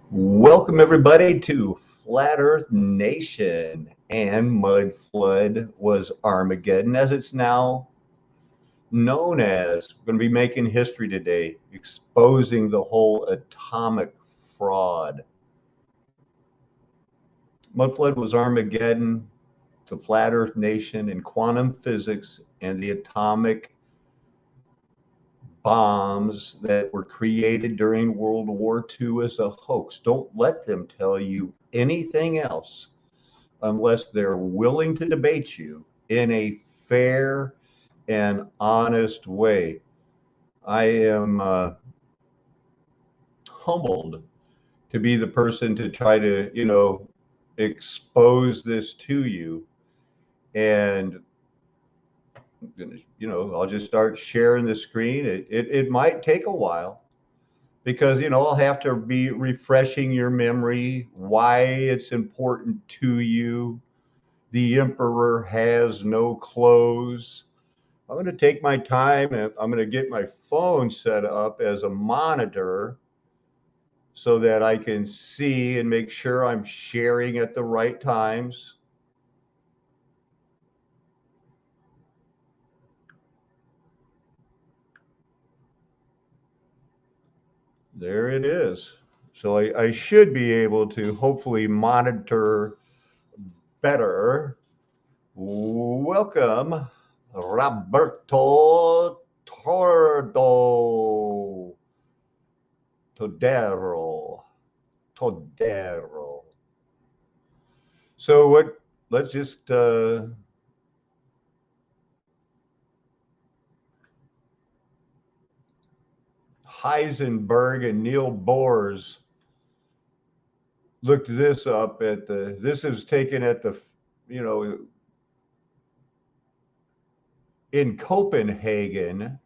Welcome, everybody, to Flat Earth Nation. And Mud Flood was Armageddon, as it's now known as. We're going to be making history today, exposing the whole atomic fraud. Mud Flood was Armageddon, the Flat Earth Nation, and quantum physics and the atomic bombs that were created during World War II as a hoax. Don't let them tell you anything else unless they're willing to debate you in a fair and honest way. I am humbled to be the person to try to, expose this to you. And, I'll just start sharing the screen. It might take a while because, I'll have to be refreshing your memory, why it's important to you. The emperor has no clothes. I'm going to take my time and I'm going to get my phone set up as a monitor so that I can see and make sure I'm sharing at the right times. There it is. So I should be able to hopefully monitor better. Welcome, Roberto Tordo. Todero. Todero. So let's just Heisenberg and Neil Bohr's looked this up this is taken at the, you know, in Copenhagen,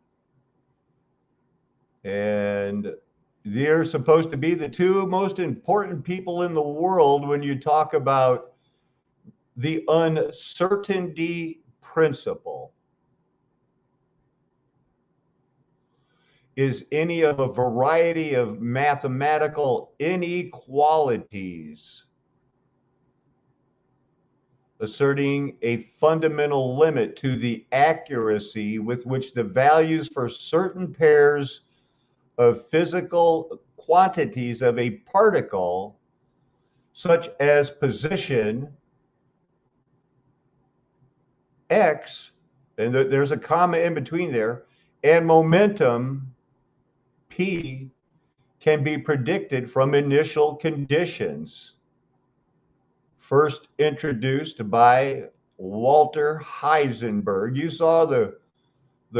and they're supposed to be the two most important people in the world when you talk about the uncertainty principle. Is any of a variety of mathematical inequalities asserting a fundamental limit to the accuracy with which the values for certain pairs of physical quantities of a particle, such as position x, and there's a comma in between there, and momentum p, can be predicted from initial conditions. First introduced by Walter Heisenberg. You saw the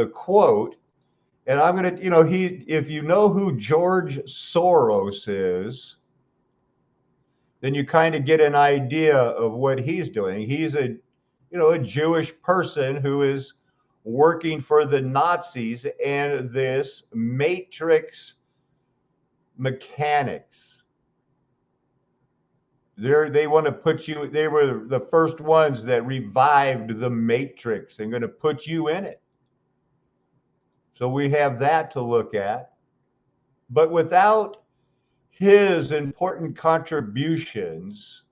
quote, and I'm going to, if you know who George Soros is, then you kind of get an idea of what he's doing. He's a Jewish person who is working for the Nazis and this matrix mechanics. They want to put you, they were the first ones that revived the matrix and going to put you in it. So we have that to look at. But without his important contributions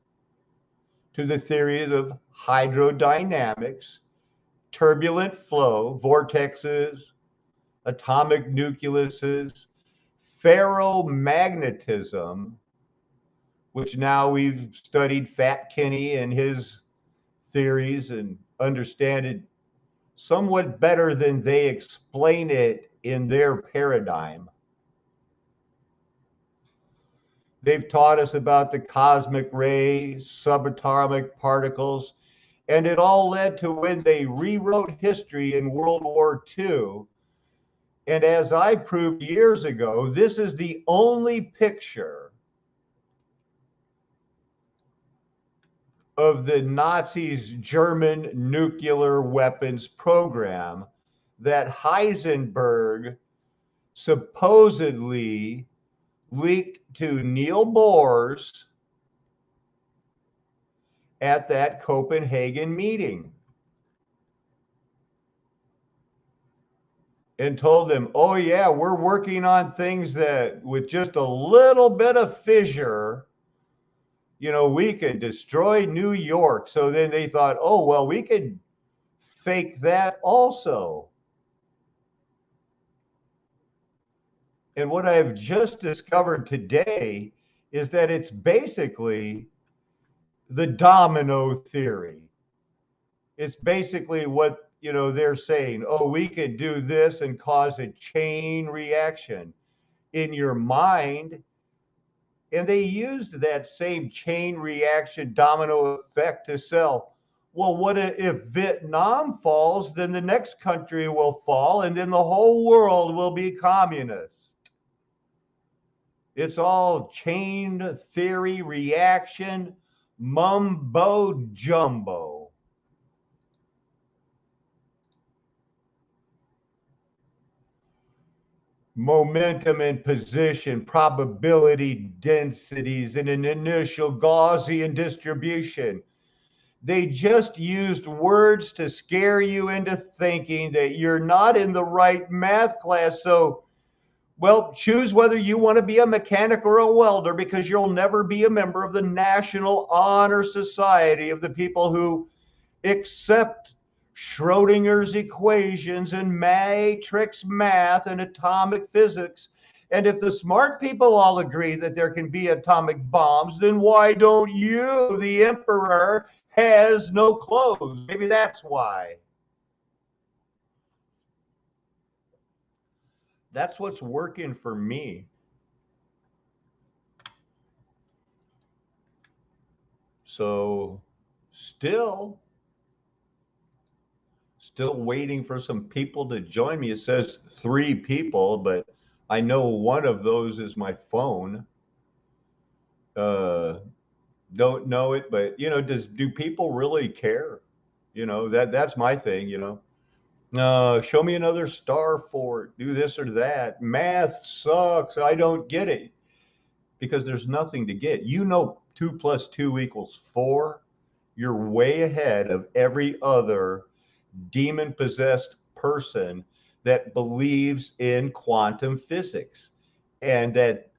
to the theories of hydrodynamics, turbulent flow, vortexes, atomic nucleuses, ferromagnetism, which now we've studied Fat Kinney and his theories and understand it somewhat better than they explain it in their paradigm. They've taught us about the cosmic ray, subatomic particles, and it all led to when they rewrote history in World War II. And as I proved years ago, this is the only picture of the Nazis' German nuclear weapons program that Heisenberg supposedly leaked to Neil Bohr's at that Copenhagen meeting. and told them, oh yeah, we're working on things that with just a little bit of fissure, we could destroy New York. So then they thought, oh, well, we could fake that also. And what I've just discovered today is that it's basically the domino theory. It's basically what, they're saying, oh, we could do this and cause a chain reaction in your mind. And they used that same chain reaction domino effect to sell. Well, what if Vietnam falls, then the next country will fall, and then the whole world will be communist. It's all chain theory reaction, mumbo jumbo. Momentum and position, probability densities, and an initial Gaussian distribution. They just used words to scare you into thinking that you're not in the right math class. So, well, choose whether you want to be a mechanic or a welder, because you'll never be a member of the National Honor Society of the people who accept Schrodinger's equations and matrix math and atomic physics. And if the smart people all agree that there can be atomic bombs, then why don't you? The emperor has no clothes. Maybe that's why. That's what's working for me. So still waiting for some people to join me. It says 3 people, but I know one of those is my phone. Don't know it, but do people really care? That's my thing. Show me another star for it. Do this or that. Math sucks. I don't get it, because there's nothing to get. 2 + 2 = 4. You're way ahead of every other demon possessed person that believes in quantum physics and that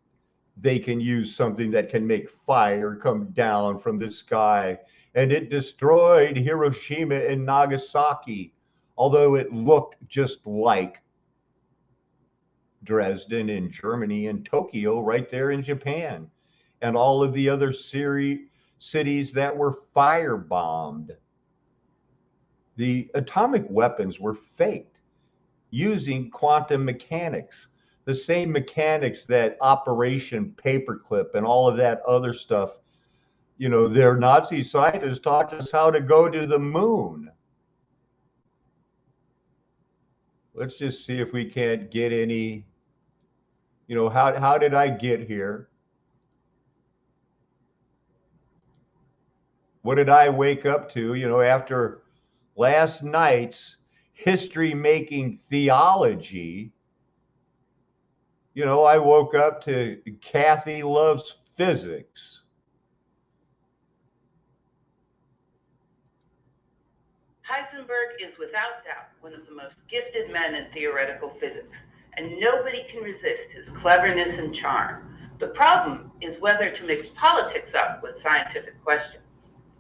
they can use something that can make fire come down from the sky. And it destroyed Hiroshima and Nagasaki, although it looked just like Dresden in Germany and Tokyo right there in Japan, and all of the other cities that were firebombed. The atomic weapons were faked using quantum mechanics, the same mechanics that Operation Paperclip and all of that other stuff. Their Nazi scientists taught us how to go to the moon. Let's just see if we can't get any, how did I get here? What did I wake up to, after last night's history-making theology? I woke up to Kathy loves physics. Heisenberg is without doubt one of the most gifted men in theoretical physics, and nobody can resist his cleverness and charm. The problem is whether to mix politics up with scientific questions.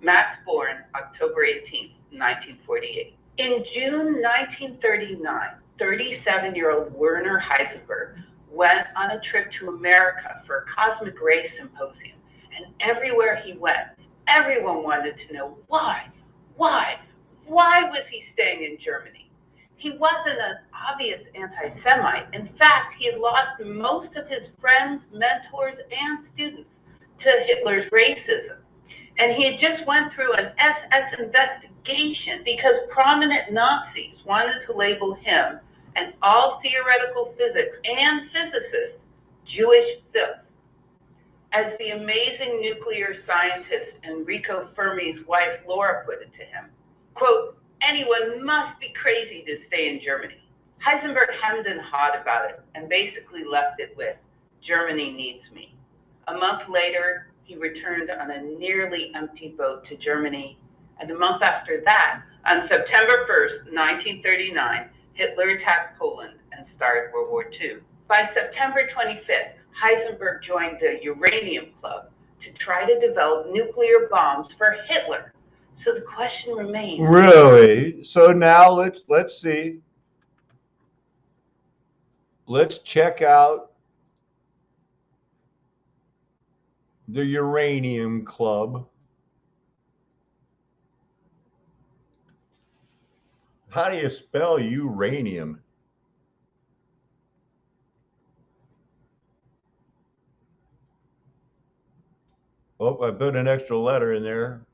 Max born October 18th, 1948. In June 1939, 37-year-old Werner Heisenberg went on a trip to America for a cosmic ray symposium. And everywhere he went, everyone wanted to know why was he staying in Germany? He wasn't an obvious anti-Semite. In fact, he had lost most of his friends, mentors, and students to Hitler's racism. And he had just went through an SS investigation because prominent Nazis wanted to label him and all theoretical physics and physicists Jewish filth. As the amazing nuclear scientist Enrico Fermi's wife Laura put it to him, quote, anyone must be crazy to stay in Germany. Heisenberg hemmed and hawed about it and basically left it with, Germany needs me. A month later, he returned on a nearly empty boat to Germany. And a month after that, on September 1st, 1939, Hitler attacked Poland and and started World War II. By September 25th, Heisenberg joined the Uranium Club to try to develop nuclear bombs for Hitler. So the question remains. Really? So now let's see. Let's check out the Uranium Club. How do you spell uranium? Oh, I put an extra letter in there.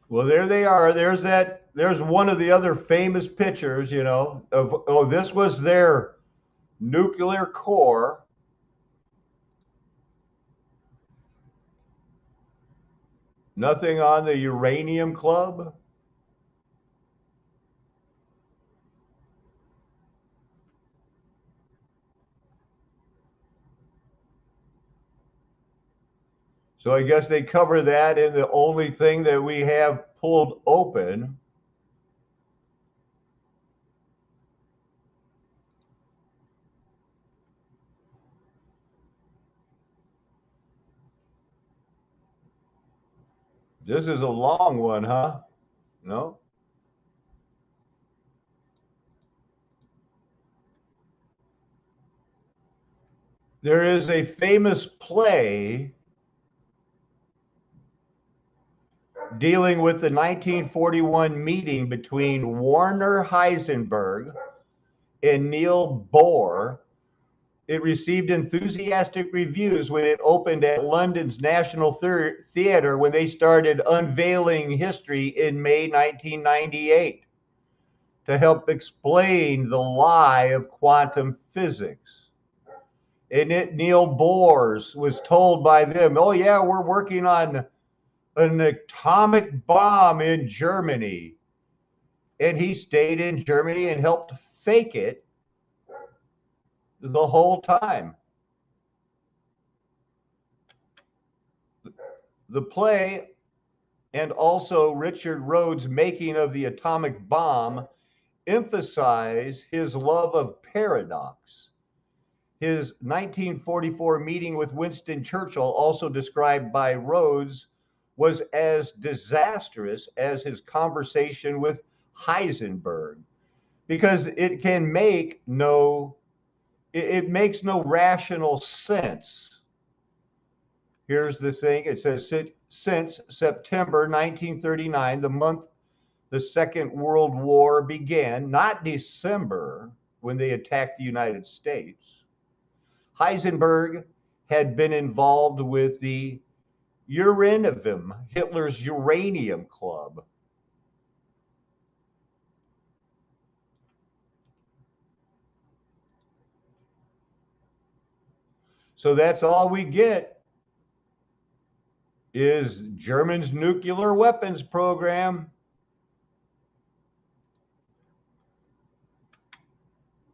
Well, there they are. There's one of the other famous pictures, you know, of, oh, this was their nuclear core. Nothing on the Uranium Club. So I guess they cover that in the only thing that we have pulled open. This is a long one, huh? No? There is a famous play dealing with the 1941 meeting between Werner Heisenberg and Niels Bohr. It received enthusiastic reviews when it opened at London's National Theatre when they started unveiling history in May 1998 to help explain the lie of quantum physics. And Niels Bohr was told by them, oh yeah, we're working on an atomic bomb in Germany. And he stayed in Germany and helped fake it the whole time. The play and also Richard Rhodes' making of the atomic bomb emphasize his love of paradox. His 1944 meeting with Winston Churchill, also described by Rhodes, was as disastrous as his conversation with Heisenberg, because it makes no rational sense. Here's the thing. It says, since September 1939, the month the Second World War began, not December when they attacked the United States, Heisenberg had been involved with the Uranium, Hitler's Uranium Club. So that's all we get is Germany's nuclear weapons program.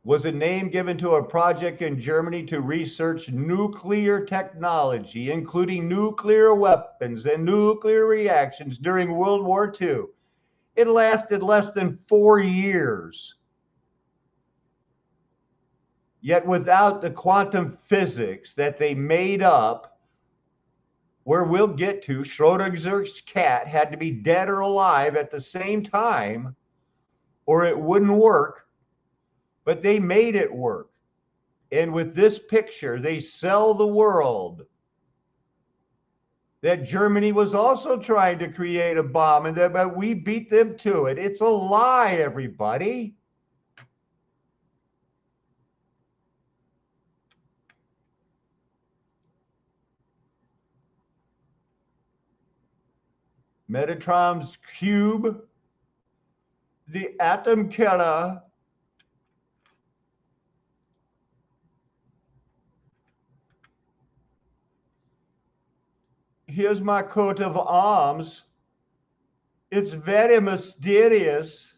Was a name given to a project in Germany to research nuclear technology, including nuclear weapons and nuclear reactions during World War II. It lasted less than 4 years. Yet without the quantum physics that they made up, where we'll get to, Schrodinger's cat had to be dead or alive at the same time, or it wouldn't work. But they made it work. And with this picture, they sell the world that Germany was also trying to create a bomb and that we beat them to it. It's a lie, everybody. Metatron's cube, the atom killer. Here's my coat of arms. It's very mysterious.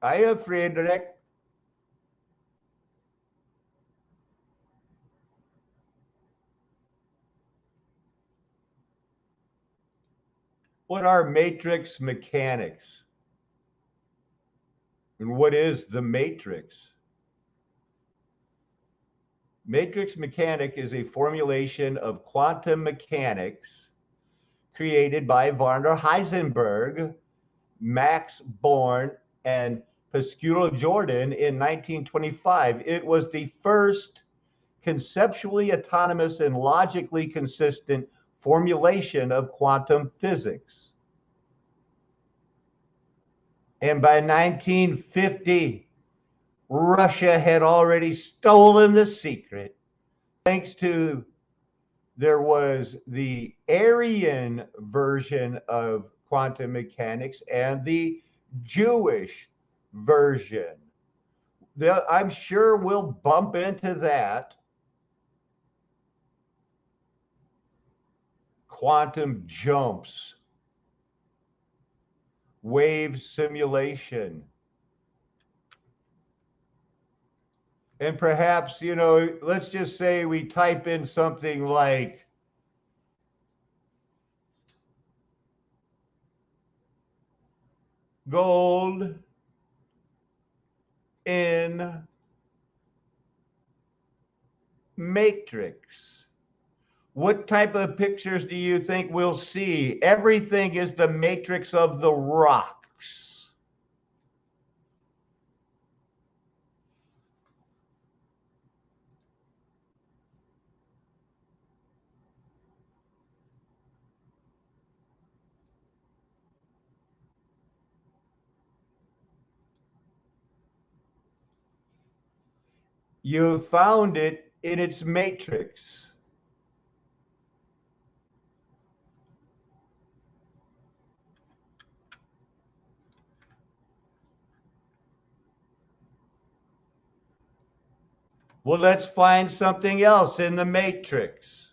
Hiya, Friedrich. What are matrix mechanics? And what is the matrix? Matrix mechanic is a formulation of quantum mechanics created by Werner Heisenberg, Max Born, and Pascual Jordan in 1925. It was the first conceptually autonomous and logically consistent formulation of quantum physics. And by 1950, Russia had already stolen the secret. Thanks to there was the Aryan version of quantum mechanics and the Jewish version. I'm sure we'll bump into that. Quantum jumps, wave simulation. And perhaps, let's just say we type in something like gold in matrix. What type of pictures do you think we'll see? Everything is the matrix of the rocks. You found it in its matrix. Well, let's find something else in the matrix.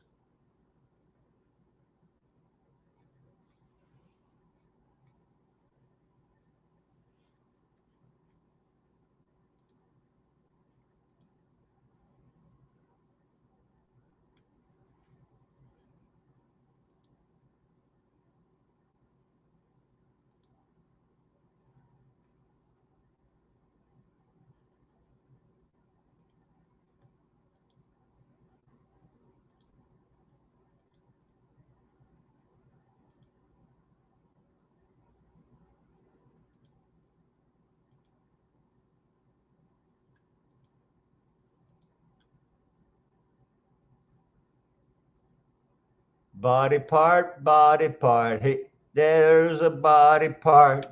Body part, body part. Hey, there's a body part.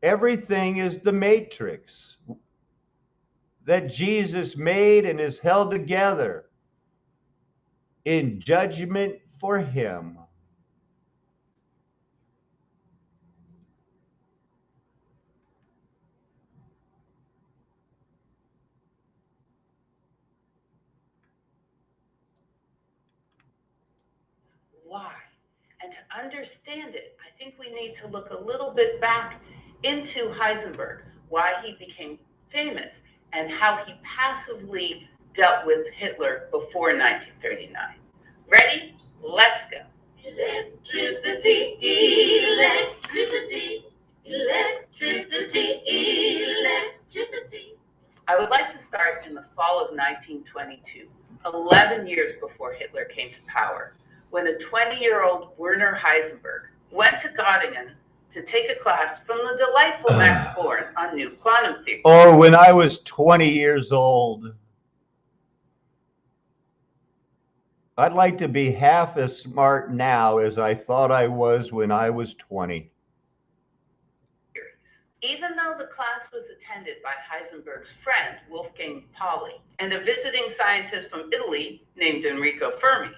Everything is the matrix that Jesus made and is held together in judgment for him. Why? And to understand it, I think we need to look a little bit back into Heisenberg, why he became famous, and how he passively dealt with Hitler before 1939. Ready? Let's go. Electricity, electricity, electricity, electricity. I would like to start in the fall of 1922, 11 years before Hitler came to power, when a 20-year-old Werner Heisenberg went to Göttingen to take a class from the delightful Max Born on new quantum theory. Or when I was 20 years old. I'd like to be half as smart now as I thought I was when I was 20. Even though the class was attended by Heisenberg's friend, Wolfgang Pauli, and a visiting scientist from Italy named Enrico Fermi,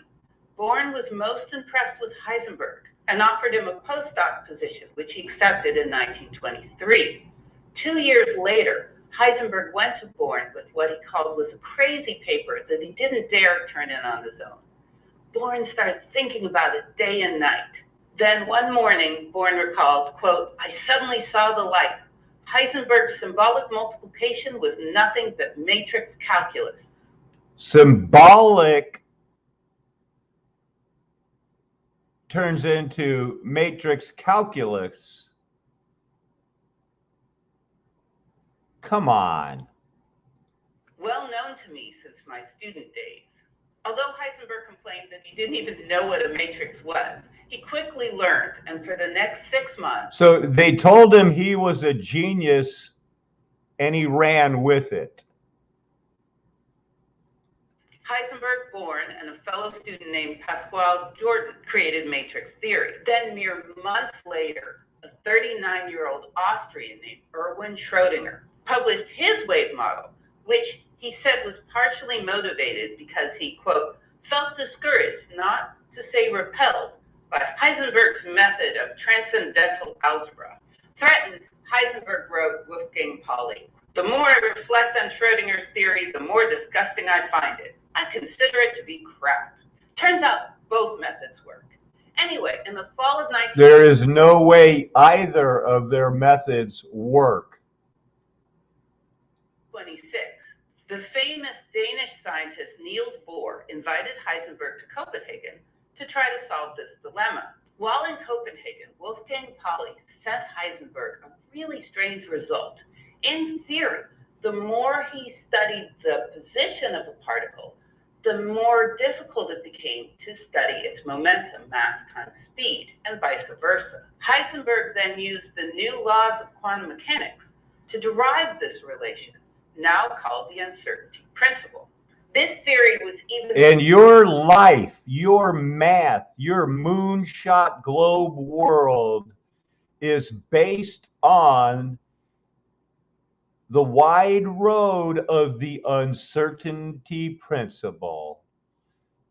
Born was most impressed with Heisenberg and offered him a postdoc position, which he accepted in 1923. 2 years later, Heisenberg went to Born with what he called was a crazy paper that he didn't dare turn in on his own. Born started thinking about it day and night. Then one morning, Born recalled, quote, "I suddenly saw the light. Heisenberg's symbolic multiplication was nothing but matrix calculus." Symbolic turns into matrix calculus. Come on. Well known to me since my student days. Although Heisenberg complained that he didn't even know what a matrix was, he quickly learned, and for the next 6 months... So they told him he was a genius, and he ran with it. Heisenberg, Born, and a fellow student named Pascual Jordan created matrix theory. Then mere months later, a 39-year-old Austrian named Erwin Schrödinger published his wave model, which he said was partially motivated because he, quote, felt discouraged, not to say repelled, by Heisenberg's method of transcendental algebra. Threatened, Heisenberg wrote Wolfgang Pauli, "The more I reflect on Schrödinger's theory, the more disgusting I find it. I consider it to be crap." Turns out both methods work. Anyway, in the fall of 19... There is no way either of their methods work. 26. The famous Danish scientist Niels Bohr invited Heisenberg to Copenhagen to try to solve this dilemma. While in Copenhagen, Wolfgang Pauli sent Heisenberg a really strange result. In theory, the more he studied the position of a particle, the more difficult it became to study its momentum, mass times speed, and vice versa. Heisenberg then used the new laws of quantum mechanics to derive this relation, now called the uncertainty principle. This theory was even... And your life, your math, your moonshot globe world is based on the wide road of the uncertainty principle,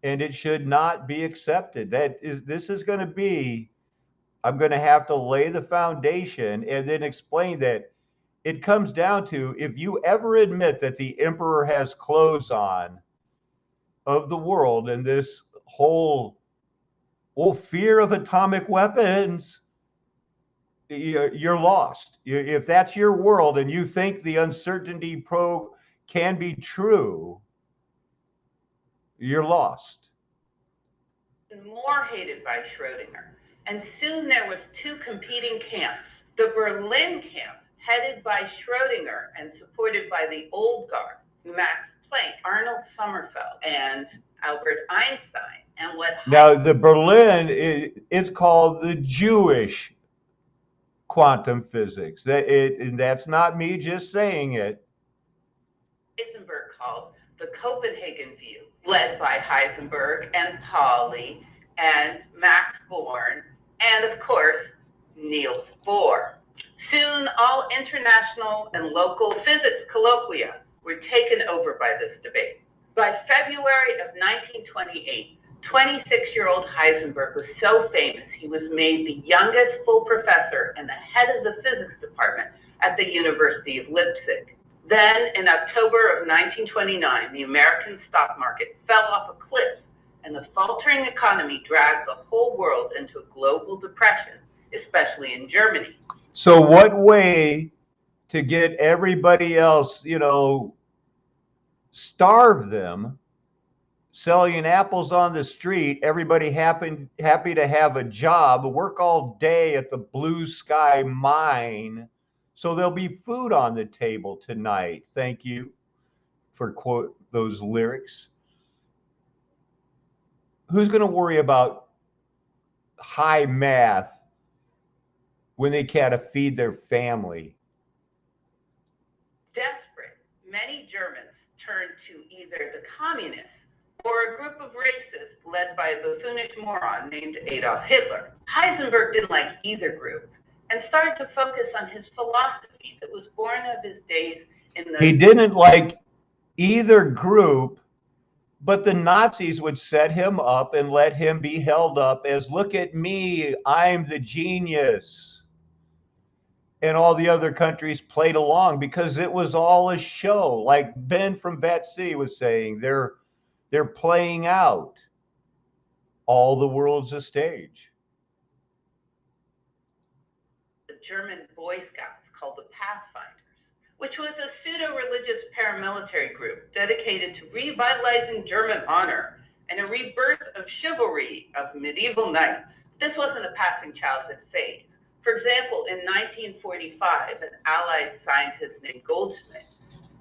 and it should not be accepted. This is going to be, I'm going to have to lay the foundation and then explain that it comes down to, if you ever admit that the emperor has clothes on of the world and this whole fear of atomic weapons, you're lost. If that's your world and you think the uncertainty can be true, you're lost. More hated by Schrödinger, and soon there was two competing camps. The Berlin camp, headed by Schrödinger and supported by the old guard, Max Planck, Arnold Sommerfeld, and Albert Einstein. And now the Berlin is called the Jewish quantum physics. And that's not me just saying it. Heisenberg called the Copenhagen view, led by Heisenberg and Pauli and Max Born, and of course, Niels Bohr. Soon, all international and local physics colloquia were taken over by this debate. By February of 1928, 26-year-old Heisenberg was so famous he was made the youngest full professor and the head of the physics department at the University of Leipzig. Then, in October of 1929, the American stock market fell off a cliff, and the faltering economy dragged the whole world into a global depression, especially in Germany. So what way to get everybody else, starve them, selling apples on the street, everybody happy to have a job, work all day at the blue sky mine, so there'll be food on the table tonight. Thank you for quote those lyrics. Who's going to worry about high math when they can't feed their family? Desperate, many Germans turned to either the communists or a group of racists led by a buffoonish moron named Adolf Hitler. Heisenberg didn't like either group and started to focus on his philosophy that was born of his days in the... He didn't like either group, but the Nazis would set him up and let him be held up as, look at me, I'm the genius. And all the other countries played along because it was all a show. Like Ben from Vat City was saying, they're playing out. All the world's a stage. The German Boy Scouts called the Pathfinders, which was a pseudo-religious paramilitary group dedicated to revitalizing German honor and a rebirth of chivalry of medieval knights. This wasn't a passing childhood phase. For example, in 1945, an Allied scientist named Goldschmidt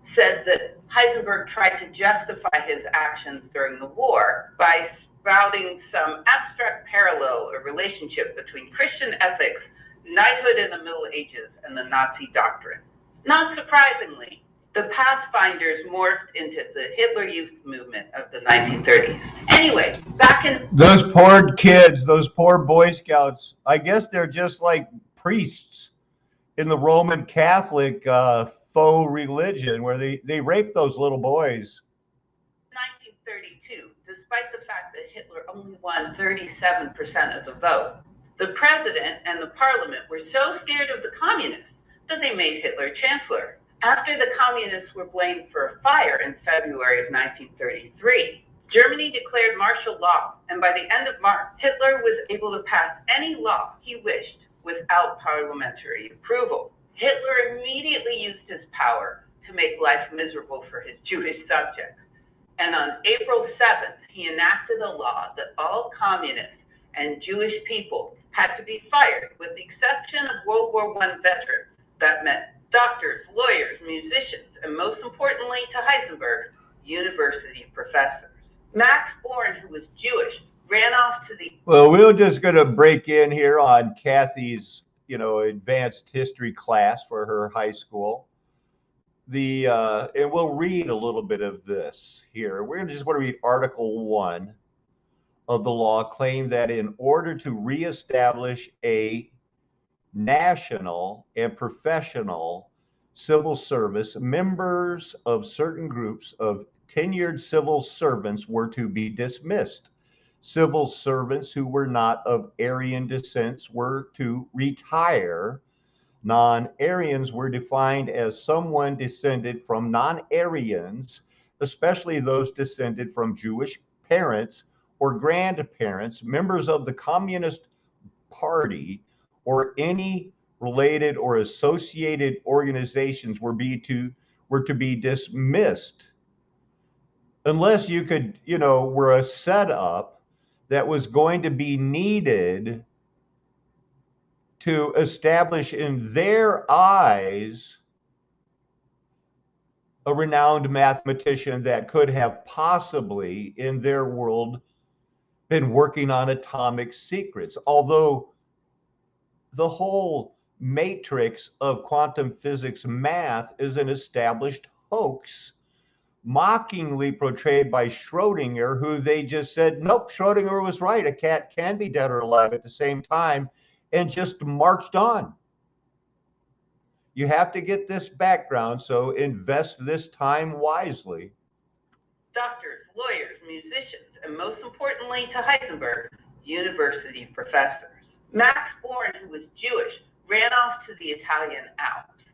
said that Heisenberg tried to justify his actions during the war by spouting some abstract parallel or relationship between Christian ethics, knighthood in the Middle Ages, and the Nazi doctrine. Not surprisingly, the Pathfinders morphed into the Hitler Youth movement of the 1930s. Anyway, back in... Those poor kids, those poor Boy Scouts, I guess they're just like priests in the Roman Catholic faux religion where they rape those little boys. 1932, despite the fact that Hitler only won 37% of the vote, the president and the parliament were so scared of the communists that they made Hitler chancellor. After the communists were blamed for a fire in February of 1933, Germany declared martial law, and by the end of March, Hitler was able to pass any law he wished without parliamentary approval. Hitler immediately used his power to make life miserable for his Jewish subjects. And on April 7th, he enacted a law that all communists and Jewish people had to be fired, with the exception of World War I veterans. That meant doctors, lawyers, musicians, and most importantly to Heisenberg, university professors. Max Born, who was Jewish, ran off to the... Well, we're just going to break in here on Kathy's, advanced history class for her high school. And we'll read a little bit of this here. We're just want to read Article 1 of the law, claim that in order to reestablish a national and professional civil service, members of certain groups of tenured civil servants were to be dismissed. Civil servants who were not of Aryan descent were to retire. Non-Aryans were defined as someone descended from non-Aryans, especially those descended from Jewish parents or grandparents, members of the Communist Party, or any related or associated organizations were to be dismissed, unless you could, were a setup that was going to be needed to establish in their eyes a renowned mathematician that could have possibly in their world been working on atomic secrets. Although the whole matrix of quantum physics math is an established hoax, mockingly portrayed by Schrodinger, who they just said, nope, Schrodinger was right. A cat can be dead or alive at the same time, and just marched on. You have to get this background, so invest this time wisely. Doctors, lawyers, musicians, and most importantly to Heisenberg, university professors. Max Born, who was Jewish, ran off to the Italian Alps,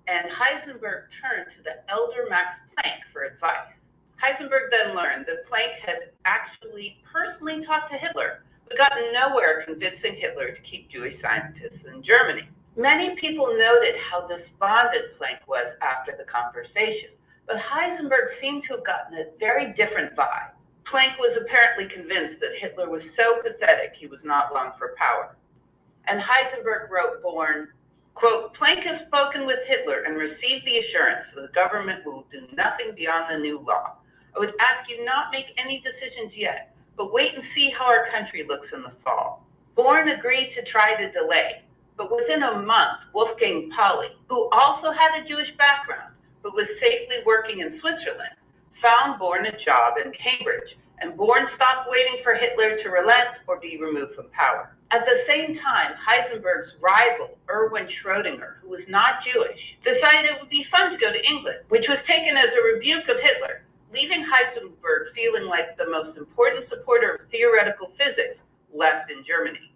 and Heisenberg turned to the elder Max Planck for advice. Heisenberg then learned that Planck had actually personally talked to Hitler, but gotten nowhere convincing Hitler to keep Jewish scientists in Germany. Many people noted how despondent Planck was after the conversation, but Heisenberg seemed to have gotten a very different vibe. Planck was apparently convinced that Hitler was so pathetic he was not long for power. And Heisenberg wrote Born, quote, Planck has spoken with Hitler and received the assurance that the government will do nothing beyond the new law. I would ask you not make any decisions yet, but wait and see how our country looks in the fall. Born agreed to try to delay, but within a month, Wolfgang Pauli, who also had a Jewish background, but was safely working in Switzerland, found Born a job in Cambridge, and Born stopped waiting for Hitler to relent or be removed from power. At the same time, Heisenberg's rival, Erwin Schrödinger, who was not Jewish, decided it would be fun to go to England, which was taken as a rebuke of Hitler, leaving Heisenberg feeling like the most important supporter of theoretical physics left in Germany.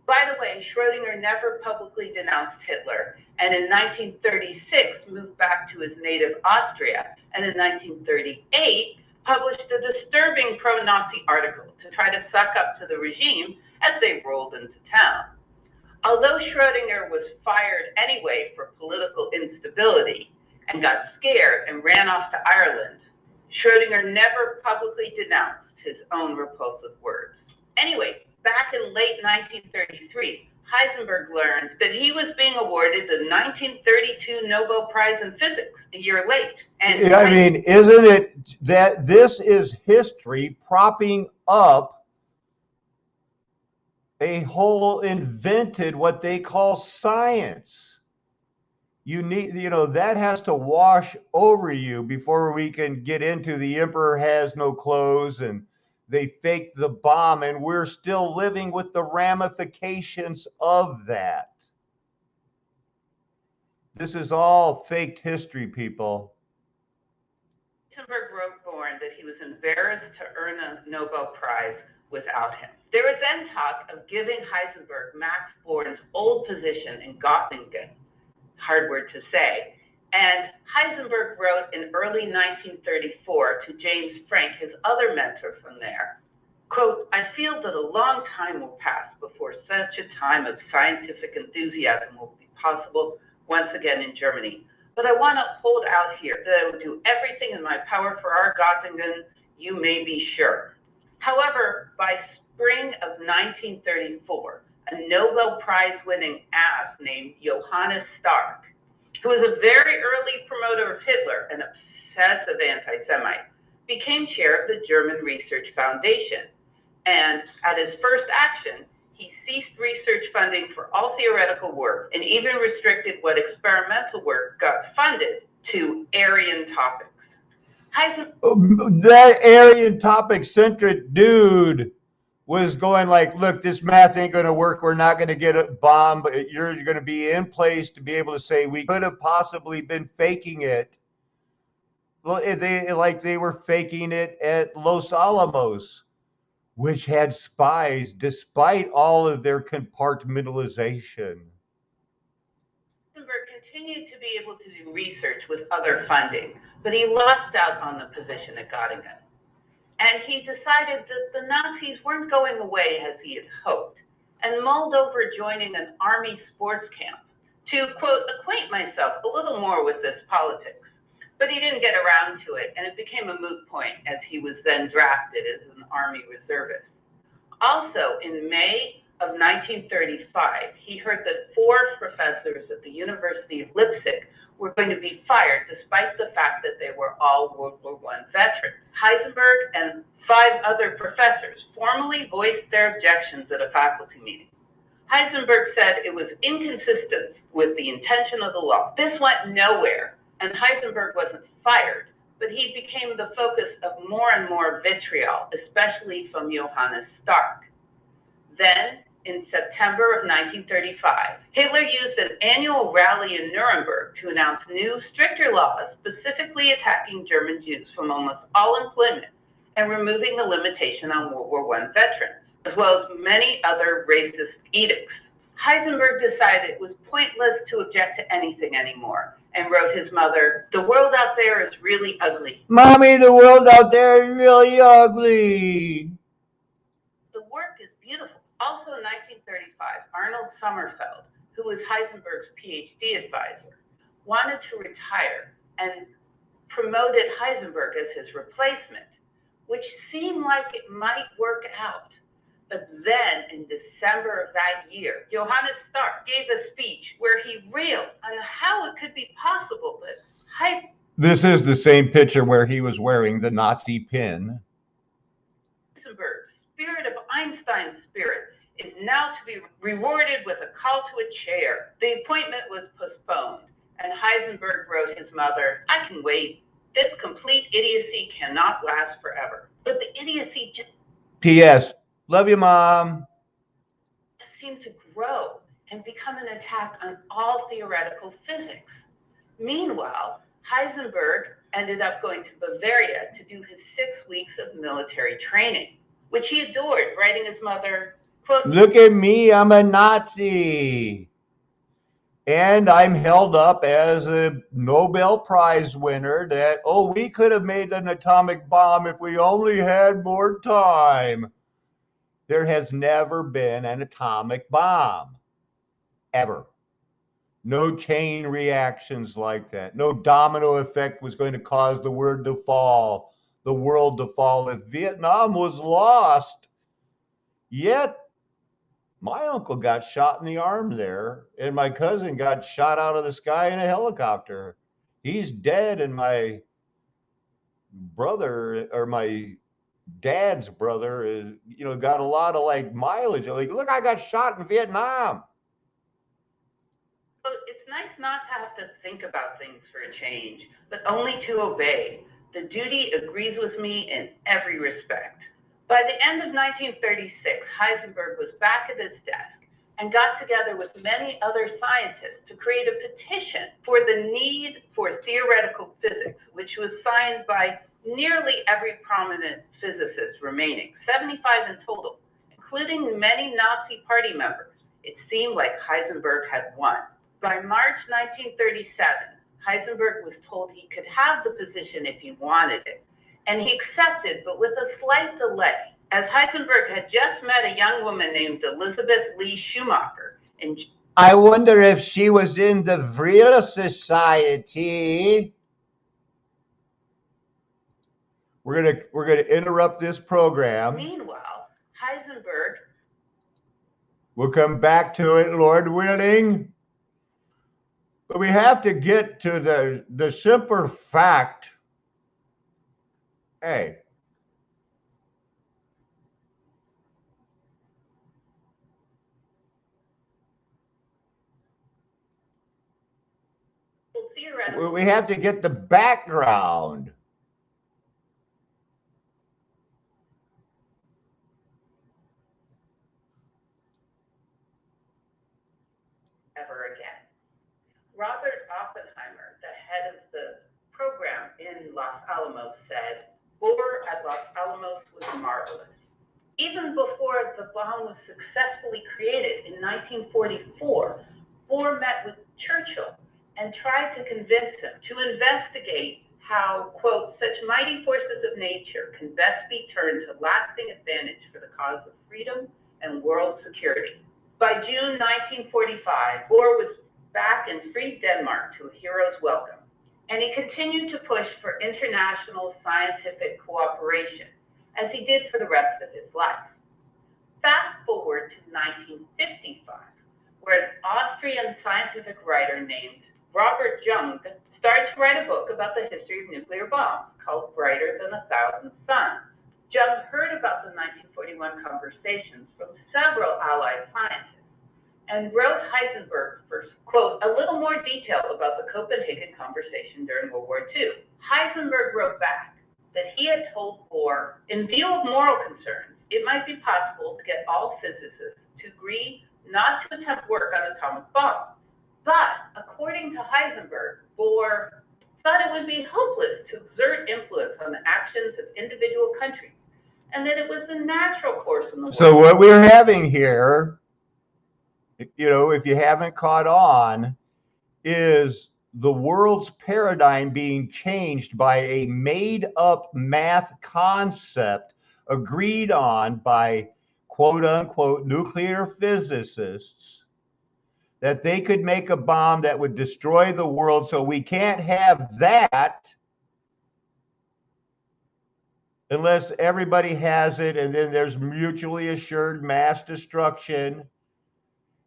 By the way, Schrödinger never publicly denounced Hitler, and in 1936 moved back to his native Austria, and in 1938 published a disturbing pro-Nazi article to try to suck up to the regime as they rolled into town. Although Schrödinger was fired anyway for political instability and got scared and ran off to Ireland, Schrödinger never publicly denounced his own repulsive words. Anyway, back back in late 1933, Heisenberg learned that he was being awarded the 1932 Nobel Prize in Physics a year late. And I mean, isn't it that this is history propping up a whole invented what they call science? You need, that has to wash over you before we can get into the emperor has no clothes and they faked the bomb, and we're still living with the ramifications of that. This is all faked history, people. Heisenberg warned that he was embarrassed to earn a Nobel Prize without him. There was then talk of giving Heisenberg Max Born's old position in Göttingen, hard word to say, and Heisenberg wrote in early 1934 to James Franck, his other mentor from there, quote, "I feel that a long time will pass before such a time of scientific enthusiasm will be possible once again in Germany. But I want to hold out here that I will do everything in my power for our Göttingen, you may be sure." However, by spring of 1934, a Nobel Prize winning ass named Johannes Stark, who was a very early promoter of Hitler, an obsessive anti-Semite, became chair of the German Research Foundation. And at his first action, he ceased research funding for all theoretical work and even restricted what experimental work got funded to Aryan topics. That Aryan topic centric dude was going like, look, this math ain't going to work. We're not going to get a bomb, but you're going to be in place to be able to say we could have possibly been faking it. They were faking it at Los Alamos, which had spies despite all of their compartmentalization. Heisenberg continued to be able to do research with other funding, but he lost out on the position at Göttingen. And he decided that the Nazis weren't going away as he had hoped, and mulled over joining an army sports camp to, quote, acquaint myself a little more with this politics. But he didn't get around to it, and it became a moot point as he was then drafted as an army reservist. Also, in May of 1935, he heard that 4 professors at the University of Leipzig were going to be fired despite the fact that they were all World War I veterans. Heisenberg and 5 other professors formally voiced their objections at a faculty meeting. Heisenberg said it was inconsistent with the intention of the law. This went nowhere, and Heisenberg wasn't fired, but he became the focus of more and more vitriol, especially from Johannes Stark. Then, in September of 1935, Hitler used an annual rally in Nuremberg to announce new, stricter laws specifically attacking German Jews from almost all employment and removing the limitation on World War I veterans, as well as many other racist edicts. Heisenberg decided it was pointless to object to anything anymore and wrote his mother, "The world out there is really ugly. Mommy, the world out there is really ugly." The work is beautiful. Also in 1935, Arnold Sommerfeld, who was Heisenberg's PhD advisor, wanted to retire and promoted Heisenberg as his replacement, which seemed like it might work out. But then in December of that year, Johannes Stark gave a speech where he railed on how it could be possible that This is the same picture where he was wearing the Nazi pin. Heisenberg's spirit of Einstein's spirit is now to be rewarded with a call to a chair. The appointment was postponed, and Heisenberg wrote his mother, "I can wait. This complete idiocy cannot last forever." But the idiocy just P.S. Love you, Mom. seemed to grow and become an attack on all theoretical physics. Meanwhile, Heisenberg ended up going to Bavaria to do his 6 weeks of military training, which he adored, writing his mother, quote, "Look at me, I'm a Nazi. And I'm held up as a Nobel Prize winner that, we could have made an atomic bomb if we only had more time." There has never been an atomic bomb, ever. No chain reactions like that. No domino effect was going to cause the world to fall if Vietnam was lost. Yet My uncle got shot in the arm there, and my cousin got shot out of the sky in a helicopter. He's dead, and my brother or my dad's brother is, got a lot of like mileage. Like, look, I got shot in Vietnam. So it's nice not to have to think about things for a change, but only to obey. The duty agrees with me in every respect. By the end of 1936, Heisenberg was back at his desk and got together with many other scientists to create a petition for the need for theoretical physics, which was signed by nearly every prominent physicist remaining, 75 in total, including many Nazi Party members. It seemed like Heisenberg had won. By March 1937, Heisenberg was told he could have the position if he wanted it, and he accepted, but with a slight delay, as Heisenberg had just met a young woman named Elizabeth Lee Schumacher. I wonder if she was in the Vril Society. We're gonna interrupt this program. Meanwhile, Heisenberg. We'll come back to it, Lord willing. But we have to get to the simple fact. Hey. We have to get the background. Ever again. Robert Oppenheimer, the head of the program in Los Alamos, said, "Bohr at Los Alamos was marvelous." Even before the bomb was successfully created in 1944, Bohr met with Churchill and tried to convince him to investigate how, quote, "such mighty forces of nature can best be turned to lasting advantage for the cause of freedom and world security." By June 1945, Bohr was back in free Denmark to a hero's welcome, and he continued to push for international scientific cooperation, as he did for the rest of his life. Fast forward to 1955, where an Austrian scientific writer named Robert Jung started to write a book about the history of nuclear bombs called Brighter Than a Thousand Suns. Jung heard about the 1941 conversations from several Allied scientists and wrote Heisenberg for, quote, "a little more detail about the Copenhagen conversation during World War II." Heisenberg wrote back that he had told Bohr, "In view of moral concerns, it might be possible to get all physicists to agree not to attempt work on atomic bombs." But according to Heisenberg, Bohr thought it would be hopeless to exert influence on the actions of individual countries, and that it was the natural course in the world. So what we're having here, if you haven't caught on, is the world's paradigm being changed by a made-up math concept agreed on by quote-unquote nuclear physicists, that they could make a bomb that would destroy the world, so we can't have that unless everybody has it, and then there's mutually assured mass destruction,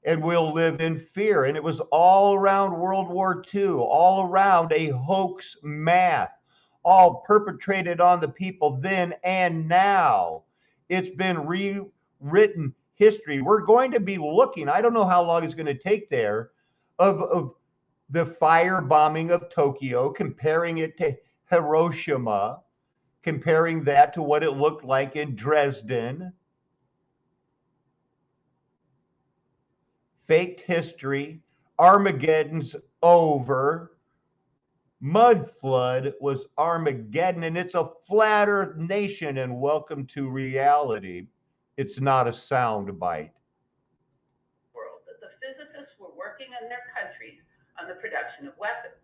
and we'll live in fear. And it was all around World War II, all around a hoax math, all perpetrated on the people then and now. It's been rewritten history. We're going to be looking, I don't know how long it's going to take there, of the firebombing of Tokyo, comparing it to Hiroshima, comparing that to what it looked like in Dresden. Faked history. Armageddon's over. Mud flood was Armageddon, and it's a flat earth nation, and welcome to reality. It's not a sound bite. World that the physicists were working in their countries on the production of weapons.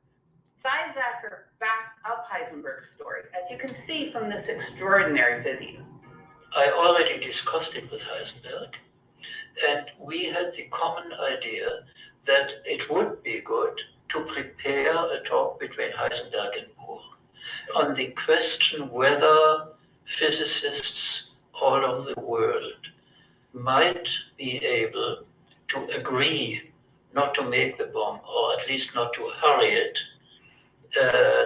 Weizsäcker backed up Heisenberg's story, as you can see from this extraordinary video. I already discussed it with Heisenberg, and we had the common idea that it would be good to prepare a talk between Heisenberg and Bohr on the question whether physicists all over the world might be able to agree not to make the bomb, or at least not to hurry it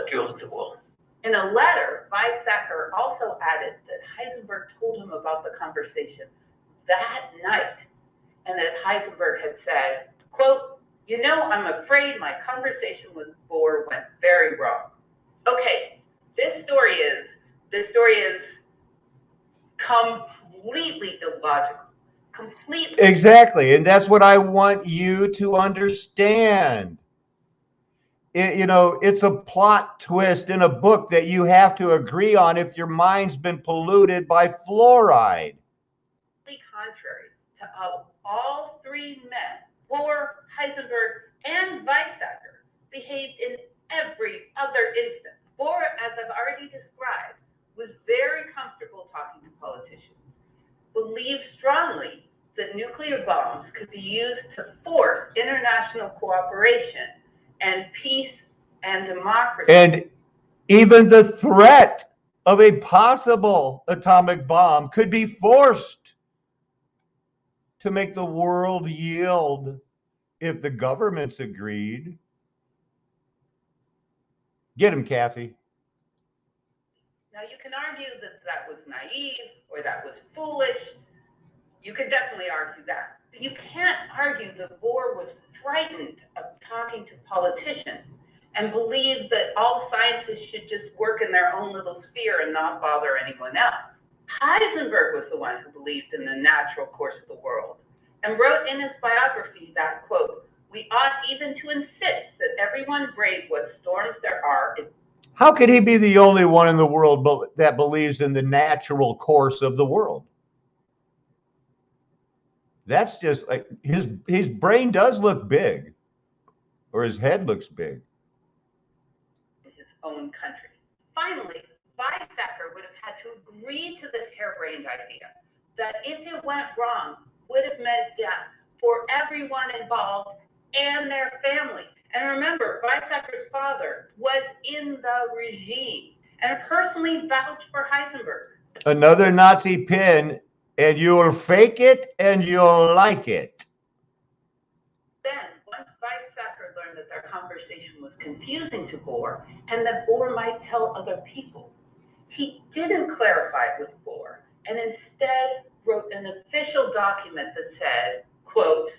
during the war. In a letter, Weizsäcker also added that Heisenberg told him about the conversation that night, and that Heisenberg had said, quote, "You know, I'm afraid my conversation with Bohr went very wrong." Okay, this story is completely illogical. Completely. Exactly. And that's what I want you to understand. It's a plot twist in a book that you have to agree on if your mind's been polluted by fluoride. Contrary to how all three men, Bohr, Heisenberg, and Weizsäcker, behaved in every other instance. Bohr, as I've already described, was very comfortable talking to politicians, believed strongly that nuclear bombs could be used to force international cooperation and peace and democracy. And even the threat of a possible atomic bomb could be forced to make the world yield if the governments agreed. Get him, Kathy. Now, you can argue that that was naive or that was foolish. You could definitely argue that. But you can't argue that Bohr was frightened of talking to politicians and believed that all scientists should just work in their own little sphere and not bother anyone else. Heisenberg was the one who believed in the natural course of the world and wrote in his biography that, quote, "We ought even to insist that everyone brave what storms there are." How could he be the only one in the world that believes in the natural course of the world? That's just like his brain does look big, or his head looks big. In his own country. Finally, Weizsäcker would have had to agree to this harebrained idea that if it went wrong, would have meant death for everyone involved and their family. And remember, Weizsäcker's father was in the regime and personally vouched for Heisenberg. Another Nazi pin, and you'll fake it and you'll like it. Then, once Weizsäcker learned that their conversation was confusing to Bohr and that Bohr might tell other people, he didn't clarify it with Bohr and instead wrote an official document that said, quote,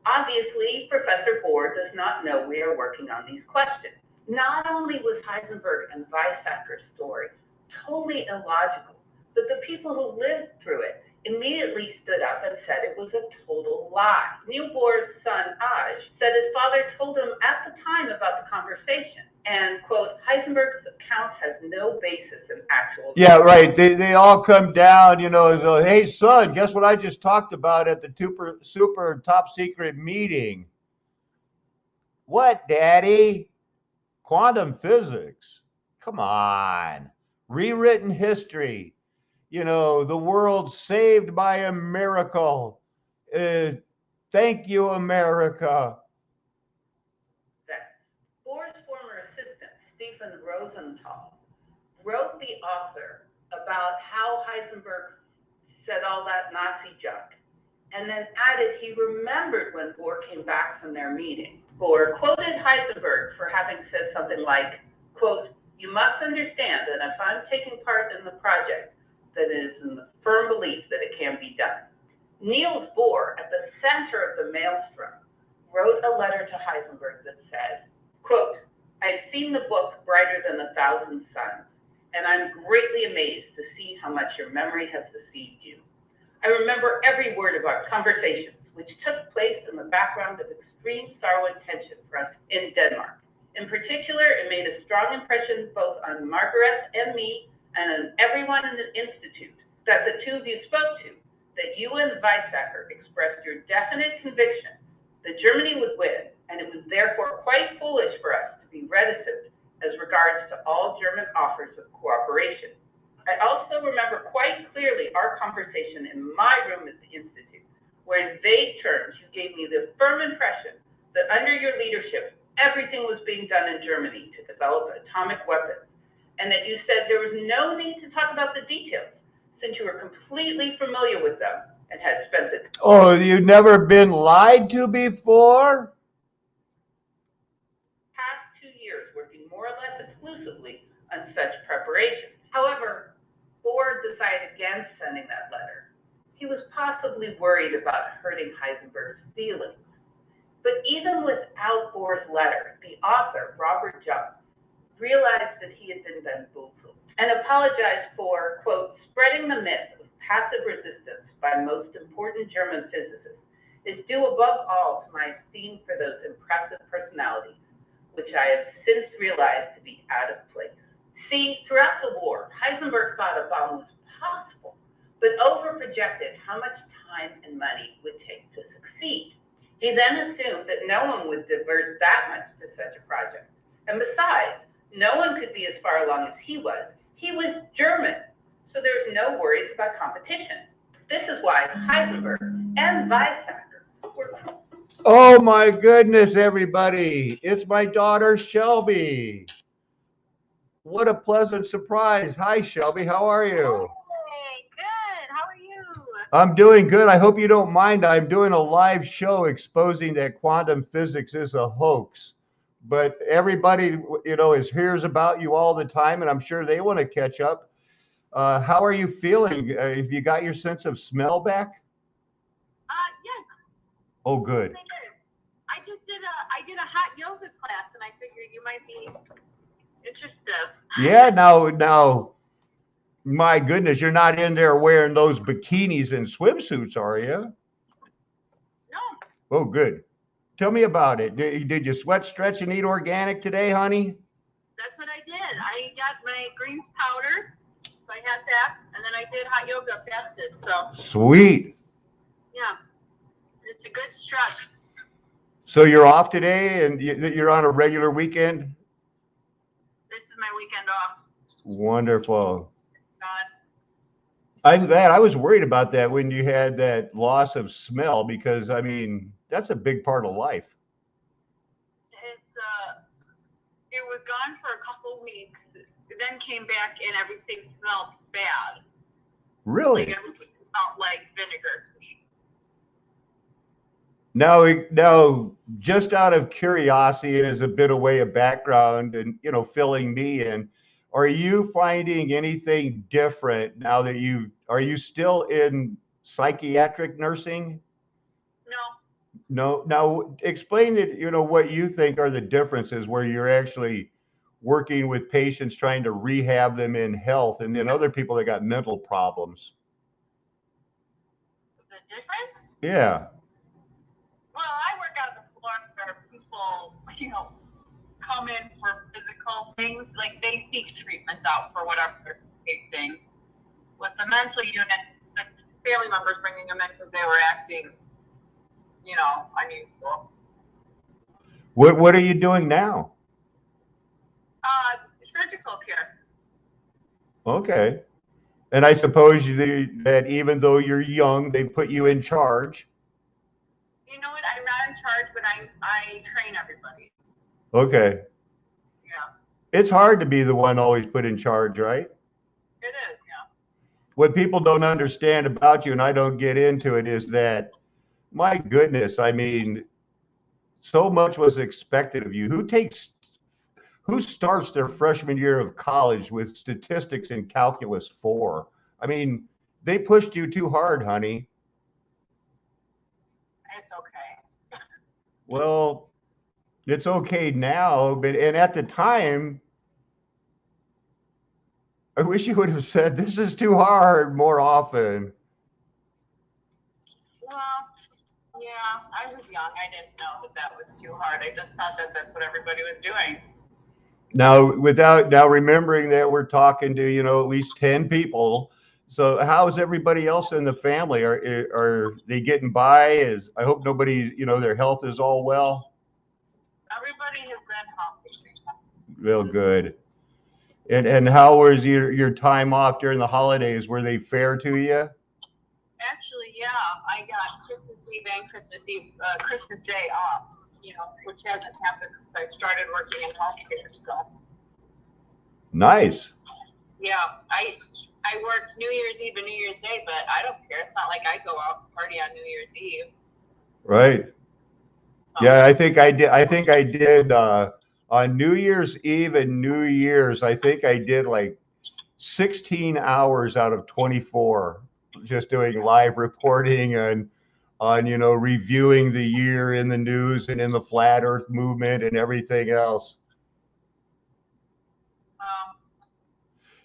"Obviously, Professor Bohr does not know we are working on these questions." Not only was Heisenberg and Weizsäcker's story totally illogical, but the people who lived through it immediately stood up and said it was a total lie. Neil Bohr's son, Aj, said his father told him at the time about the conversation. And, quote, "Heisenberg's account has no basis in actual." Yeah, right. They all come down, so, hey, son, guess what I just talked about at the super top secret meeting? What, Daddy? Quantum physics. Come on. Rewritten history. The world saved by a miracle. Thank you, America. Bohr's former assistant, Stephen Rosenthal, wrote the author about how Heisenberg said all that Nazi junk, and then added he remembered when Bohr came back from their meeting. Bohr quoted Heisenberg for having said something like, quote, "You must understand that if I'm taking part in the project, that it is in the firm belief that it can be done." Niels Bohr, at the center of the maelstrom, wrote a letter to Heisenberg that said, quote, "I've seen the book Brighter Than a Thousand Suns, and I'm greatly amazed to see how much your memory has deceived you. I remember every word of our conversations, which took place in the background of extreme sorrow and tension for us in Denmark. In particular, it made a strong impression both on Margaret and me and on everyone in the Institute that the two of you spoke to, that you and Weizsäcker expressed your definite conviction that Germany would win, and it was therefore quite foolish for us to be reticent as regards to all German offers of cooperation. I also remember quite clearly our conversation in my room at the Institute, where in vague terms you gave me the firm impression that under your leadership, everything was being done in Germany to develop atomic weapons, and that you said there was no need to talk about the details, since you were completely familiar with them, and had spent the Oh, you've never been lied to before? past 2 years working more or less exclusively on such preparations. However, Bohr decided against sending that letter. He was possibly worried about hurting Heisenberg's feelings. But even without Bohr's letter, the author, Robert Jung, realized that he had been bamboozled and apologized for, quote, spreading the myth of passive resistance by most important German physicists is due above all to my esteem for those impressive personalities, which I have since realized to be out of place. See, throughout the war, Heisenberg thought a bomb was possible, but overprojected how much time and money would take to succeed. He then assumed that no one would divert that much to such a project. And besides, no one could be as far along as he was. He was German, so there was no worries about competition. This is why Heisenberg and Weizsäcker were. Oh my goodness, everybody. It's my daughter, Shelby. What a pleasant surprise. Hi, Shelby. How are you? Hey, good. How are you? I'm doing good. I hope you don't mind. I'm doing a live show exposing that quantum physics is a hoax. But everybody, hears about you all the time, and I'm sure they want to catch up. How are you feeling? Have you got your sense of smell back? Yes. Oh, good. I did a hot yoga class, and I figured you might be interested. Yeah, now, my goodness, you're not in there wearing those bikinis and swimsuits, are you? No. Oh, good. Tell me about it. Did you sweat, stretch, and eat organic today, honey? That's what I did. I got my greens powder, so I had that, and then I did hot yoga, fasted. So Sweet. yeah, it's a good stretch. So you're off today, and you're on a regular weekend? This is my weekend off. Wonderful. God. I'm glad. I was worried about that when you had that loss of smell, because I mean that's a big part of life. It was gone for a couple weeks, then came back and everything smelled bad. Really? Like everything smelled like vinegar sweet. Now, just out of curiosity and as a bit of way of background and filling me in, are you finding anything different now that are you still in psychiatric nursing? No. No. Now, explain it, what you think are the differences where you're actually working with patients trying to rehab them in health, and then other people that got mental problems. The difference? Yeah. Well, I work on the floor where people, come in for physical things, like they seek treatment out for whatever big thing. With the mental unit, the family members bringing them in because they were acting, unusual. What are you doing now? Surgical care. Okay. And I suppose that even though you're young, they put you in charge. You know what? I'm not in charge, but I train everybody. Okay. Yeah. It's hard to be the one always put in charge, right? It is, yeah. What people don't understand about you, and I don't get into it, is that, my goodness, I mean, so much was expected of you. Who starts their freshman year of college with statistics and calculus 4? I mean, they pushed you too hard, honey. It's okay. Well, it's okay now, and at the time, I wish you would have said, this is too hard more often. Well, yeah, I was young. I didn't know that was too hard. I just thought that that's what everybody was doing. Now, remembering that we're talking to, at least 10 people. So how's everybody else in the family? Are they getting by? I hope nobody, their health is all well. Everybody has been healthy. Real good. And how was your time off during the holidays? Were they fair to you? Actually, yeah, I got Christmas Eve and Christmas Day off, which hasn't happened since I started working in healthcare. So nice. yeah, I worked New Year's Eve and New Year's Day, but I don't care. It's not like I go out and party on New Year's Eve. Right. Yeah, I think I did. I think I did on New Year's Eve and New Year's. I think I did like 16 hours out of 24, just doing live reporting on reviewing the year in the news and in the flat Earth movement and everything else.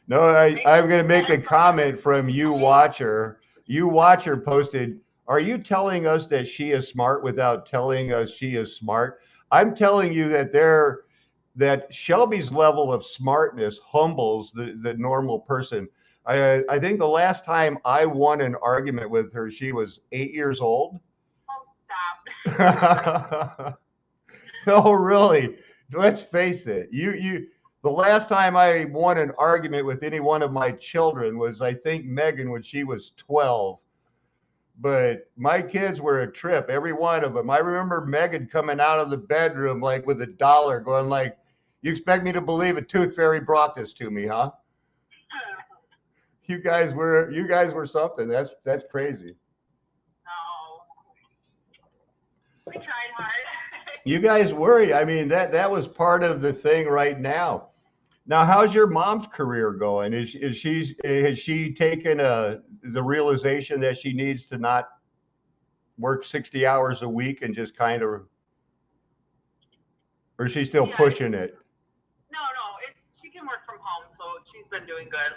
No, I'm going to make a comment from you watcher. You watcher posted, are you telling us that she is smart without telling us she is smart? I'm telling you that Shelby's level of smartness humbles the normal person. I think the last time I won an argument with her, she was 8 years old. Oh, stop. No, really. Let's face it. The last time I won an argument with any one of my children was, I think, Megan when she was 12. But my kids were a trip, every one of them. I remember Megan coming out of the bedroom like with $1, going like, "You expect me to believe a tooth fairy brought this to me, huh?" You guys were something. That's crazy. No. We tried hard. You guys worry. I mean, that was part of the thing right now. Now, how's your mom's career going? Has she taken the realization that she needs to not work 60 hours a week and just kind of, or is she still pushing it? No, she can work from home, so she's been doing good.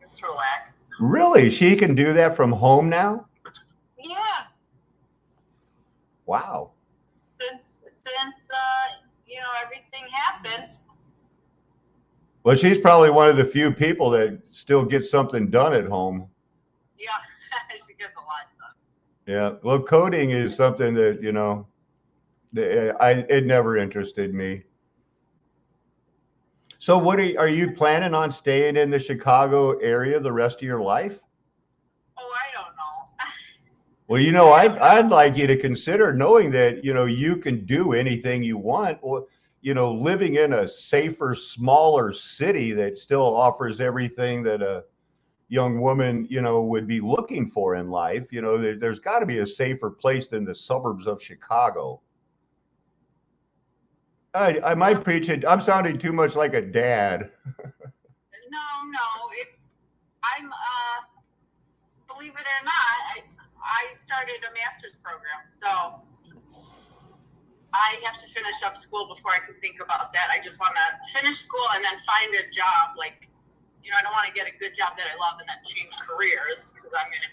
It's relaxed. Really? She can do that from home now? Yeah. Wow. Since everything happened. Well, she's probably one of the few people that still gets something done at home. Yeah, she gets a lot done. Yeah. Well, coding is something that, it never interested me. So what are you planning on staying in the Chicago area the rest of your life? Oh, I don't know. Well, I'd like you to consider knowing that, you can do anything you want, or, living in a safer, smaller city that still offers everything that a young woman, would be looking for in life. There's got to be a safer place than the suburbs of Chicago. I might preach it. I'm sounding too much like a dad. No. I'm believe it or not, I started a master's program, so I have to finish up school before I can think about that. I just want to finish school and then find a job. Like, I don't want to get a good job that I love and then change careers, because I'm going to,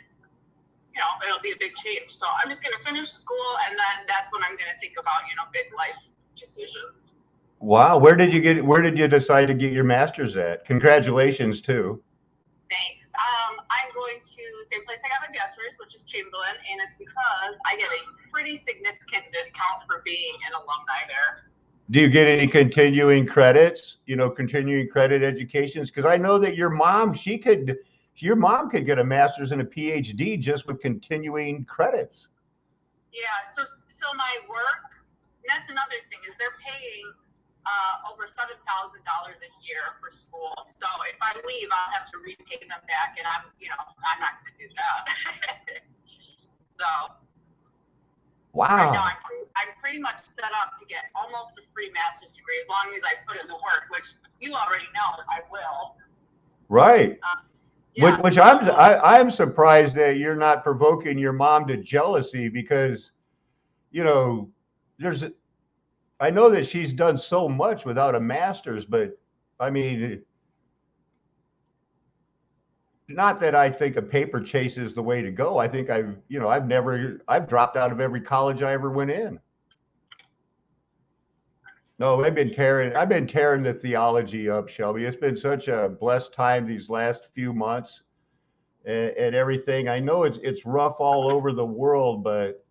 it'll be a big change. So I'm just going to finish school, and then that's when I'm going to think about, big life decisions. Wow. Where did you decide to get your master's at? Congratulations too. Thanks. I'm going to the same place I got my bachelor's, which is Chamberlain, and it's because I get a pretty significant discount for being an alumni there. Do you get any continuing credits, continuing credit educations? Because I know that your mom could get a master's and a PhD just with continuing credits. Yeah. So my work, that's another thing, is they're paying over $7,000 a year for school. So if I leave, I'll have to repay them back, and I'm not going to do that. So. Wow. Right now, I'm pretty much set up to get almost a free master's degree as long as I put in the work, which you already know I will. Right. Yeah. Which I'm surprised that you're not provoking your mom to jealousy, because, I know that she's done so much without a master's, but I mean, not that I think a paper chase is the way to go. I think I've dropped out of every college I ever went in. No, I've been tearing the theology up, Shelby. It's been such a blessed time these last few months and everything. I know it's rough all over the world, but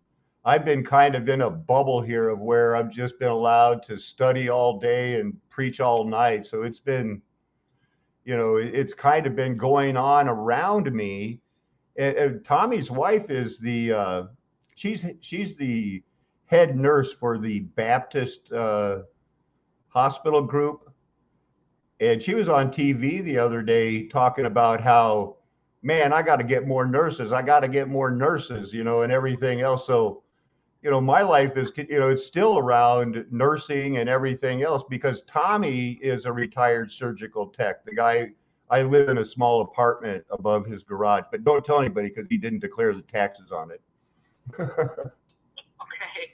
I've been kind of in a bubble here of where I've just been allowed to study all day and preach all night. So it's been, it's kind of been going on around me. And Tommy's wife is she's the head nurse for the Baptist hospital group. And she was on TV the other day talking about how, man, I got to get more nurses. I got to get more nurses, you know, and everything else. So, you know, my life is, you know, it's still around nursing and everything else because Tommy is a retired surgical tech. The guy, I live in a small apartment above his garage, but don't tell anybody because he didn't declare the taxes on it. Okay.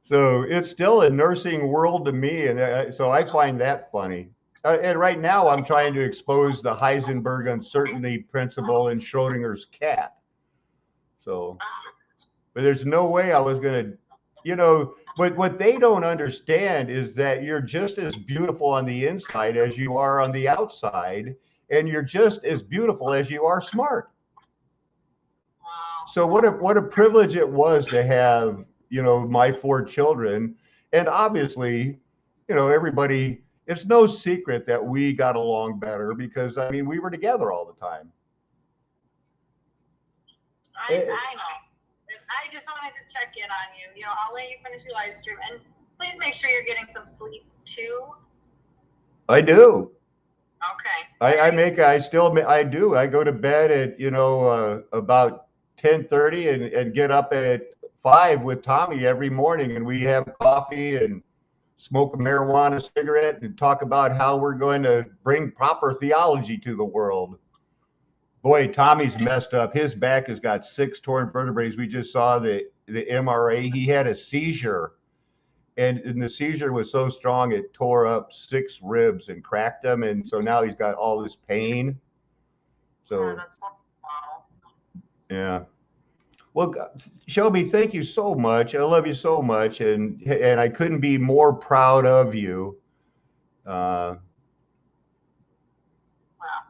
So it's still a nursing world to me. And so I find that funny. And right now I'm trying to expose the Heisenberg uncertainty principle in Schrodinger's cat. So, but there's no way I was going to, you know, but what they don't understand is that you're just as beautiful on the inside as you are on the outside. And you're just as beautiful as you are smart. Wow. So what a privilege it was to have, you know, my 4 children. And obviously, you know, everybody, it's no secret that we got along better because I mean we were together all the time. I know. I just wanted to check in on you. You know, I'll let you finish your live stream, and please make sure you're getting some sleep too. I do. Okay. I do. I go to bed at, you know, about 10:30 and get up at 5 with Tommy every morning, and we have coffee and smoke a marijuana cigarette and talk about how we're going to bring proper theology to the world. Boy, Tommy's messed up. His back has got 6 torn vertebrae. We just saw the MRA. He had a seizure, and the seizure was so strong it tore up 6 ribs and cracked them, and so now he's got all this pain. So that's wow. yeah. Well, Shelby, thank you so much. I love you so much, and I couldn't be more proud of you. Wow.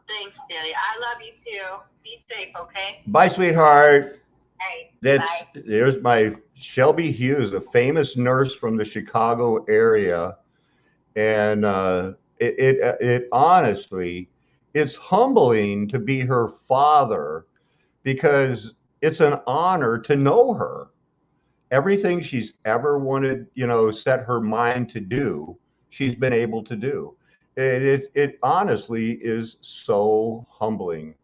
Thanks, Daddy. I love you too. Be safe, okay? Bye, sweetheart. Hey. There's my Shelby Hughes, a famous nurse from the Chicago area, and it honestly, it's humbling to be her father because it's an honor to know her. Everything she's ever wanted, you know, set her mind to do, she's been able to do. It honestly is so humbling.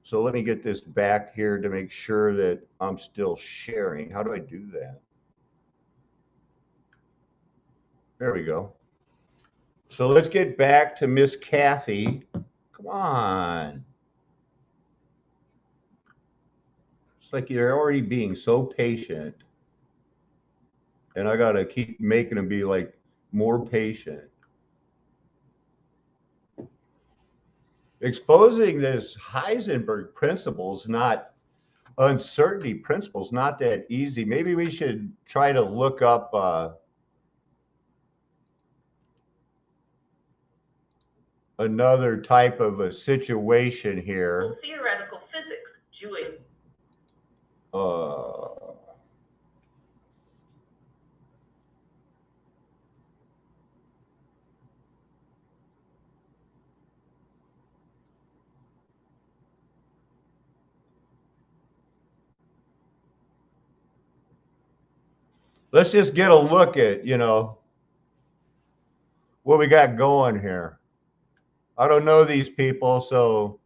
So let me get this back here to make sure that I'm still sharing. How do I do that? There we go. So let's get back to Miss Kathy. Come on. It's like you're already being so patient. And I got to keep making them be like more patient. Exposing this Heisenberg principles, not uncertainty principles, not that easy. Maybe we should try to look up another type of a situation here. Well, theoretical physics, Jewish. Let's just get a look at, you know, what we got going here. I don't know these people, so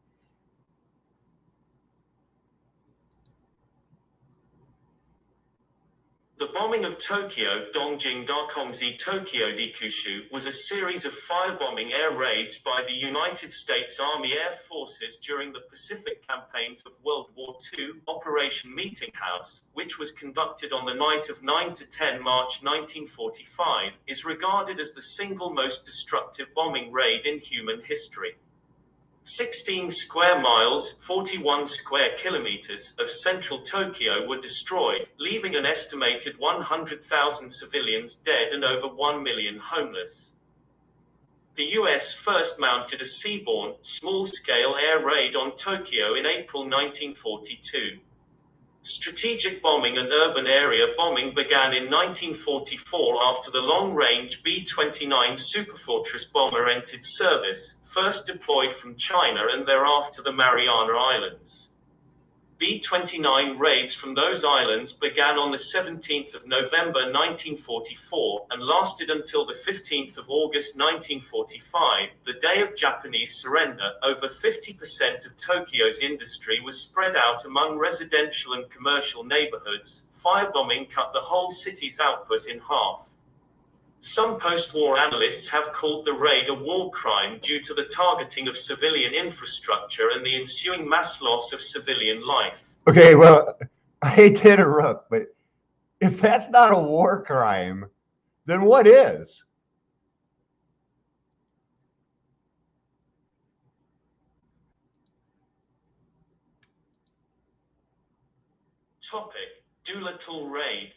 the bombing of Tokyo, Dongjing Dakongzi Tokyo Dikushu, was a series of firebombing air raids by the United States Army Air Forces during the Pacific campaigns of World War II. Operation Meeting House, which was conducted on the night of 9 to 10 March 1945, is regarded as the single most destructive bombing raid in human history. 16 square miles, 41 square kilometers of central Tokyo were destroyed, leaving an estimated 100,000 civilians dead and over 1 million homeless. The US first mounted a seaborne, small-scale air raid on Tokyo in April 1942. Strategic bombing and urban area bombing began in 1944 after the long-range B-29 Superfortress bomber entered service, first deployed from China and thereafter the Mariana Islands. B-29 raids from those islands began on the 17th of November 1944 and lasted until the 15th of August 1945, the day of Japanese surrender. Over 50% of Tokyo's industry was spread out among residential and commercial neighborhoods. Firebombing cut the whole city's output in half. Some post-war analysts have called the raid a war crime due to the targeting of civilian infrastructure and the ensuing mass loss of civilian life. Okay, well, I hate to interrupt, but if that's not a war crime, then what is? Topic: Doolittle Raid.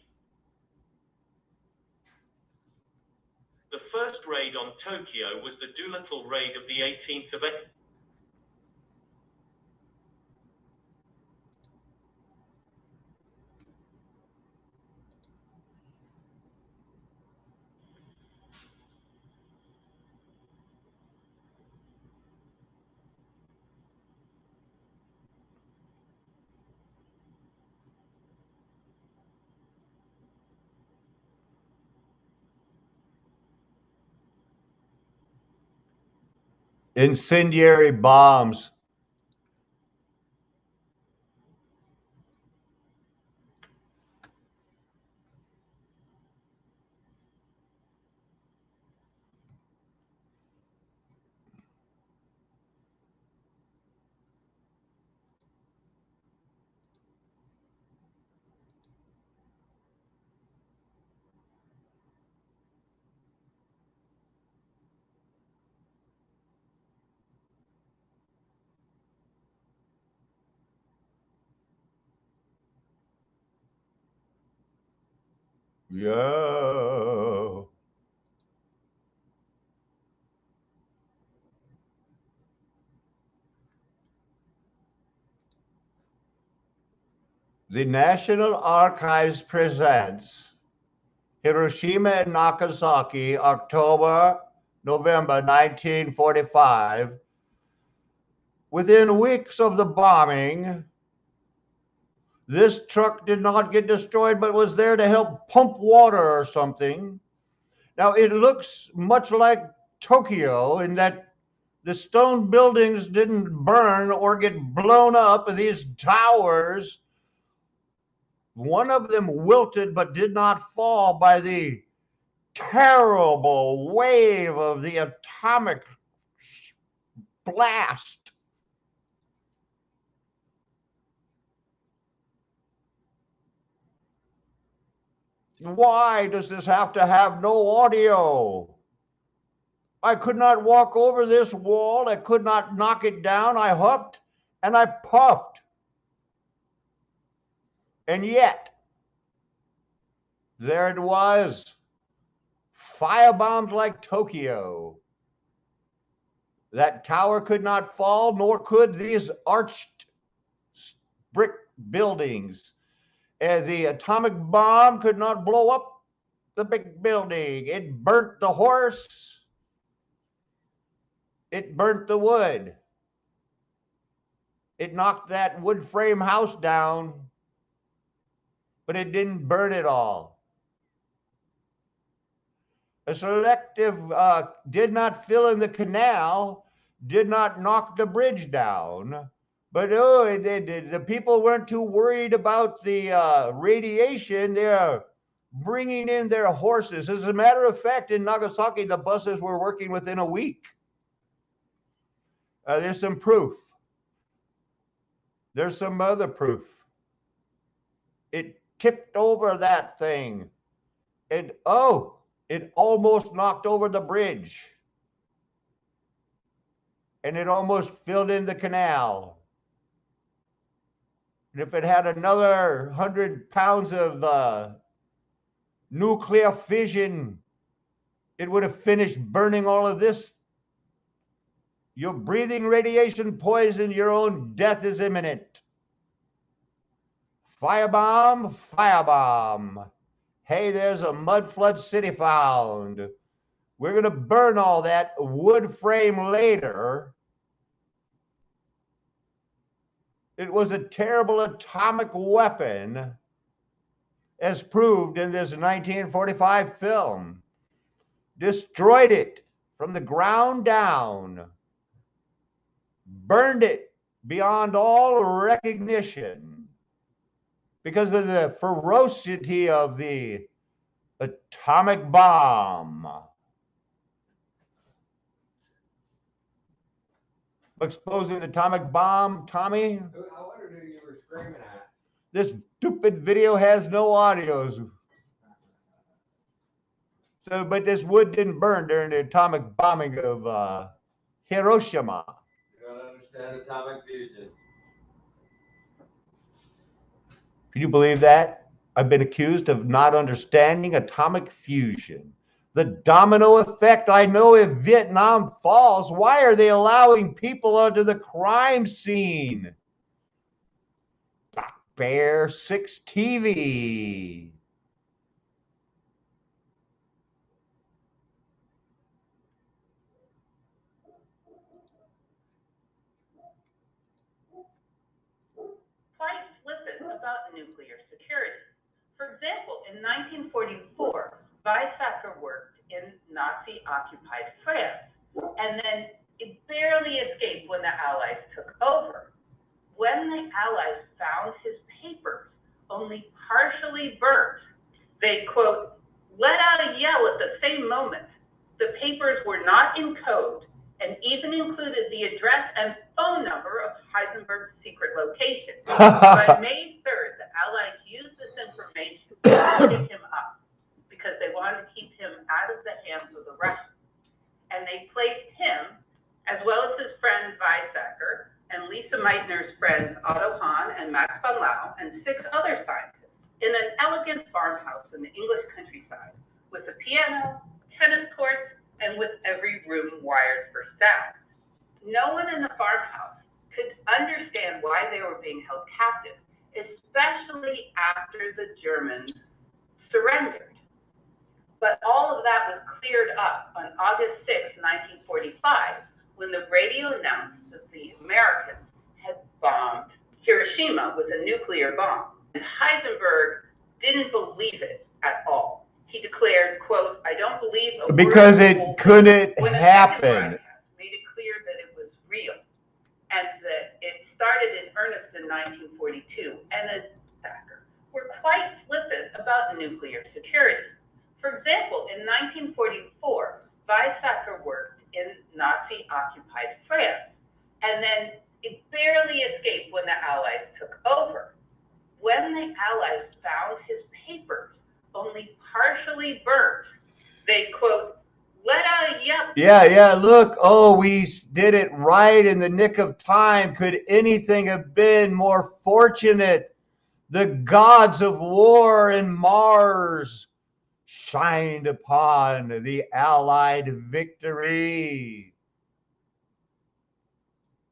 The first raid on Tokyo was the Doolittle Raid of the 18th of April. Incendiary bombs. Yeah. The National Archives presents Hiroshima and Nagasaki, October, November 1945. Within weeks of the bombing, this truck did not get destroyed, but was there to help pump water or something. Now, it looks much like Tokyo in that the stone buildings didn't burn or get blown up. These towers, one of them wilted but did not fall by the terrible wave of the atomic blast. Why does this have to have no audio? I could not walk over this wall. I could not knock it down. I huffed and I puffed. And yet, there it was. Firebombed like Tokyo. That tower could not fall, nor could these arched brick buildings. And the atomic bomb could not blow up the big building. It burnt the horse. It burnt the wood. It knocked that wood frame house down, but it didn't burn it all. A selective did not fill in the canal, did not knock the bridge down. But the people weren't too worried about the radiation. They're bringing in their horses. As a matter of fact, in Nagasaki, the buses were working within a week. There's some proof. There's some other proof. It tipped over that thing. And it almost knocked over the bridge. And it almost filled in the canal. And if it had another 100 pounds of nuclear fission, it would have finished burning all of this. You're breathing radiation poison. Your own death is imminent. Firebomb, firebomb. Hey, there's a mud flood city found. We're going to burn all that wood frame later. It was a terrible atomic weapon, as proved in this 1945 film. destroyed it from the ground down, burned it beyond all recognition because of the ferocity of the atomic bomb. Exposing the atomic bomb, Tommy? I wondered who you were screaming at. This stupid video has no audios. So, but this wood didn't burn during the atomic bombing of Hiroshima. You don't understand atomic fusion. Can you believe that? I've been accused of not understanding atomic fusion. The domino effect. I know if Vietnam falls, why are they allowing people onto the crime scene? Black Bear 6 TV. Quite flippant about nuclear security. For example, in 1944, Weizsäcker worked in Nazi-occupied France, and then it barely escaped when the Allies took over. When the Allies found his papers only partially burnt, they, quote, let out a yell at the same moment. The papers were not in code and even included the address and phone number of Heisenberg's secret location. By May 3rd, the Allies used this information to pick him up because they wanted to keep him out of the hands of the Russians. And they placed him, as well as his friend Weizsäcker, and Lisa Meitner's friends Otto Hahn and Max von Laue, and 6 other scientists, in an elegant farmhouse in the English countryside, with a piano, tennis courts, and with every room wired for sound. No one in the farmhouse could understand why they were being held captive, especially after the Germans surrendered. But all of that was cleared up on August 6, 1945, when the radio announced that the Americans had bombed Hiroshima with a nuclear bomb. And Heisenberg didn't believe it at all. He declared, quote, I don't believe a word Because it couldn't when the happen. second broadcast made it clear that it was real and that it started in earnest in 1942. And the attackers were quite flippant about nuclear security. For example, in 1944, Weizsäcker worked in Nazi-occupied France, and then it barely escaped when the Allies took over. When the Allies found his papers only partially burnt, they, quote, let out a yell. Yeah, look, oh, we did it right in the nick of time. Could anything have been more fortunate? The gods of war and Mars shined upon the Allied victory.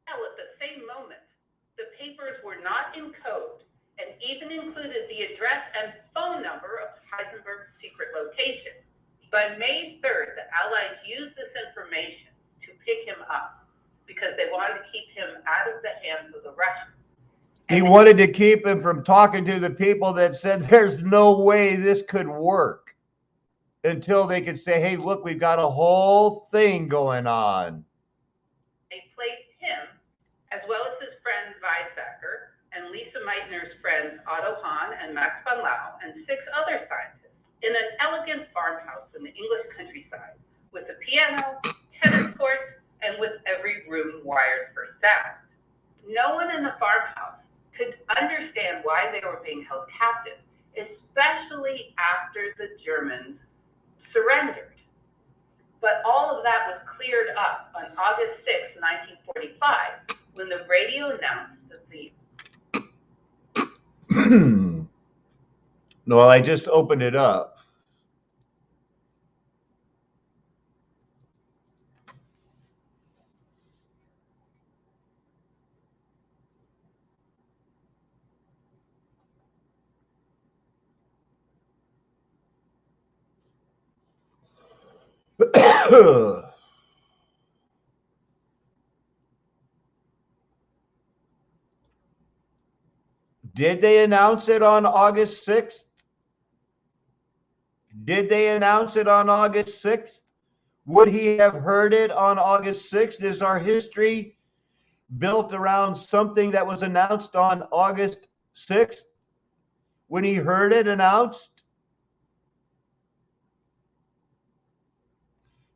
At the same moment, the papers were not in code and even included the address and phone number of Heisenberg's secret location. By May 3rd, the Allies used this information to pick him up because they wanted to keep him out of the hands of the Russians. He wanted to keep him from talking to the people that said there's no way this could work until they could say, hey, look, we've got a whole thing going on. They placed him, as well as his friend Weizsäcker, and Lisa Meitner's friends Otto Hahn and Max von Laue, and 6 other scientists, in an elegant farmhouse in the English countryside, with a piano, tennis courts, and with every room wired for sound. No one in the farmhouse could understand why they were being held captive, especially after the Germans surrendered. But all of that was cleared up on August 6, 1945, when the radio announced that the... No, I just opened it up. Did they announce it on August 6th? Did they announce it on August 6th? Would he have heard it on August 6th? Is our history built around something that was announced on August 6th when he heard it announced?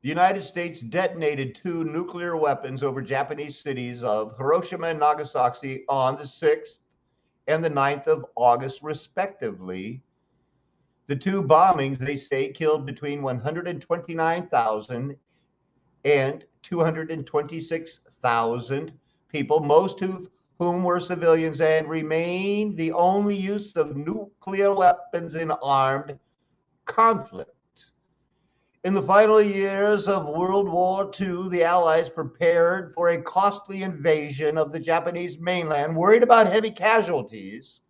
The United States detonated 2 nuclear weapons over Japanese cities of Hiroshima and Nagasaki on the 6th and the 9th of August, respectively. The 2 bombings, they say, killed between 129,000 and 226,000 people, most of whom were civilians, and remain the only use of nuclear weapons in armed conflict. In the final years of World War II, the Allies prepared for a costly invasion of the Japanese mainland, worried about heavy casualties.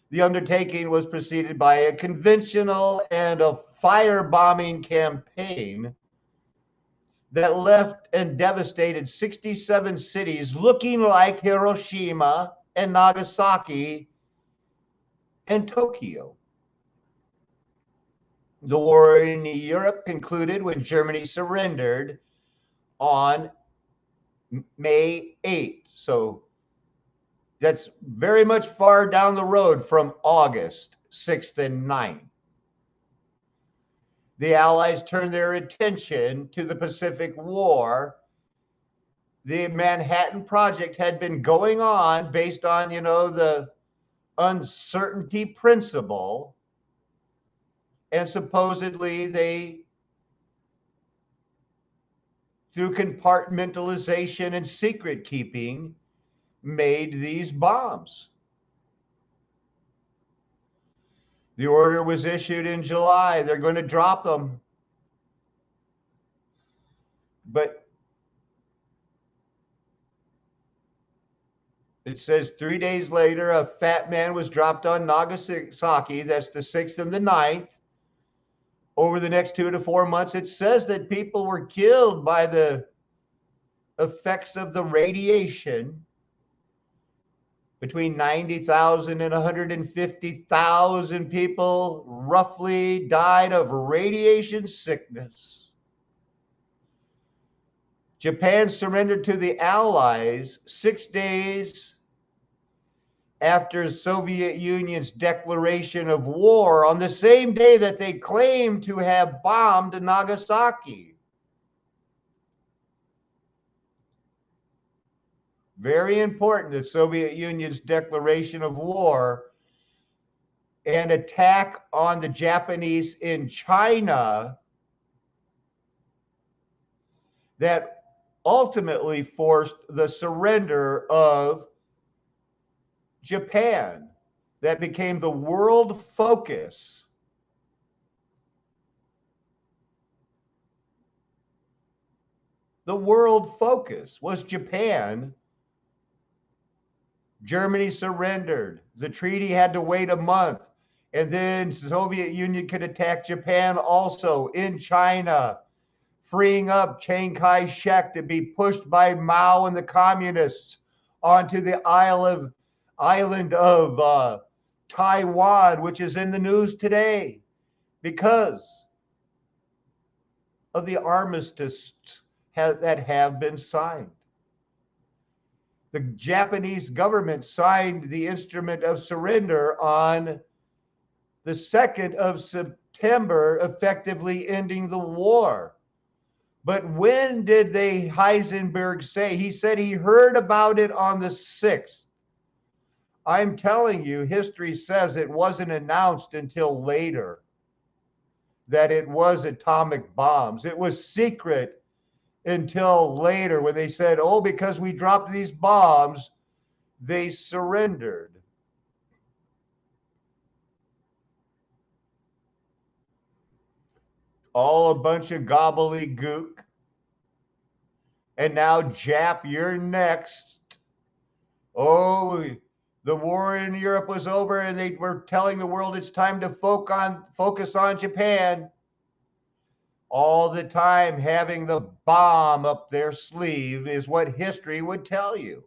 The undertaking was preceded by a conventional and a firebombing campaign that left and devastated 67 cities looking like Hiroshima and Nagasaki and Tokyo. The war in Europe concluded when Germany surrendered on May 8th. So that's very much far down the road from August 6th and 9th. The Allies turned their attention to the Pacific War. The Manhattan Project had been going on based on, the uncertainty principle. And supposedly they, through compartmentalization and secret keeping, made these bombs. The order was issued in July. They're going to drop them. But it says 3 days later, a fat man was dropped on Nagasaki. That's the 6th and the 9th. Over the next 2 to 4 months, it says that people were killed by the effects of the radiation. Between 90,000 and 150,000 people roughly died of radiation sickness. Japan surrendered to the Allies 6 days after Soviet Union's declaration of war, on the same day that they claimed to have bombed Nagasaki. Very important, the Soviet Union's declaration of war and attack on the Japanese in China that ultimately forced the surrender of Japan, that became the world focus. The world focus was Japan. Germany surrendered. The treaty had to wait a month. And then the Soviet Union could attack Japan also in China, freeing up Chiang Kai-shek to be pushed by Mao and the communists onto the island of Taiwan, which is in the news today because of the armistices that have been signed. The Japanese government signed the instrument of surrender on the 2nd of September, effectively ending the war. But when did Heisenberg say? He said he heard about it on the 6th. I'm telling you, history says it wasn't announced until later that it was atomic bombs. It was secret until later when they said, oh, because we dropped these bombs, they surrendered. All a bunch of gobbledygook. And now, Jap, you're next. Oh, the war in Europe was over and they were telling the world it's time to focus on Japan. All the time having the bomb up their sleeve is what history would tell you.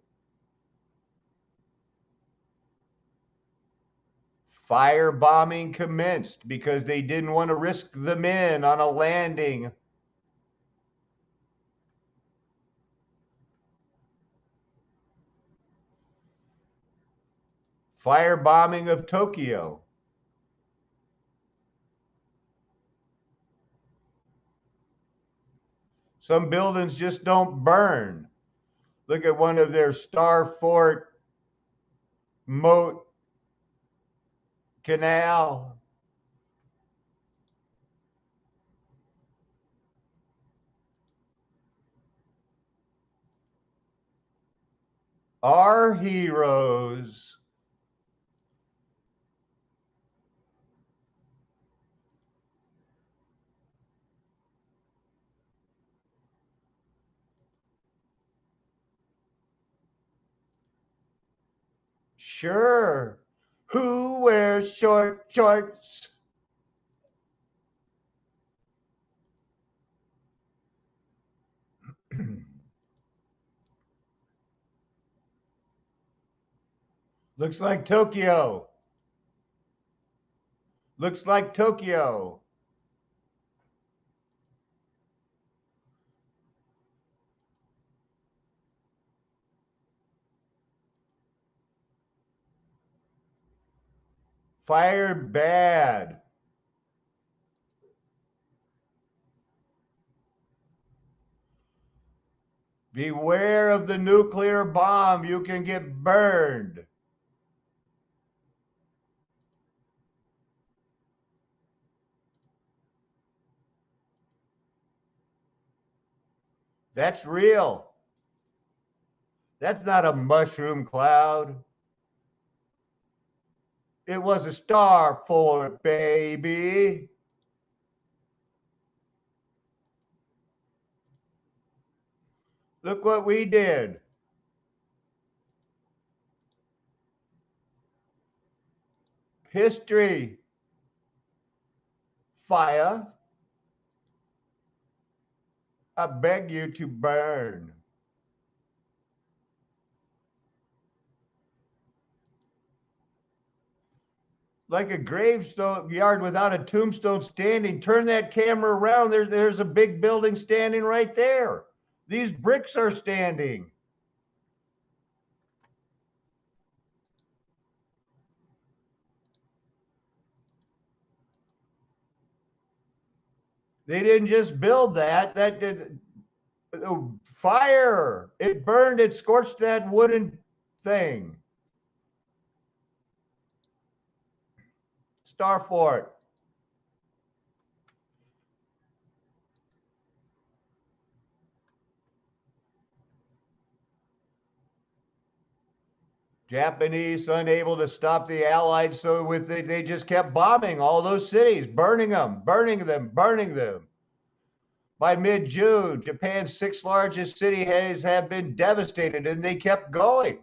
Firebombing commenced because they didn't want to risk the men on a landing. Firebombing of Tokyo. Some buildings just don't burn. Look at one of their Star Fort moat canal. Our heroes. Sure. Who wears short shorts? Looks like Tokyo. Looks like Tokyo. Fire bad. Beware of the nuclear bomb. You can get burned. That's real. That's not a mushroom cloud. It was a star fort, baby. Look what we did. History. Fire. I beg you to burn. Like a gravestone yard without a tombstone standing. Turn that camera around. There's a big building standing right there. These bricks are standing. They didn't just build that. That did fire. It burned. It scorched that wooden thing. Star Fort. Japanese unable to stop the Allies, so they just kept bombing all those cities, burning them, burning them, burning them. By mid-June, Japan's 6th largest city have been devastated, and they kept going.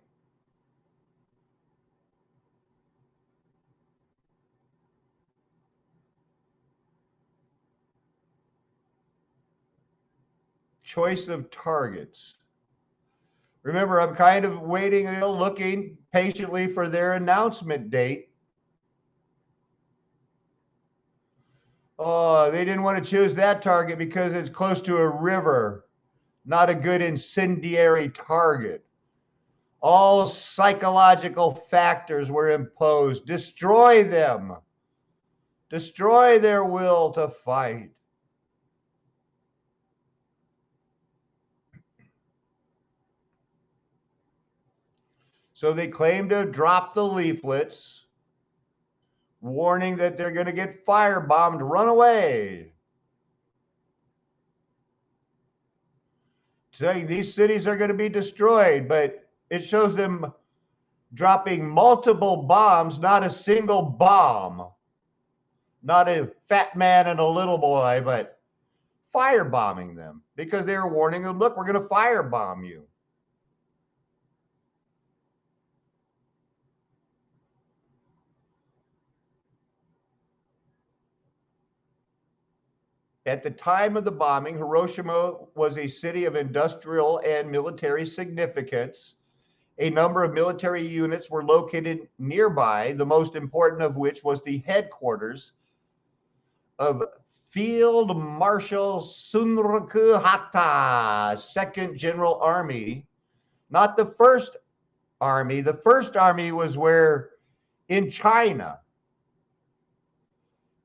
Choice of targets. Remember, I'm kind of waiting, looking patiently for their announcement date. Oh, they didn't want to choose that target because it's close to a river. Not a good incendiary target. All psychological factors were imposed. Destroy them. Destroy their will to fight. So they claim to have dropped the leaflets, warning that they're going to get firebombed, run away. Saying these cities are going to be destroyed, but it shows them dropping multiple bombs, not a single bomb. Not a fat man and a little boy, but firebombing them because they were warning them, look, we're going to firebomb you. At the time of the bombing, Hiroshima was a city of industrial and military significance, A number of military units were located nearby, the most important of which was the headquarters of Field Marshal Sunraku Hatta, Second General Army, not the First Army. The First Army was where in China,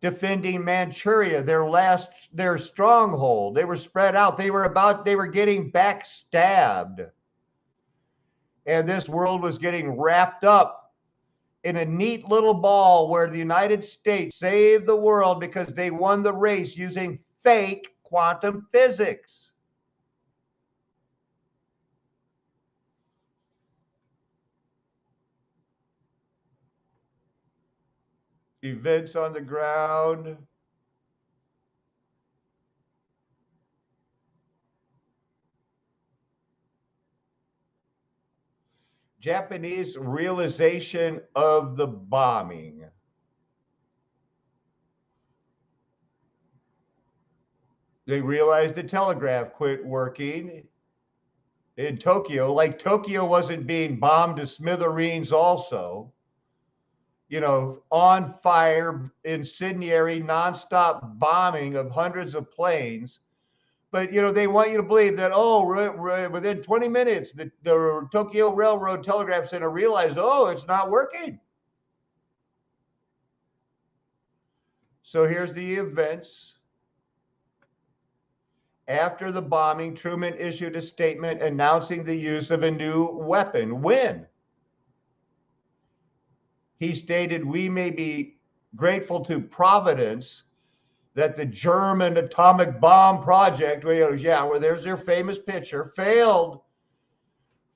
defending Manchuria, their stronghold. They were spread out. They were getting backstabbed. And this world was getting wrapped up in a neat little ball where the United States saved the world because they won the race using fake quantum physics. Events on the ground. Japanese realization of the bombing. They realized the telegraph quit working in Tokyo. Like Tokyo wasn't being bombed to smithereens also. You know, on fire, incendiary, nonstop bombing of hundreds of planes. But, you know, they want you to believe that, within 20 minutes, the Tokyo Railroad Telegraph Center realized, it's not working. So here's the events. After the bombing, Truman issued a statement announcing the use of a new weapon. When? He stated, "We may be grateful to Providence that the German atomic bomb project," where there's their famous picture, failed.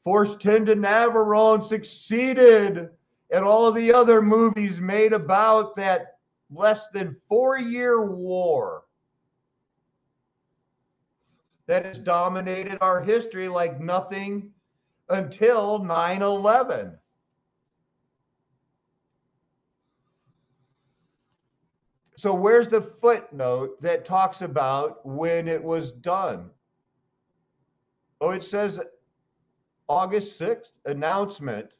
Force 10 to Navarone succeeded. And all of the other movies made about that less than 4-year war that has dominated our history like nothing until 9/11. So where's the footnote that talks about when it was done? Oh, it says August 6th, announcement.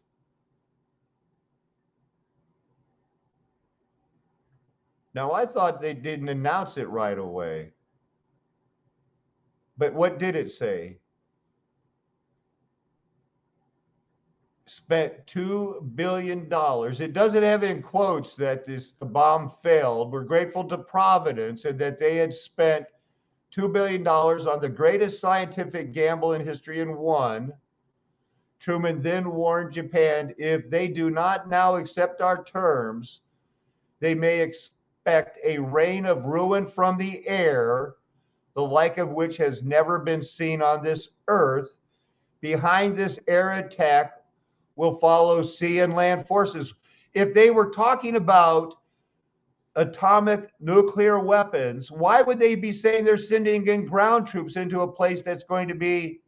Now, I thought they didn't announce it right away. But what did it say? Spent $2 billion. It doesn't have in quotes that the bomb failed. We're grateful to Providence and that they had spent $2 billion on the greatest scientific gamble in history and won. Truman then warned Japan, if they do not now accept our terms, they may expect a rain of ruin from the air, the like of which has never been seen on this earth. Behind this air attack will follow sea and land forces. If they were talking about atomic nuclear weapons, why would they be saying they're sending in ground troops into a place that's going to be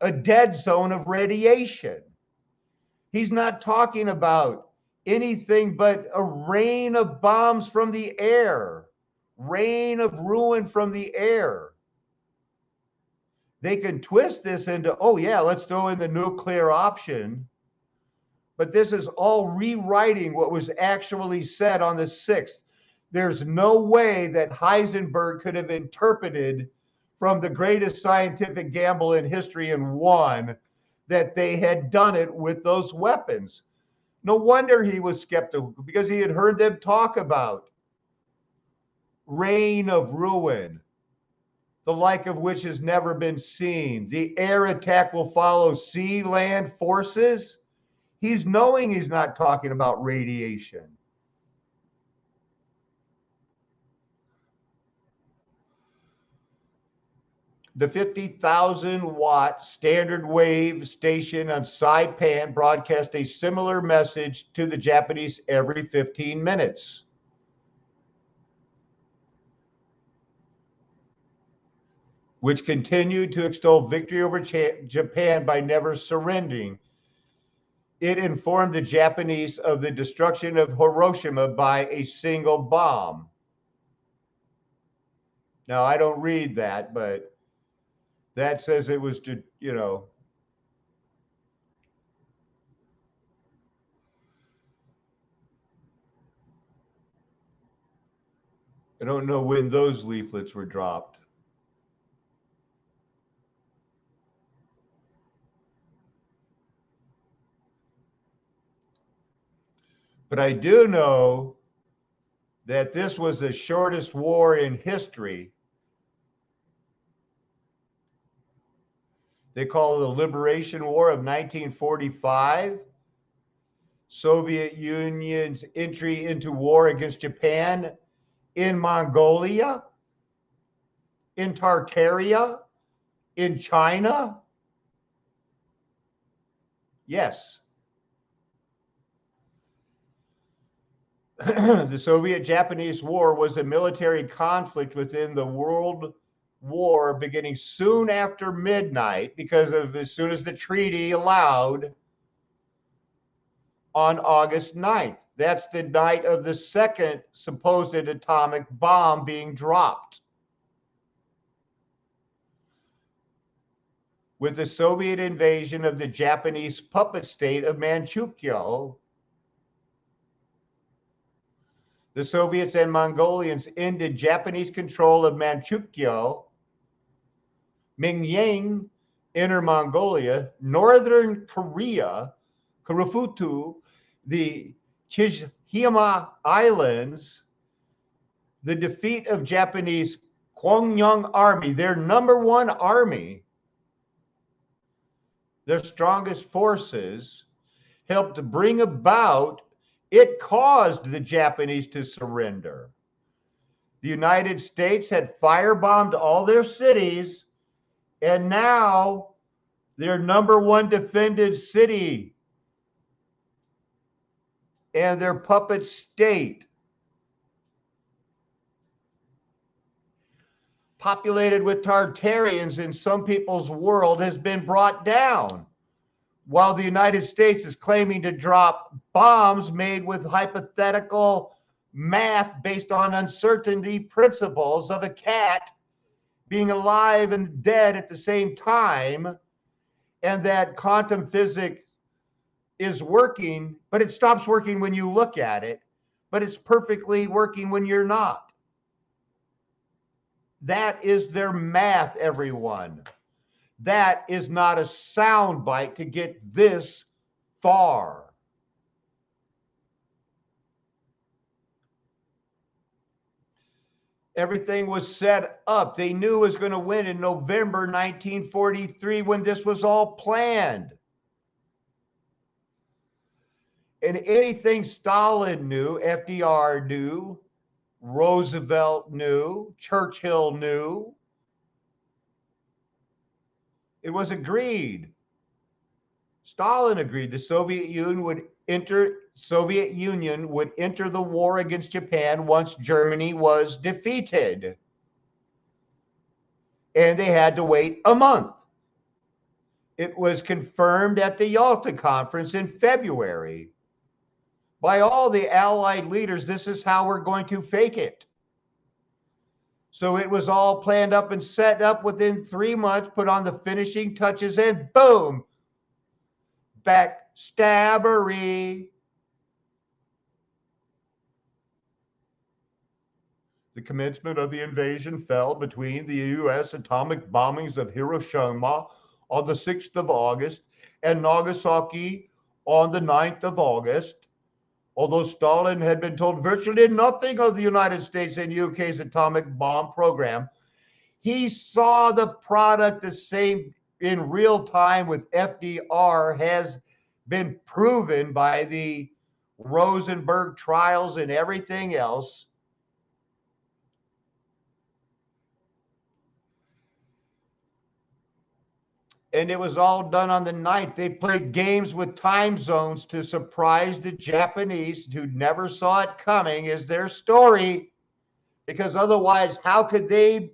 a dead zone of radiation? He's not talking about anything but a rain of bombs from the air, rain of ruin from the air. They can twist this into, let's throw in the nuclear option. But this is all rewriting what was actually said on the 6th. There's no way that Heisenberg could have interpreted from the greatest scientific gamble in history and won that they had done it with those weapons. No wonder he was skeptical, because he had heard them talk about rain of ruin, the like of which has never been seen. The air attack will follow sea land forces. He's knowing he's not talking about radiation. The 50,000-watt standard wave station on Saipan broadcast a similar message to the Japanese every 15 minutes. Which continued to extol victory over Japan by never surrendering. It informed the Japanese of the destruction of Hiroshima by a single bomb. Now, I don't read that, but that says it was, I don't know when those leaflets were dropped. But I do know that this was the shortest war in history. They call it the Liberation War of 1945. Soviet Union's entry into war against Japan in Mongolia, in Tartaria, in China. Yes. The Soviet-Japanese War was a military conflict within the World War beginning soon after midnight because of as soon as the treaty allowed on August 9th. That's the night of the second supposed atomic bomb being dropped. With the Soviet invasion of the Japanese puppet state of Manchukuo, the Soviets and Mongolians ended Japanese control of Manchukuo, Mingyang, Inner Mongolia, Northern Korea, Karafutu, the Chishima Islands, the defeat of Japanese Kwangnyong Army, their number one army, their strongest forces, helped bring about, it caused the Japanese to surrender. The United States had firebombed all their cities, and now their number one defended city and their puppet state, populated with Tartarians in some people's world, has been brought down, while the United States is claiming to drop bombs made with hypothetical math based on uncertainty principles of a cat being alive and dead at the same time, and that quantum physics is working, but it stops working when you look at it, but it's perfectly working when you're not. That is their math, everyone. That is not a soundbite to get this far. Everything was set up. They knew it was going to win in November 1943 when this was all planned. And anything Stalin knew, FDR knew, Roosevelt knew, Churchill knew, it was agreed. Stalin agreed the Soviet Union would enter the war against Japan once Germany was defeated. And they had to wait a month. It was confirmed at the Yalta Conference in February by all the Allied leaders. This is how we're going to fake it. So it was all planned up and set up within 3 months, put on the finishing touches, and boom, backstabbery. The commencement of the invasion fell between the U.S. atomic bombings of Hiroshima on the 6th of August and Nagasaki on the 9th of August. Although Stalin had been told virtually nothing of the United States and UK's atomic bomb program, he saw the product the same in real time with FDR has been proven by the Rosenberg trials and everything else. And it was all done on the night. They played games with time zones to surprise the Japanese who never saw it coming, is their story. Because otherwise, how could they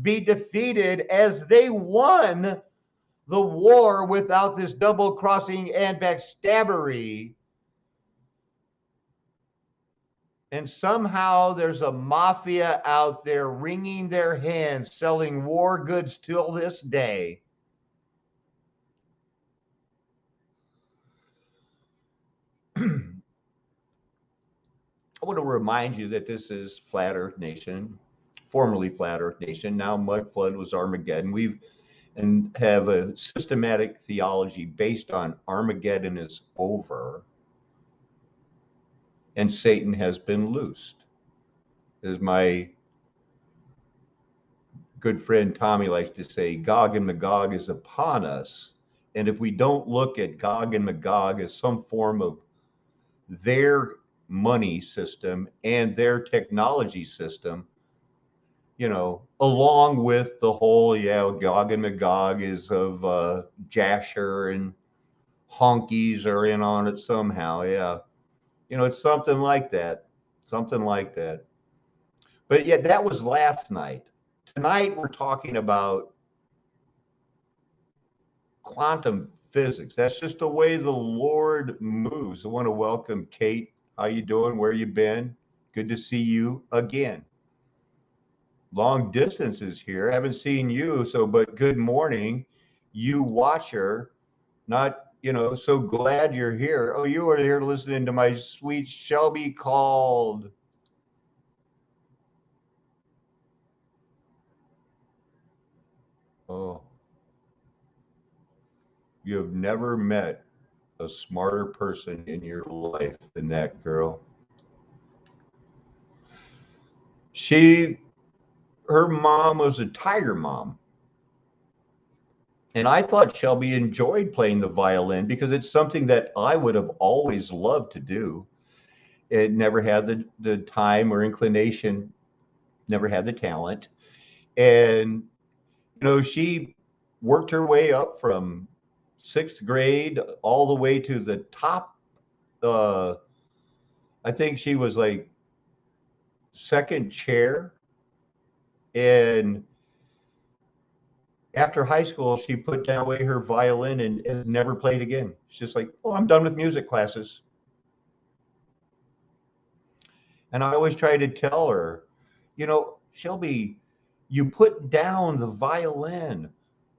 be defeated as they won the war without this double-crossing and backstabbery? And somehow there's a mafia out there wringing their hands, selling war goods till this day. I want to remind you that this is Flat Earth Nation, formerly Flat Earth Nation. Now Mud Flood was Armageddon. We've and have a systematic theology based on Armageddon is over and Satan has been loosed. As my good friend Tommy likes to say, Gog and Magog is upon us. And if we don't look at Gog and Magog as some form of their money system and their technology system, you know, along with the whole, Gog and Magog is of Jasher and honkies are in on it somehow. Yeah. You know, it's something like that. Something like that. But yet that was last night. Tonight we're talking about quantum physics. That's just the way the Lord moves. I want to welcome Kate. How you doing? Where you been? Good to see you again. Long distances here. Haven't seen you, but good morning, you watcher. Not, so glad you're here. Oh, you were here listening to my sweet Shelby called. Oh, you have never met a smarter person in your life than that girl. Her mom was a Tiger mom. And I thought Shelby enjoyed playing the violin because it's something that I would have always loved to do. It never had the time or inclination, never had the talent. And, she worked her way up from 6th grade all the way to the top. I think she was like second chair. And after high school, she put down away her violin and has never played again. It's just like, oh, I'm done with music classes. And I always try to tell her, Shelby, you put down the violin,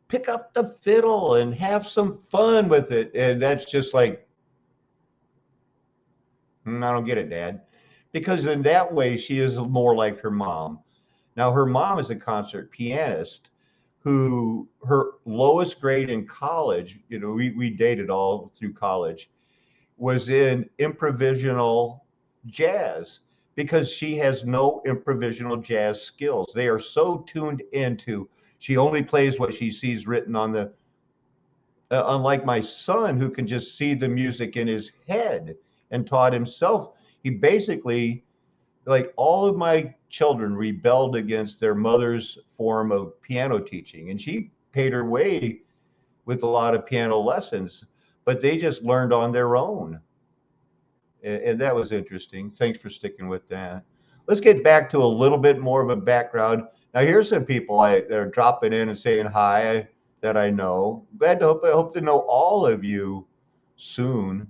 pick up the fiddle and have some fun with it. And that's just like, I don't get it, Dad. Because in that way, she is more like her mom. Now, her mom is a concert pianist who her lowest grade in college, we dated all through college, was in improvisational jazz because she has no improvisational jazz skills. They are so tuned into, she only plays what she sees written on the, unlike my son who can just see the music in his head and taught himself. He basically, like all of my children rebelled against their mother's form of piano teaching. And she paid her way with a lot of piano lessons, but they just learned on their own. And that was interesting. Thanks for sticking with that. Let's get back to a little bit more of a background. Now, here's some people that are dropping in and saying hi that I know. I hope to know all of you soon.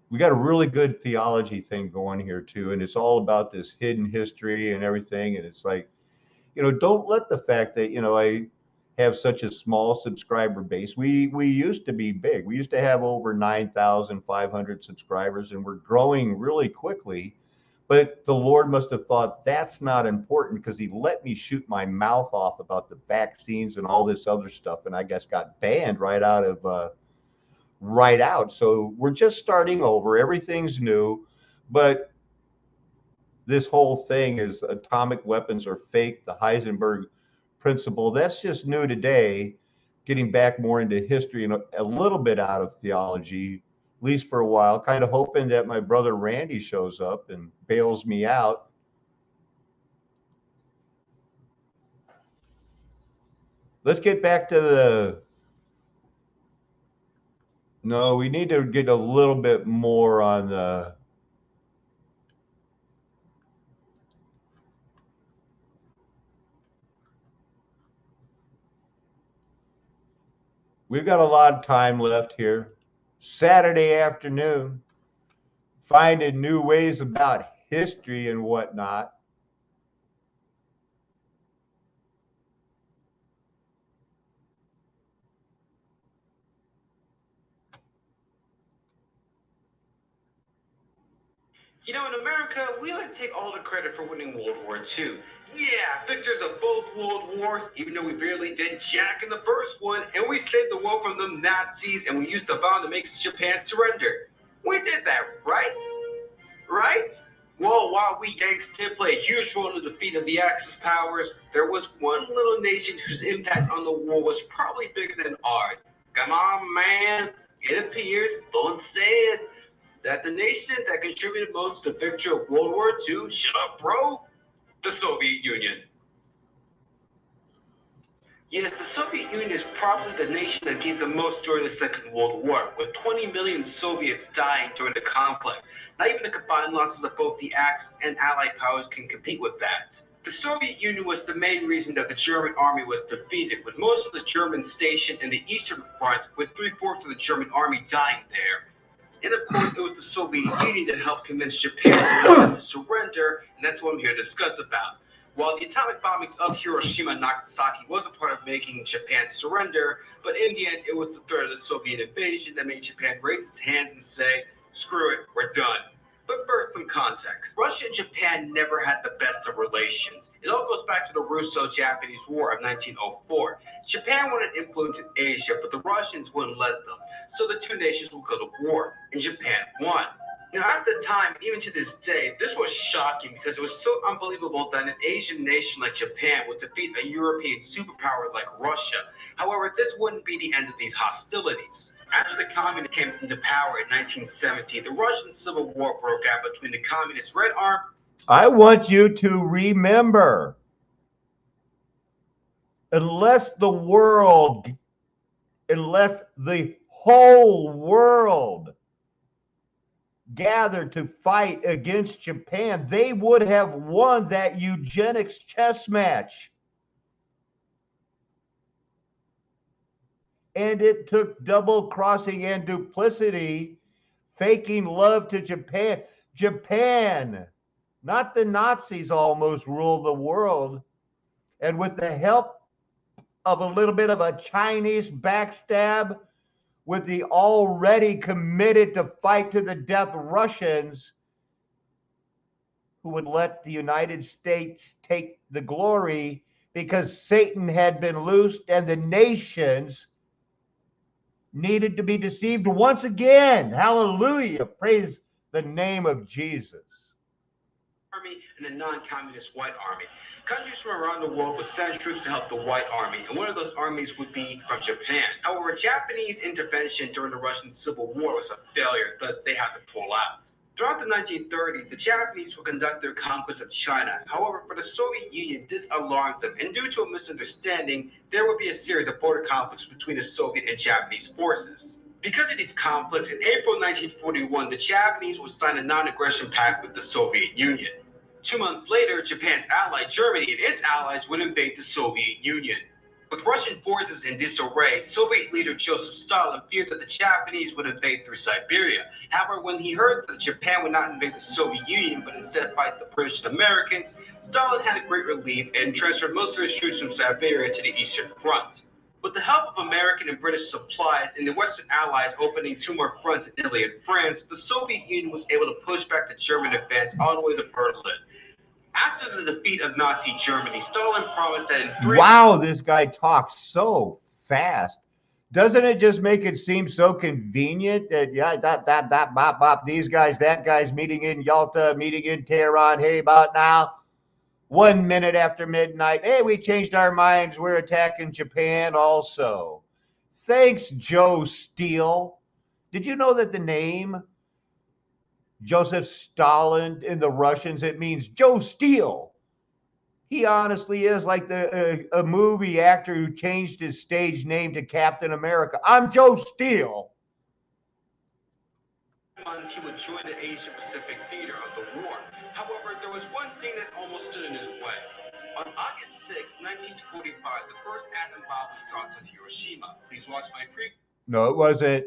We got a really good theology thing going here too, and it's all about this hidden history and everything. And it's like, don't let the fact that I have such a small subscriber base. We used to be big. We used to have over 9,500 subscribers, and we're growing really quickly. But the Lord must have thought that's not important because He let me shoot my mouth off about the vaccines and all this other stuff, and I guess got banned right out. So we're just starting over. Everything's new, but this whole thing is atomic weapons are fake, the Heisenberg principle, that's just new today. Getting back more into history and a little bit out of theology, at least for a while, kind of hoping that my brother Randy shows up and bails me out. Let's get back to no, we need to get a little bit more on the we've got a lot of time left here. Saturday afternoon, finding new ways about history and whatnot. You know, in America, we like to take all the credit for winning World War II. Yeah, victors of both World Wars, even though we barely did jack in the first one, and we saved the world from the Nazis, and we used the bomb to make Japan surrender. We did that, right? Right? Well, while we Yanks did play a huge role in the defeat of the Axis powers, there was one little nation whose impact on the war was probably bigger than ours. Come on, man. It appears, don't say it, that the nation that contributed most to the victory of World War II, shut up, bro, the Soviet Union. Yes, the Soviet Union is probably the nation that gave the most during the Second World War, with 20 million Soviets dying during the conflict. Not even the combined losses of both the Axis and Allied powers can compete with that. The Soviet Union was the main reason that the German army was defeated, with most of the Germans stationed in the Eastern Front, with 3/4 of the German army dying there. And of course, it was the Soviet Union that helped convince Japan to surrender, and that's what I'm here to discuss about. While the atomic bombings of Hiroshima and Nagasaki was a part of making Japan surrender, but in the end, it was the threat of the Soviet invasion that made Japan raise its hand and say, screw it, we're done. But first, some context. Russia and Japan never had the best of relations. It all goes back to the Russo-Japanese War of 1904. Japan wanted influence in Asia, but the Russians wouldn't let them. So the two nations would go to war, and Japan won. Now, at the time, even to this day, this was shocking because it was so unbelievable that an Asian nation like Japan would defeat a European superpower like Russia. However, this wouldn't be the end of these hostilities. After the communists came into power in 1970, the Russian Civil War broke out between the communist Red Army. I want you to remember, unless the whole world gathered to fight against Japan, they would have won that eugenics chess match. And it took double crossing and duplicity, faking love to Japan. Japan, not the Nazis, almost ruled the world. And with the help of a little bit of a Chinese backstab, with the already committed to fight to the death Russians, who would let the United States take the glory because Satan had been loosed and the nations needed to be deceived once again. Hallelujah. Praise the name of Jesus. Army and the non-communist White Army. Countries from around the world would send troops to help the White Army, and one of those armies would be from Japan. However, Japanese intervention during the Russian Civil War was a failure, thus they had to pull out. Throughout the 1930s, the Japanese would conduct their conquest of China. However, for the Soviet Union, this alarmed them, and due to a misunderstanding, there would be a series of border conflicts between the Soviet and Japanese forces. Because of these conflicts, in April 1941, the Japanese would sign a non-aggression pact with the Soviet Union. 2 months later, Japan's ally Germany and its allies would invade the Soviet Union. With Russian forces in disarray, Soviet leader Joseph Stalin feared that the Japanese would invade through Siberia. However, when he heard that Japan would not invade the Soviet Union but instead fight the British and Americans, Stalin had a great relief and transferred most of his troops from Siberia to the Eastern Front. With the help of American and British supplies and the Western Allies opening 2 more fronts in Italy and France, the Soviet Union was able to push back the German advance all the way to Berlin. After the defeat of Nazi Germany, Stalin promised that in 3 Wow, this guy talks so fast. Doesn't it just make it seem so convenient that, yeah, bop, these guys, that guy's meeting in Yalta, meeting in Tehran, hey, about now, 1 minute after midnight, hey, we changed our minds, we're attacking Japan also. Thanks, Joe Steele. Did you know that the name Joseph Stalin in the Russians, it means Joe Steele? He honestly is like a movie actor who changed his stage name to Captain America. I'm Joe Steele. months, he would join the Asia-Pacific theater of the war. However, there was one thing that almost stood in his way. On August 6, 1945, the first atom bomb was dropped on Hiroshima. Please watch my previous No, it wasn't.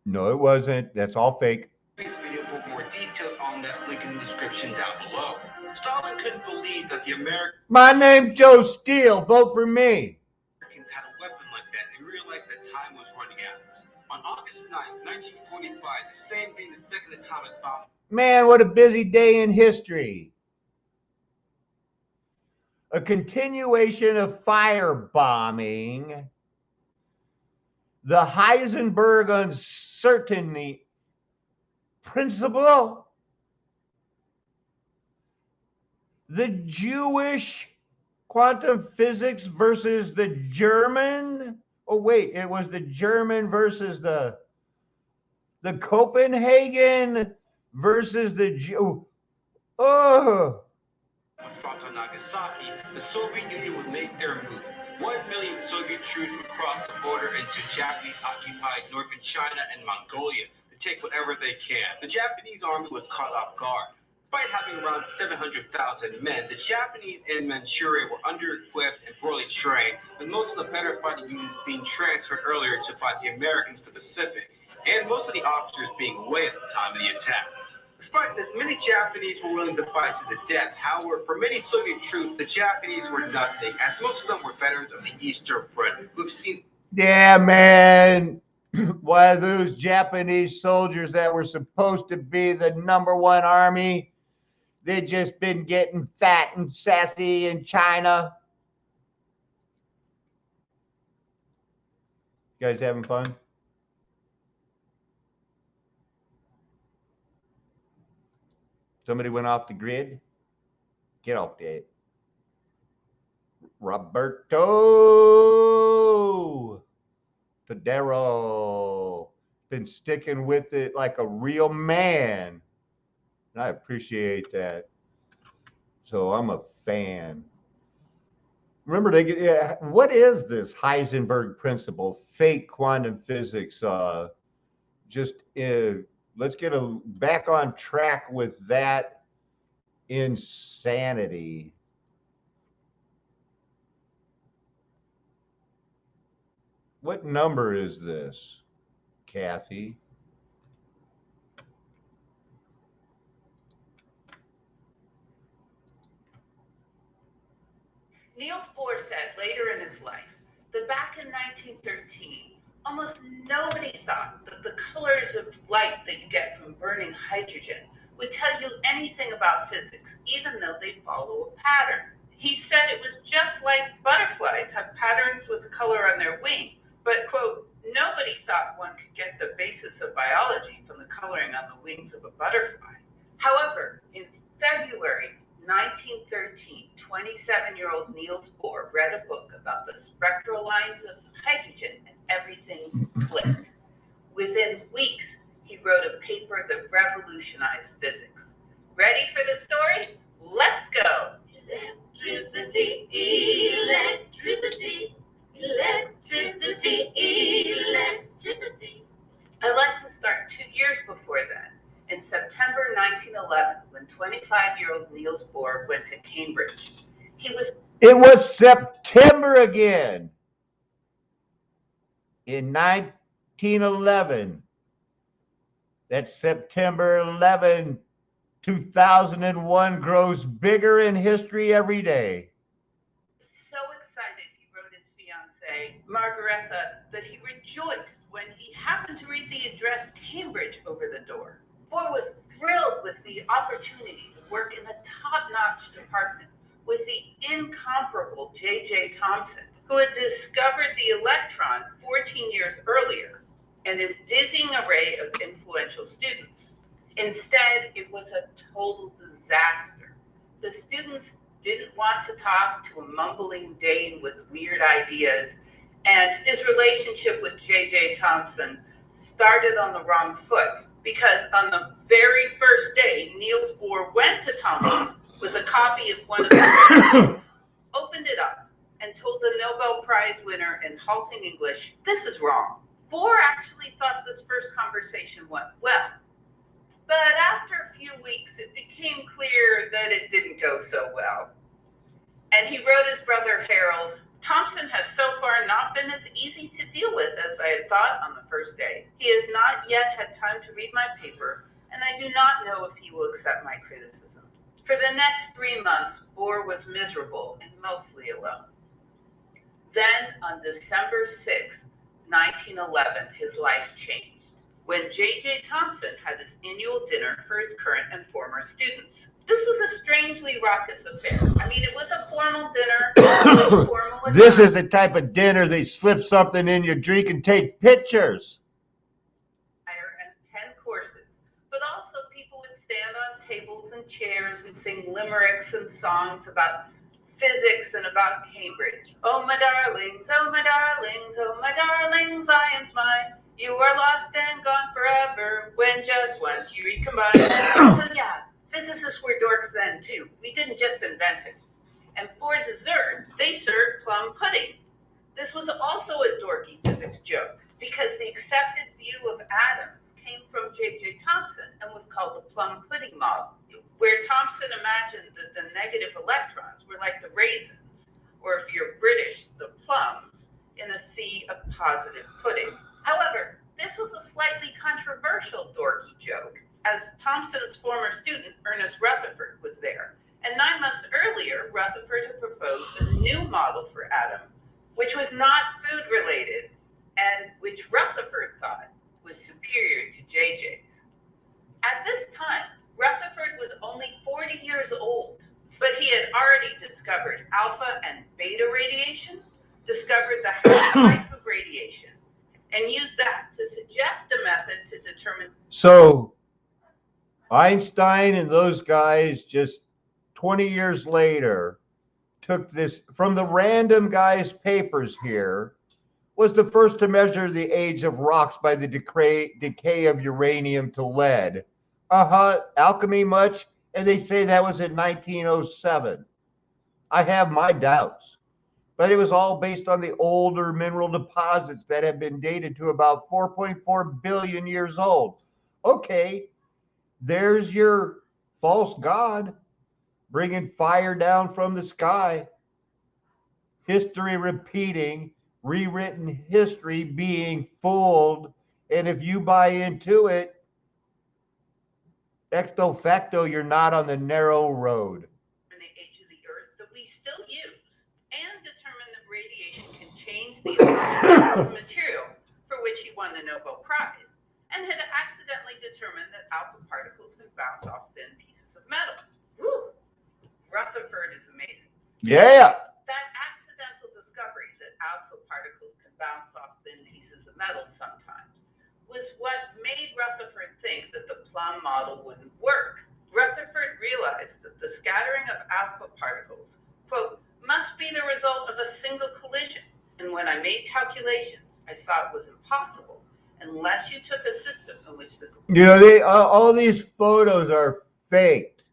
No, it wasn't. That's all fake. video for more details on that, link in the description down below. Stalin couldn't believe that the Americans My name's Joe Steele. Vote for me. had a weapon like that and realized that time was running out. On August 9th, 1945, the same day the second atomic bomb. Man, what a busy day in history. A continuation of firebombing, the Heisenberg uncertainty principle, the Jewish quantum physics versus the German. Oh, wait, it was the German versus the Copenhagen versus the Jew. Oh. Struck on Nagasaki, the Soviet Union would make their move. 1 million Soviet troops would cross the border into Japanese-occupied northern China and Mongolia to take whatever they can. The Japanese army was caught off guard. Despite having around 700,000 men, the Japanese in Manchuria were under-equipped and poorly trained, with most of the better fighting units being transferred earlier to fight the Americans to the Pacific, and most of the officers being away at the time of the attack. Despite this, many Japanese were willing to fight to the death. However, for many Soviet troops, the Japanese were nothing, as most of them were veterans of the Eastern Front who've seen. Yeah, man. Why, those Japanese soldiers that were supposed to be the #1 army, they'd just been getting fat and sassy in China. You guys having fun? Somebody went off the grid? Get off that. Roberto Padero. Been sticking with it like a real man. And I appreciate that. So I'm a fan. Remember, what is this Heisenberg principle? Fake quantum physics. Let's get back on track with that insanity. What number is this, Kathy? Niels Bohr said later in his life that back in 1913, almost nobody thought that the colors of light that you get from burning hydrogen would tell you anything about physics, even though they follow a pattern. He said it was just like butterflies have patterns with color on their wings, but, quote, nobody thought one could get the basis of biology from the coloring on the wings of a butterfly. However, in February 1913, 27-year-old Niels Bohr read a book about the spectral lines of hydrogen, and everything clicked. Within weeks, he wrote a paper that revolutionized physics. Ready for the story? Let's go! Electricity, electricity, electricity, electricity. I'd like to start 2 years before then. In September 1911, when 25-year-old Niels Bohr went to Cambridge, It was September again. In 1911. That's September 11, 2001 grows bigger in history every day. So excited, he wrote his fiancée, Margaretha, that he rejoiced when he happened to read the address Cambridge over the door. Bohr was thrilled with the opportunity to work in a top-notch department with the incomparable J.J. Thomson, who had discovered the electron 14 years earlier, and his dizzying array of influential students. Instead, it was a total disaster. The students didn't want to talk to a mumbling Dane with weird ideas, and his relationship with J.J. Thomson started on the wrong foot, because on the very first day, Niels Bohr went to Thomson with a copy of one of his books, opened it up, and told the Nobel Prize winner in halting English, "This is wrong." Bohr actually thought this first conversation went well. But after a few weeks, it became clear that it didn't go so well. And he wrote his brother Harold, "Thomson has so far not been as easy to deal with as I had thought on the first day. He has not yet had time to read my paper, and I do not know if he will accept my criticism." For the next 3 months, Bohr was miserable and mostly alone. Then, on December 6, 1911, his life changed when J.J. Thomson had his annual dinner for his current and former students. This was a strangely raucous affair. I mean, it was a formal dinner. This is the type of dinner they slip something in your drink and take pictures. And 10 courses. But also people would stand on tables and chairs and sing limericks and songs about physics and about Cambridge. Oh my darlings, oh my darlings, oh my darling, science mine. You are lost and gone forever when just once you recombine. So yeah, physicists were dorks then too. We didn't just invent it. And for dessert, they served plum pudding. This was also a dorky physics joke because the accepted view of atoms came from J.J. Thomson and was called the plum pudding model, where Thomson imagined that the negative electrons were like the raisins, or if you're British, the plums, in a sea of positive pudding. However, this was a slightly controversial dorky joke, as Thomson's former student, Ernest Rutherford, was there. And 9 months earlier, Rutherford had proposed a new model for atoms, which was not food related, and which Rutherford thought was superior to JJ's. At this time, Rutherford was only 40 years old, but he had already discovered alpha and beta radiation, discovered the half-life of radiation, and used that to suggest a method to determine. So Einstein and those guys just 20 years later took this from the random guy's papers here, was the first to measure the age of rocks by the decay of uranium to lead. Alchemy much? And they say that was in 1907. I have my doubts, but it was all based on the older mineral deposits that have been dated to about 4.4 billion years old. Okay, there's your false god bringing fire down from the sky. History repeating, rewritten history being fooled. And if you buy into it, ex facto, you're not on the narrow road. The age of the Earth that we still use, and determine that radiation can change the electronic material, for which he won the Nobel Prize, and had accidentally determined that alpha particles can bounce off thin pieces of metal. Woo! Rutherford is amazing. Yeah. That accidental discovery that alpha particles can bounce off thin pieces of metal sometimes was what made Rutherford think that the plum model wouldn't work. Rutherford realized that the scattering of alpha particles, quote, must be the result of a single collision. And when I made calculations, I saw it was impossible unless you took a system in which the... You know, all these photos are faked,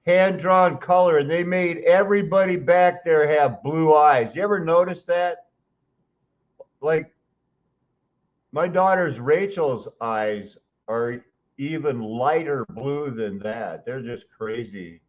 hand-drawn color, and they made everybody back there have blue eyes. You ever notice that? Like, my daughter's Rachel's eyes are even lighter blue than that. They're just crazy.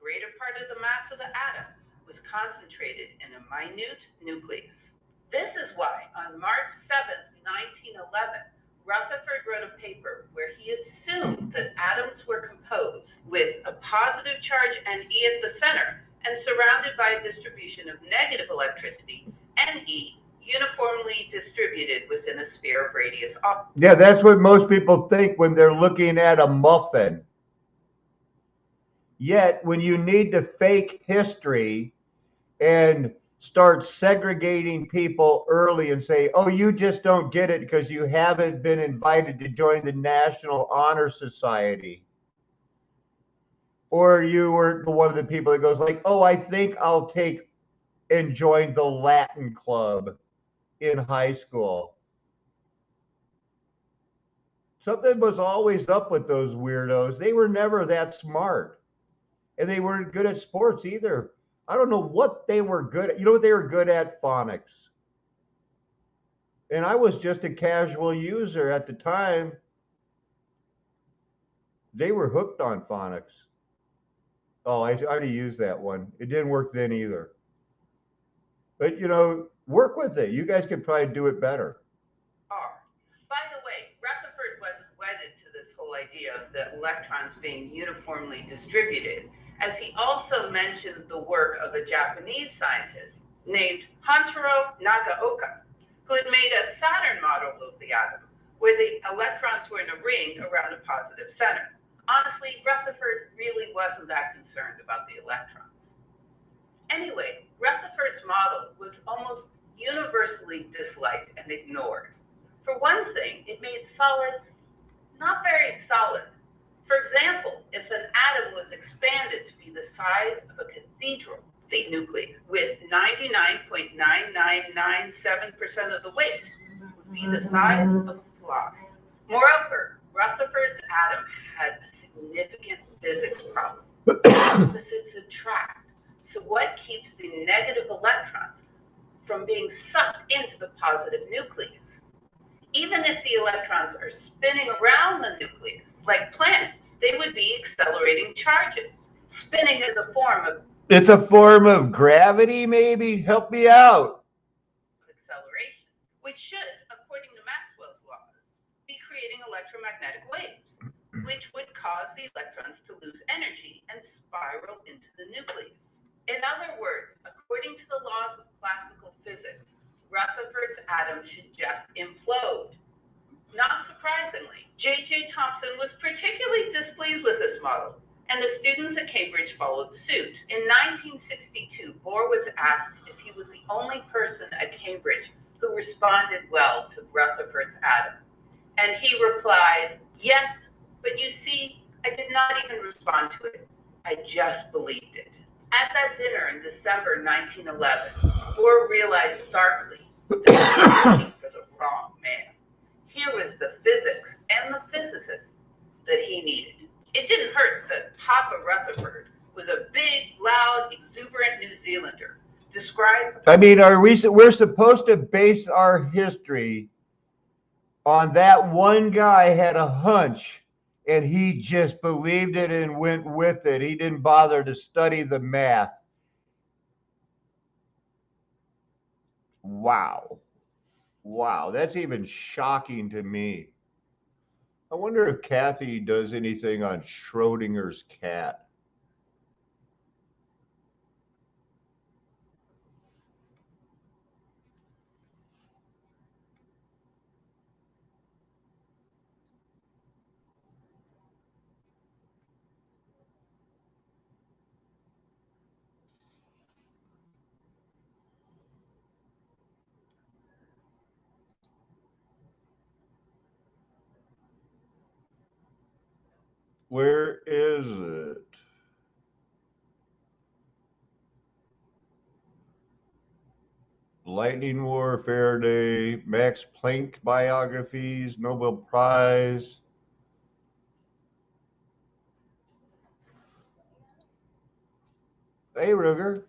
Greater part of the mass of the atom was concentrated in a minute nucleus. This is why on March 7th, 1911, Rutherford wrote a paper where he assumed that atoms were composed with a positive charge Ne at the center and surrounded by a distribution of negative electricity, Ne, uniformly distributed within a sphere of radius r. Yeah, that's what most people think when they're looking at a muffin. Yet, when you need to fake history and start segregating people early and say, oh, you just don't get it because you haven't been invited to join the National Honor Society. Or you were one of the people that goes like, oh, I think I'll take and join the Latin club in high school. Something was always up with those weirdos. They were never that smart. And they weren't good at sports either. I don't know what they were good at. You know what they were good at? Phonics. And I was just a casual user at the time. They were hooked on phonics. Oh, I already used that one. It didn't work then either. But, you know, work with it. You guys could probably do it better. By the way, Rutherford wasn't wedded to this whole idea of the electrons being uniformly distributed, as he also mentioned the work of a Japanese scientist named Hantaro Nagaoka, who had made a Saturn model of the atom, where the electrons were in a ring around a positive center. Honestly, Rutherford really wasn't that concerned about the electrons. Anyway, Rutherford's model was almost universally disliked and ignored. For one thing, it made solids not very solid. For example, if an atom was expanded to be the size of a cathedral, the nucleus, with 99.9997% of the weight, would be the size of a fly. Moreover, Rutherford's atom had a significant physics problem. Opposites attract. So what keeps the negative electrons from being sucked into the positive nucleus? Even if the electrons are spinning around the nucleus, like planets, they would be accelerating charges. Spinning is a form of... It's a form of gravity, maybe? Help me out. Acceleration, which should, according to Maxwell's laws, be creating electromagnetic waves, which would cause the electrons to lose energy and spiral into the nucleus. In other words, according to the laws of classical physics, Rutherford's atom should just implode. Not surprisingly, J.J. Thomson was particularly displeased with this model, and the students at Cambridge followed suit. In 1962, Bohr was asked if he was the only person at Cambridge who responded well to Rutherford's atom. And he replied, "Yes, but you see, I did not even respond to it. I just believed it." At that dinner in December 1911, Bohr realized starkly that he was looking for the wrong man. Here was the physics and the physicists that he needed. It didn't hurt that Papa Rutherford was a big, loud, exuberant New Zealander. Described... I mean, we're supposed to base our history on that one guy had a hunch and he just believed it and went with it. He didn't bother to study the math. Wow. Wow, that's even shocking to me. I wonder if Kathy does anything on Schrodinger's cat. Where is it? Lightning War, Faraday, Max Planck biographies, Nobel Prize. Hey, Ruger.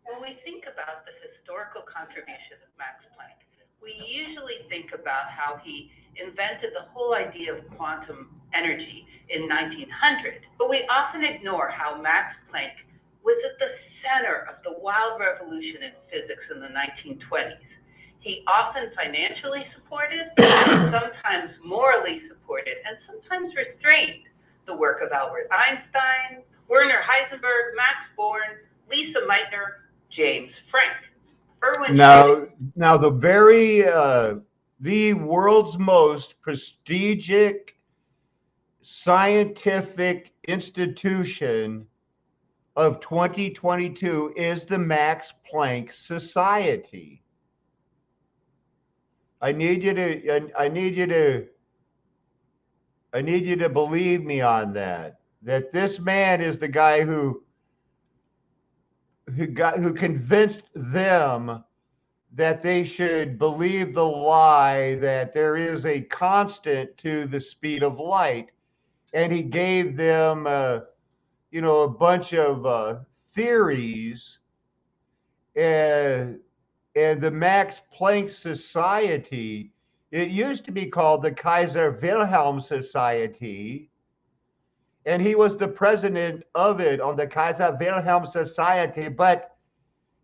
When we think about the historical contribution of Max Planck, we usually think about how he invented the whole idea of quantum energy in 1900, but we often ignore how Max Planck was at the center of the wild revolution in physics in the 1920s. He often financially supported, sometimes morally supported, and sometimes restrained the work of Albert Einstein, Werner Heisenberg, Max Born, Lisa Meitner, James Frank. Now the world's most prestigious scientific institution of 2022 is the Max Planck Society. I need you to believe me on that. That this man is the guy who convinced them that they should believe the lie that there is a constant to the speed of light, and he gave them a bunch of theories, and the Max Planck Society, it used to be called the Kaiser Wilhelm Society, and he was the president of it on the Kaiser Wilhelm Society. But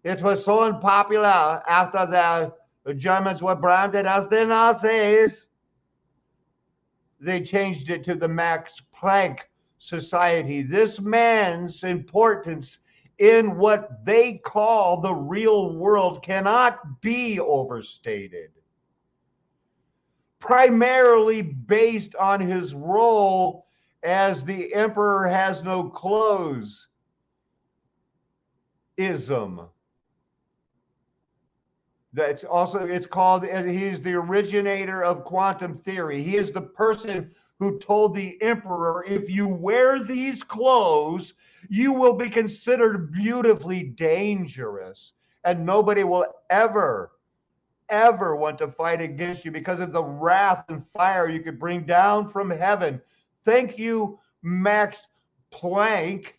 it was so unpopular after the Germans were branded as the Nazis. They changed it to the Max Planck Society. This man's importance in what they call the real world cannot be overstated. Primarily based on his role as the emperor has no clothes ism. That's also, it's called, he's the originator of quantum theory. He is the person who told the emperor, if you wear these clothes, you will be considered beautifully dangerous. And nobody will ever want to fight against you because of the wrath and fire you could bring down from heaven. Thank you, Max Planck.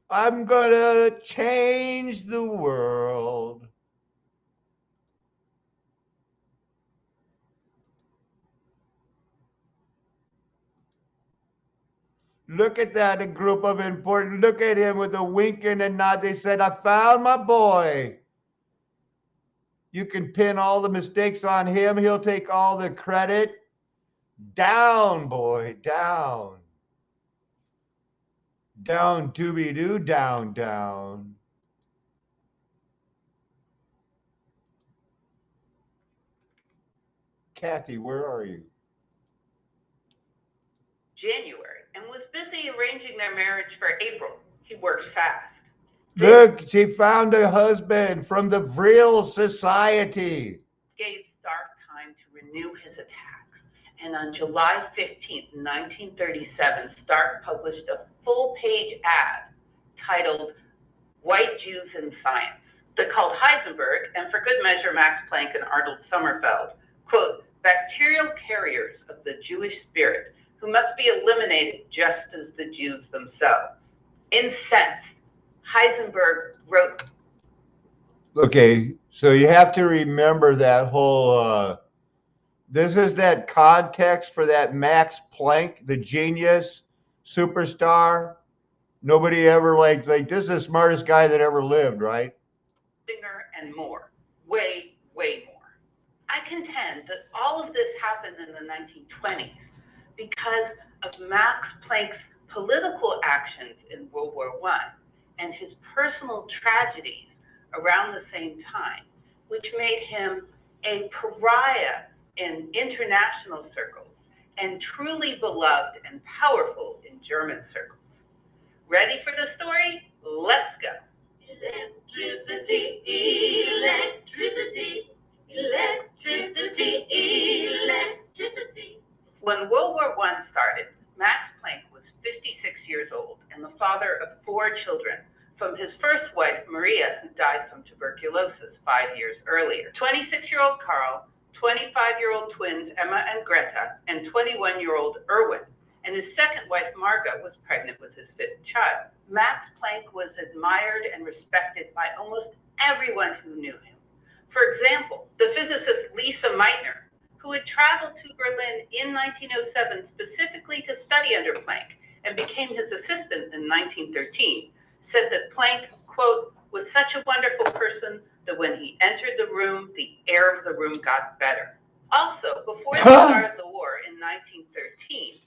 I'm gonna change the world. Look at that, a group of important. Look at him with a wink and a nod. They said, I found my boy. You can pin all the mistakes on him. He'll take all the credit. Down, boy, down. Down, dooby-doo, down, down. Kathy, where are you? January, and was busy arranging their marriage for April. He worked fast. Look, she found a husband from the Vril Society. Gave Stark time to renew his attacks, and on July 15th, 1937, Stark published a full-page ad titled White Jews in Science that called Heisenberg, and for good measure Max Planck and Arnold Sommerfeld, quote, bacterial carriers of the Jewish spirit who must be eliminated just as the Jews themselves. Incensed, Heisenberg wrote. Okay, so you have to remember that whole, this is that context for that Max Planck, the genius, superstar. Nobody ever like this is the smartest guy that ever lived, right? And more, way more. I contend that all of this happened in the 1920s because of Max Planck's political actions in World War I and his personal tragedies around the same time, which made him a pariah in international circles and truly beloved and powerful in German circles. Ready for the story? Let's go. Electricity, electricity, electricity, electricity. When World War I started, Max Planck was 56 years old and the father of 4 children from his first wife, Maria, who died from tuberculosis 5 years earlier. 26-year-old Carl, 25-year-old twins Emma and Greta, and 21-year-old Erwin. And his second wife, Marga, was pregnant with his 5th child. Max Planck was admired and respected by almost everyone who knew him. For example, the physicist Lisa Meitner, who had traveled to Berlin in 1907 specifically to study under Planck and became his assistant in 1913, said that Planck, quote, was such a wonderful person that when he entered the room, the air of the room got better. Also, before the start of the war in 1913,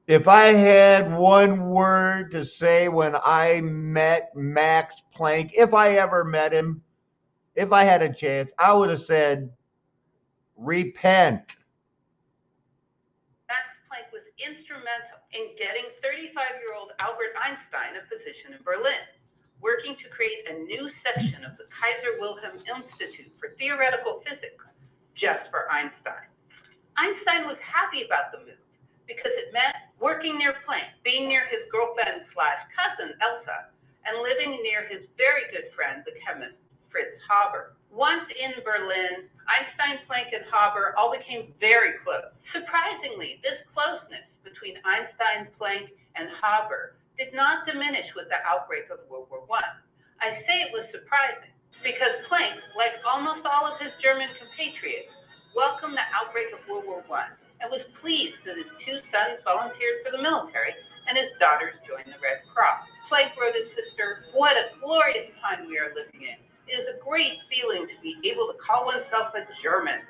if I had one word to say when I met Max Planck, if I ever met him, if I had a chance, I would have said, repent. Max Planck was instrumental in getting 35-year-old Albert Einstein a position in Berlin, working to create a new section of the Kaiser Wilhelm Institute for Theoretical Physics just for Einstein. Einstein was happy about the move because it meant working near Planck, being near his girlfriend/cousin Elsa, and living near his very good friend, the chemist Fritz Haber. Once in Berlin, Einstein, Planck, and Haber all became very close. Surprisingly, this closeness between Einstein, Planck, and Haber did not diminish with the outbreak of World War I. I say it was surprising because Planck, like almost all of his German compatriots, welcomed the outbreak of World War I and was pleased that his two sons volunteered for the military and his daughters joined the Red Cross. Planck wrote his sister, "What a glorious time we are living in. It is a great feeling to be able to call oneself a German."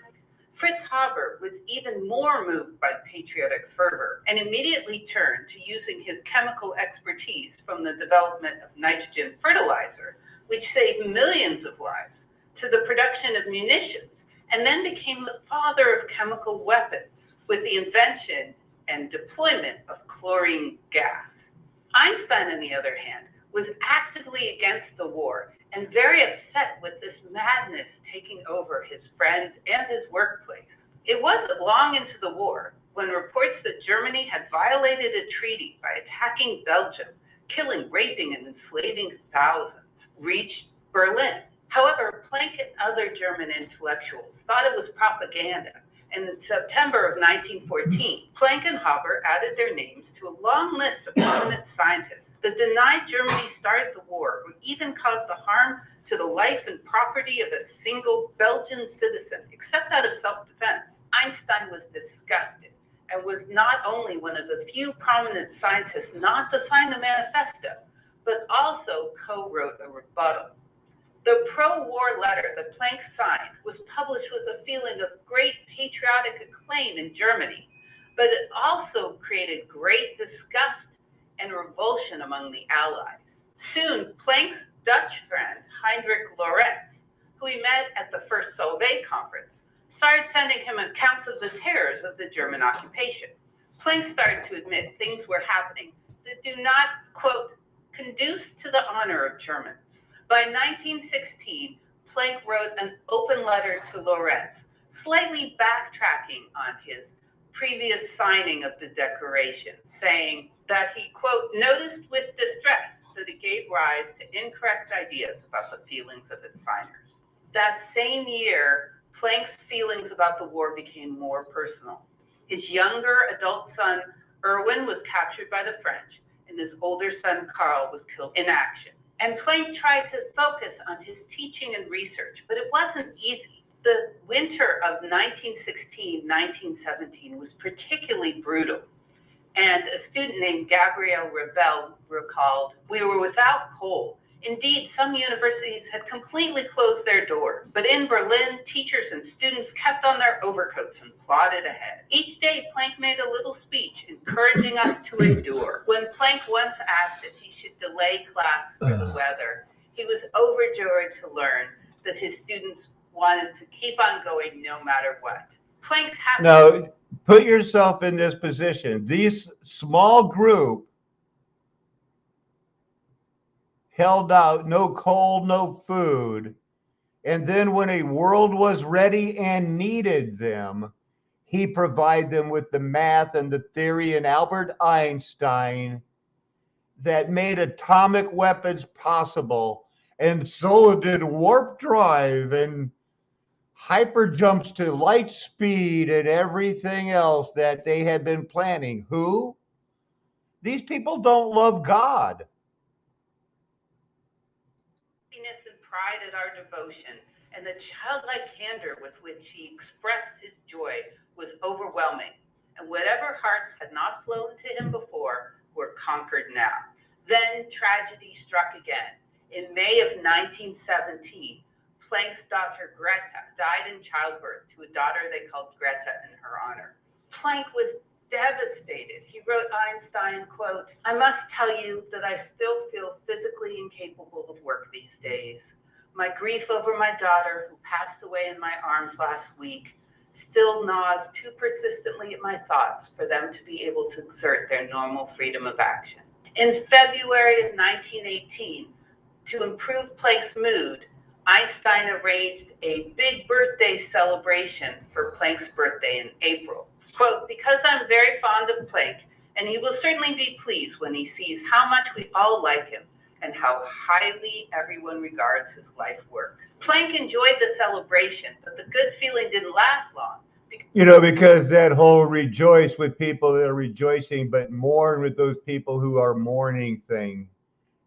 Fritz Haber was even more moved by patriotic fervor and immediately turned to using his chemical expertise from the development of nitrogen fertilizer, which saved millions of lives, to the production of munitions, and then became the father of chemical weapons with the invention and deployment of chlorine gas. Einstein, on the other hand, was actively against the war and very upset with this madness taking over his friends and his workplace. It wasn't long into the war when reports that Germany had violated a treaty by attacking Belgium, killing, raping, and enslaving thousands, reached Berlin. However, Planck and other German intellectuals thought it was propaganda. And in September of 1914, Planck and Haber added their names to a long list of prominent scientists that denied Germany started the war or even caused the harm to the life and property of a single Belgian citizen, except out of self-defense. Einstein was disgusted and was not only one of the few prominent scientists not to sign the manifesto, but also co-wrote a rebuttal. The pro-war letter that Planck signed was published with a feeling of great patriotic acclaim in Germany, but it also created great disgust and revulsion among the Allies. Soon, Planck's Dutch friend, Heinrich Lorentz, who he met at the first Solvay conference, started sending him accounts of the terrors of the German occupation. Planck started to admit things were happening that do not, quote, conduce to the honor of Germans. By 1916, Planck wrote an open letter to Lorentz, slightly backtracking on his previous signing of the declaration, saying that he, quote, noticed with distress that it gave rise to incorrect ideas about the feelings of its signers. That same year, Planck's feelings about the war became more personal. His younger adult son, Erwin, was captured by the French, and his older son, Karl, was killed in action. And Planck tried to focus on his teaching and research, but it wasn't easy. The winter of 1916-1917 was particularly brutal. And a student named Gabriel Rebel recalled, "We were without coal. Indeed, some universities had completely closed their doors. But in Berlin, teachers and students kept on their overcoats and plodded ahead. Each day, Planck made a little speech encouraging us to endure. When Planck once asked if he should delay class for the weather, he was overjoyed to learn that his students wanted to keep on going no matter what. Planck's happy." Now, put yourself in this position. These small group held out, no coal, no food. And then when a world was ready and needed them, he provided them with the math and the theory, and Albert Einstein that made atomic weapons possible. And so did warp drive and hyper jumps to light speed and everything else that they had been planning. Who? These people don't love God. And pride at our devotion, and the childlike candor with which he expressed his joy was overwhelming. And whatever hearts had not flown to him before were conquered now. Then tragedy struck again. In May of 1917, Planck's daughter Greta died in childbirth to a daughter they called Greta in her honor. Planck was devastated. He wrote Einstein, quote, "I must tell you that I still feel physically incapable of work these days. My grief over my daughter, who passed away in my arms last week, still gnaws too persistently at my thoughts for them to be able to exert their normal freedom of action." In February of 1918, to improve Planck's mood, Einstein arranged a big birthday celebration for Planck's birthday in April. Quote, "Because I'm very fond of Planck, and he will certainly be pleased when he sees how much we all like him and how highly everyone regards his life work." Planck enjoyed the celebration, but the good feeling didn't last long. Because that whole rejoice with people that are rejoicing, but mourn with those people who are mourning thing.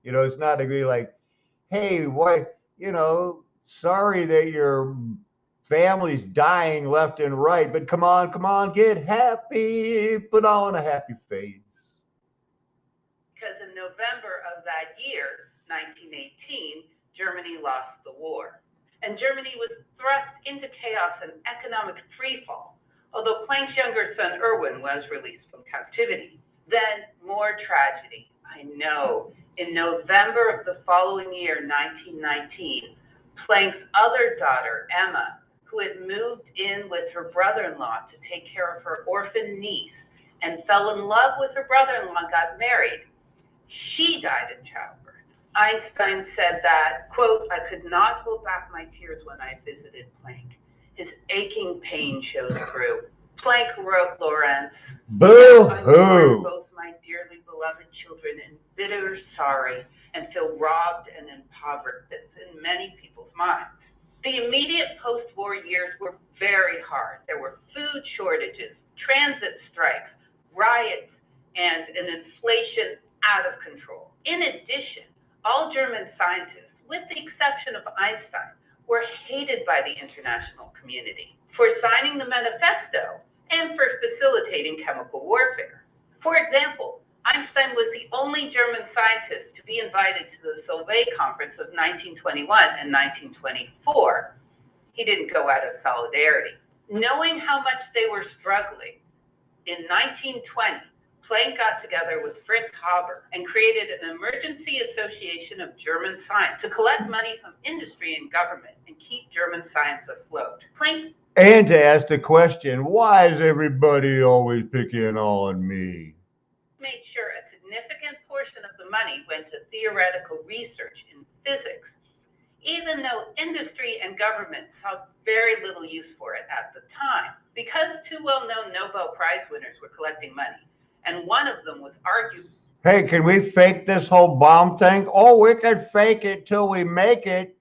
It's not a good like, hey, why, sorry that your families dying left and right. But come on, get happy. Put on a happy face. Because in November of that year, 1918, Germany lost the war. And Germany was thrust into chaos and economic freefall, although Planck's younger son Erwin was released from captivity. Then more tragedy. I know. In November of the following year, 1919, Planck's other daughter, Emma, who had moved in with her brother-in-law to take care of her orphan niece and fell in love with her brother-in-law, got married. She died in childbirth. Einstein said that, quote, "I could not hold back my tears when I visited Planck. His aching pain shows through." Planck wrote Lawrence, Boo-hoo. both my dearly beloved children in bitter sorrow and feel robbed and impoverished in many people's minds. The immediate post-war years were very hard. There were food shortages, transit strikes, riots, and an inflation out of control. In addition, all German scientists, with the exception of Einstein, were hated by the international community for signing the manifesto and for facilitating chemical warfare. For example, Einstein was the only German scientist to be invited to the Solvay Conference of 1921 and 1924. He didn't go out of solidarity. Knowing how much they were struggling, in 1920, Planck got together with Fritz Haber and created an emergency association of German science to collect money from industry and government and keep German science afloat. Planck And to ask the question, why is everybody always picking on me? Made sure a significant portion of the money went to theoretical research in physics, even though industry and government saw very little use for it at the time. Because two well-known Nobel Prize winners were collecting money, and one of them was arguing, hey, can we fake this whole bomb thing? Oh, we can fake it till we make it.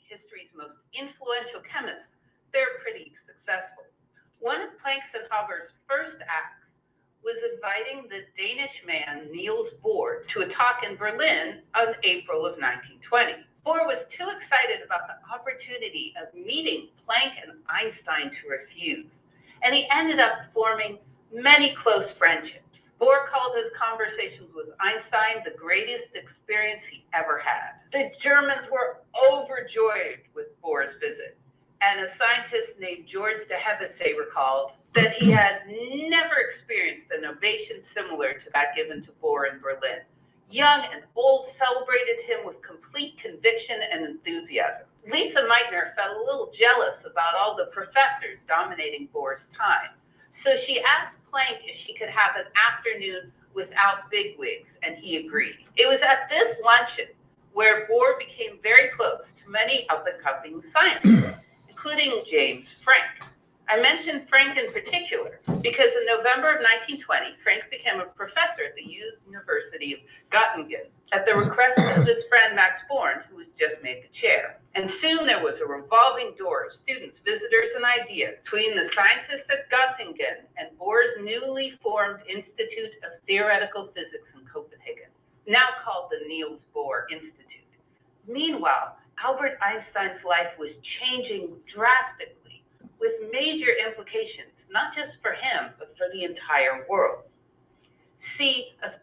History's most influential chemists, they're pretty successful. One of Planck's and Haber's first acts was inviting the Danish man Niels Bohr to a talk in Berlin in April of 1920. Bohr was too excited about the opportunity of meeting Planck and Einstein to refuse, and he ended up forming many close friendships. Bohr called his conversations with Einstein the greatest experience he ever had. The Germans were overjoyed with Bohr's visit, and a scientist named George de Hevesy recalled that he had never experienced an ovation similar to that given to Bohr in Berlin. Young and old celebrated him with complete conviction and enthusiasm. Lisa Meitner felt a little jealous about all the professors dominating Bohr's time, so she asked Planck if she could have an afternoon without bigwigs, and he agreed. It was at this luncheon where Bohr became very close to many up-and-coming scientists, including James Franck. I mentioned Franck in particular because in November of 1920, Franck became a professor at the University of Göttingen at the request of his friend Max Born, who was just made the chair. And soon there was a revolving door of students, visitors, and ideas between the scientists at Göttingen and Bohr's newly formed Institute of Theoretical Physics in Copenhagen, now called the Niels Bohr Institute. Meanwhile, Albert Einstein's life was changing drastically, with major implications, not just for him, but for the entire world.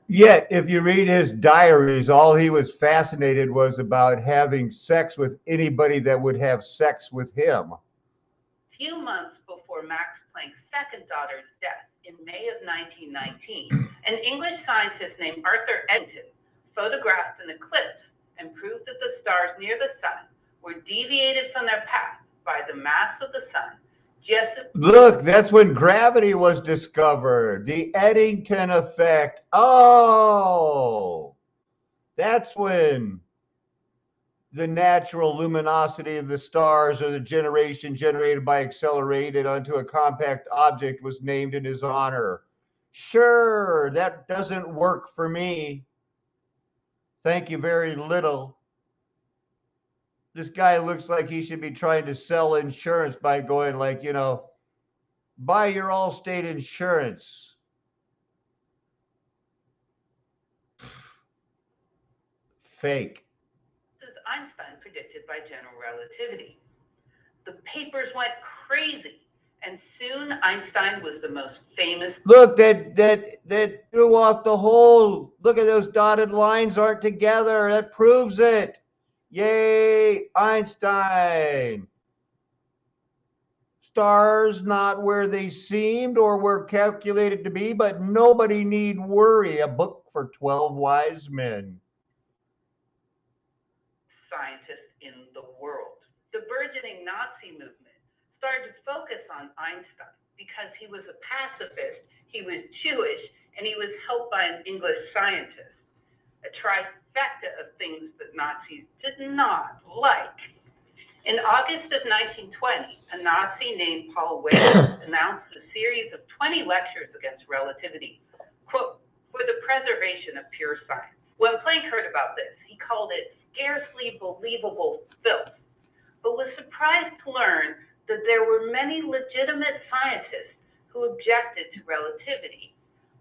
Yet, if you read his diaries, all he was fascinated was about having sex with anybody that would have sex with him. A few months before Max Planck's second daughter's death in May of 1919, an English scientist named Arthur Eddington photographed an eclipse and proved that the stars near the sun were deviated from their path by the mass of the sun. Look, that's when gravity was discovered. The Eddington effect. Oh, that's when the natural luminosity of the stars, or the generation generated by accelerated onto a compact object, was named in his honor. Sure, that doesn't work for me. Thank you very little. This guy looks like he should be trying to sell insurance by going like, buy your Allstate insurance. Fake. As Einstein predicted by general relativity. The papers went crazy, and soon Einstein was the most famous. Look, that threw off the whole. Look at those dotted lines aren't together. That proves it. Yay, Einstein. Stars not where they seemed or were calculated to be, but nobody need worry. A book for 12 wise men. Scientist in the world. The burgeoning Nazi movement started to focus on Einstein because he was a pacifist, he was Jewish, and he was helped by an English scientist. A trifecta of things that Nazis did not like. In August of 1920, a Nazi named Paul Weber announced a series of 20 lectures against relativity, quote, for the preservation of pure science. When Planck heard about this, he called it scarcely believable filth, but was surprised to learn that there were many legitimate scientists who objected to relativity,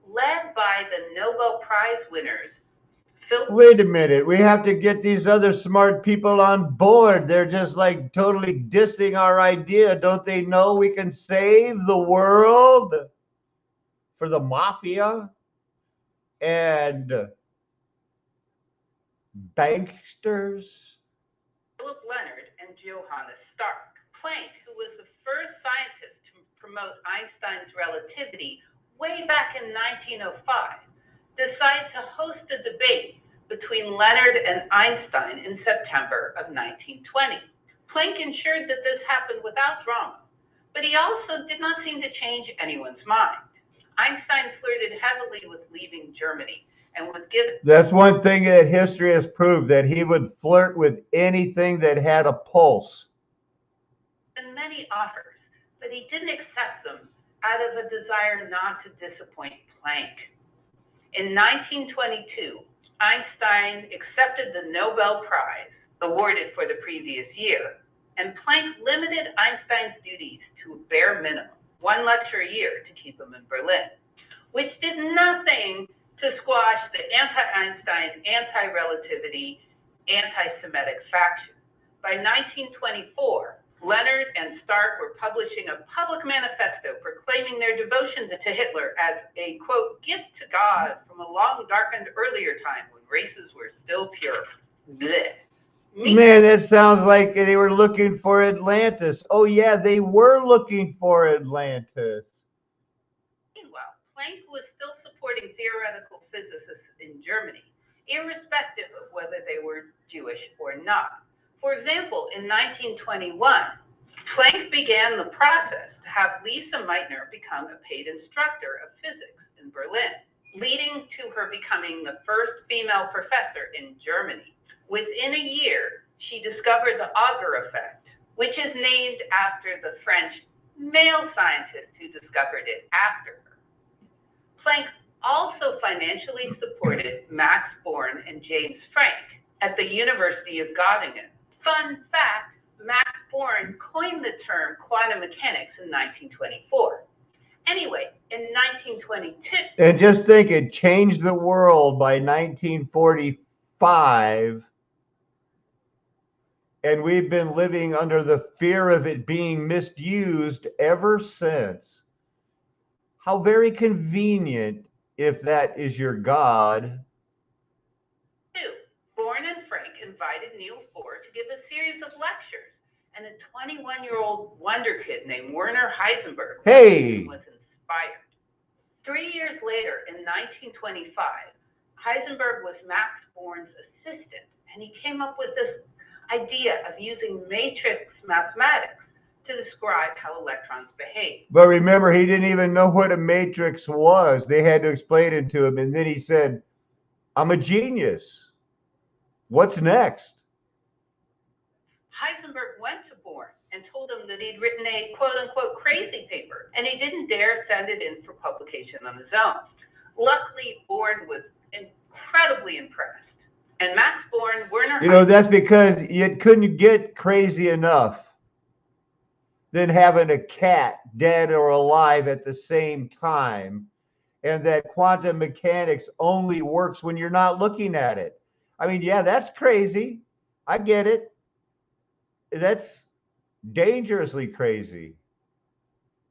led by the Nobel Prize winners. Wait a minute. We have to get these other smart people on board. They're just like totally dissing our idea. Don't they know we can save the world for the mafia and banksters? Philip Leonard and Johannes Stark. Planck, who was the first scientist to promote Einstein's relativity way back in 1905, decided to host a debate between Leonard and Einstein in September of 1920. Planck ensured that this happened without drama, but he also did not seem to change anyone's mind. Einstein flirted heavily with leaving Germany and was given. That's one thing that history has proved, that he would flirt with anything that had a pulse. And many offers, but he didn't accept them out of a desire not to disappoint Planck. In 1922, Einstein accepted the Nobel Prize awarded for the previous year, and Planck limited Einstein's duties to a bare minimum, one lecture a year to keep him in Berlin, which did nothing to squash the anti-Einstein, anti-relativity, anti-Semitic faction. By 1924, Leonard and Stark were publishing a public manifesto proclaiming their devotion to Hitler as a, quote, gift to God from a long darkened earlier time when races were still pure. Blech. Man, that sounds like they were looking for Atlantis. Oh, yeah, they were looking for Atlantis. Meanwhile, Planck was still supporting theoretical physicists in Germany, irrespective of whether they were Jewish or not. For example, in 1921, Planck began the process to have Lise Meitner become a paid instructor of physics in Berlin, leading to her becoming the first female professor in Germany. Within a year, she discovered the Auger effect, which is named after the French male scientist who discovered it after her. Planck also financially supported Max Born and James Frank at the University of Göttingen. Fun fact, Max Born coined the term quantum mechanics in 1924. Anyway, in 1922... And just think, it changed the world by 1945, and we've been living under the fear of it being misused ever since. How very convenient if that is your God. Born and Frank invited Niels Bohr to give a series of lectures, and a 21-year-old wonder kid named Werner Heisenberg was inspired. 3 years later, in 1925, Heisenberg was Max Born's assistant, and he came up with this idea of using matrix mathematics to describe how electrons behave. But remember, he didn't even know what a matrix was. They had to explain it to him, and then he said, I'm a genius. What's next? Heisenberg went to Born and told him that he'd written a quote-unquote crazy paper, and he didn't dare send it in for publication on his own. Luckily, Born was incredibly impressed. And Max Born, Werner... You know, that's because you couldn't get crazy enough than having a cat dead or alive at the same time, and that quantum mechanics only works when you're not looking at it. I mean, yeah, that's crazy. I get it. Dangerously crazy.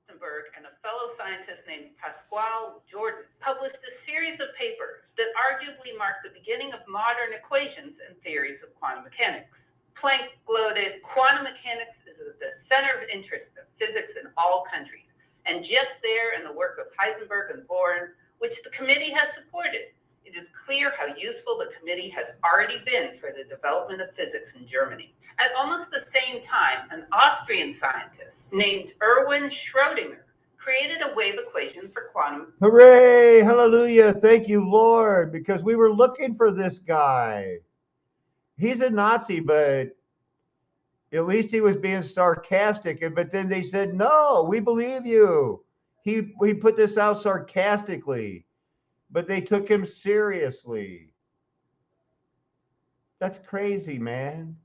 Heisenberg and a fellow scientist named Pascual Jordan published a series of papers that arguably marked the beginning of modern equations and theories of quantum mechanics. Planck gloated, quantum mechanics is at the center of interest of physics in all countries, and just there in the work of Heisenberg and Born, which the committee has supported, it is clear how useful the committee has already been for the development of physics in Germany. At almost the same time, an Austrian scientist named Erwin Schrödinger created a wave equation for quantum. Hooray! Hallelujah! Thank you, Lord, because we were looking for this guy. He's a Nazi, but at least he was being sarcastic. But then they said, no, we believe you. He put this out sarcastically, but they took him seriously. That's crazy, man.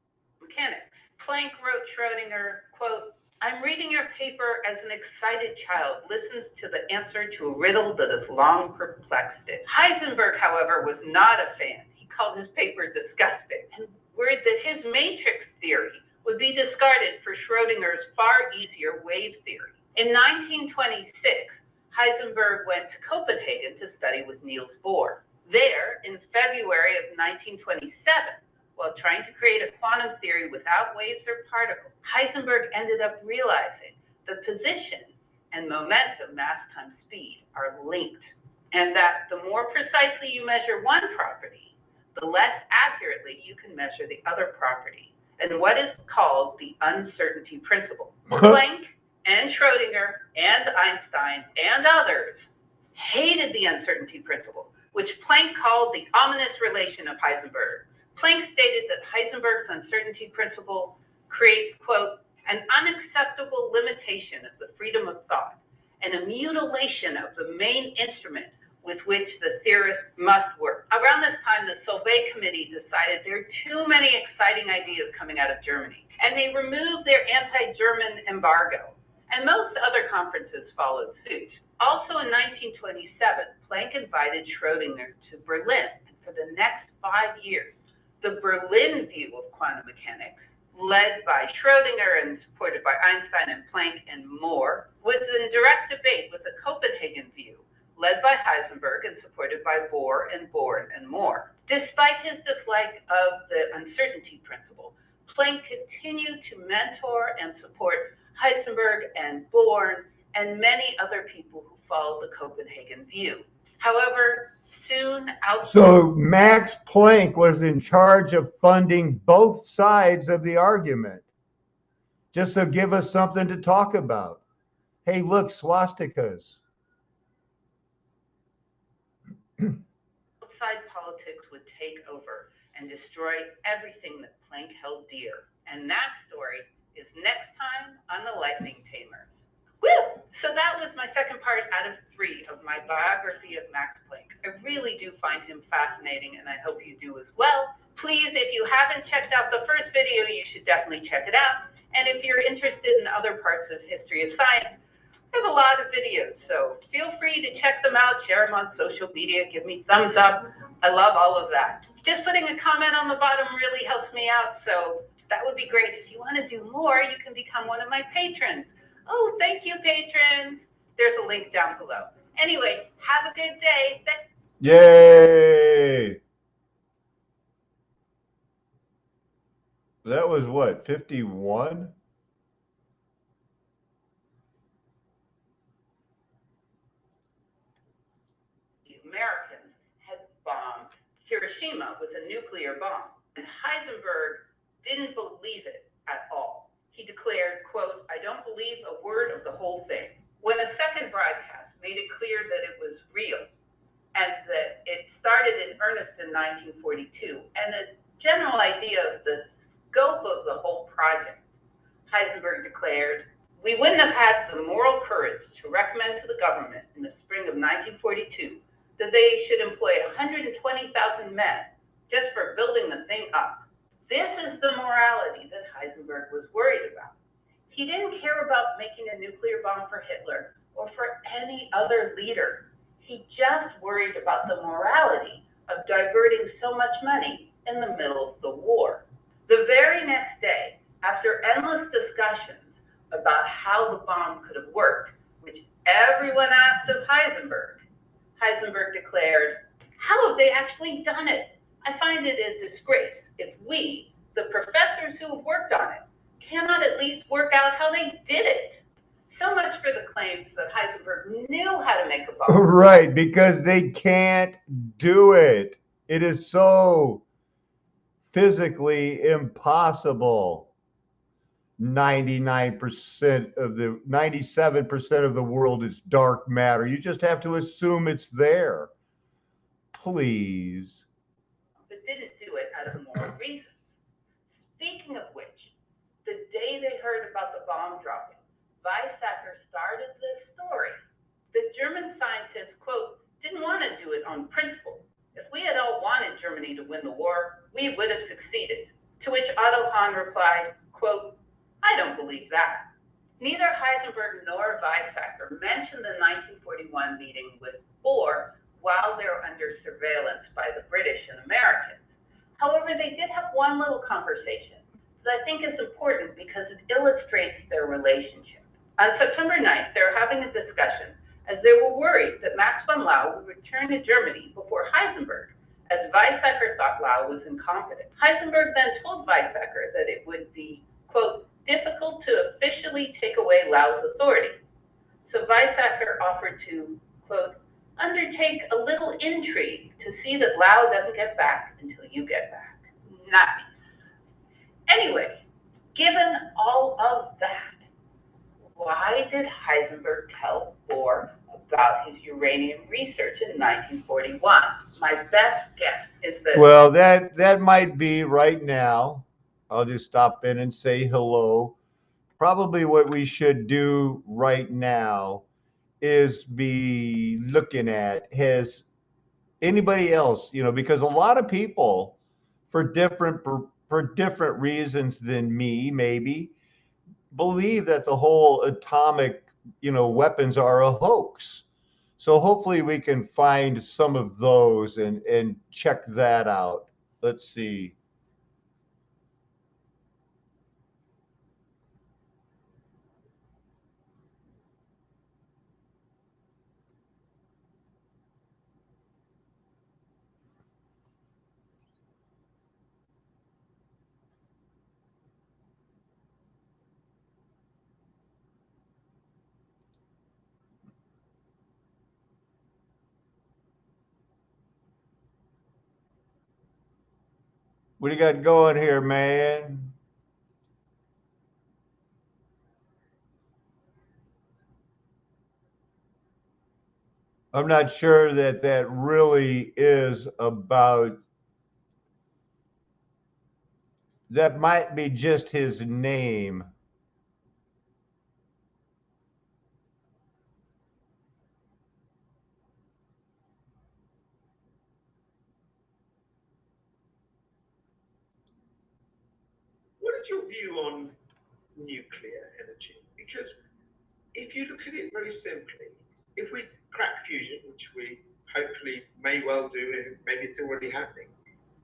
Mechanics. Planck wrote Schrödinger, quote, I'm reading your paper as an excited child listens to the answer to a riddle that has long perplexed it. Heisenberg, however, was not a fan. He called his paper disgusting and worried that his matrix theory would be discarded for Schrödinger's far easier wave theory. In 1926, Heisenberg went to Copenhagen to study with Niels Bohr. There, in February of 1927, while trying to create a quantum theory without waves or particles, Heisenberg ended up realizing the position and momentum, mass times speed, are linked, and that the more precisely you measure one property, the less accurately you can measure the other property, and what is called the uncertainty principle. Planck and Schrödinger and Einstein and others hated the uncertainty principle, which Planck called the ominous relation of Heisenberg's. Planck stated that Heisenberg's uncertainty principle creates, quote, an unacceptable limitation of the freedom of thought and a mutilation of the main instrument with which the theorist must work. Around this time, the Solvay Committee decided there are too many exciting ideas coming out of Germany, and they removed their anti-German embargo. And most other conferences followed suit. Also in 1927, Planck invited Schrödinger to Berlin, and for the next 5 years, the Berlin view of quantum mechanics, led by Schrödinger and supported by Einstein and Planck and more, was in direct debate with the Copenhagen view, led by Heisenberg and supported by Bohr and Born and more. Despite his dislike of the uncertainty principle, Planck continued to mentor and support Heisenberg and Born and many other people who followed the Copenhagen view. However, soon out. So Max Planck was in charge of funding both sides of the argument. Just to give us something to talk about. Hey, look, swastikas. Outside politics would take over and destroy everything that Planck held dear. And that story is next time on the Lightning Tamers. Woo! So that was my second part out of 3 of my biography of Max Planck. I really do find him fascinating, and I hope you do as well. Please, if you haven't checked out the first video, you should definitely check it out. And if you're interested in other parts of history of science, I have a lot of videos, so feel free to check them out, share them on social media, give me thumbs up. I love all of that. Just putting a comment on the bottom really helps me out, so that would be great. If you want to do more, you can become one of my patrons. Oh, thank you, patrons. There's a link down below. Anyway, have a good day. Yay! That was what, 51? The Americans had bombed Hiroshima with a nuclear bomb, and Heisenberg didn't believe it at all. He declared, quote, I don't believe a word of the whole thing. When a second broadcast made it clear that it was real and that it started in earnest in 1942, and a general idea of the scope of the whole project, Heisenberg declared, we wouldn't have had the moral courage to recommend to the government in the spring of 1942 that they should employ 120,000 men just for building the thing up. This is the morality that Heisenberg was worried about. He didn't care about making a nuclear bomb for Hitler or for any other leader. He just worried about the morality of diverting so much money in the middle of the war. The very next day, after endless discussions about how the bomb could have worked, which everyone asked of Heisenberg. Heisenberg declared, "How have they actually done it? I find it a disgrace if we, the professors who have worked on it, cannot at least work out how they did it." So much for the claims that Heisenberg knew how to make a bomb. Right, because they can't do it. It is so physically impossible. 97% of the world is dark matter. You just have to assume it's there. Please. But didn't do it out of moral reasons. Speaking of which, the day they heard about the bomb dropping, Weizsäcker started this story. The German scientists, quote, "didn't want to do it on principle. If we had all wanted Germany to win the war, we would have succeeded." To which Otto Hahn replied, quote, "I don't believe that." Neither Heisenberg nor Weizsäcker mentioned the 1941 meeting with Bohr while they were under surveillance by the British and Americans. However, they did have one little conversation that I think is important because it illustrates their relationship. On September 9th, they were having a discussion as they were worried that Max von Laue would return to Germany before Heisenberg, as Weizsäcker thought Laue was incompetent. Heisenberg then told Weizsäcker that it would be, quote, "difficult to officially take away Laue's authority." So Weizsäcker offered to, quote, "undertake a little intrigue to see that Laue doesn't get back until you get back." Nice. Anyway, given all of that, why did Heisenberg tell Bohr about his uranium research in 1941? My best guess is that... Well, that might be right now. I'll just stop in and say hello. Probably what we should do right now is be looking at, has anybody else, because a lot of people for different reasons than me, maybe, believe that the whole atomic, weapons are a hoax. So hopefully we can find some of those and check that out. Let's see. What do you got going here, man? I'm not sure that really is about, that might be just his name. What is your view on nuclear energy? Because if you look at it very simply, if we crack fusion, which we hopefully may well do, and maybe it's already happening,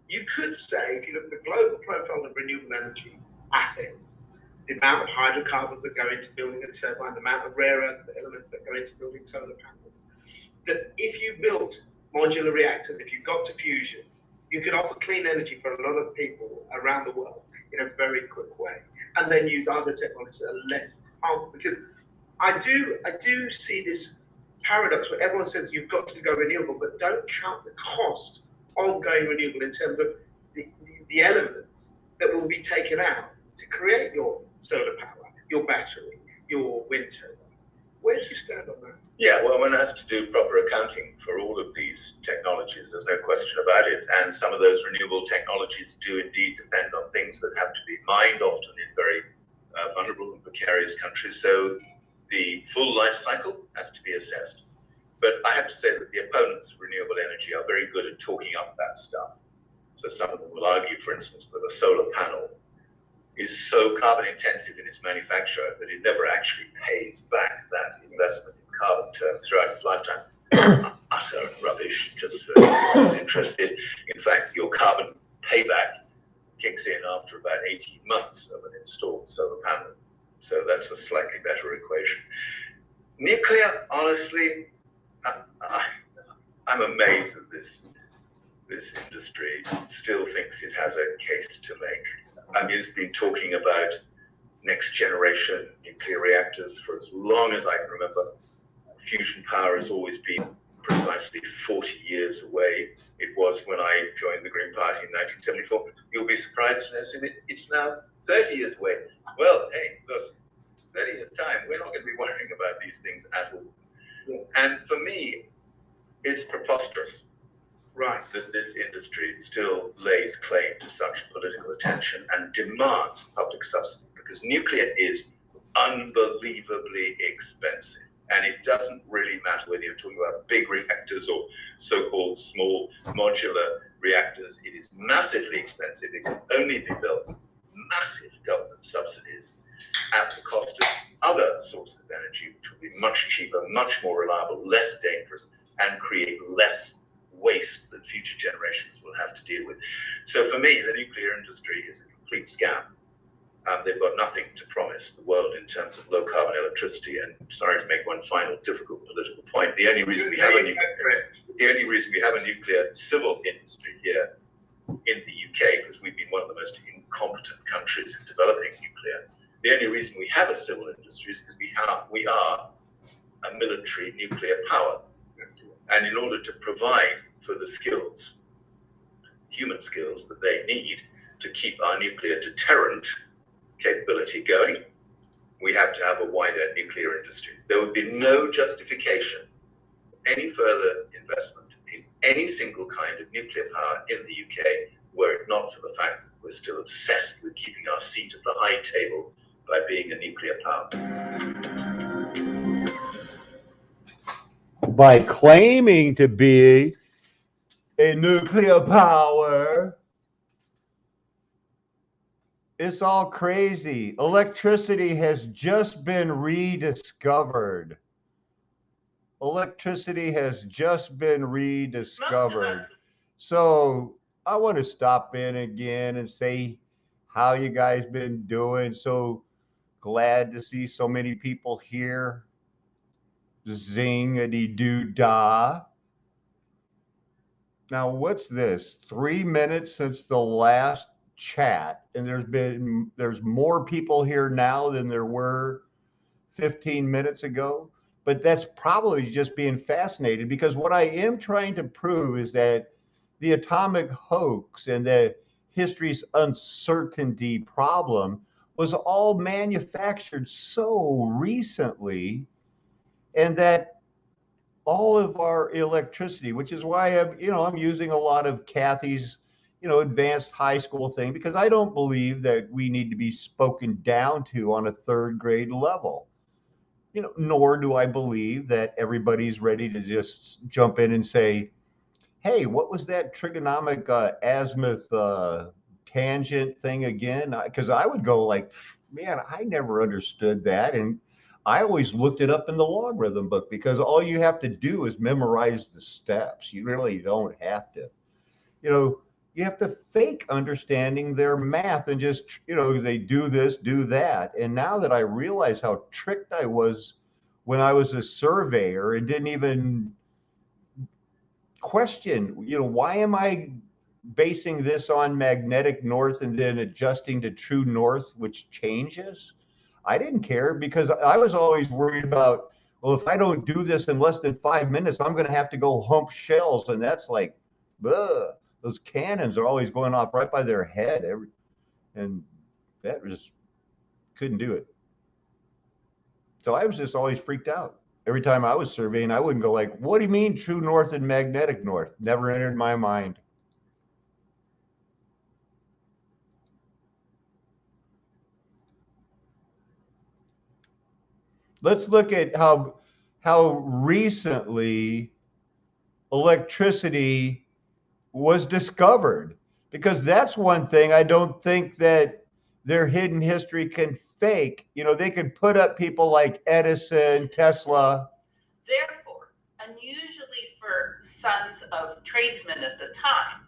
you could say, if you look at the global profile of renewable energy assets, the amount of hydrocarbons that go into building a turbine, the amount of rare earth elements that go into building solar panels, that if you built modular reactors, if you got to fusion, you could offer clean energy for a lot of people around the world in a very quick way, and then use other technologies that are less harmful. Because I do see this paradox where everyone says you've got to go renewable, but don't count the cost of going renewable in terms of the elements that will be taken out to create your solar power, your battery, your wind turbine. Where do you stand on that? Yeah, well, one has to do proper accounting for all of these technologies. There's no question about it. And some of those renewable technologies do indeed depend on things that have to be mined, often in very vulnerable and precarious countries. So the full life cycle has to be assessed. But I have to say that the opponents of renewable energy are very good at talking up that stuff. So some of them will argue, for instance, that a solar panel is so carbon intensive in its manufacture that it never actually pays back that investment in carbon terms throughout its lifetime. Utter rubbish, just for anyone who's interested. In fact, your carbon payback kicks in after about 18 months of an installed solar panel. So that's a slightly better equation. Nuclear, honestly, I'm amazed that this industry still thinks it has a case to make. I mean, it's been talking about next generation nuclear reactors for as long as I can remember. Fusion power has always been precisely 40 years away. It was when I joined the Green Party in 1974. You'll be surprised to know it's now 30 years away. Well, hey, look, 30 years' time, we're not going to be worrying about these things at all. Yeah. And for me, it's preposterous, right, that this industry still lays claim to such political attention and demands public subsidy, because nuclear is unbelievably expensive. And it doesn't really matter whether you're talking about big reactors or so-called small modular reactors. It is massively expensive. It can only be built with massive government subsidies at the cost of other sources of energy, which will be much cheaper, much more reliable, less dangerous, and create less waste that future generations will have to deal with. So for me, the nuclear industry is a complete scam. They've got nothing to promise the world in terms of low carbon electricity. And sorry to make one final difficult political point. The only reason we have a nuclear civil industry here in the UK, because we've been one of the most incompetent countries in developing nuclear. The only reason we have a civil industry is because we are a military nuclear power. And in order to provide for the skills, human skills that they need to keep our nuclear deterrent capability going, we have to have a wider nuclear industry. There would be no justification, any further investment in any single kind of nuclear power in the UK, were it not for the fact that we're still obsessed with keeping our seat at the high table by being a nuclear power. By claiming to be a nuclear power, it's all crazy. Electricity has just been rediscovered. Electricity has just been rediscovered. So I want to stop in again and say how you guys been doing. So glad to see so many people here. Zing-a-dee-doo-dah. Now, what's this? 3 minutes since the last chat, and there's more people here now than there were 15 minutes ago. But that's probably just being fascinated, because what I am trying to prove is that the atomic hoax and the history's uncertainty problem was all manufactured so recently, and that all of our electricity, which is why I'm using a lot of Kathy's, advanced high school thing, because I don't believe that we need to be spoken down to on a third grade level. Nor do I believe that everybody's ready to just jump in and say, hey, what was that trigonomic azimuth tangent thing again? Because I would go like, man, I never understood that. And I always looked it up in the logarithm book, because all you have to do is memorize the steps. You really don't have to, you have to fake understanding their math and just, they do this, do that. And now that I realize how tricked I was when I was a surveyor and didn't even question, why am I basing this on magnetic north and then adjusting to true north, which changes? I didn't care, because I was always worried about, well, if I don't do this in less than 5 minutes, I'm going to have to go hump shells. And that's like, ugh. Those cannons are always going off right by their head. And that just couldn't do it. So I was just always freaked out. Every time I was surveying, I wouldn't go like, what do you mean true north and magnetic north? Never entered my mind. Let's look at how recently electricity was discovered, because that's one thing I don't think that their hidden history can fake. They could put up people like Edison, Tesla. Therefore, unusually for sons of tradesmen at the time,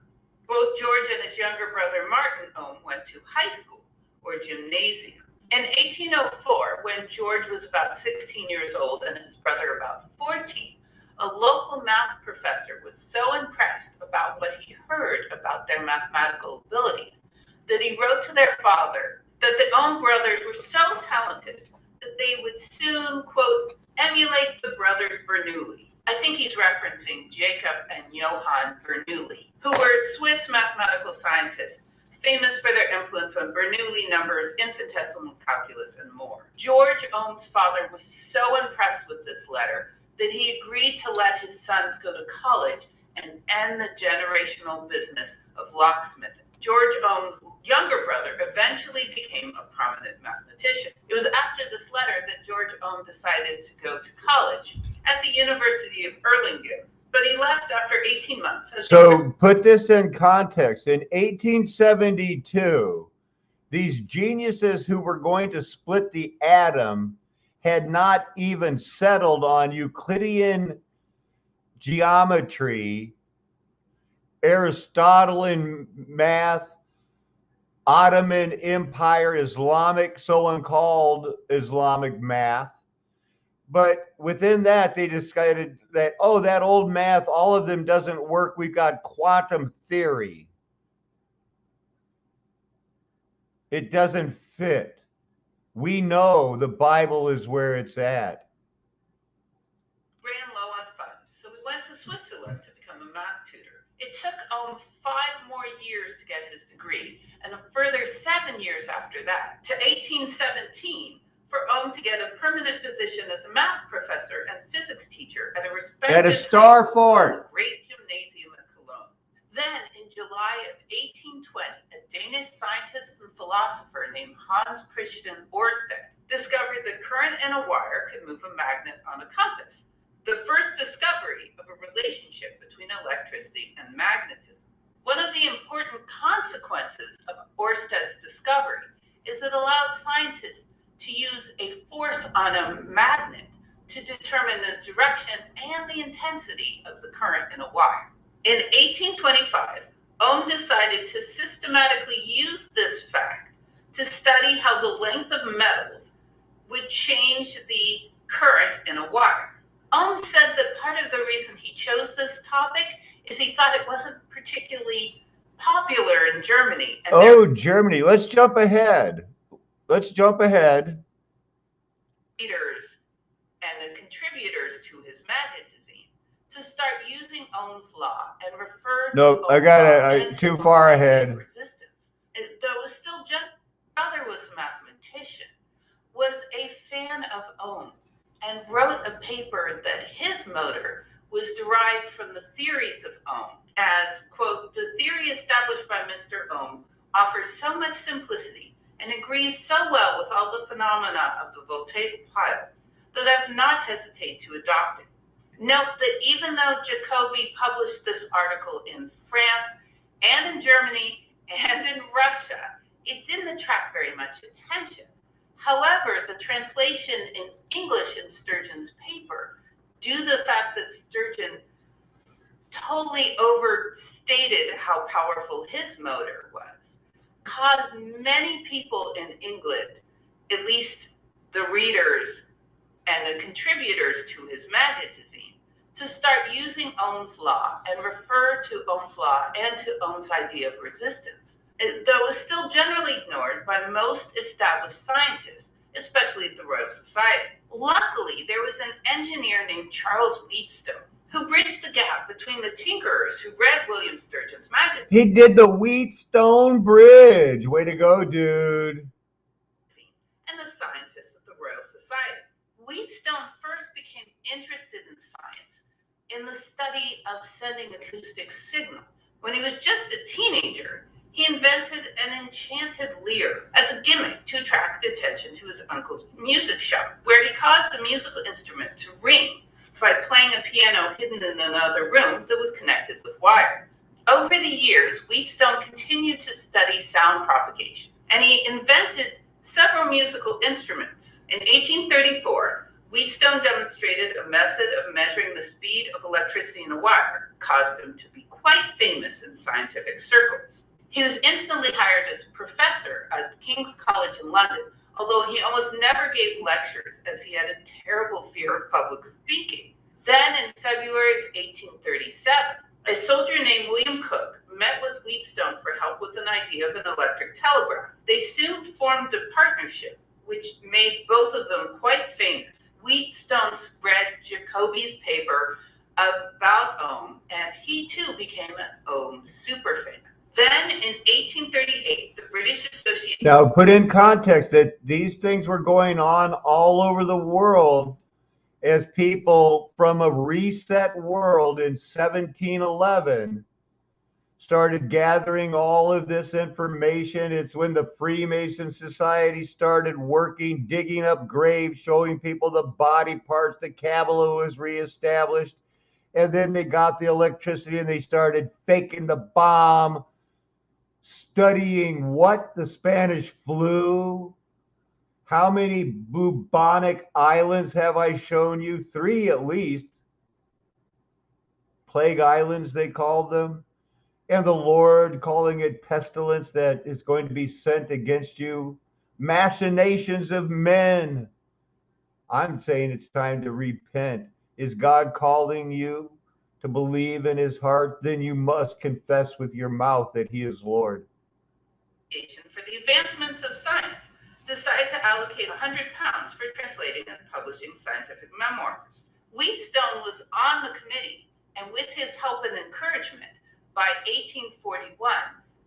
both George and his younger brother Martin Ohm went to high school or gymnasium. In 1804, when George was about 16 years old and his brother about 14, a local math professor was so impressed about what he heard about their mathematical abilities that he wrote to their father that the Ohm brothers were so talented that they would soon, quote, emulate the brothers Bernoulli. I think he's referencing Jacob and Johann Bernoulli, who were Swiss mathematical scientists famous for their influence on Bernoulli numbers, infinitesimal calculus, and more. George Ohm's father was so impressed with this letter that he agreed to let his sons go to college and end the generational business of locksmithing. George Ohm's younger brother eventually became a prominent mathematician. It was after this letter that George Ohm decided to go to college at the University of Erlangen, but he left after 18 months. So put this in context. In 1872, these geniuses who were going to split the atom had not even settled on Euclidean geometry, Aristotelian math, Ottoman Empire, Islamic, so-called Islamic math. But within that, they decided that, oh, that old math, all of them doesn't work. We've got quantum theory. It doesn't fit. We know the Bible is where it's at. Ran low on funds, so we went to Switzerland to become a math tutor. It took Ohm 5 more years to get his degree, and a further 7 years after that, to 1817, for Ohm to get a permanent position as a math professor and physics teacher at a respected Starfort great gymnasium at Cologne. Then, in July of 1820, a Danish scientist and philosopher named Hans Christian Ørsted discovered that current in a wire could move a magnet on a compass, the first discovery of a relationship between electricity and magnetism. One of the important consequences of Ørsted's discovery is it allowed scientists to use a force on a magnet to determine the direction and the intensity of the current in a wire. In 1825, Ohm decided to systematically use this fact to study how the length of metals would change the current in a wire. Ohm said that part of the reason he chose this topic is he thought it wasn't particularly popular in Germany. And Germany. Let's jump ahead. Readers and the contributors to his magazine to start using Ohm's law and refer to I too far ahead. Resistance. Though it was still just brother was a mathematician, was a fan of Ohm, and wrote a paper that his motor was derived from the theories of Ohm as, quote, the theory established by Mr. Ohm offers so much simplicity and agrees so well with all the phenomena of the voltaic pile that I have not hesitated to adopt it. Note that even though Jacobi published this article in France and in Germany and in Russia, it didn't attract very much attention. However, the translation in English in Sturgeon's paper, due to the fact that Sturgeon totally overstated how powerful his motor was, caused many people in England, at least the readers and the contributors to his magazine, to start using Ohm's law and refer to Ohm's law and to Ohm's idea of resistance, though it was still generally ignored by most established scientists, especially at the Royal Society. Luckily, there was an engineer named Charles Wheatstone who bridged the gap between the tinkerers who read William Sturgeon's magazine. He did the Wheatstone Bridge. Way to go, dude. And the scientists of the Royal Society. Wheatstone first became interested in science in the study of sending acoustic signals. When he was just a teenager, he invented an enchanted lyre as a gimmick to attract attention to his uncle's music shop, where he caused the musical instrument to ring by playing a piano hidden in another room that was connected with wires. Over the years, Wheatstone continued to study sound propagation, and he invented several musical instruments. In 1834, Wheatstone demonstrated a method of measuring the speed of electricity in a wire, caused him to be quite famous in scientific circles. He was instantly hired as a professor at King's College in London, although he almost never gave lectures as he had a terrible fear of public speaking. Then in February of 1837, a soldier named William Cook met with Wheatstone for help with an idea of an electric telegraph. They soon formed a partnership, which made both of them quite famous. Wheatstone spread Jacobi's paper about Ohm, and he too became an Ohm superfan. Then in 1838, the British Association... Now, put in context that these things were going on all over the world as people from a reset world in 1711 started gathering all of this information. It's when the Freemason Society started working, digging up graves, showing people the body parts. The Kabbalah was reestablished. And then they got the electricity and they started faking the bomb, studying what? The Spanish flu. How many bubonic islands have I shown you? 3 at least. Plague islands, they called them. And the Lord calling it pestilence that is going to be sent against you. Machinations of men. I'm saying it's time to repent. Is God calling you to believe in his heart? Then you must confess with your mouth that he is Lord. For the Advancements of Science decided to allocate £100 for translating and publishing scientific memoirs. Wheatstone was on the committee, and with his help and encouragement, by 1841,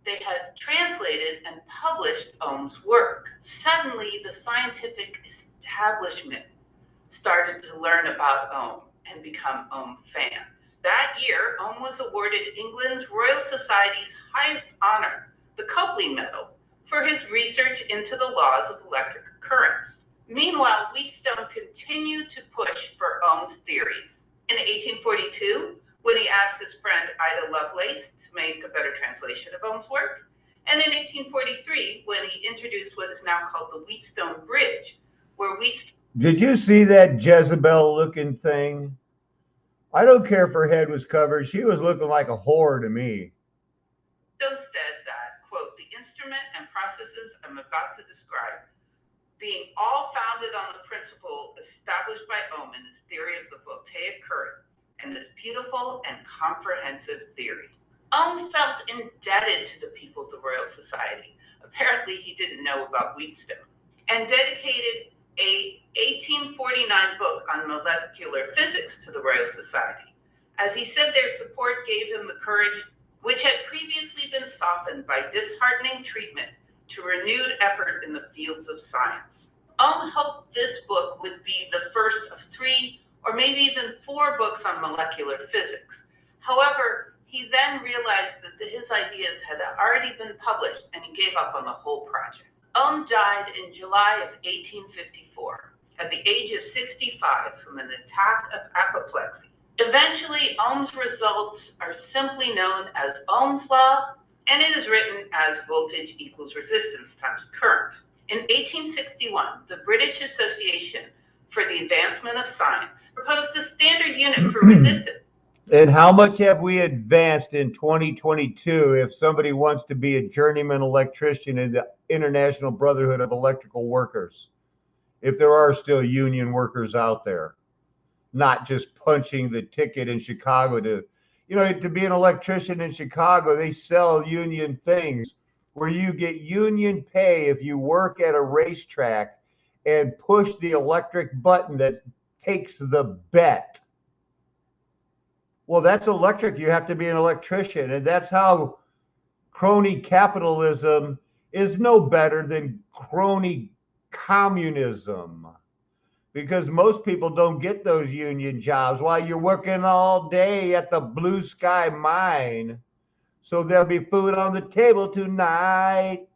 they had translated and published Ohm's work. Suddenly, the scientific establishment started to learn about Ohm and become Ohm fans. That year, Ohm was awarded England's Royal Society's highest honor, the Copley Medal, for his research into the laws of electric currents. Meanwhile, Wheatstone continued to push for Ohm's theories. In 1842, when he asked his friend Ida Lovelace to make a better translation of Ohm's work, and in 1843, when he introduced what is now called the Wheatstone Bridge, where Wheatstone... Did you see that Jezebel-looking thing? I don't care if her head was covered. She was looking like a whore to me. Wheatstone said that, quote, the instrument and processes I'm about to describe, being all founded on the principle established by Ohm in his theory of the voltaic current, and this beautiful and comprehensive theory. Ohm felt indebted to the people of the Royal Society. Apparently, he didn't know about Wheatstone, and dedicated a 1849 book on molecular physics to the Royal Society. As he said, their support gave him the courage which had previously been softened by disheartening treatment to renewed effort in the fields of science. Ohm hoped this book would be the first of 3 or maybe even 4 books on molecular physics. However, he then realized that his ideas had already been published and he gave up on the whole project. Ohm died in July of 1854 at the age of 65 from an attack of apoplexy. Eventually, Ohm's results are simply known as Ohm's law, and it is written as voltage equals resistance times current. In 1861, the British Association for the Advancement of Science proposed a standard unit for resistance. And how much have we advanced in 2022 if somebody wants to be a journeyman electrician in the International Brotherhood of Electrical Workers? If there are still union workers out there, not just punching the ticket in Chicago to be an electrician in Chicago, they sell union things where you get union pay if you work at a racetrack and push the electric button that takes the bet. Well, that's electric. You have to be an electrician. And that's how crony capitalism is no better than crony communism. Because most people don't get those union jobs while you're working all day at the Blue Sky Mine. So there'll be food on the table tonight.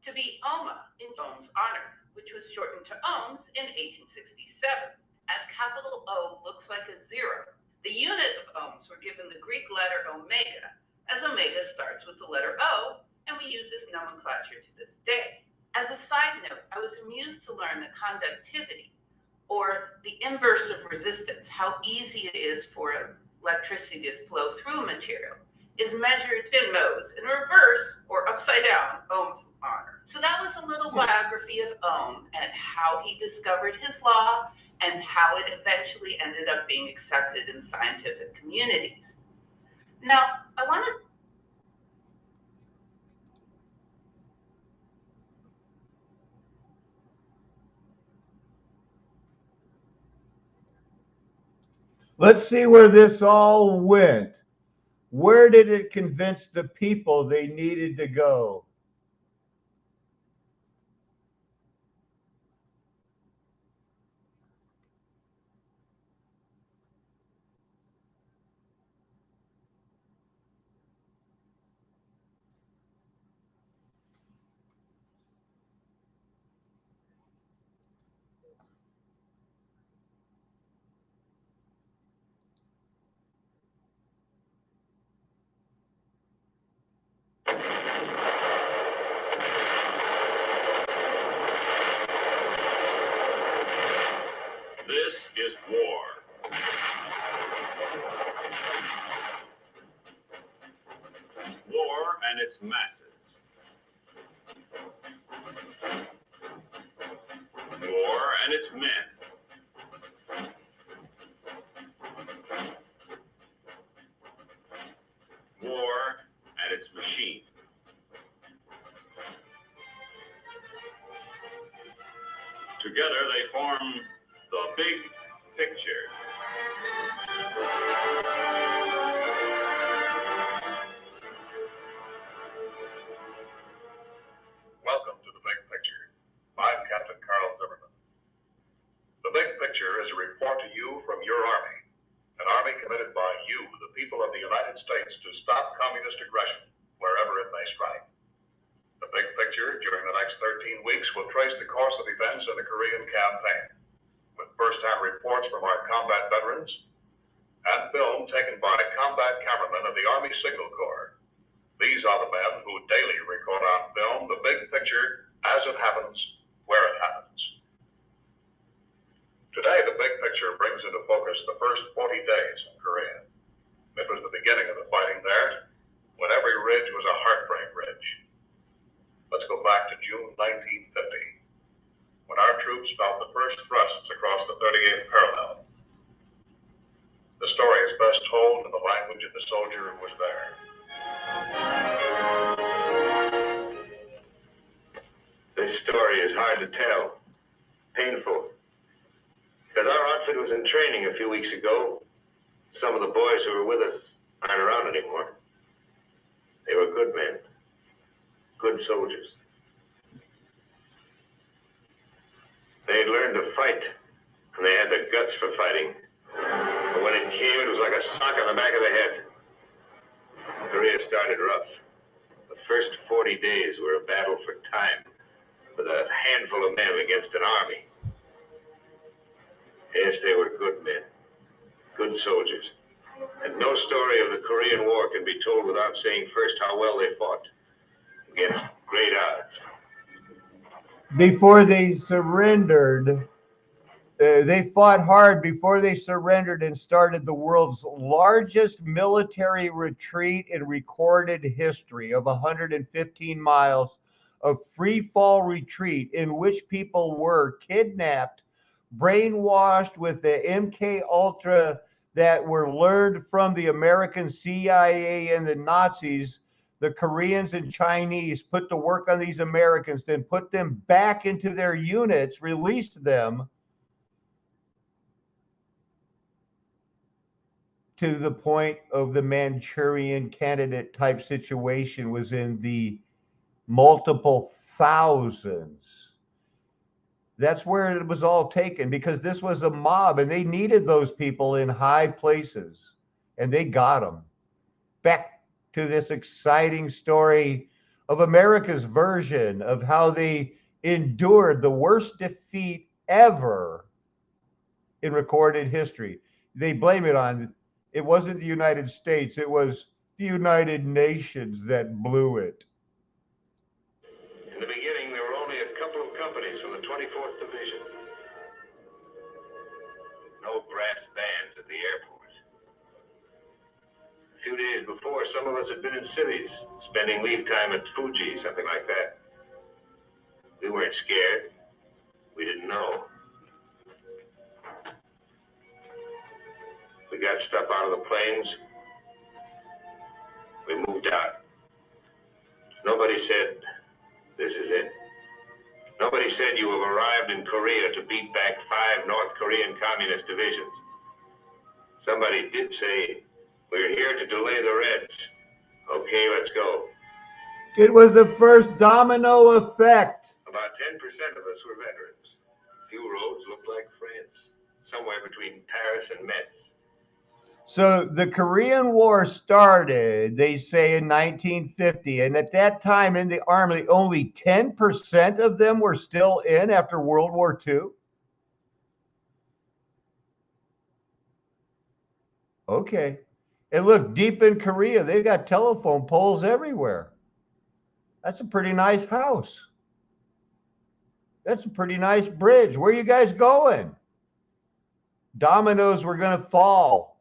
To be OMA in Ohm's honor, which was shortened to Ohms in 1867. As capital O looks like a 0, the unit of ohms were given the Greek letter omega, as omega starts with the letter O, and we use this nomenclature to this day. As a side note, I was amused to learn that conductivity, or the inverse of resistance, how easy it is for electricity to flow through a material, is measured in modes, in reverse or upside down Ohm's honor. So that was a little biography of Ohm and how he discovered his law and how it eventually ended up being accepted in scientific communities. Now, I want to Let's see where this all went. Where did it convince the people they needed to go? This is war. War and its masses. War and its men. War and its machines. Together they form the big picture. Welcome to the Big Picture. I'm Captain Carl Zimmerman. The Big Picture is a report to you from your Army, an Army committed by you, the people of the United States, to stop communist aggression wherever it may strike. The Big Picture, during the next 13 weeks, will trace the course of events in the Korean campaign, with first-hand reports from our combat veterans and film taken by combat cameramen of the Army Signal Corps. These are the men who daily record on film the big picture as it happens, where it happens. Today, the big picture brings into focus the first 40 days in Korea. It was the beginning of the fighting there, when every ridge was a heartbreak ridge. Let's go back to June 1950, when our troops felt the first thrusts across the 38th parallel. The story is best told in the language of the soldier who was there. This story is hard to tell. Painful. Because our outfit was in training a few weeks ago. Some of the boys who were with us aren't around anymore. They were good men. Good soldiers. They had learned to fight, and they had the guts for fighting. But when it came, it was like a sock on the back of the head. Korea started rough. The first 40 days were a battle for time, with a handful of men against an army. Yes, they were good men, good soldiers. And no story of the Korean War can be told without saying first how well they fought against great odds. Before they surrendered, they fought hard before they surrendered and started the world's largest military retreat in recorded history of 115 miles of free fall retreat in which people were kidnapped, brainwashed with the MK Ultra that were learned from the American CIA and the Nazis. The Koreans and Chinese put to work on these Americans, then put them back into their units, released them, to the point of the Manchurian candidate type situation was in the multiple thousands. That's where it was all taken, because this was a mob and they needed those people in high places, and they got them. Back to this exciting story of America's version of how they endured the worst defeat ever in recorded history. They blame it on, it wasn't the United States, it was the United Nations that blew it. In the beginning, there were only a couple of companies from the 24th Division. No brass bands at the airport. A few days before, some of us had been in cities, spending leave time at Fuji, something like that. We weren't scared. We didn't know. We got stuff out of the planes. We moved out. Nobody said, this is it. Nobody said you have arrived in Korea to beat back 5 North Korean communist divisions. Somebody did say, we're here to delay the Reds. Okay, let's go. It was the first domino effect. About 10% of us were veterans. Few roads looked like France, somewhere between Paris and Metz. So the Korean War started, they say, in 1950. And at that time in the Army, only 10% of them were still in after World War II. Okay. And look, deep in Korea, they've got telephone poles everywhere. That's a pretty nice house. That's a pretty nice bridge. Where are you guys going? Dominoes were going to fall.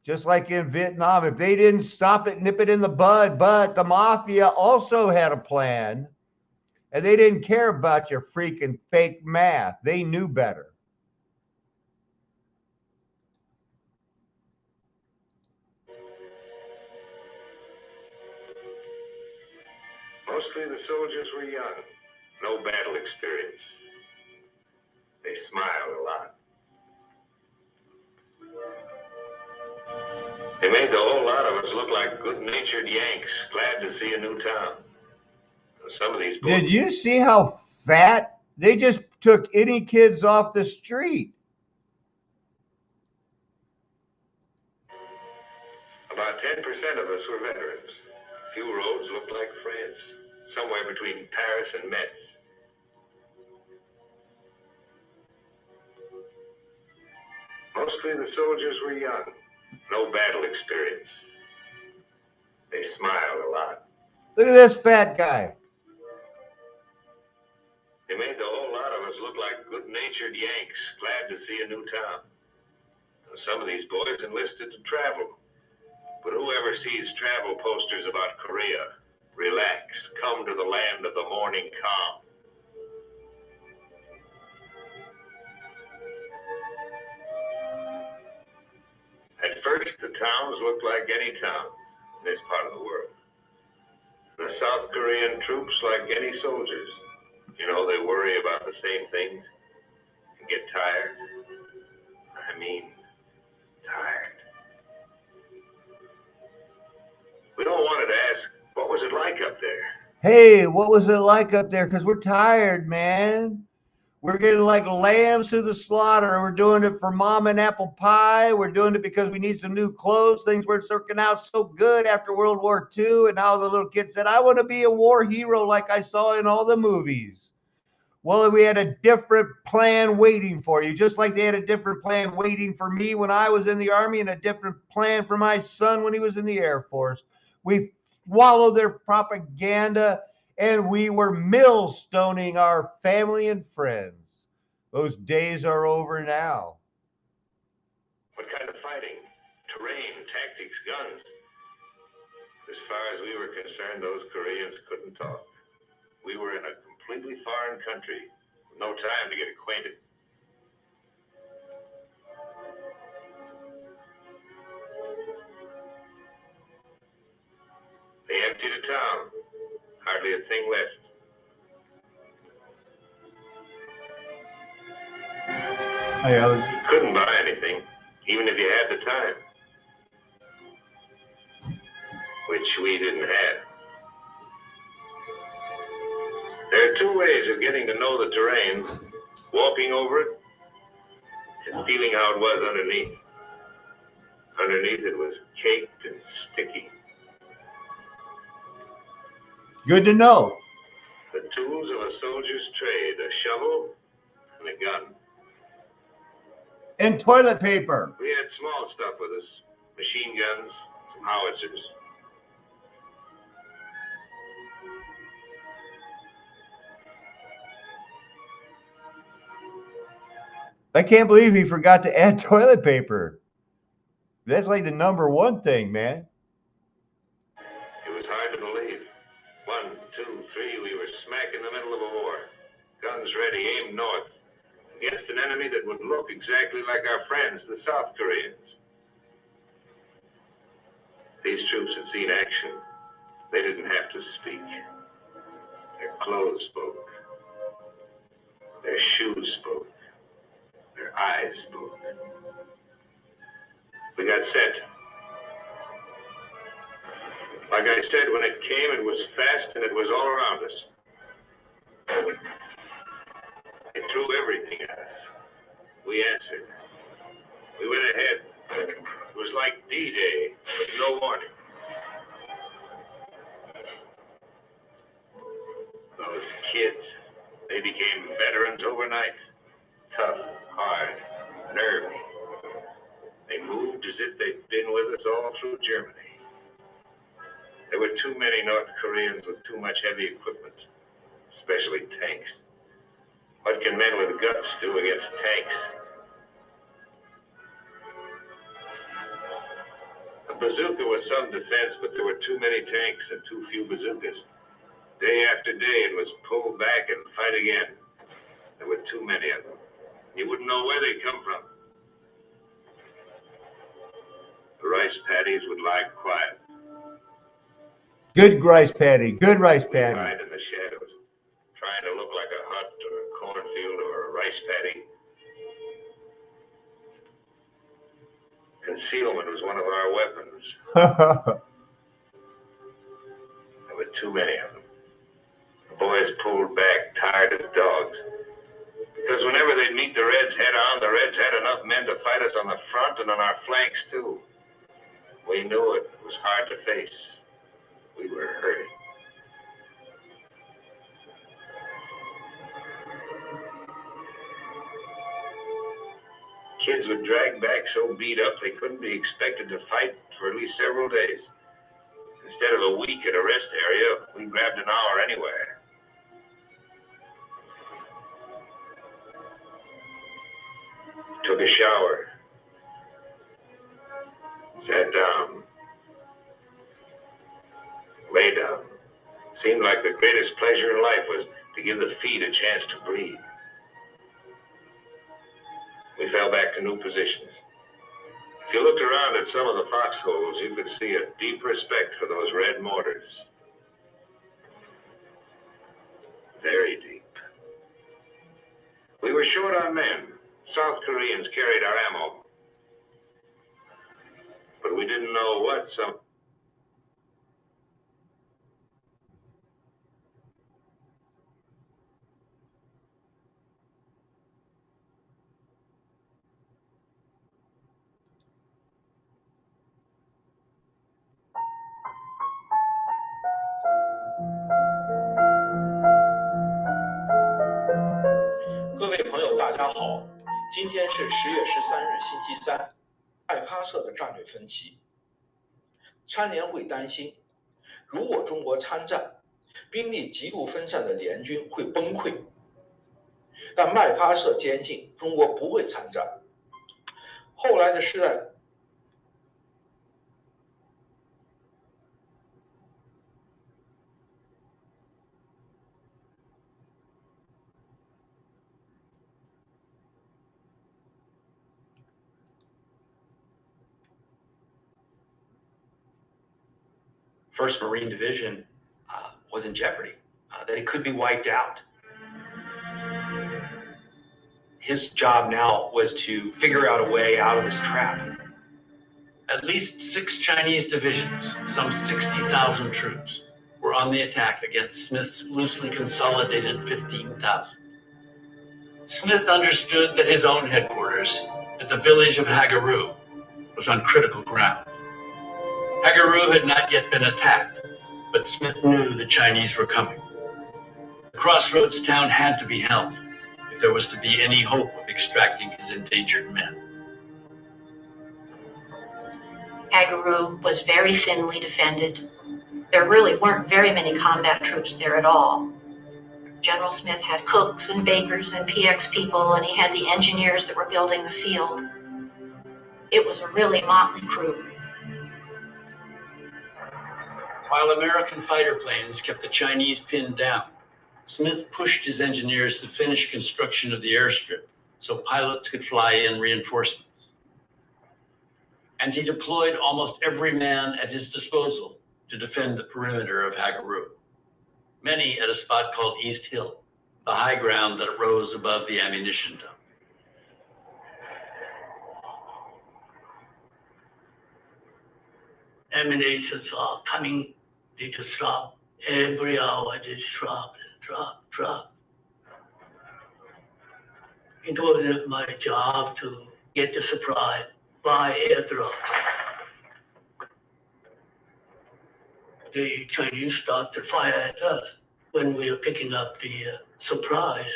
Just like in Vietnam, if they didn't stop it, nip it in the bud. But the mafia also had a plan, and they didn't care about your freaking fake math. They knew better. Mostly the soldiers were young, no battle experience. They smiled a lot. They made the whole lot of us look like good-natured Yanks, glad to see a new town. Some of these boys... Did you see how fat? They just took any kids off the street. About 10% of us were veterans. Few roads looked like France, somewhere between Paris and Metz. Mostly the soldiers were young, no battle experience. They smiled a lot. Look at this fat guy. They made the whole lot of us look like good-natured Yanks, glad to see a new town. Some of these boys enlisted to travel. But whoever sees travel posters about Korea, relax, come to the land of the morning calm. At first, the towns looked like any towns in this part of the world. The South Korean troops, like any soldiers, you know, they worry about the same things and get tired. I mean, tired. We all wanted to ask, what was it like up there? Hey, what was it like up there? Because we're tired, man. We're getting like lambs to the slaughter. We're doing it for mom and apple pie. We're doing it because we need some new clothes. Things weren't working out so good after World War II. And now the little kid said, I want to be a war hero like I saw in all the movies. Well, we had a different plan waiting for you, just like they had a different plan waiting for me when I was in the Army and a different plan for my son when he was in the Air Force. We swallowed their propaganda, and we were millstoning our family and friends. Those days are over now. What kind of fighting? Terrain, tactics, guns? As far as we were concerned, those Koreans couldn't talk. We were in a completely foreign country, with no time to get acquainted. They emptied a town. Hardly a thing left. You couldn't buy anything, even if you had the time. Which we didn't have. There are 2 ways of getting to know the terrain. Walking over it and feeling how it was underneath. Underneath it was caked and sticky. Good to know. The tools of a soldier's trade, a shovel and a gun. And toilet paper. We had small stuff with us. Machine guns, some howitzers. I can't believe he forgot to add toilet paper. That's like the #1 thing, man. It was hard to believe. 1, 2, 3, we were smack in the middle of a war. guns ready, aimed north, against an enemy that would look exactly like our friends, the South Koreans. These troops had seen action. They didn't have to speak. Their clothes spoke. Their shoes spoke. Their eyes spoke. We got set. Like I said, when it came, it was fast and it was all around us. They threw everything at us. We answered. We went ahead. It was like D-Day, with no warning. Those kids, they became veterans overnight. Tough, hard, nervy. They moved as if they'd been with us all through Germany. There were too many North Koreans with too much heavy equipment, especially tanks. What can men with guts do against tanks? A bazooka was some defense, but there were too many tanks and too few bazookas. Day after day, it was pull back and fight again. There were too many of them. You wouldn't know where they'd come from. The rice paddies would lie quiet. Good rice paddy. Good rice paddy. Hide in the shadows, trying to look like a hut or a cornfield or a rice paddy. Concealment was one of our weapons. There were too many of them. The boys pulled back, tired as dogs. Because whenever they'd meet the Reds head-on, the Reds had enough men to fight us on the front and on our flanks, too. We knew it was hard to face. We were hurting. Kids would drag back so beat up they couldn't be expected to fight for at least several days. Instead of a week at a rest area, we grabbed an hour anywhere. Took a shower. Sat down. Lay down. Seemed like the greatest pleasure in life was to give the feet a chance to breathe. We fell back to new positions. If you looked around at some of the foxholes, you could see a deep respect for those red mortars. Very deep. We were short on men. South Koreans carried our ammo. But we didn't know what some...各位朋友，大家好，今天是10月13日，星期三。麦喀瑟的战略分歧。参联会担心，如果中国参战，兵力极度分散的联军会崩溃。但麦喀瑟坚信中国不会参战。后来的时代。First Marine Division was in jeopardy, that it could be wiped out. His job now was to figure out a way out of this trap. At least 6 Chinese divisions, some 60,000 troops, were on the attack against Smith's loosely consolidated 15,000. Smith understood that his own headquarters at the village of Hagaru was on critical ground. Hagaru had not yet been attacked, but Smith knew the Chinese were coming. The crossroads town had to be held if there was to be any hope of extracting his endangered men. Hagaru was very thinly defended. There really weren't very many combat troops there at all. General Smith had cooks and bakers and PX people, and he had the engineers that were building the field. It was a really motley crew. While American fighter planes kept the Chinese pinned down, Smith pushed his engineers to finish construction of the airstrip so pilots could fly in reinforcements. And he deployed almost every man at his disposal to defend the perimeter of Hagaru, many at a spot called East Hill, the high ground that rose above the ammunition dump. Ammunitions are coming. They just drop. Every hour they drop, drop, drop. It was my job to get the supply by airdrop. The Chinese start to fire at us when we are picking up the supplies.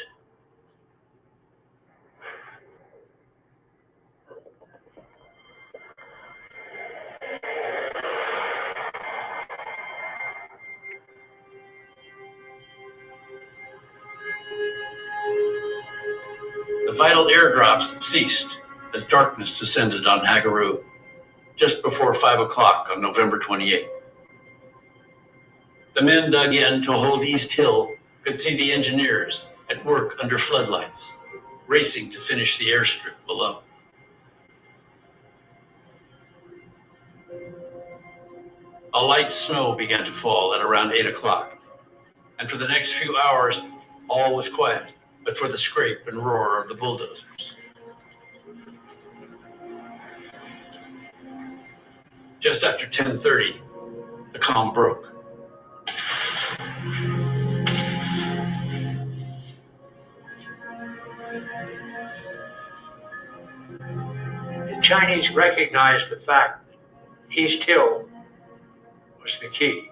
The vital airdrops ceased as darkness descended on Hagaru just before 5 o'clock on November 28th. The men dug in to hold East Hill could see the engineers at work under floodlights, racing to finish the airstrip below. A light snow began to fall at around 8 o'clock, and for the next few hours, all was quiet, but for the scrape and roar of the bulldozers. Just after 10:30, the calm broke. The Chinese recognized the fact that East Hill was the key.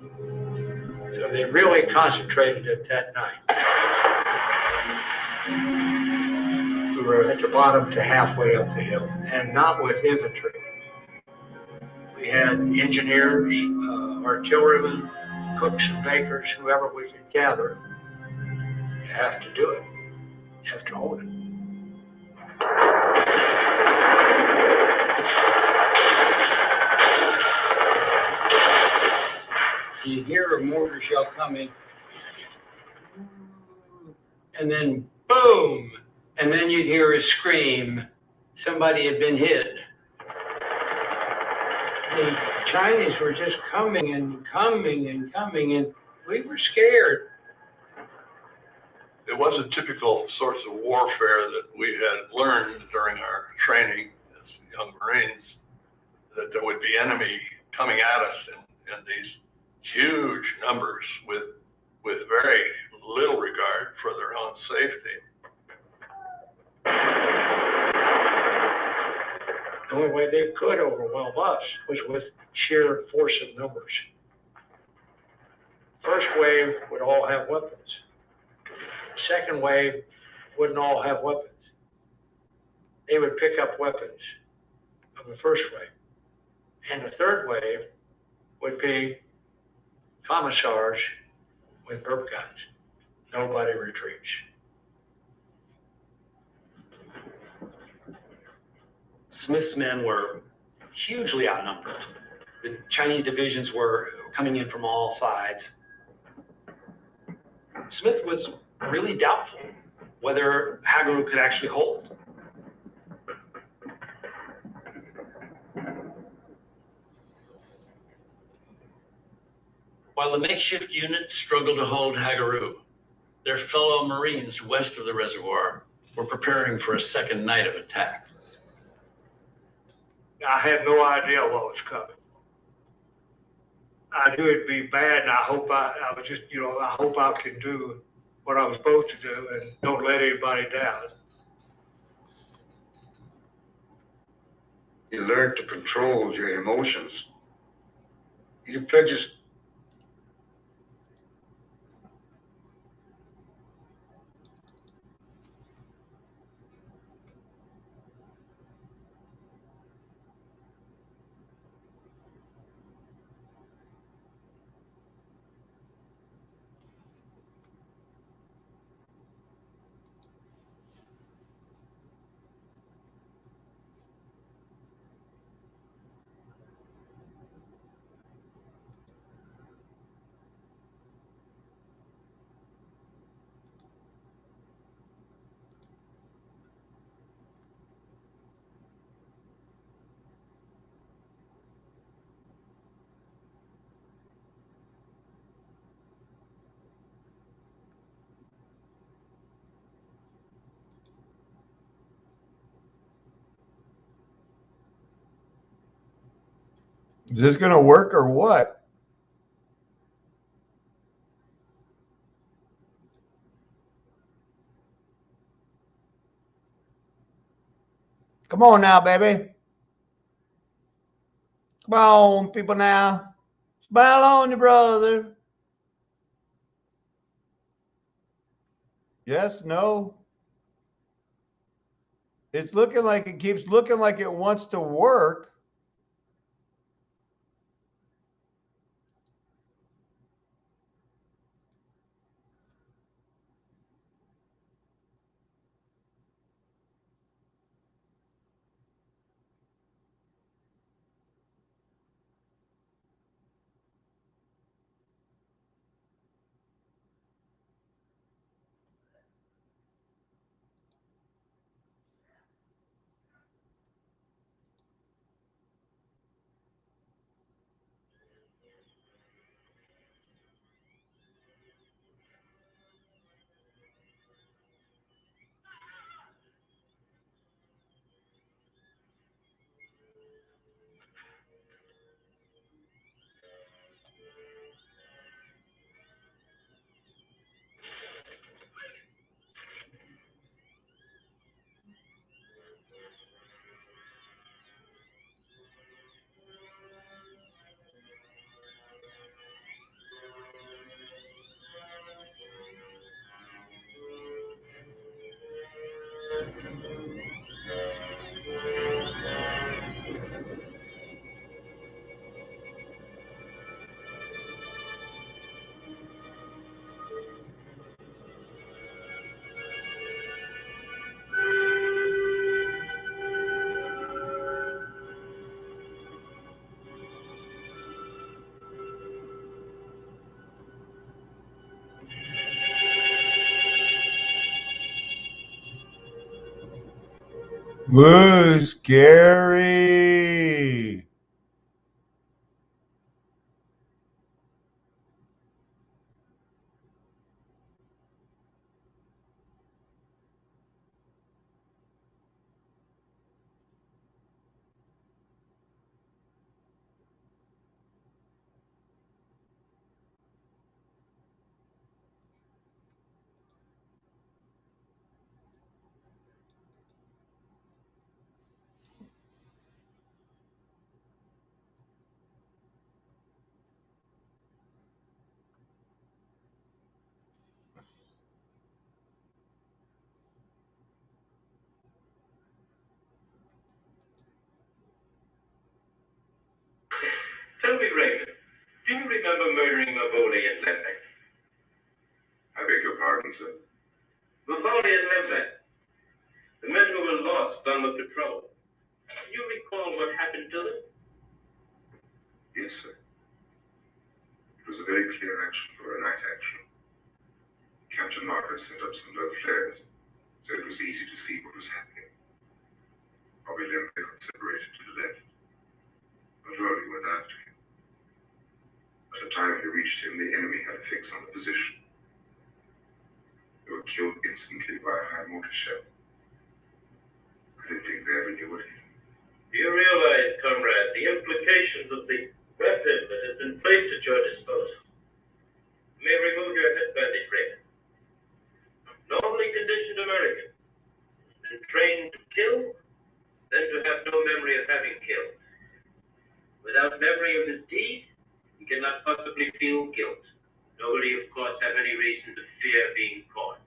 So they really concentrated it that night. We were at the bottom to halfway up the hill, and not with infantry. We had engineers, artillerymen, cooks and bakers, whoever we could gather. You have to do it. You have to hold it. You hear a mortar shell coming, and then boom, and then you'd hear a scream. Somebody had been hit. The Chinese were just coming and coming and coming, and we were scared. It wasn't typical sorts of warfare that we had learned during our training as young Marines, that there would be enemy coming at us in these huge numbers with very little regard for their own safety. The only way they could overwhelm us was with sheer force of numbers. First wave would all have weapons. Second wave wouldn't all have weapons. They would pick up weapons of the first wave. And the third wave would be commissars with burp guns. Nobody retreats. Smith's men were hugely outnumbered. The Chinese divisions were coming in from all sides. Smith was really doubtful whether Hagaru could actually hold. While the makeshift unit struggled to hold Hagaru, their fellow Marines west of the reservoir were preparing for a second night of attack. I had no idea what was coming. I knew it'd be bad, and I hope I hope I can do what I'm supposed to do and don't let anybody down. You learn to control your emotions. You can just Is this going to work or what? Come on now, baby. Come on, people now. Smile on your brother. Yes, no. It's looking like it keeps looking like it wants to work. Woo, scary. Tell me, Raymond, do you remember murdering Mavoli and Lembe? I beg your pardon, sir? Mavoli and Lembe, the men who were lost on the patrol. Do you recall what happened to them? Yes, sir. It was a very clear action for a night action. Captain Marker set up some low flares, so it was easy to see what was happening. Bobby Lembe got separated to the left. Mavoli went after him. By the time he reached him, the enemy had a fix on the position. They were killed instantly by a high mortar shell. I didn't think they ever knew what hit them. Do you realize, comrade, the implications of the weapon that has been placed at your disposal? You may remove your head bandage, Raymond. Normally conditioned American, been trained to kill, then to have no memory of having killed. Without memory of his deed, he cannot possibly feel guilt. Nobody, of course, have any reason to fear being caught.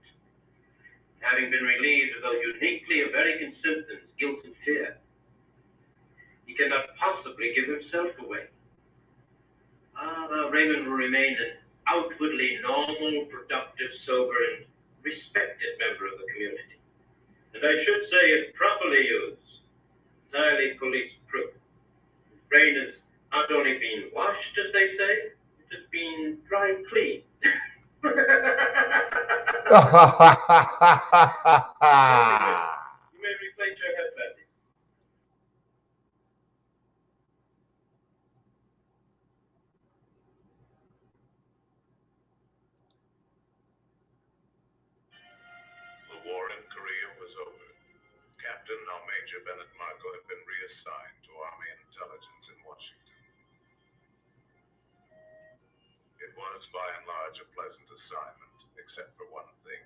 Having been relieved of those uniquely American symptoms, guilt and fear, he cannot possibly give himself away. Raymond will remain an outwardly normal, productive, sober, and respected member of the community. And I should say, if properly used, entirely police-proof. His brain has not only been washed, as they say, it has been dry cleaned. You may replace your head bandage. The war in Korea was over. Captain, now Major Bennett Marco, had been reassigned to Army intelligence in Washington. It was by and large a pleasant assignment, except for one thing.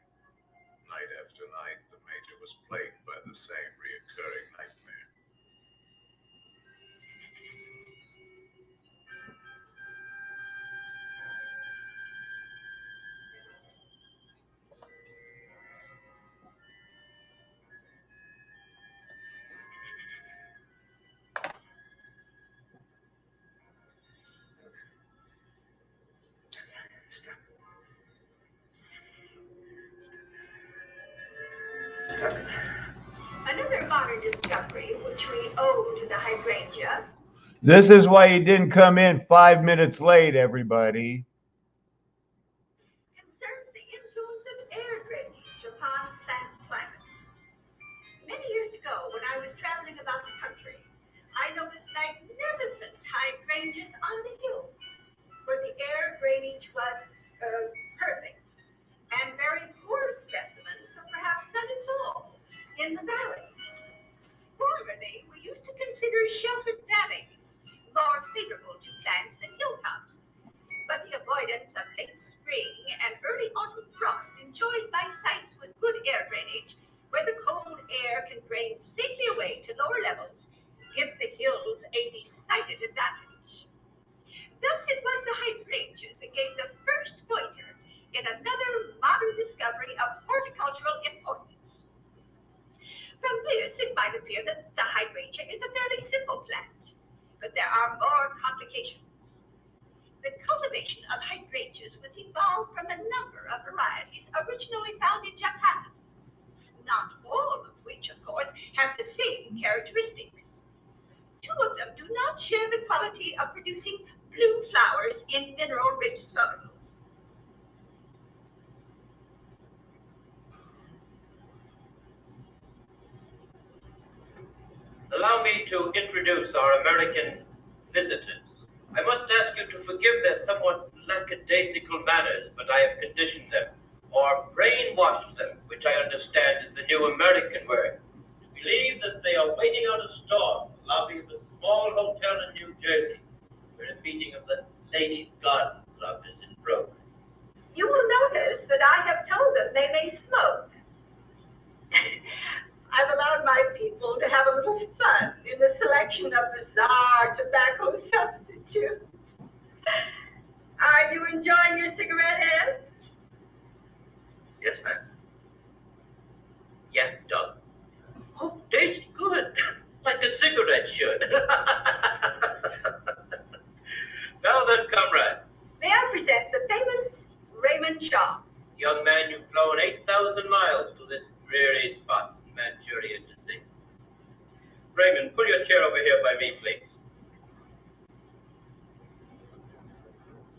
Night after night, the Major was plagued by the same reoccurring nightmare. Another modern discovery, which we owe to the hydrangea. This is why he didn't come in 5 minutes late, everybody. Concerns the influence of air drainage upon plant climate. Many years ago, when I was traveling about the country, I noticed magnificent hydrangeas on the hills, where the air drainage was perfect, and very poor specimens, or perhaps none at all, in the valleys. Formerly, we used to consider sheltered valleys more favorable to plants than hilltops, but the avoidance of late spring and early autumn frost enjoyed by sites with good air drainage, where the cold air can drain safely away to lower levels, gives the hills a decided advantage. Thus it was the hydrangeas that gave the first pointer in another modern discovery of horticultural importance. From this, it might appear that the hydrangea is a fairly simple plant, but there are more complications. The cultivation of hydrangeas was evolved from a number of varieties originally found in Japan, not all of which, of course, have the same characteristics. Two of them do not share the quality of producing blue flowers in mineral-rich soils. Allow me to introduce our American visitors. I must ask you to forgive their somewhat lackadaisical manners, but I have conditioned them, or brainwashed them, which I understand is the new American word, to believe that they are waiting out a storm in the lobby of a small hotel in New Jersey, where a meeting of the Ladies' Garden Club is in progress. You will notice that I have told them they may smoke. I've allowed my people to have a little fun in the selection of bizarre tobacco substitutes. Are you enjoying your cigarette, Ed? Yes, ma'am. Yeah, Doug. Oh, tastes good. Like a cigarette should. Now then, comrade. May I present the famous Raymond Shaw? Young man, you've flown 8,000 miles to this dreary spot in Manchuria to see. Raymond, pull your chair over here by me, please.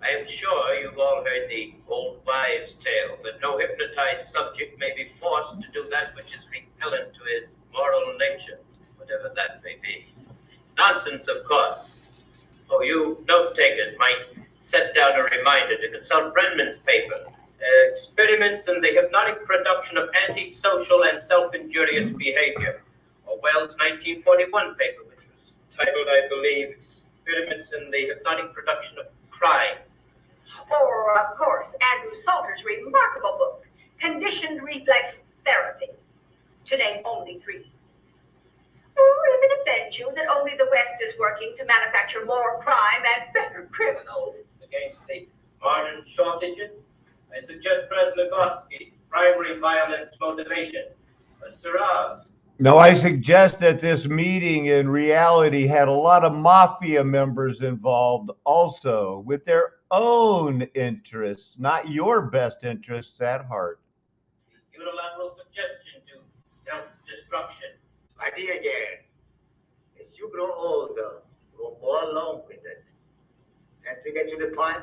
I am sure you've all heard the old wives' tale that no hypnotized subject may be forced to do that which is repellent to his moral nature, whatever that may be. Nonsense, of course. Oh, you note-takers might set down a reminder to consult Brenman's paper, Experiments in the Hypnotic Production of Antisocial and Self-Injurious Behavior, or Wells' 1941 paper, which was titled, I believe, Experiments in the Hypnotic Production of Crime. Or, of course, Andrew Salter's remarkable book, Conditioned Reflex Therapy, to name only three. Or if it offends you that only the West is working to manufacture more crime and better criminals. Against the modern shortages, I suggest Breslogovsky's Primary Violence Motivation, a Siraj. Now, I suggest that this meeting in reality had a lot of mafia members involved also with their own interests, not your best interests at heart. Unilateral suggestion to self-destruction. My dear Jan, as you grow older, grow more alone with it. And to get to the point,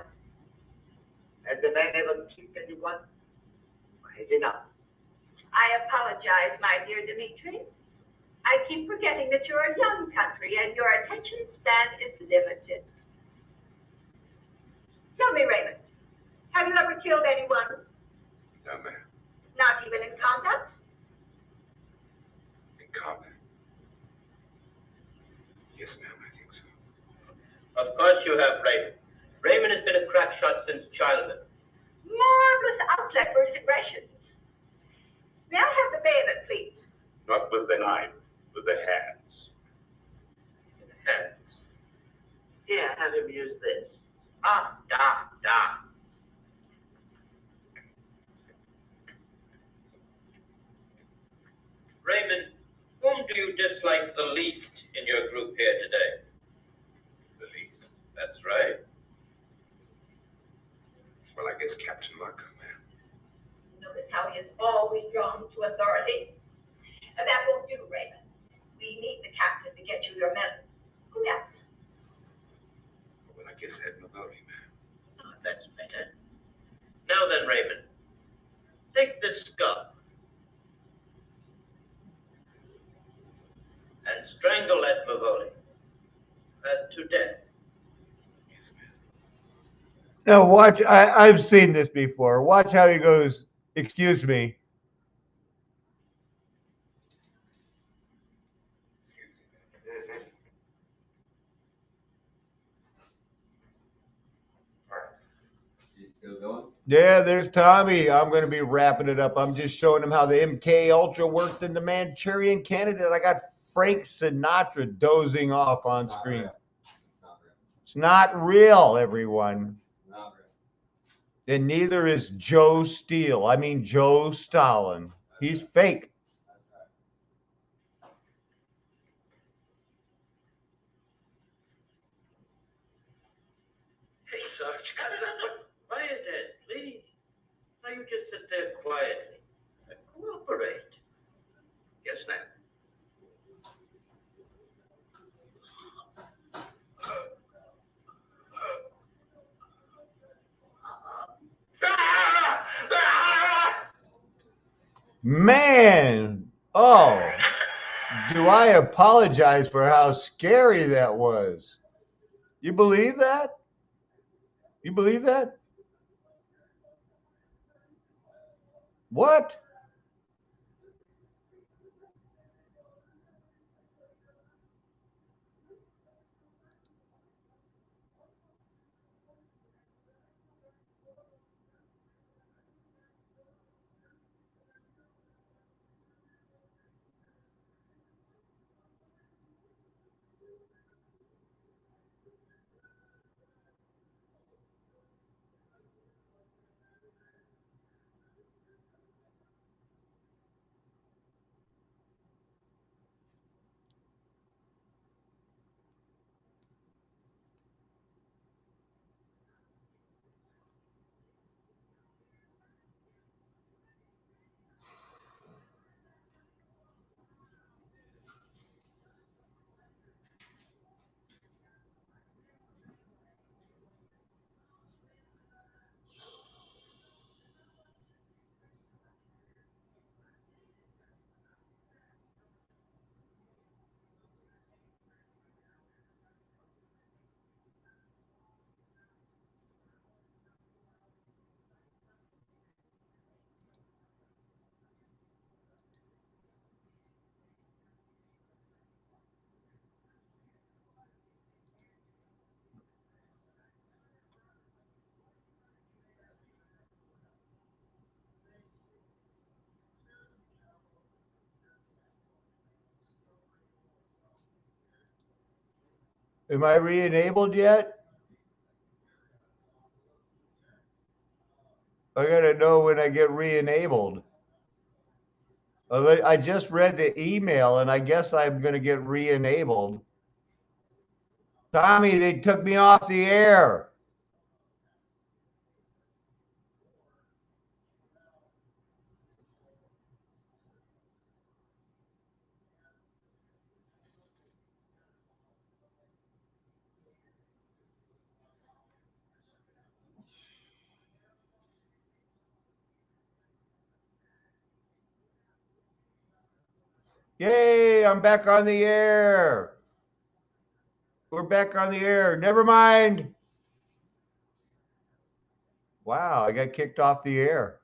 has the man ever kicked anyone? Or has enough? I apologize, my dear Dmitri. I keep forgetting that you're a young country and your attention span is limited. Tell me, Raymond, have you ever killed anyone? No, ma'am. Not even in combat? In combat? Yes, ma'am, I think so. Of course you have, Raymond. Raymond has been a crack shot since childhood. Marvelous outlet for his aggressions. May I have the bayonet, please? Not with the knife, with the hands. Hands. Here, have him use this. Ah, da. Raymond, whom do you dislike the least in your group here today? The least. That's right. Well, I guess Captain Markham. Notice how he is always drawn to authority. And that won't do, Raymond. We need the captain to get you your medal. Who else? Well, I guess Ed Mahoney, Oh, that's better. Now then, Raymond, take this gun and strangle Ed Mahoney to death. Now watch, I've seen this before. Watch how he goes, excuse me. You still going? Yeah, there's Tommy. I'm going to be wrapping it up. I'm just showing him how the MK Ultra worked in the Manchurian Candidate. I got Frank Sinatra dozing off on screen. It's not real, everyone. Not real. And neither is Joe Steele. I mean, Joe Stalin. He's fake. Hey, Sarge, quiet, Ed, please. Now you just sit there quietly and cooperate. Yes, ma'am. Man, oh, do I apologize for how scary that was. You believe that? You believe that? What? Am I re-enabled yet? I gotta know when I get re-enabled. I just read the email and I guess I'm gonna get re-enabled. Tommy, they took me off the air. Yay, I'm back on the air. We're back on the air. Never mind. Wow, I got kicked off the air.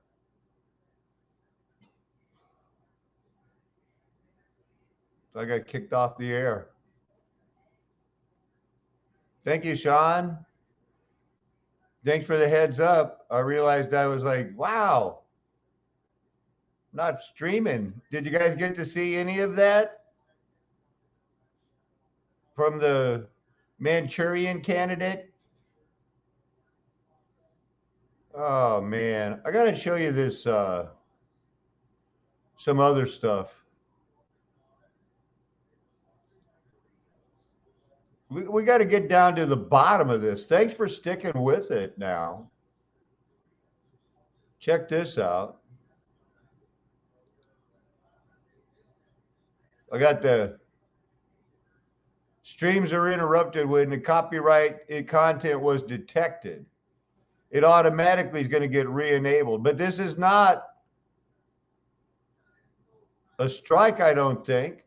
I got kicked off the air. Thank you, Sean. Thanks for the heads up. I realized I was like, wow, not streaming. Did you guys get to see any of that from the Manchurian Candidate? Oh man, I gotta show you this some other stuff. We got to get down to the bottom of this. Thanks for sticking with it now. Check this out. I got the streams are interrupted when the copyright content was detected. It automatically is going to get re-enabled. But this is not a strike, I don't think.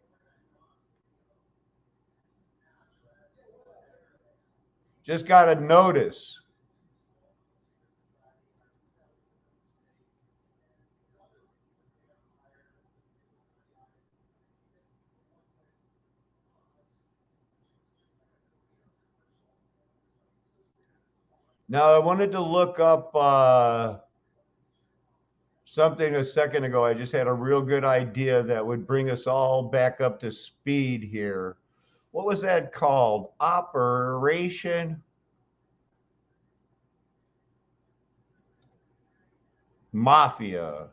Just got a notice. Now, I wanted to look up something a second ago. I just had a real good idea that would bring us all back up to speed here. What was that called? Operation Mafia.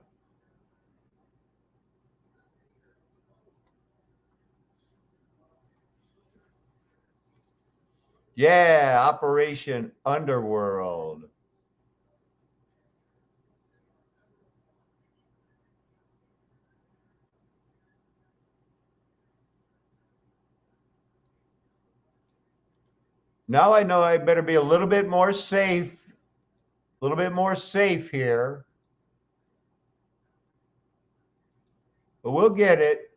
Yeah, Operation Underworld. Now I know I better be a little bit more safe. A little bit more safe here. But we'll get it.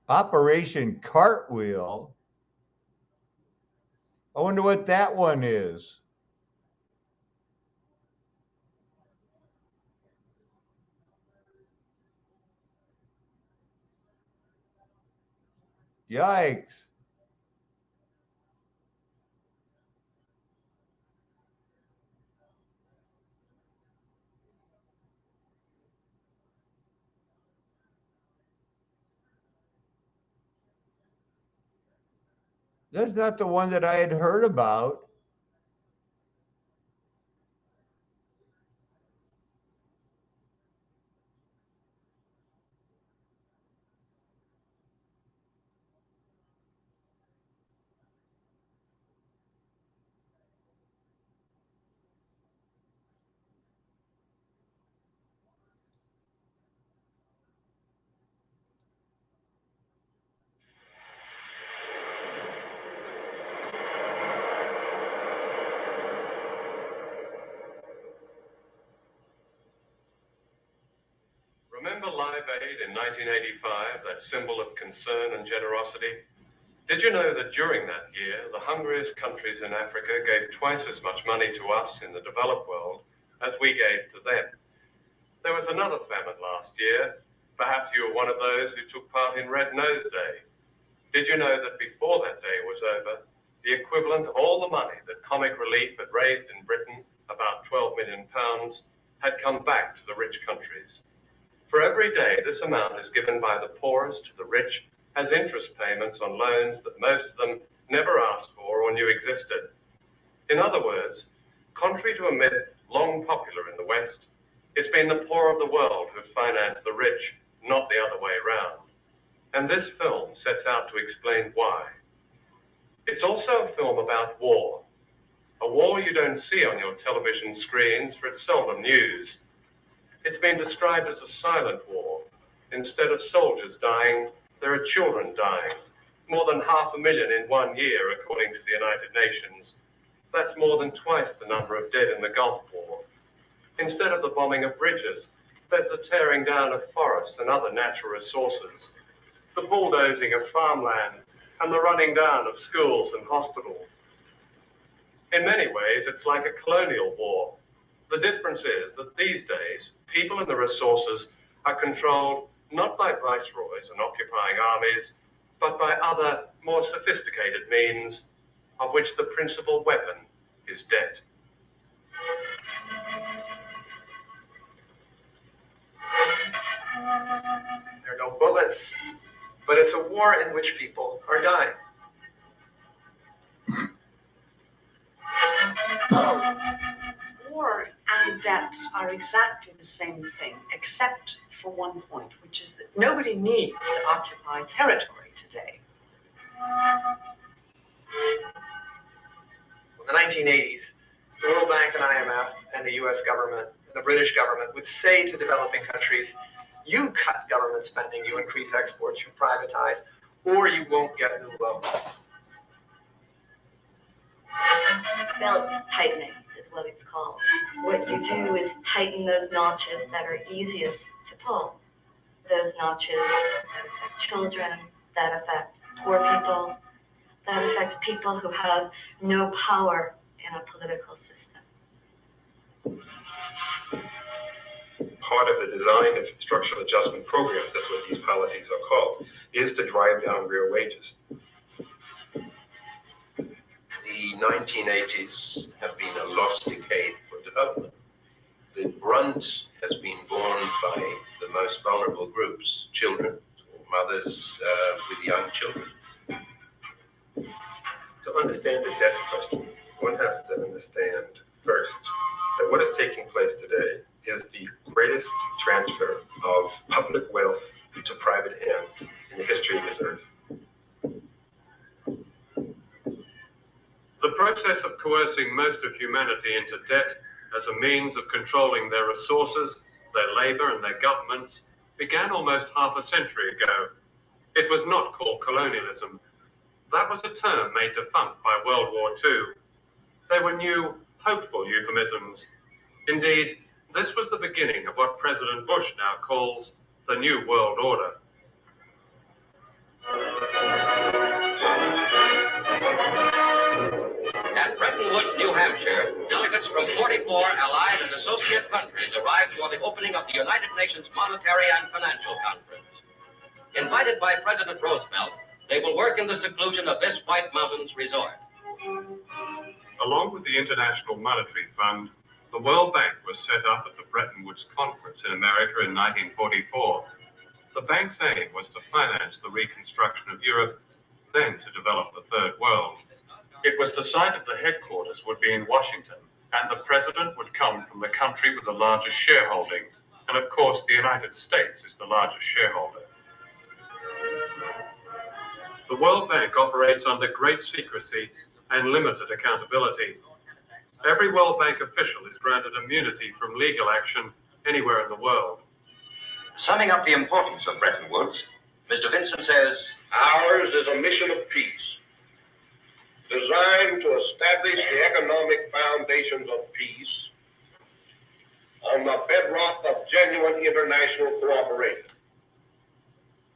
Operation Cartwheel. I wonder what that one is. Yikes. That's not the one that I had heard about. Remember Live Aid in 1985, that symbol of concern and generosity? Did you know that during that year, the hungriest countries in Africa gave twice as much money to us in the developed world as we gave to them? There was another famine last year. Perhaps you were one of those who took part in Red Nose Day. Did you know that before that day was over, the equivalent of all the money that Comic Relief had raised in Britain, about £12 million, had come back to the rich countries? For every day this amount is given by the poorest to the rich as interest payments on loans that most of them never asked for or knew existed. In other words, contrary to a myth long popular in the West, it's been the poor of the world who financed the rich, not the other way around. And this film sets out to explain why. It's also a film about war. A war you don't see on your television screens, for it's seldom news. It's been described as a silent war. Instead of soldiers dying, there are children dying. More than 500,000 in 1 year, according to the United Nations. That's more than twice the number of dead in the Gulf War. Instead of the bombing of bridges, there's the tearing down of forests and other natural resources, the bulldozing of farmland, and the running down of schools and hospitals. In many ways, it's like a colonial war. The difference is that these days, people and the resources are controlled not by viceroys and occupying armies, but by other, more sophisticated means, of which the principal weapon is debt. There are no bullets, but it's a war in which people are dying. War and debt are exactly the same thing, except for one point, which is that nobody needs to occupy territory today. In the 1980s, the World Bank and IMF and the US government and the British government would say to developing countries, you cut government spending, you increase exports, you privatize, or you won't get new loans. Belt tightening is what it's called. What you do is tighten those notches that are easiest to pull. Those notches that affect children, that affect poor people, that affect people who have no power in a political system. Part of the design of structural adjustment programs, that's what these policies are called, is to drive down real wages. The 1980s have been a lost decade for development. The brunt has been borne by the most vulnerable groups, children, mothers with young children. To understand the debt question, one has to understand first that what is taking place today is the greatest transfer of public wealth to private hands in the history of this earth. The process of coercing most of humanity into debt as a means of controlling their resources, their labor, and their governments began almost half a century ago. It was not called colonialism. That was a term made defunct by World War II. They were new, hopeful euphemisms. Indeed, this was the beginning of what President Bush now calls the New World Order. At Bretton Woods, New Hampshire, delegates from 44 allied and associate countries arrived for the opening of the United Nations Monetary and Financial Conference. Invited by President Roosevelt, they will work in the seclusion of this White Mountains resort. Along with the International Monetary Fund, the World Bank was set up at the Bretton Woods Conference in America in 1944. The bank's aim was to finance the reconstruction of Europe, then to develop the Third World. It was decided the headquarters would be in Washington, and the president would come from the country with the largest shareholding. And of course, the United States is the largest shareholder. The World Bank operates under great secrecy and limited accountability. Every World Bank official is granted immunity from legal action anywhere in the world. Summing up the importance of Bretton Woods, Mr. Vincent says, ours is a mission of peace, designed to establish the economic foundations of peace on the bedrock of genuine international cooperation.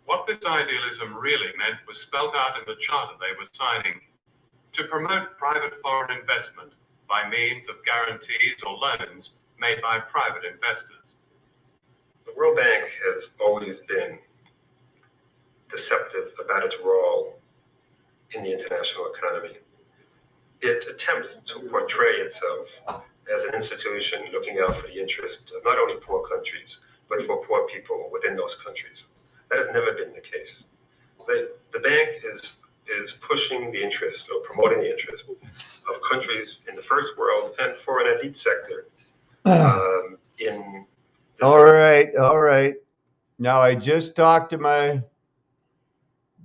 What this idealism really meant was spelled out in the charter they were signing: to promote private foreign investment by means of guarantees or loans made by private investors. The World Bank has always been deceptive about its role in the international economy. It attempts to portray itself as an institution looking out for the interest of not only poor countries, but for poor people within those countries. That has never been the case. The bank is pushing the interest or promoting the interest of countries in the first world and for an elite sector in All right. Now, I just talked to my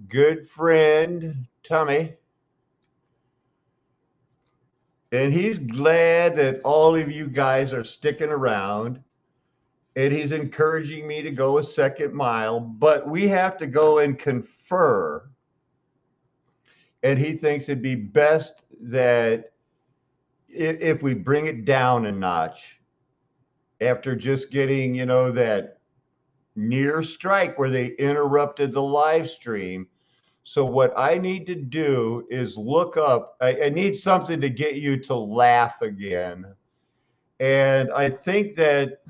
good friend, Tommy, and he's glad that all of you guys are sticking around, and he's encouraging me to go a second mile, but we have to go and confer, and he thinks it'd be best that if we bring it down a notch after just getting, that near strike where they interrupted the live stream. So what I need to do is look up, I need something to get you to laugh again. And I think that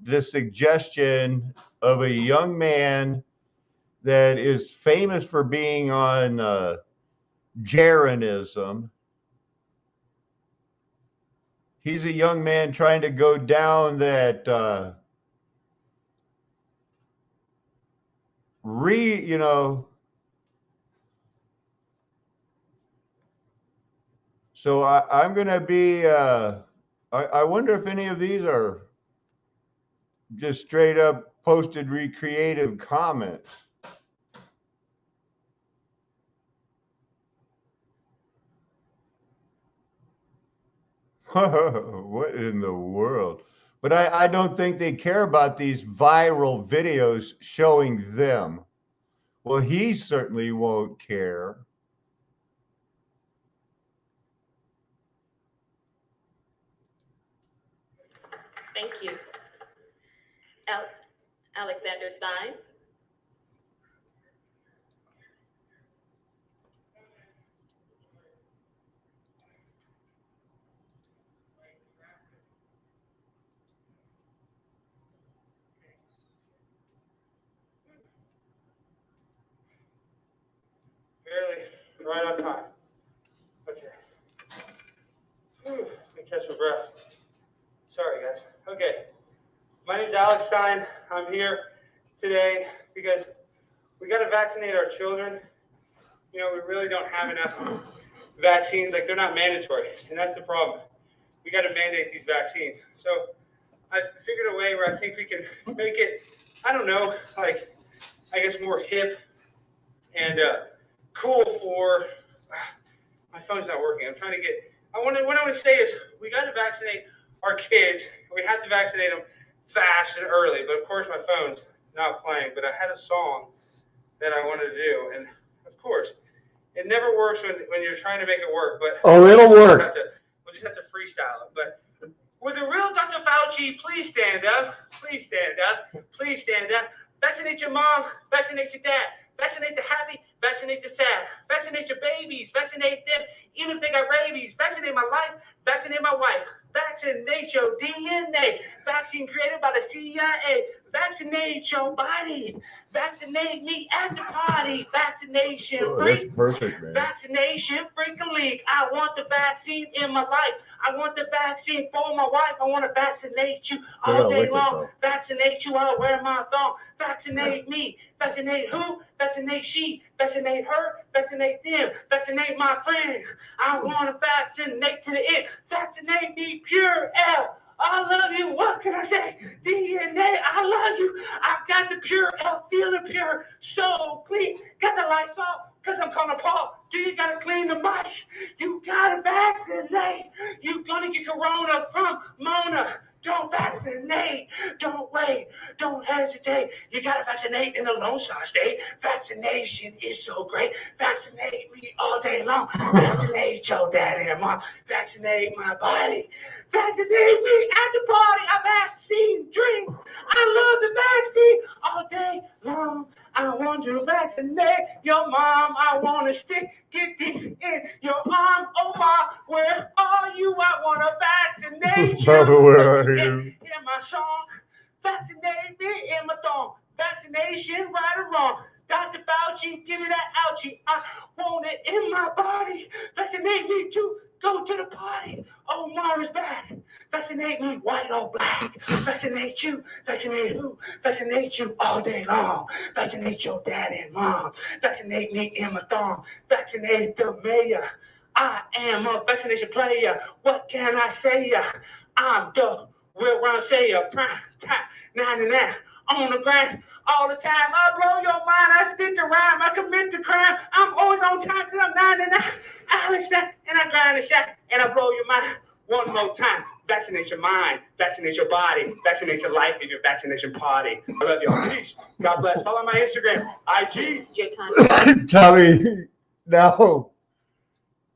the suggestion of a young man that is famous for being on Jeranism, he's a young man trying to go down that so I'm going to be, I wonder if any of these are just straight up posted recreative comments. What in the world? But I don't think they care about these viral videos showing them. Well, he certainly won't care. Thank you. Alexander Stein. Barely, right on time. Okay. Whew, let me catch my breath. Sorry, guys. Okay. My name's Alex Stein. I'm here today because we got to vaccinate our children. You know, we really don't have enough vaccines. Like, they're not mandatory, and that's the problem. We got to mandate these vaccines. So I figured a way where I think we can make it, I don't know, like, I guess more hip and cool for, my phone's not working. I'm trying to get, what I want to say is we got to vaccinate our kids. We have to vaccinate them fast and early. But of course, my phone's not playing. But I had a song that I wanted to do. And of course, it never works when you're trying to make it work. But it'll work. We'll just have to freestyle it. But will the real Dr. Fauci please stand up? Please stand up. Please stand up. Vaccinate your mom. Vaccinate your dad. Vaccinate the happy. Vaccinate the sad. Vaccinate your babies. Vaccinate them. Even if they got rabies. Vaccinate my life. Vaccinate my wife. Vaccinate your DNA. Vaccine created by the CIA. Vaccinate your body. Vaccinate me at the party. Vaccination That's free. perfect, man. Vaccination freaking league. I want the vaccine in my life. I want the vaccine for my wife. I want to vaccinate you all day long. Vaccinate you. I'll wear my thong. Vaccinate me. Vaccinate who? Vaccinate she. Vaccinate her. Vaccinate them. Vaccinate my friend. I want to vaccinate to the end. Vaccinate me, pure L. I love you. What can I say? DNA, I love you. I got the pure L, feeling pure, so clean. Got the lights off, because I'm calling Paul. Do you got to clean the mic? You got to vaccinate. You're going to get corona from Mona. Don't vaccinate. Don't wait. Don't hesitate. You got to vaccinate in the Lone Star State. Vaccination is so great. Vaccinate me all day long. Vaccinate your daddy and mom. Vaccinate my body. Vaccinate me at the party. A vaccine drink. I love the vaccine all day long. I want to vaccinate your mom. I want to stick it deep in your arm. Oh my, where are you? I want to vaccinate you. Where are you? Hear my song. Vaccinate me in my thong. Vaccination, right or wrong. Dr. Fauci, give me that ouchie. I want it in my body. Vaccinate me to go to the party. Oh, Mara's back. Vaccinate me, white or black. Vaccinate you. Vaccinate who? Vaccinate you all day long. Vaccinate your dad and mom. Vaccinate me in my thong. Vaccinate the mayor. I am a vaccination player. What can I say? I'm the Will Ron Sayer. Prime time, 99 on the grind. All the time, I blow your mind. I spit the rhyme. I commit the crime. I'm always on time because I'm 99. Alex, and I grind the shot and I blow your mind. One more time. Vaccinate your mind. Vaccinate your body. Vaccinate your life in your vaccination party. I love y'all. Peace. God bless. Follow my Instagram. IG. Tommy, no.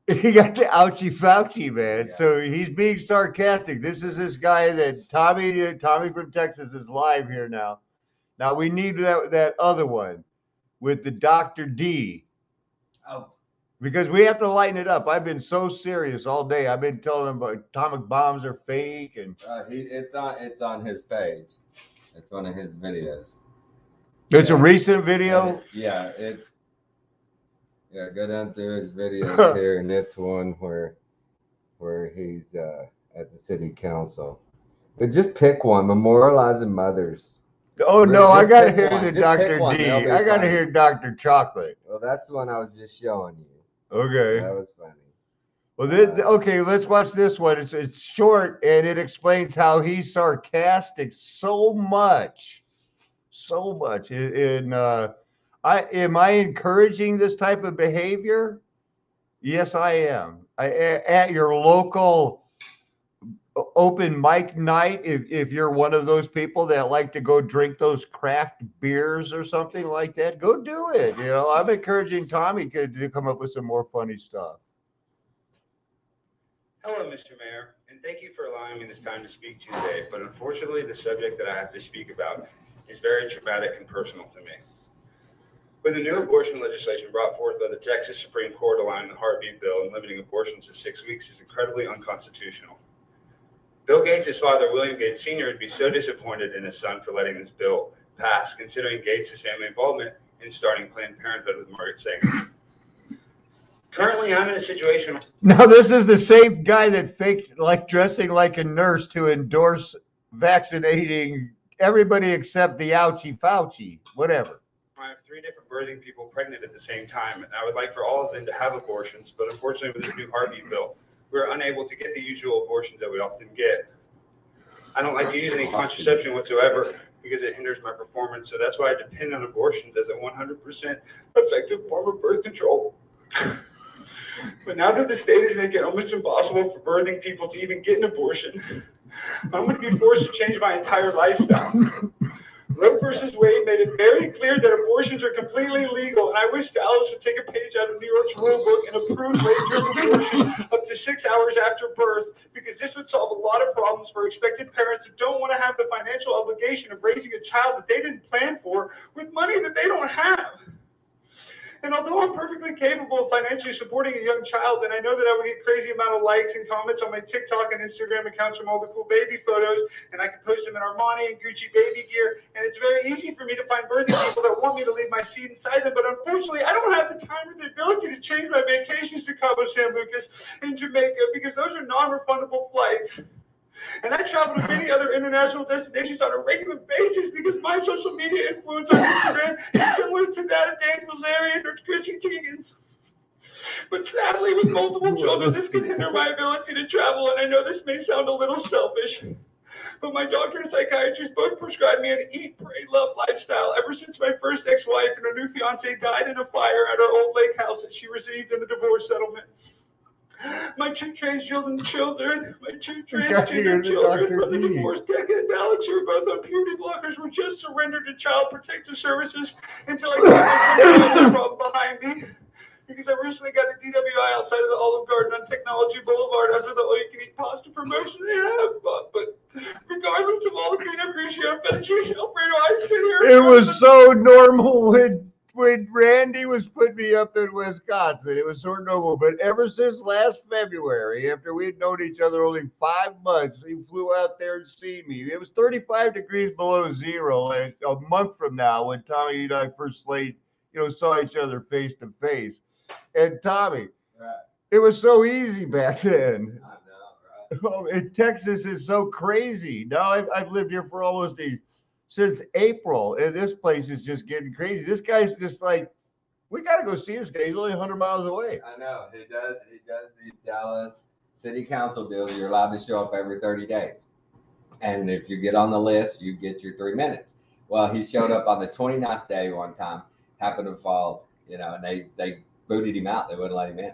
He got the ouchie Fauci, man. Yeah. So he's being sarcastic. This is this guy that Tommy from Texas is live here now. Now we need that other one with the Dr. D. Oh. because we have to lighten it up. I've been so serious all day. I've been telling them about atomic bombs are fake, and it's on his page. It's one of his videos. it's a recent video. Go down through his videos here, and it's one where he's at the city council. But just pick one. Memorializing mothers. Oh no, I gotta hear the Dr. One. D. I gotta hear Dr. Chocolate. Well, that's the one I was just showing you. Okay. That was funny. Well, okay, let's watch this one. It's short, and it explains how he's sarcastic so much. Am I encouraging this type of behavior? Yes, I am. At your local open mic night, if you're one of those people that like to go drink those craft beers or something like that, go do it. You know, I'm encouraging Tommy to come up with some more funny stuff. Hello, Mr. Mayor, and thank you for allowing me this time to speak to you today. But unfortunately, the subject that I have to speak about is very traumatic and personal to me. With the new abortion legislation brought forth by the Texas Supreme Court allowing the heartbeat bill and limiting abortions to 6 weeks is incredibly unconstitutional. Bill Gates' father, William Gates Sr., would be so disappointed in his son for letting this bill pass, considering Gates' family involvement in starting Planned Parenthood with Margaret Sanger. Currently, I'm in a situation. Now, this is the same guy that faked like dressing like a nurse to endorse vaccinating everybody except the ouchie Fauci, whatever. I have 3 different birthing people pregnant at the same time, and I would like for all of them to have abortions, but unfortunately with this new heartbeat bill, we're unable to get the usual abortions that we often get. I don't like to use any contraception whatsoever because it hinders my performance, so that's why I depend on abortions as a 100% effective form of birth control. But now that the state is making it almost impossible for birthing people to even get an abortion, I'm going to be forced to change my entire lifestyle. Roe versus Wade made it very clear that abortions are completely legal, and I wish Dallas would take a page out of New York's rule book and approve late-term abortion up to 6 hours after birth, because this would solve a lot of problems for expectant parents who don't want to have the financial obligation of raising a child that they didn't plan for with money that they don't have. And although I'm perfectly capable of financially supporting a young child, and I know that I would get crazy amount of likes and comments on my TikTok and Instagram accounts from all the cool baby photos, and I can post them in Armani and Gucci baby gear, and it's very easy for me to find birthing people that want me to leave my seed inside them, but unfortunately, I don't have the time or the ability to change my vacations to Cabo San Lucas in Jamaica, because those are non-refundable flights. And I travel to many other international destinations on a regular basis because my social media influence on Instagram is similar to that of Dan Bilzerian or Chrissy Teigen's. But sadly, with multiple children, this can hinder my ability to travel, and I know this may sound a little selfish. But my doctor and psychiatrist both prescribed me an eat, pray, love lifestyle ever since my first ex-wife and her new fiance died in a fire at our old lake house that she received in the divorce settlement. My 2 transgender children from the divorced Decca and Alex, who are both on puberty blockers, were just surrendered to Child Protective Services until I got the problem behind me. Because I recently got a DWI outside of the Olive Garden on Technology Boulevard after the all-you-can-eat pasta promotion they have. But regardless of all the great appreciation, Alfredo, I sit here. It was so normal when Randy was putting me up in Wisconsin. It was so normal. But ever since last February, after we'd known each other only 5 months, he flew out there and seen me. It was 35 degrees below zero like a month from now when Tommy and I first saw each other face to face. And Tommy, it was so easy back then. I know, right? And Texas is so crazy. Now I've lived here for almost since April, and this place is just getting crazy. This guy's just like, we got to go see this guy. He's only 100 miles away. I know. He does these Dallas City Council deals. You're allowed to show up every 30 days. And if you get on the list, you get your 3 minutes. Well, he showed up on the 29th day one time, happened to fall, and they booted him out. They wouldn't let him in.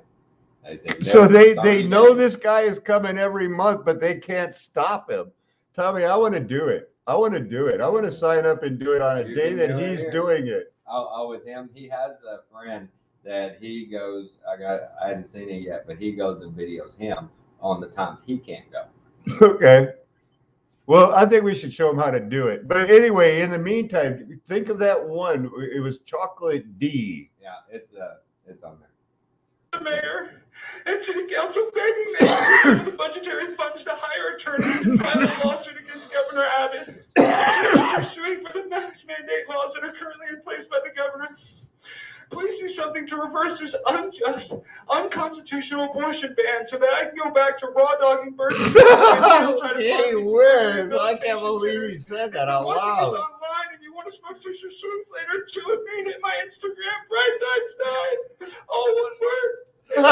They said, so they know this guy is coming every month, but they can't stop him. Tommy, I want to do it. I want to sign up and do it on a day that he's doing it. Oh, with him, he has a friend that he goes. I hadn't seen it yet, but he goes and videos him on the times he can't go. Okay. Well, I think we should show him how to do it. But anyway, in the meantime, think of that one. It was Chocolate D. Yeah, it's on there. the mayor and city council begging them to use the budgetary funds to hire attorneys to file a lawsuit against Governor Abbott, just like they're suing for the mask mandate laws that are currently in place by the governor. Please do something to reverse this unjust, unconstitutional abortion ban so that I can go back to raw dogging birds. Gee whiz, I can't believe he said that out Watching loud. this online and you want to smoke Sister Shoes later, chill with me, hit my Instagram, Bright Einstein, all one word. And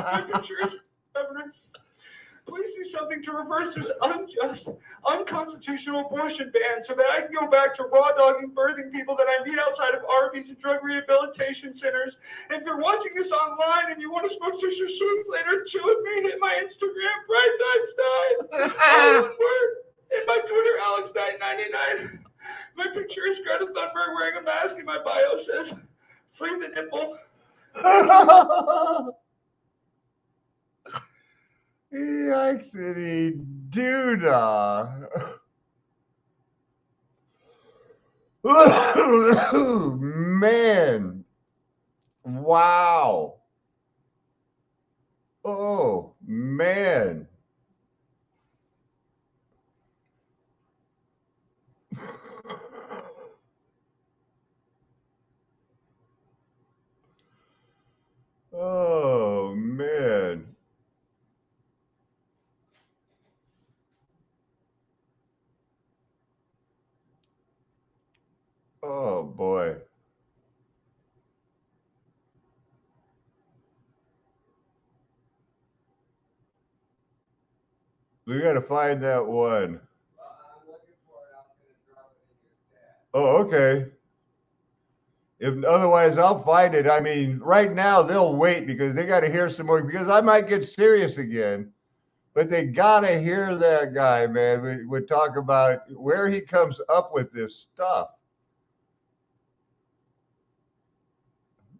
my picture is Governor. Please do something to reverse this unjust, unconstitutional abortion ban so that I can go back to raw dogging birthing people that I meet outside of Arby's and drug rehabilitation centers. And if you're watching this online and you want to smoke Sister Shoes later, chill with me, hit my Instagram, Bright Einstein, all one word. And my Twitter, AlexDiet99. My picture is Greta Thunberg wearing a mask and my bio says, free the nipple. Yikesity doodah. Man. Wow. Oh, man. Oh, man. Oh, boy. We got to find that one. Oh, okay. If otherwise, I'll find it. I mean, right now they'll wait because they got to hear some more. Because I might get serious again, but they got to hear that guy, man. We talk about where he comes up with this stuff.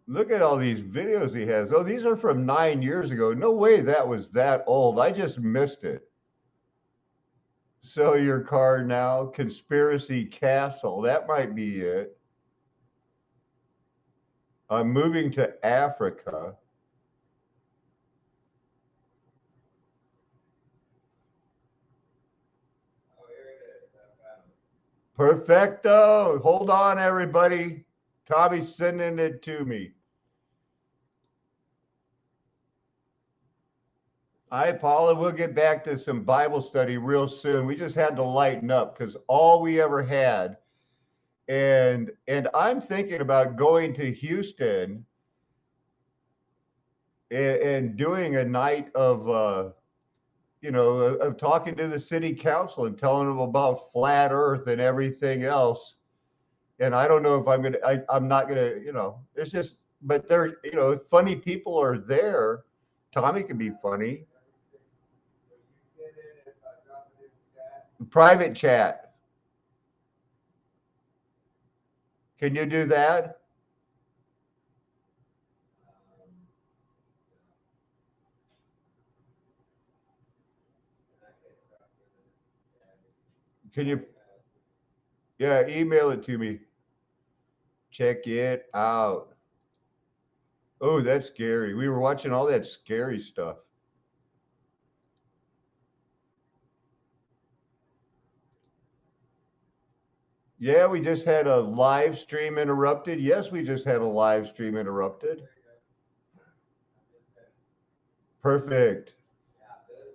Look at all these videos he has. Oh, these are from 9 years ago. No way that was that old. I just missed it. Sell your car now. Conspiracy Castle. That might be it. I'm moving to Africa. Perfecto. Hold on, everybody. Tommy's sending it to me. Hi, Paula. We'll get back to some Bible study real soon. We just had to lighten up because all we ever had. And I'm thinking about going to Houston and doing a night of, of talking to the city council and telling them about flat Earth and everything else. And I don't know if I'm not going to, it's just, but there, funny people are there. Tommy can be funny. Private chat. Can you do that? Can you? Yeah, email it to me. Check it out. Oh, that's scary. We were watching all that scary stuff. Yeah, we just had a live stream interrupted. Yes, we just had a live stream interrupted. Perfect. Yeah, this is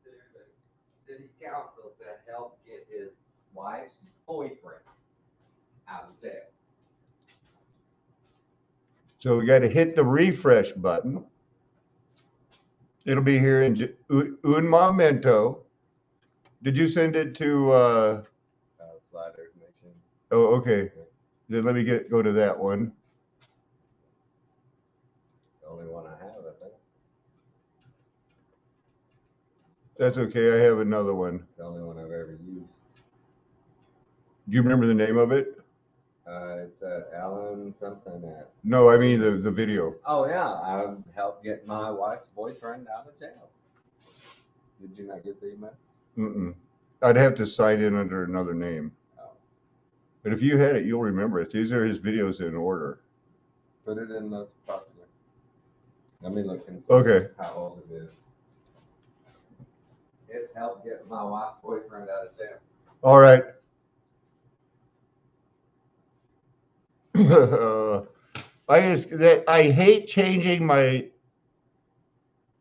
to the city council to help get his wife's boyfriend out of jail. So we got to hit the refresh button. It'll be here in un momento. Did you send it to? Oh, okay. Then let me go to that one. The only one I have, I think. That's okay. I have another one. It's the only one I've ever used. Do you remember the name of it? It's Alan something at. No, I mean the video. Oh yeah, I've helped get my wife's boyfriend out of jail. Did you not get the email? Mm-mm. I'd have to sign in under another name. But if you had it, you'll remember it. These are his videos in order. Put it in most popular. Let me look and see Okay. how old it is. It's helped get my wife's boyfriend out of jail. All right. I hate changing my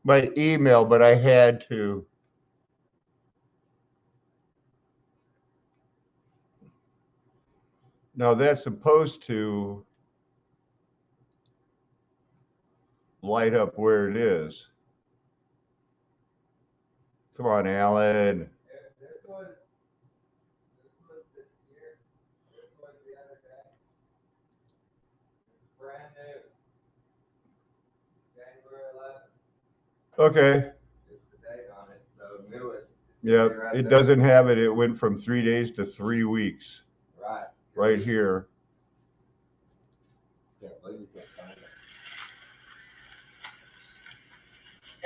email, but I had to. Now that's supposed to light up where it is. Come on, Alan. This was this year. This was the other day. It's brand new. January 11th. Okay. It's the date on it, so newest. Yep. It doesn't have it. It went from 3 days to 3 weeks. Right. Right here. Can't believe you can't find it.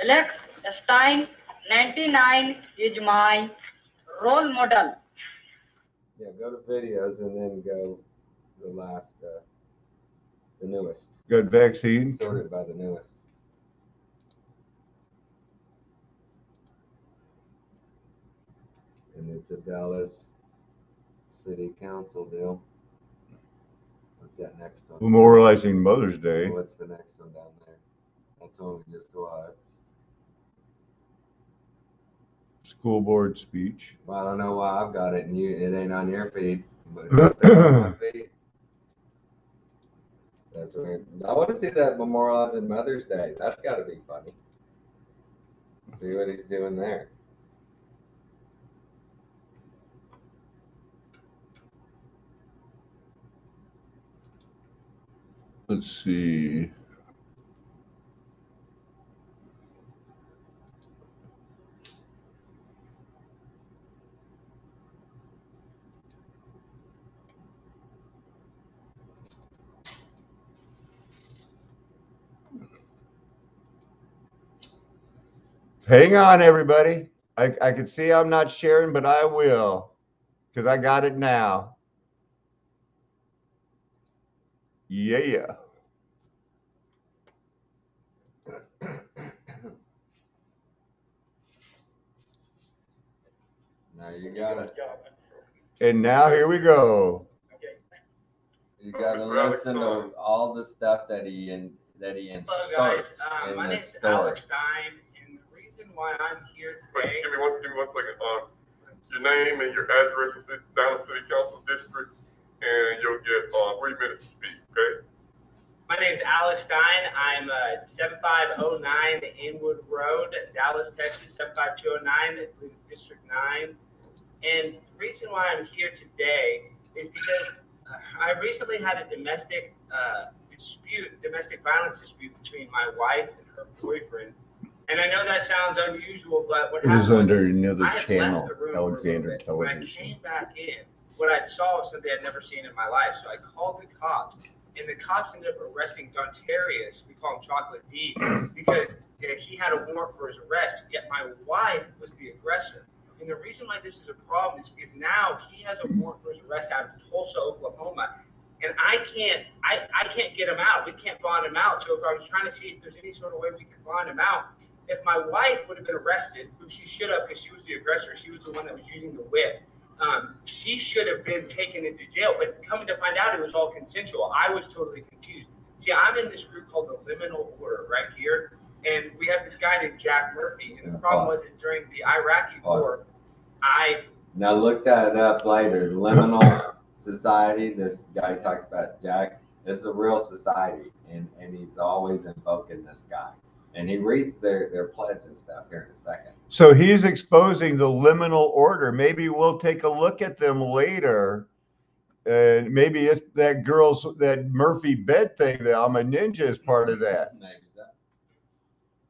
Alex Stein, 99, is my role model. Yeah, go to videos and then go the last, the newest. Got vaccine? Sorted by the newest. And it's a Dallas City Council deal. What's that next one? Memorializing Mother's Day. What's the next one down there? That's one we just watched. School board speech. Well, I don't know why I've got it and it ain't on your feed, but it's up there on my feed. That's weird. I want to see that memorializing Mother's Day. That's got to be funny. See what he's doing there. Let's see. Hang on, everybody. I can see I'm not sharing, but I will, because I got it now. Yeah. Now you got it. And now here we go. You got to listen to all the stuff that he inserts in My the name's story. Alex Stein, and the reason why I'm here today. Give me one second. Your name and your address is Dallas City Council District, and you'll get 3 minutes to speak. Okay. My name's Alex Stein. I'm 7509 Inwood Road, Dallas, Texas 75209. I believe it's District 9. And the reason why I'm here today is because I recently had a domestic violence dispute between my wife and her boyfriend. And I know that sounds unusual, but what happened It is under was another I had channel, left the room Alexander for a little bit. When I Television. came back in, what I saw was something I'd never seen in my life. So I called the cops, and the cops ended up arresting Dontarius, we call him Chocolate D, because he had a warrant for his arrest, yet my wife was the aggressor. And the reason why this is a problem is because now he has a warrant for his arrest out of Tulsa, Oklahoma, and I can't get him out. We can't bond him out. So if I was trying to see if there's any sort of way we could bond him out, if my wife would have been arrested, who she should have because she was the aggressor, she was the one that was using the whip, she should have been taken into jail. But coming to find out, it was all consensual. I was totally confused. See, I'm in this group called the Liminal Order right here, and we have this guy named Jack Murphy. And the problem was is during the Iraqi war, Now look that up later. Liminal Society. This guy talks about Jack. This is a real society, and he's always invoking this guy. And he reads their pledge and stuff here in a second. So he's exposing the liminal order. Maybe we'll take a look at them later. And maybe it's that Murphy bed thing, that I'm a ninja is part of that.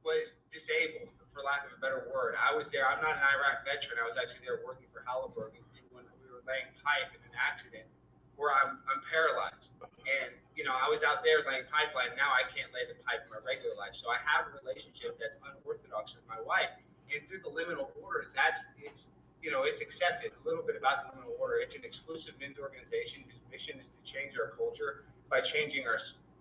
was disabled, for lack of a better word. I was there. I'm not an Iraq veteran. I was actually there working for Halliburton when we were laying pipe in an accident where I'm paralyzed. And, I was out there laying pipeline. Now I can't lay the pipe in my regular life. So I have a relationship that's unorthodox with my wife. And through the liminal order, it's accepted. A little bit about the liminal order. It's an exclusive men's organization whose mission is to change our culture by changing our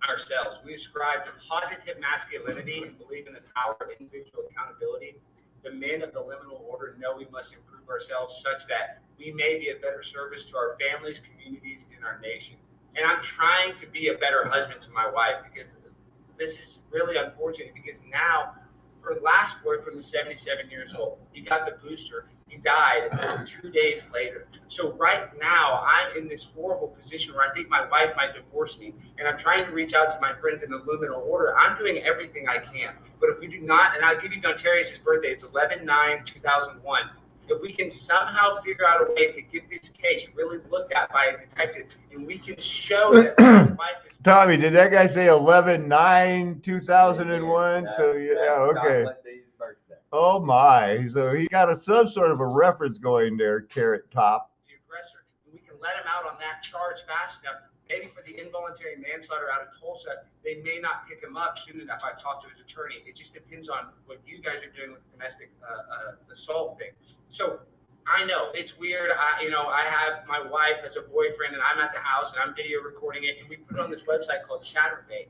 ourselves. We ascribe to positive masculinity and believe in the power of individual accountability. The men of the liminal order know we must improve ourselves such that we may be a better service to our families, communities, and our nation. And I'm trying to be a better husband to my wife, because this is really unfortunate, because now her last boyfriend was 77 years old. He got the booster. He died 2 days later. So right now, I'm in this horrible position where I think my wife might divorce me, and I'm trying to reach out to my friends in the luminal order. I'm doing everything I can. But if we do not, and I'll give you Nontarius' birthday, it's 11/9/2001. If we can somehow figure out a way to get this case really looked at by a detective, and we can show that my wife is... Tommy, did that guy say 11/9/2001? So yeah, okay. Oh my! So he got some sort of a reference going there, Carrot Top. The aggressor. We can let him out on that charge fast enough. Maybe for the involuntary manslaughter out of Tulsa, they may not pick him up soon enough. I've talked to his attorney. It just depends on what you guys are doing with the domestic assault thing. So I know it's weird. I have my wife as a boyfriend, and I'm at the house, and I'm video recording it, and we put it on this website called Chatterbait.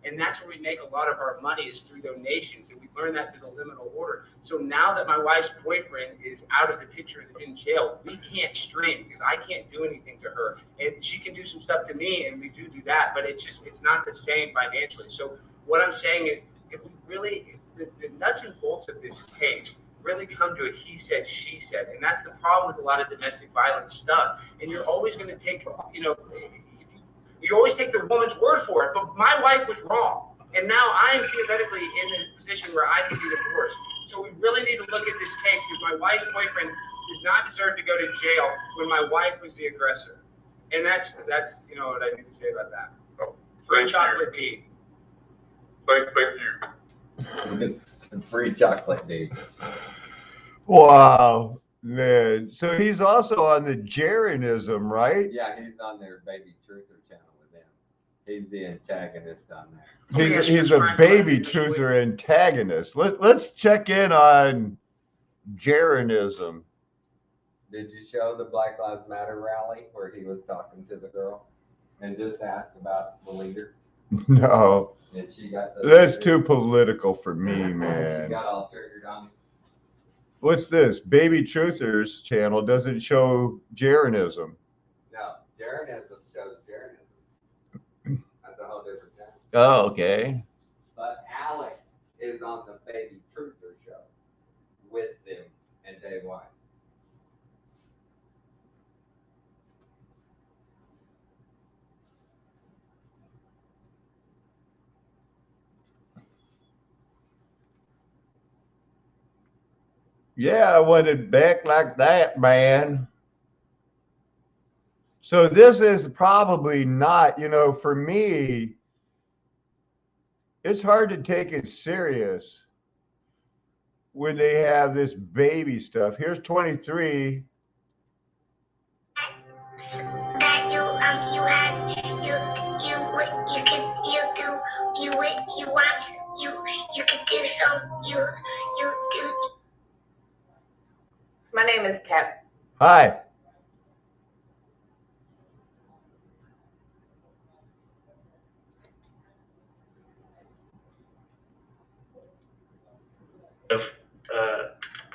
And that's where we make a lot of our money, is through donations. And we learned that through the liminal order. So now that my wife's boyfriend is out of the picture and is in jail, we can't stream because I can't do anything to her. And she can do some stuff to me, and we do that. But it's not the same financially. So what I'm saying is, if we really, the nuts and bolts of this case really come to a he said, she said. And that's the problem with a lot of domestic violence stuff. And you're always going to take, you always take the woman's word for it, but my wife was wrong. And now I'm theoretically in a position where I can be divorced. So we really need to look at this case, because my wife's boyfriend does not deserve to go to jail when my wife was the aggressor. And that's what I need to say about that. Free chocolate D. Thank you. Free chocolate D. Wow, man. So he's also on the Jeranism, right? Yeah, he's on their Baby Truther channel with them. He's the antagonist on there. He's a baby truther antagonist. Let's check in on Jeranism. Did you show the Black Lives Matter rally where he was talking to the girl and just asked about the leader? No. And she got That's too political for me, man. She got all triggered on me. What's this? Baby Truther's channel doesn't show Jeranism. No, Jeranism shows Jeranism. That's a whole different channel. Oh, okay. But Alex is on the Baby Truther show with them and Dave Weiss. Yeah, I want it back like that, man. So this is probably not, for me, it's hard to take it serious when they have this baby stuff. Here's 23. My name is Cap. Hi.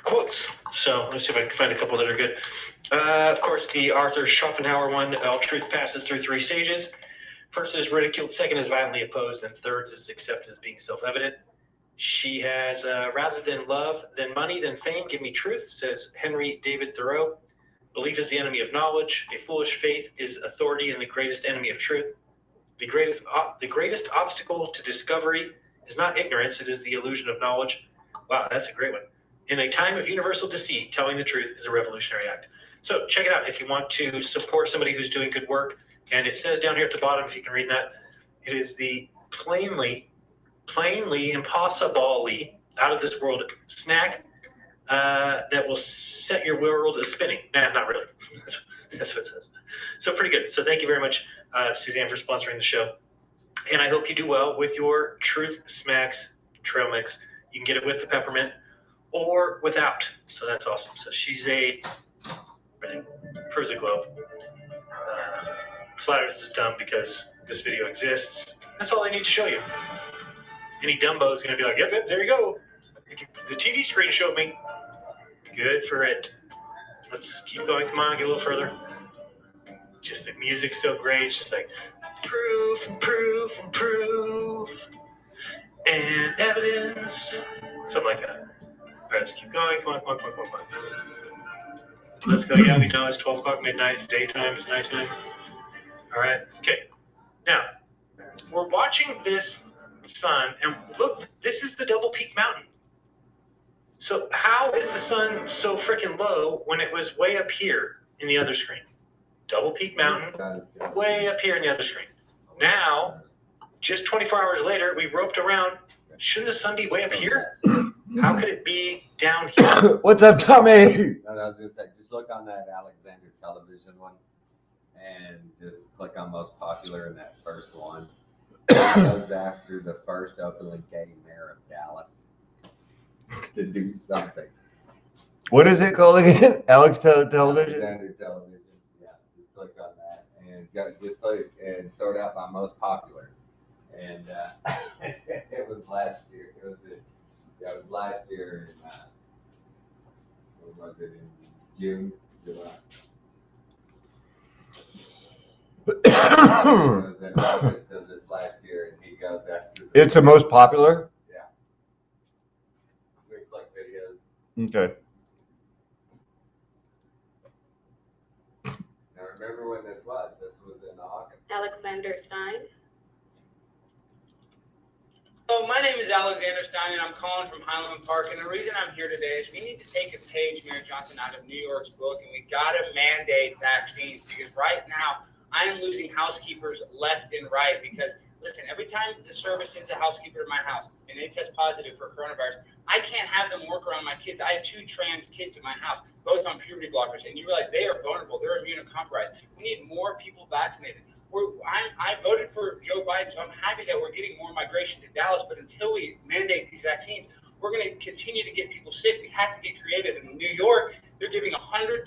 Quotes. So let's see if I can find a couple that are good. Of course, the Arthur Schopenhauer one, all truth passes through 3 stages. First is ridiculed, second is violently opposed, and third is accepted as being self-evident. She has, rather than love, than money, than fame, give me truth, says Henry David Thoreau. Belief is the enemy of knowledge. A foolish faith is authority and the greatest enemy of truth. The greatest obstacle to discovery is not ignorance, it is the illusion of knowledge. Wow, that's a great one. In a time of universal deceit, telling the truth is a revolutionary act. So check it out if you want to support somebody who's doing good work. And it says down here at the bottom, if you can read that, it is the plainly impossibly out of this world snack that will set your world a spinning. Nah, not really. That's what it says. So pretty good. So thank you very much, Suzanne, for sponsoring the show. And I hope you do well with your Truth Smacks trail mix. You can get it with the peppermint or without. So that's awesome. So she's proves a globe. Flatters is dumb because this video exists. That's all they need to show you. Any Dumbo is going to be like, yep, yep, there you go. The TV screen showed me. Good for it. Let's keep going. Come on, get a little further. Just the music's so great. It's just like proof and proof and proof and evidence. Something like that. All right, let's keep going. Come on, come on, come on, come on, come on. Let's go. Yeah, we know it's 12 o'clock midnight. It's daytime. It's nighttime. All right. Okay. Now, we're watching this sun, and look, this is the Double Peak Mountain. So how is the sun so freaking low when it was way up here in the other screen? Double Peak Mountain, way up here in the other screen. Now, just 24 hours later, we roped around. Shouldn't the sun be way up here? How could it be down here? What's up, Tommy? I was going to say, just look on that Alexander television one and just click on most popular in that first one. It goes after the first openly gay mayor of Dallas to do something. What is it called again? Television? Alexander television. Yeah, just click on that and just click and sort out by most popular. And it was last year. It was last year in what was it, in June, July? It was in August of this last year, and he goes after. It's the most popular? Yeah. We click videos. Okay. Now remember when this was? This was in August. Alexander Stein. So my name is Alexander Stein, and I'm calling from Highland Park. And the reason I'm here today is we need to take a page, Mayor Johnson, out of New York's book, and we got to mandate vaccines, because right now I am losing housekeepers left and right. Because listen, every time the service sends a housekeeper to my house and they test positive for coronavirus, I can't have them work around my kids. I have 2 trans kids in my house, both on puberty blockers, and you realize they are vulnerable. They're immunocompromised. We need more people vaccinated. I voted for Joe Biden, so I'm happy that we're getting more migration to Dallas. But until we mandate these vaccines, we're going to continue to get people sick. We have to get creative. In New York, they're giving $100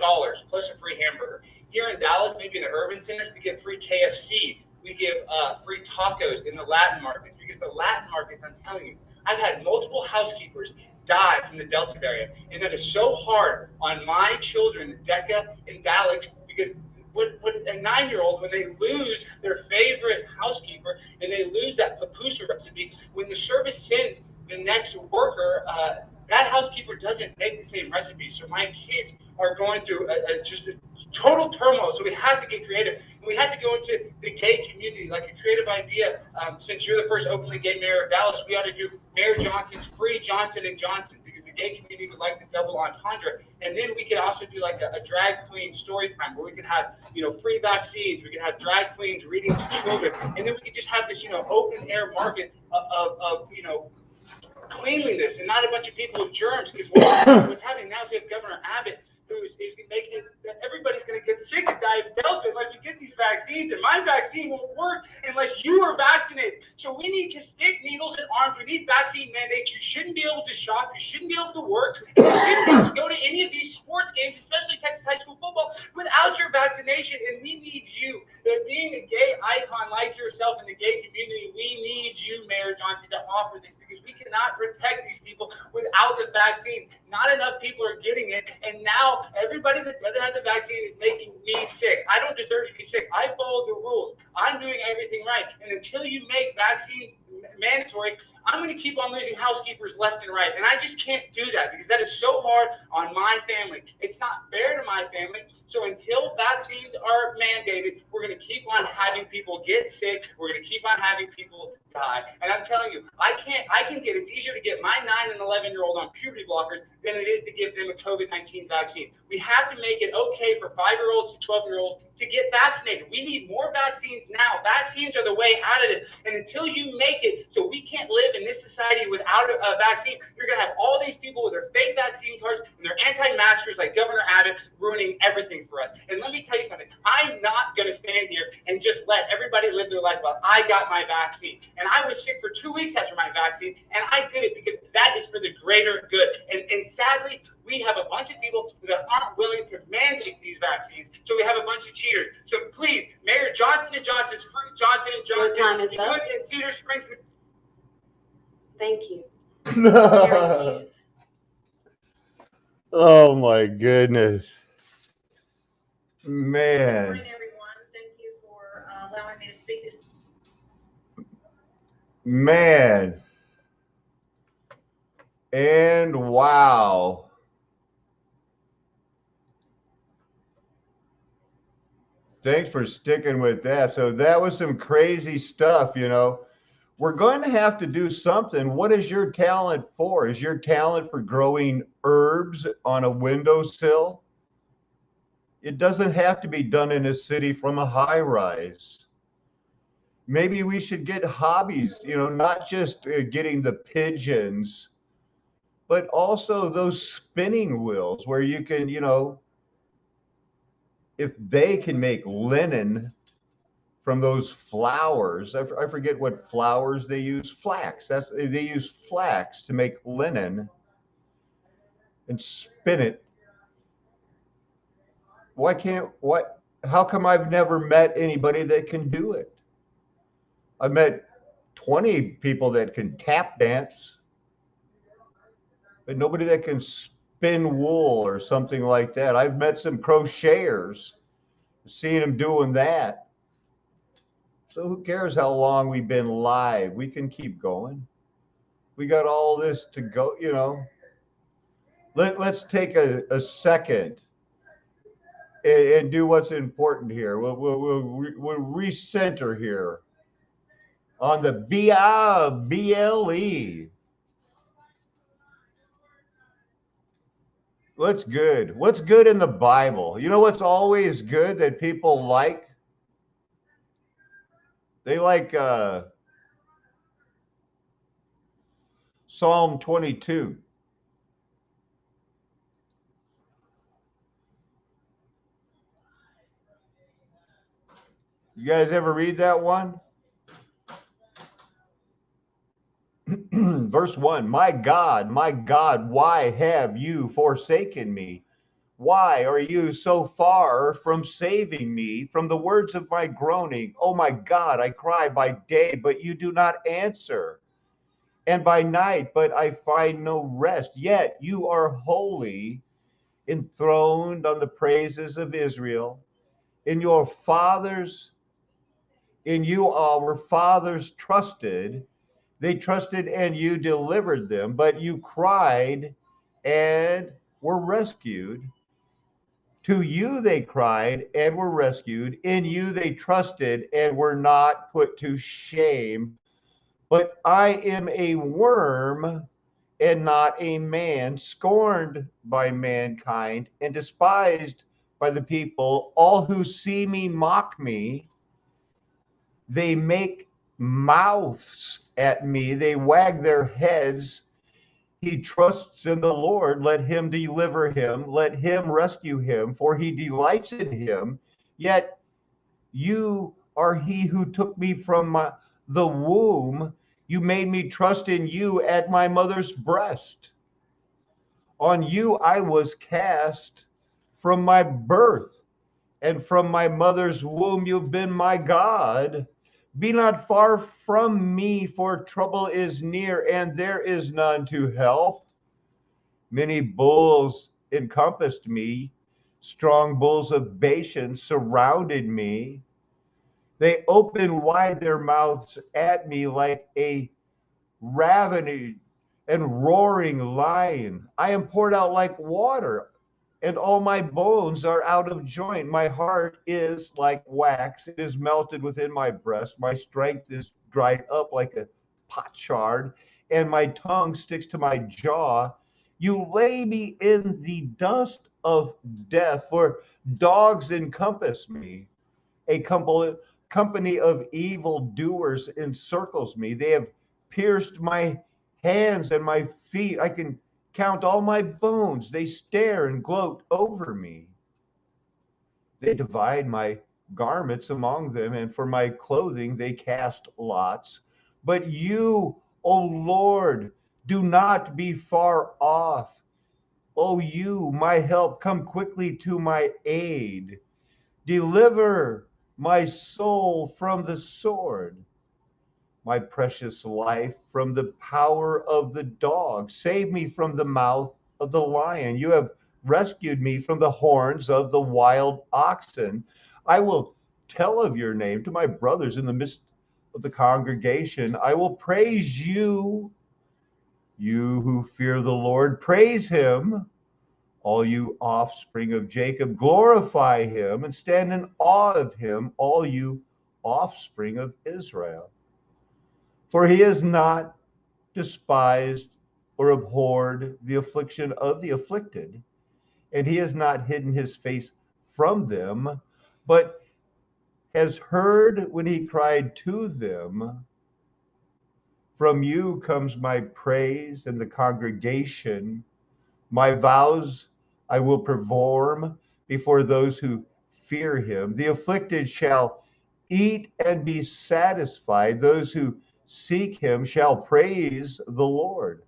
plus a free hamburger. Here in Dallas, maybe in the urban centers, we give free KFC. We give free tacos in the Latin markets, because the Latin markets, I'm telling you, I've had multiple housekeepers die from the Delta variant, and that is so hard on my children, Decca and Dalix, because when a 9-year-old, when they lose their favorite housekeeper and they lose that pupusa recipe, when the service sends the next worker, that housekeeper doesn't make the same recipe. So my kids are going through just a total turmoil. So we have to get creative. And we have to go into the gay community, like a creative idea. Since you're the first openly gay mayor of Dallas, we ought to do Mayor Johnson's free Johnson & Johnson, because the gay community would like the double entendre. And then we could also do like a drag queen story time, where we could have, free vaccines. We could have drag queens reading to children. And then we could just have this, open air market of cleanliness, and not a bunch of people with germs. Because what's happening now is we have Governor Abbott, who's making it that everybody's going to get sick and die of Delta unless we get these vaccines. And my vaccine won't work unless you are vaccinated. So we need to stick needles in arms. We need vaccine mandates. You shouldn't be able to shop. You shouldn't be able to work. You shouldn't be able to go to any of these sports games, especially Texas high school football, without your vaccination. And we need you. Being a gay icon like yourself in the gay community, we need you, Mayor Johnson, to offer this, because we cannot protect these people without the vaccine. Not enough people are getting it, and now everybody that doesn't have the vaccine is making me sick. I don't deserve to be sick. I followed the rules. I'm doing everything right. And until you make vaccines mandatory, I'm going to keep on losing housekeepers left and right. And I just can't do that, because that is so hard on my family. It's not fair to my family. So until vaccines are mandated, we're going to keep on having people get sick. We're going to keep on having people die. And I'm telling you, it's easier to get my 9 and 11-year-old on puberty blockers than it is to give them a COVID-19 vaccine. We have to make it okay for 5-year-olds to 12-year-olds to get vaccinated. We need more vaccines now. Vaccines are the way out of this. And until you make it so we can't live in this society without a vaccine, you're going to have all these people with their fake vaccine cards and their anti-maskers like Governor Abbott ruining everything for us. And let me tell you something. I'm not going to stand here and just let everybody live their life while I got my vaccine. And I was sick for 2 weeks after my vaccine, and I did it because that is for the greater good. And sadly, We have a bunch of people that aren't willing to mandate these vaccines, so we have a bunch of cheaters. So please, Mayor Johnson & Johnson's free Johnson & Johnson. Your time is up. In Cedar Springs. Thank you. Sharing views. Oh my goodness. Man. Good morning, everyone. Thank you for allowing me to speak. Man. And wow. Thanks for sticking with that. So that was some crazy stuff, you know. We're going to have to do something. What is your talent for? Is your talent for growing herbs on a windowsill? It doesn't have to be done in a city from a high rise. Maybe we should get hobbies, you know, not just getting the pigeons, but also those spinning wheels where you can, you know, if they can make linen from those flowers, I forget what flowers they use, flax. They use flax to make linen and spin it. How come I've never met anybody that can do it? I've met 20 people that can tap dance, but nobody that can spin wool or something like that. I've met some crocheters, seeing them doing that. So who cares how long we've been live? We can keep going. We got all this to go, you know. Let's take a second and do what's important here. We'll recenter here on the BLE. What's good? What's good in the Bible? You know what's always good that people like? They like Psalm 22. You guys ever read that one? Verse 1, my God, why have you forsaken me? Why are you so far from saving me from the words of my groaning? Oh my God, I cry by day, but you do not answer, and by night, but I find no rest. Yet you are holy, enthroned on the praises of Israel. In you our fathers trusted. They trusted and you delivered them, but you cried and were rescued. To you they cried and were rescued. In you they trusted and were not put to shame. But I am a worm and not a man, scorned by mankind and despised by the people. All who see me mock me. They make mouths at me. They wag their heads. He trusts in the Lord. Let him deliver him. Let him rescue him, for he delights in him. Yet you are he who took me from the womb. You made me trust in you at my mother's breast. On you I was cast from my birth, and from my mother's womb you've been my God. Be not far from me, for trouble is near, and there is none to help. Many bulls encompassed me. Strong bulls of Bashan surrounded me. They opened wide their mouths at me like a ravening and roaring lion. I am poured out like water, and all my bones are out of joint. My heart is like wax. It is melted within my breast. My strength is dried up like a potsherd, and my tongue sticks to my jaw. You lay me in the dust of death, for dogs encompass me. A company of evil doers encircles me. They have pierced my hands and my feet. I can count all my bones. They stare and gloat over me. They divide my garments among them, and for my clothing they cast lots. But you, O Lord, do not be far off. O you, my help, come quickly to my aid. Deliver my soul from the sword, my precious life from the power of the dog. Save me from the mouth of the lion. You have rescued me from the horns of the wild oxen. I will tell of your name to my brothers in the midst of the congregation. I will praise you, you who fear the Lord. Praise him, all you offspring of Jacob. Glorify him and stand in awe of him, all you offspring of Israel. For he has not despised or abhorred the affliction of the afflicted, and he has not hidden his face from them, but has heard when he cried to them. From you comes my praise and the congregation. My vows I will perform before those who fear him. The afflicted shall eat and be satisfied. Those who seek him shall praise the Lord.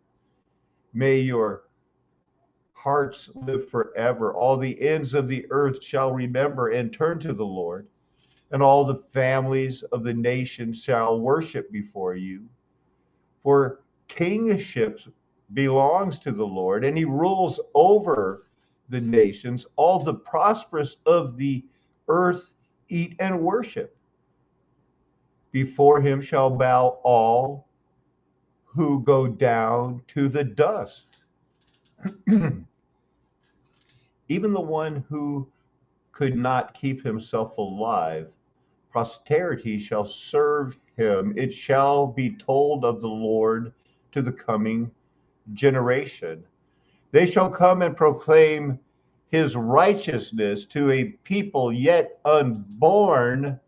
May your hearts live forever. All the ends of the earth shall remember and turn to the Lord, and all the families of the nations shall worship before you. For kingship belongs to the Lord, and he rules over the nations. All the prosperous of the earth eat and worship. Before him shall bow all who go down to the dust. Even the one who could not keep himself alive, posterity shall serve him. It shall be told of the Lord to the coming generation. They shall come and proclaim his righteousness to a people yet unborn,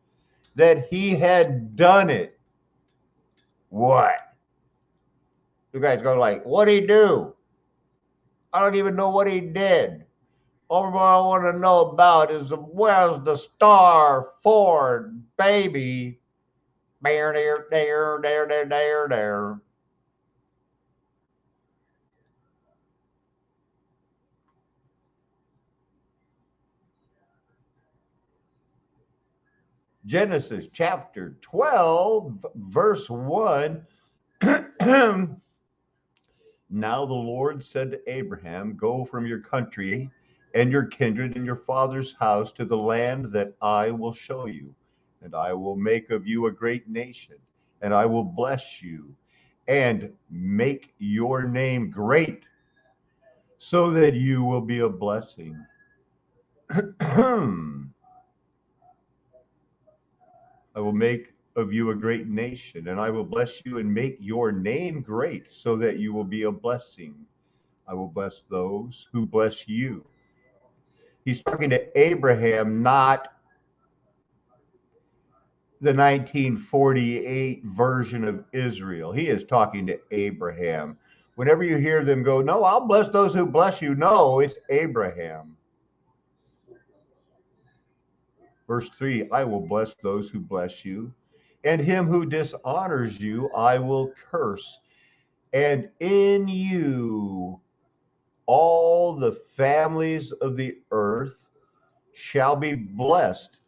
that he had done it. What? You guys go like, what'd he do? I don't even know what he did. All I want to know about is where's the star Ford baby? There. Genesis chapter 12, verse 1. Now the Lord said to Abraham, go from your country and your kindred and your father's house to the land that I will show you, and I will make of you a great nation, and I will bless you and make your name great, so that you will be a blessing. I will make of you a great nation, and I will bless you and make your name great, so that you will be a blessing. I will bless those who bless you. He's talking to Abraham, not the 1948 version of Israel. He is talking to Abraham. Whenever you hear them go, no, I'll bless those who bless you. No, it's Abraham. Verse 3, I will bless those who bless you, and him who dishonors you I will curse. And in you all the families of the earth shall be blessed.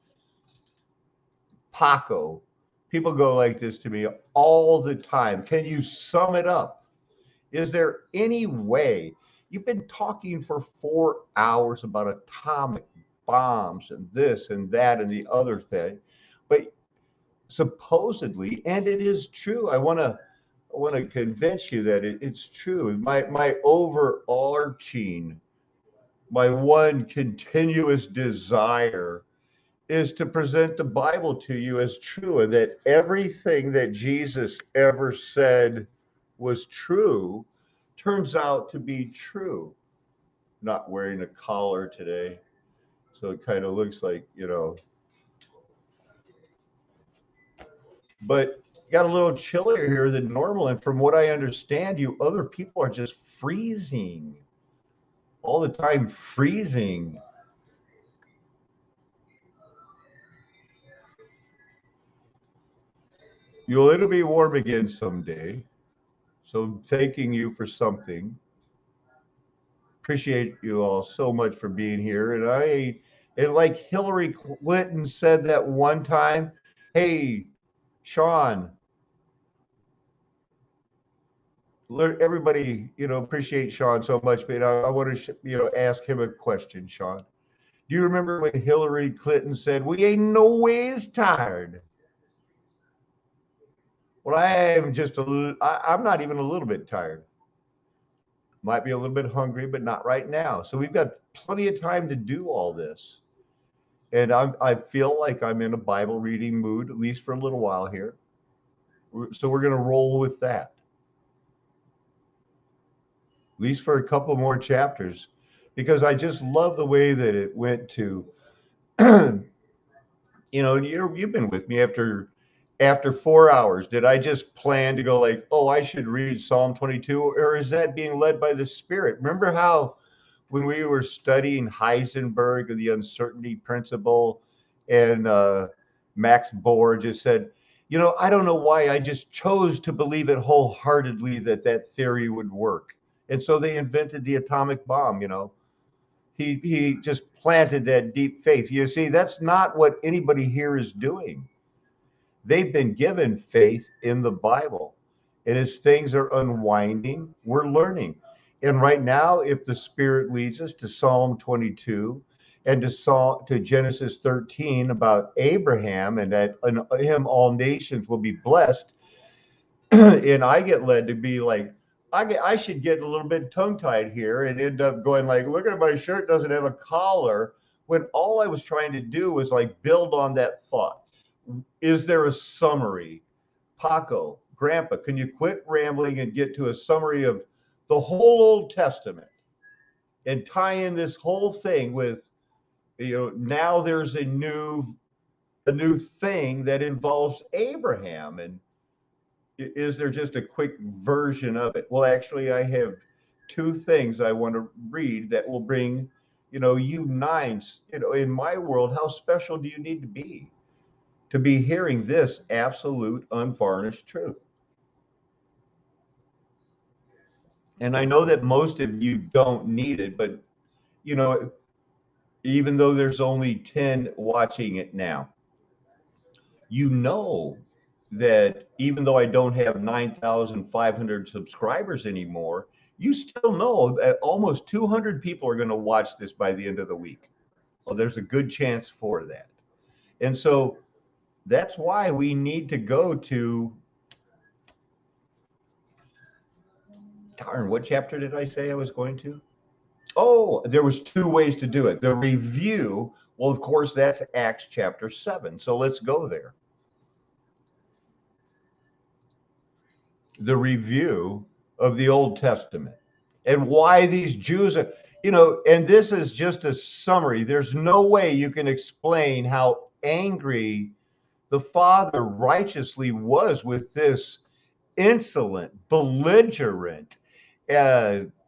Paco, people go like this to me all the time. Can you sum it up? Is there any way? You've been talking for 4 hours about atomic bombs and this and that and the other thing, but supposedly, and it is true. I want to convince you that it's true. My overarching, my one continuous desire is to present the Bible to you as true, and that everything that Jesus ever said was true turns out to be true. Not wearing a collar today, so it kind of looks like, but got a little chillier here than normal. And from what I understand, you other people are just freezing all the time, freezing. It'll be warm again someday. So thanking you for something. appreciate you all so much for being here. And like Hillary Clinton said that one time, hey, Sean, everybody, appreciate Sean so much, but I want to, ask him a question, Sean. Do you remember when Hillary Clinton said, we ain't no ways tired? Well, I am just I'm not even a little bit tired. Might be a little bit hungry, but not right now. So we've got plenty of time to do all this. And I feel like I'm in a Bible reading mood, at least for a little while here. So we're going to roll with that. At least for a couple more chapters, because I just love the way that it went to, you've been with me after 4 hours. Did I just plan to go like, oh, I should read Psalm 22, or is that being led by the Spirit? Remember how when we were studying Heisenberg and the uncertainty principle, and Max Bohr just said, I don't know why I just chose to believe it wholeheartedly that theory would work. And so they invented the atomic bomb, He just planted that deep faith. You see, that's not what anybody here is doing. They've been given faith in the Bible. And as things are unwinding, we're learning. And right now, if the Spirit leads us to Psalm 22 and to Genesis 13 about Abraham, and that in him all nations will be blessed, and I get led to be like, I should get a little bit tongue-tied here and end up going like, look at my shirt doesn't have a collar, when all I was trying to do was like build on that thought. Is there a summary? Paco, Grandpa, can you quit rambling and get to a summary of the whole Old Testament and tie in this whole thing with, now there's a new thing that involves Abraham, and is there just a quick version of it? Well, actually, I have two things I want to read that will bring, you nines, in my world, how special do you need to be hearing this absolute unvarnished truth? And I know that most of you don't need it, but, even though there's only 10 watching it now, that even though I don't have 9,500 subscribers anymore, you still know that almost 200 people are going to watch this by the end of the week. Well, there's a good chance for that. And so that's why we need to go to, darn, what chapter did I say I was going to? Oh, there was two ways to do it. The review, well, of course, that's Acts chapter 7. So let's go there. The review of the Old Testament and why these Jews are, and this is just a summary. There's no way you can explain how angry the Father righteously was with this insolent, belligerent,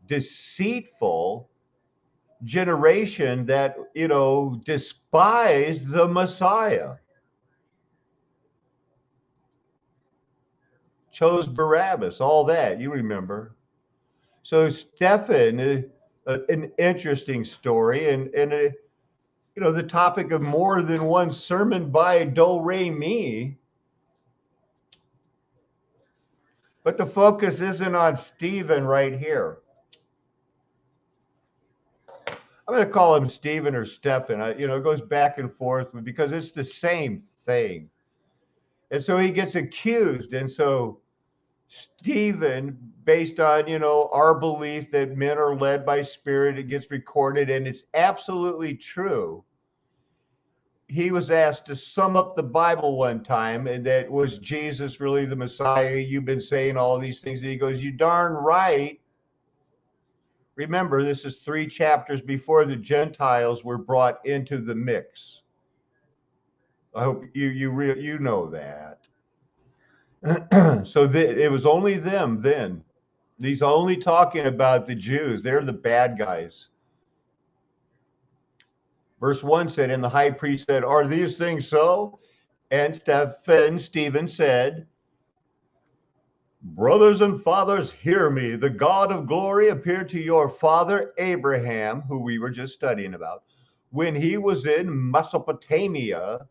deceitful generation that, despised the Messiah. Chose Barabbas, all that, you remember. So Stephen, an interesting story, and the topic of more than one sermon by Do-Re-Mi. But the focus isn't on Stephen right here. I'm going to call him Stephen or Stephen. It goes back and forth because it's the same thing. And so he gets accused, and so Stephen, based on, our belief that men are led by spirit, it gets recorded, and it's absolutely true. He was asked to sum up the Bible one time, and that was Jesus really the Messiah? You've been saying all these things. And he goes, you darn right. Remember, this is 3 chapters before the Gentiles were brought into the mix. I hope you know that. So it was only them then. He's only talking about the Jews. They're the bad guys. Verse 1 said, and the high priest said, are these things so? And Stephen said, Brothers and fathers, hear me. The God of glory appeared to your father Abraham, who we were just studying about, when he was in Mesopotamia,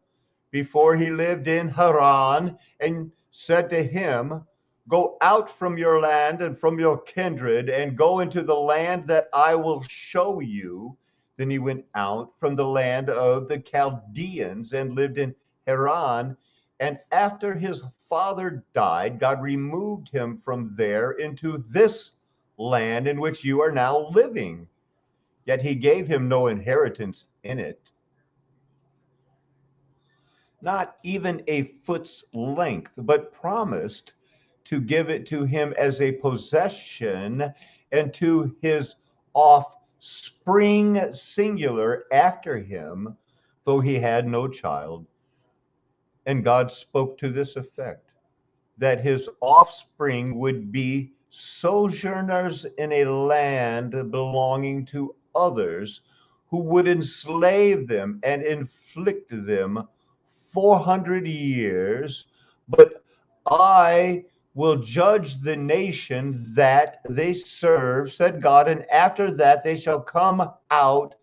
before he lived in Haran, and said to him, go out from your land and from your kindred and go into the land that I will show you. Then he went out from the land of the Chaldeans and lived in Haran. And after his father died, God removed him from there into this land in which you are now living. Yet he gave him no inheritance in it, not even a foot's length, but promised to give it to him as a possession and to his offspring, singular, after him, though he had no child. And God spoke to this effect, that his offspring would be sojourners in a land belonging to others, who would enslave them and inflict them 400 years. But I will judge the nation that they serve, said God, and after that they shall come out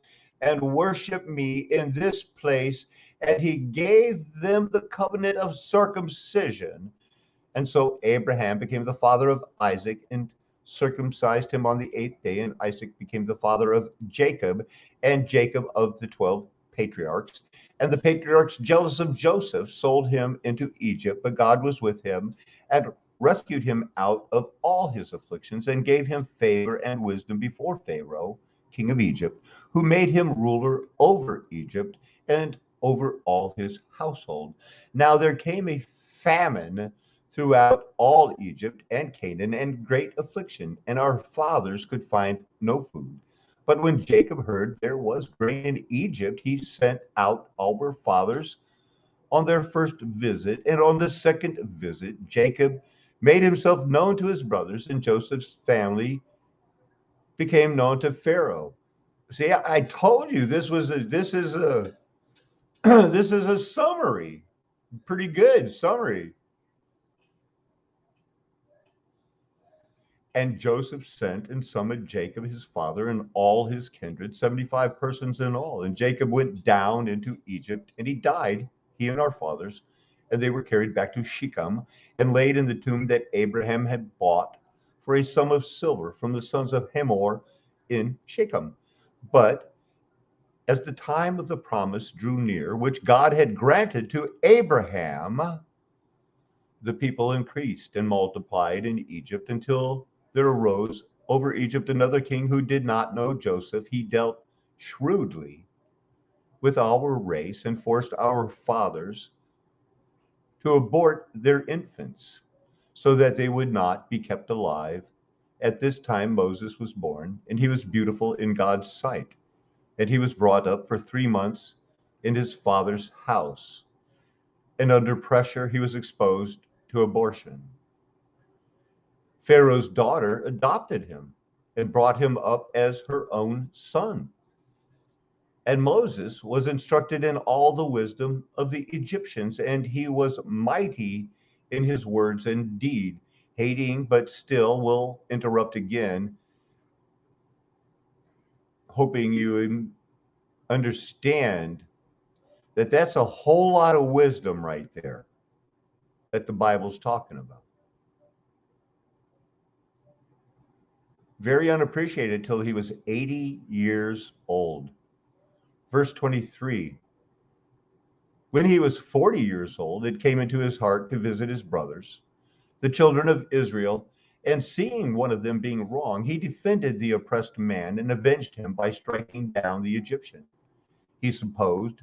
and worship me in this place. And he gave them the covenant of circumcision. And so Abraham became the father of Isaac and circumcised him on the 8th day. And Isaac became the father of Jacob, and Jacob of the 12 patriarchs. And the patriarchs, jealous of Joseph, sold him into Egypt. But God was with him and rescued him out of all his afflictions and gave him favor and wisdom before Pharaoh, king of Egypt, who made him ruler over Egypt and over all his household. Now there came a famine throughout all Egypt and Canaan, and great affliction, and our fathers could find no food. But when Jacob heard there was grain in Egypt, he sent out our fathers on their first visit. And on the second visit, Jacob made himself known to his brothers, and Joseph's family became known to Pharaoh. See, I told you this is a this is a summary, pretty good summary. And Joseph sent and summoned Jacob his father and all his kindred, 75 persons in all. And Jacob went down into Egypt, and he died, he and our fathers, and they were carried back to Shechem and laid in the tomb that Abraham had bought for a sum of silver from the sons of Hamor in Shechem. But as the time of the promise drew near, which God had granted to Abraham, the people increased and multiplied in Egypt until there arose over Egypt another king who did not know Joseph. He dealt shrewdly with our race and forced our fathers to abort their infants so that they would not be kept alive. At this time Moses was born, and he was beautiful in God's sight. And he was brought up for 3 months in his father's house. And under pressure, he was exposed to abortion. Pharaoh's daughter adopted him and brought him up as her own son. And Moses was instructed in all the wisdom of the Egyptians, and he was mighty in his words and deed, hating, but still will interrupt again, hoping you understand that that's a whole lot of wisdom right there that the Bible's talking about. Very unappreciated till he was 80 years old. Verse 23, when he was 40 years old, it came into his heart to visit his brothers, the children of Israel, and seeing one of them being wrong, he defended the oppressed man and avenged him by striking down the Egyptian. He supposed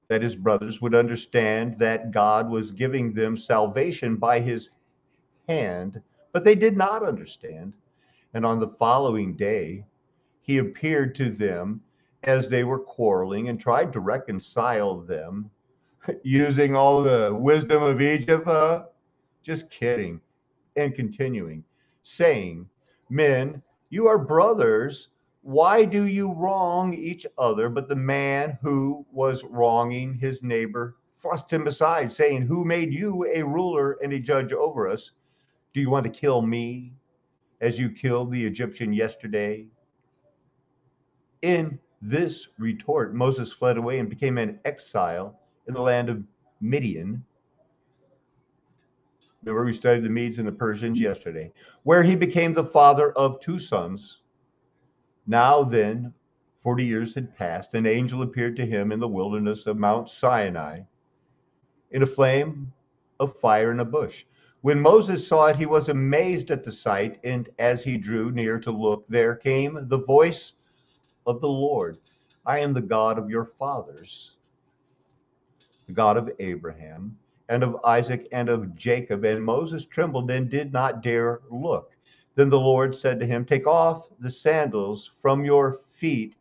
that his brothers would understand that God was giving them salvation by his hand, but they did not understand. And on the following day, he appeared to them as they were quarreling and tried to reconcile them using all the wisdom of Egypt. Just kidding. And continuing, saying, men, you are brothers. Why do you wrong each other? But the man who was wronging his neighbor thrust him aside, saying, who made you a ruler and a judge over us? Do you want to kill me as you killed the Egyptian yesterday? In this retort, Moses fled away and became an exile in the land of Midian. Remember, we studied the Medes and the Persians yesterday, where he became the father of 2 sons. Now then, 40 years had passed. An angel appeared to him in the wilderness of Mount Sinai in a flame of fire in a bush. When Moses saw it, he was amazed at the sight, and as he drew near to look, there came the voice of the Lord. I am the God of your fathers, the God of Abraham, and of Isaac, and of Jacob. And Moses trembled and did not dare look. Then the Lord said to him, take off the sandals from your feet,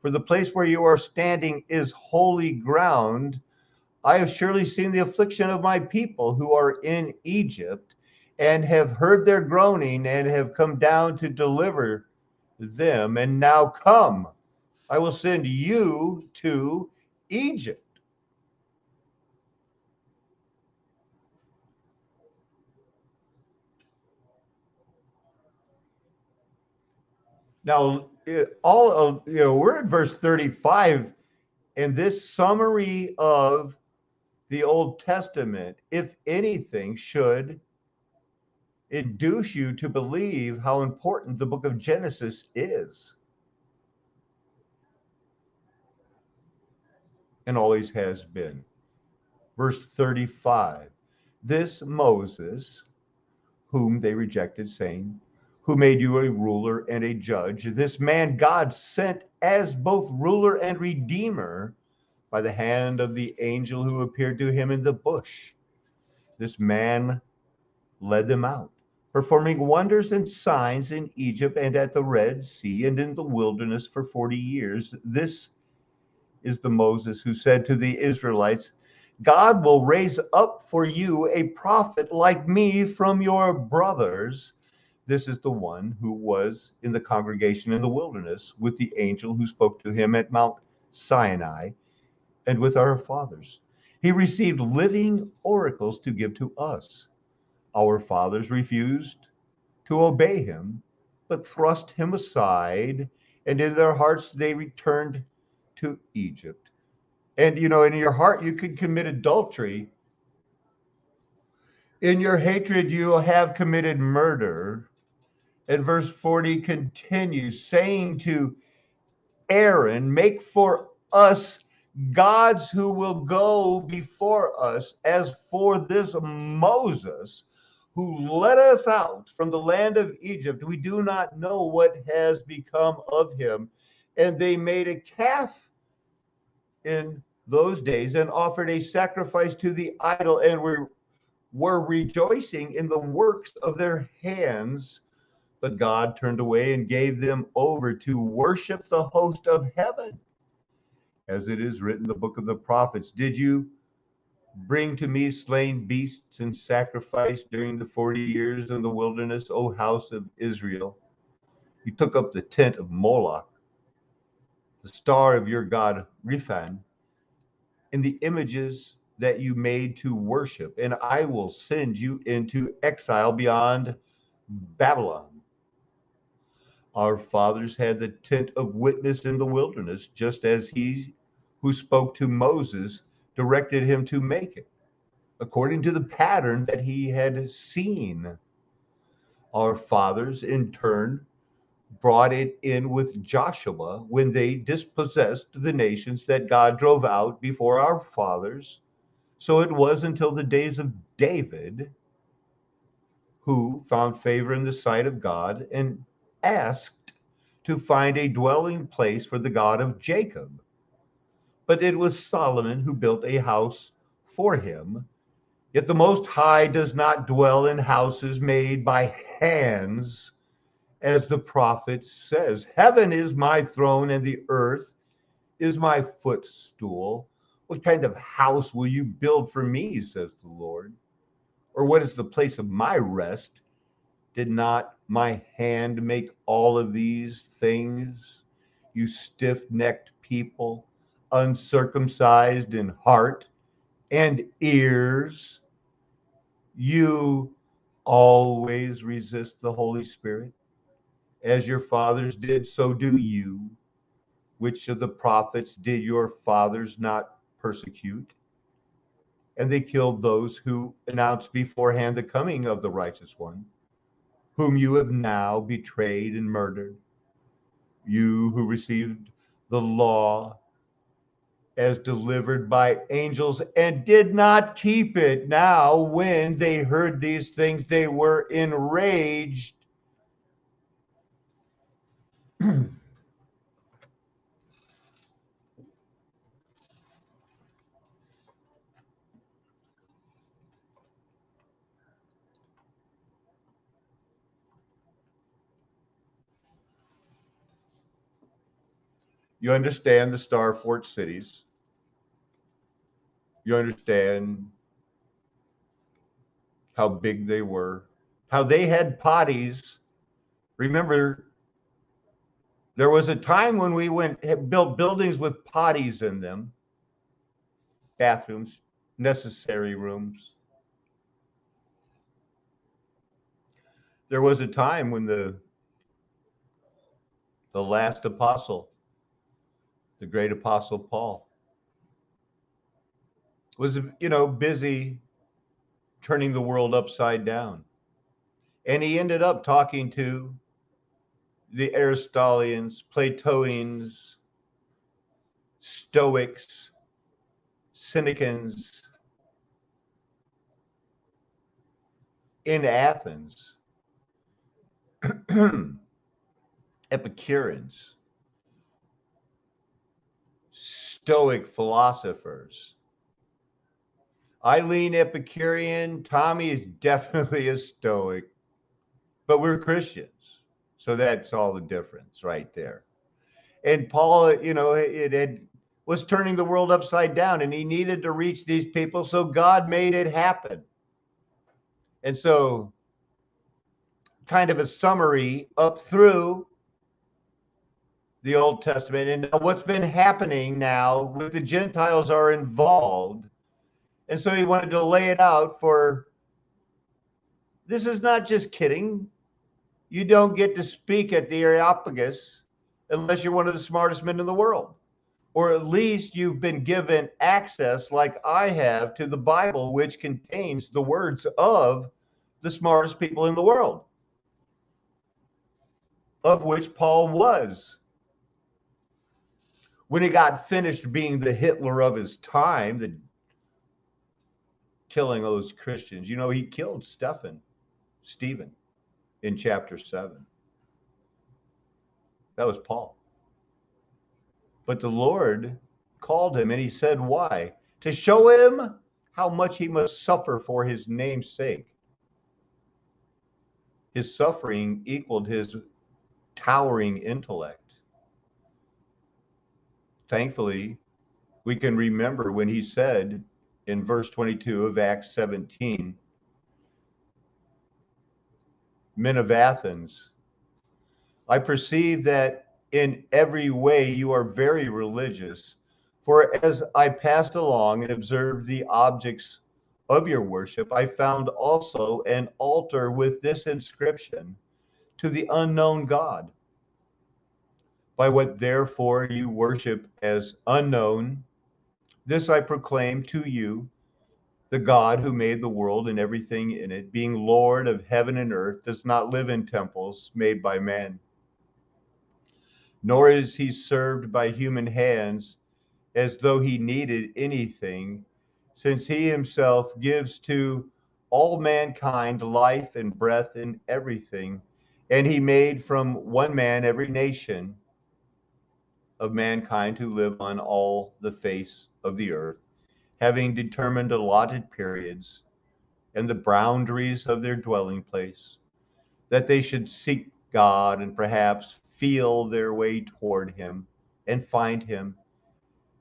for the place where you are standing is holy ground. I have surely seen the affliction of my people who are in Egypt, and have heard their groaning, and have come down to deliver them. And now come, I will send you to Egypt. Now, all of, we're at verse 35, and this summary of the Old Testament, if anything, should induce you to believe how important the book of Genesis is and always has been. Verse 35, this Moses, whom they rejected, saying, who made you a ruler and a judge, this man God sent as both ruler and redeemer by the hand of the angel who appeared to him in the bush. This man led them out, performing wonders and signs in Egypt and at the Red Sea and in the wilderness for 40 years. This is the Moses who said to the Israelites, God will raise up for you a prophet like me from your brothers. This is the one who was in the congregation in the wilderness with the angel who spoke to him at Mount Sinai and with our fathers. He received living oracles to give to us. Our fathers refused to obey him, but thrust him aside, and in their hearts they returned to Egypt. And in your heart you could commit adultery. In your hatred you have committed murder. And verse 40 continues, saying to Aaron, make for us gods who will go before us, as for this Moses who led us out from the land of Egypt. We do not know what has become of him. And they made a calf in those days and offered a sacrifice to the idol, and were rejoicing in the works of their hands. But God turned away and gave them over to worship the host of heaven. As it is written in the book of the prophets, did you bring to me slain beasts and sacrifice during the 40 years in the wilderness, O house of Israel? You took up the tent of Moloch, the star of your god Rephan, and the images that you made to worship, and I will send you into exile beyond Babylon. Our fathers had the tent of witness in the wilderness, just as he who spoke to Moses directed him to make it, according to the pattern that he had seen. Our fathers, in turn, brought it in with Joshua when they dispossessed the nations that God drove out before our fathers. So it was until the days of David, who found favor in the sight of God and asked to find a dwelling place for the God of Jacob. But it was Solomon who built a house for him. Yet the Most High does not dwell in houses made by hands, as the prophet says. Heaven is my throne and the earth is my footstool. What kind of house will you build for me, says the Lord? Or what is the place of my rest? Did not my hand make all of these things? You stiff-necked people, uncircumcised in heart and ears, you Always resist the Holy Spirit. As your fathers did, so do you. Which of the prophets did your fathers not persecute? And they killed those who announced beforehand the coming of the righteous one, whom you have now betrayed and murdered. You who received the law as delivered by angels and did not keep it. Now, when they heard these things, they were enraged. You understand the Star Fort cities. You understand how big they were, how they had potties. Remember, there was a time when we built buildings with potties in them, bathrooms, necessary rooms. There was a time when the last apostle, the great apostle Paul, was, busy turning the world upside down. And he ended up talking to the Aristotelians, Platonians, Stoics, Cynicans in Athens, Epicureans, Stoic philosophers. I lean Epicurean. Tommy is definitely a Stoic, but we're Christians. So that's all the difference right there. And Paul, was turning the world upside down, and he needed to reach these people. So God made it happen. And so, kind of a summary up through the Old Testament. And now what's been happening now with the Gentiles are involved. And so he wanted to lay it out for, this is not just kidding. You don't get to speak at the Areopagus unless you're one of the smartest men in the world. Or at least you've been given access, like I have, to the Bible, which contains the words of the smartest people in the world, of which Paul was. When he got finished being the Hitler of his time, killing those Christians, he killed Stephen in chapter 7. That was Paul. But the Lord called him, and he said, why? To show him how much he must suffer for his name's sake. His suffering equaled his towering intellect. Thankfully, we can remember when he said in verse 22 of Acts 17, men of Athens, I perceive that in every way you are very religious. For as I passed along and observed the objects of your worship, I found also an altar with this inscription, to the unknown God. By what therefore you worship as unknown, this I proclaim to you, the God who made the world and everything in it, being Lord of heaven and earth, does not live in temples made by man, nor is he served by human hands as though he needed anything, since he himself gives to all mankind life and breath and everything. And he made from one man every nation of mankind to live on all the face of the earth, having determined allotted periods and the boundaries of their dwelling place, that they should seek God and perhaps feel their way toward him and find him.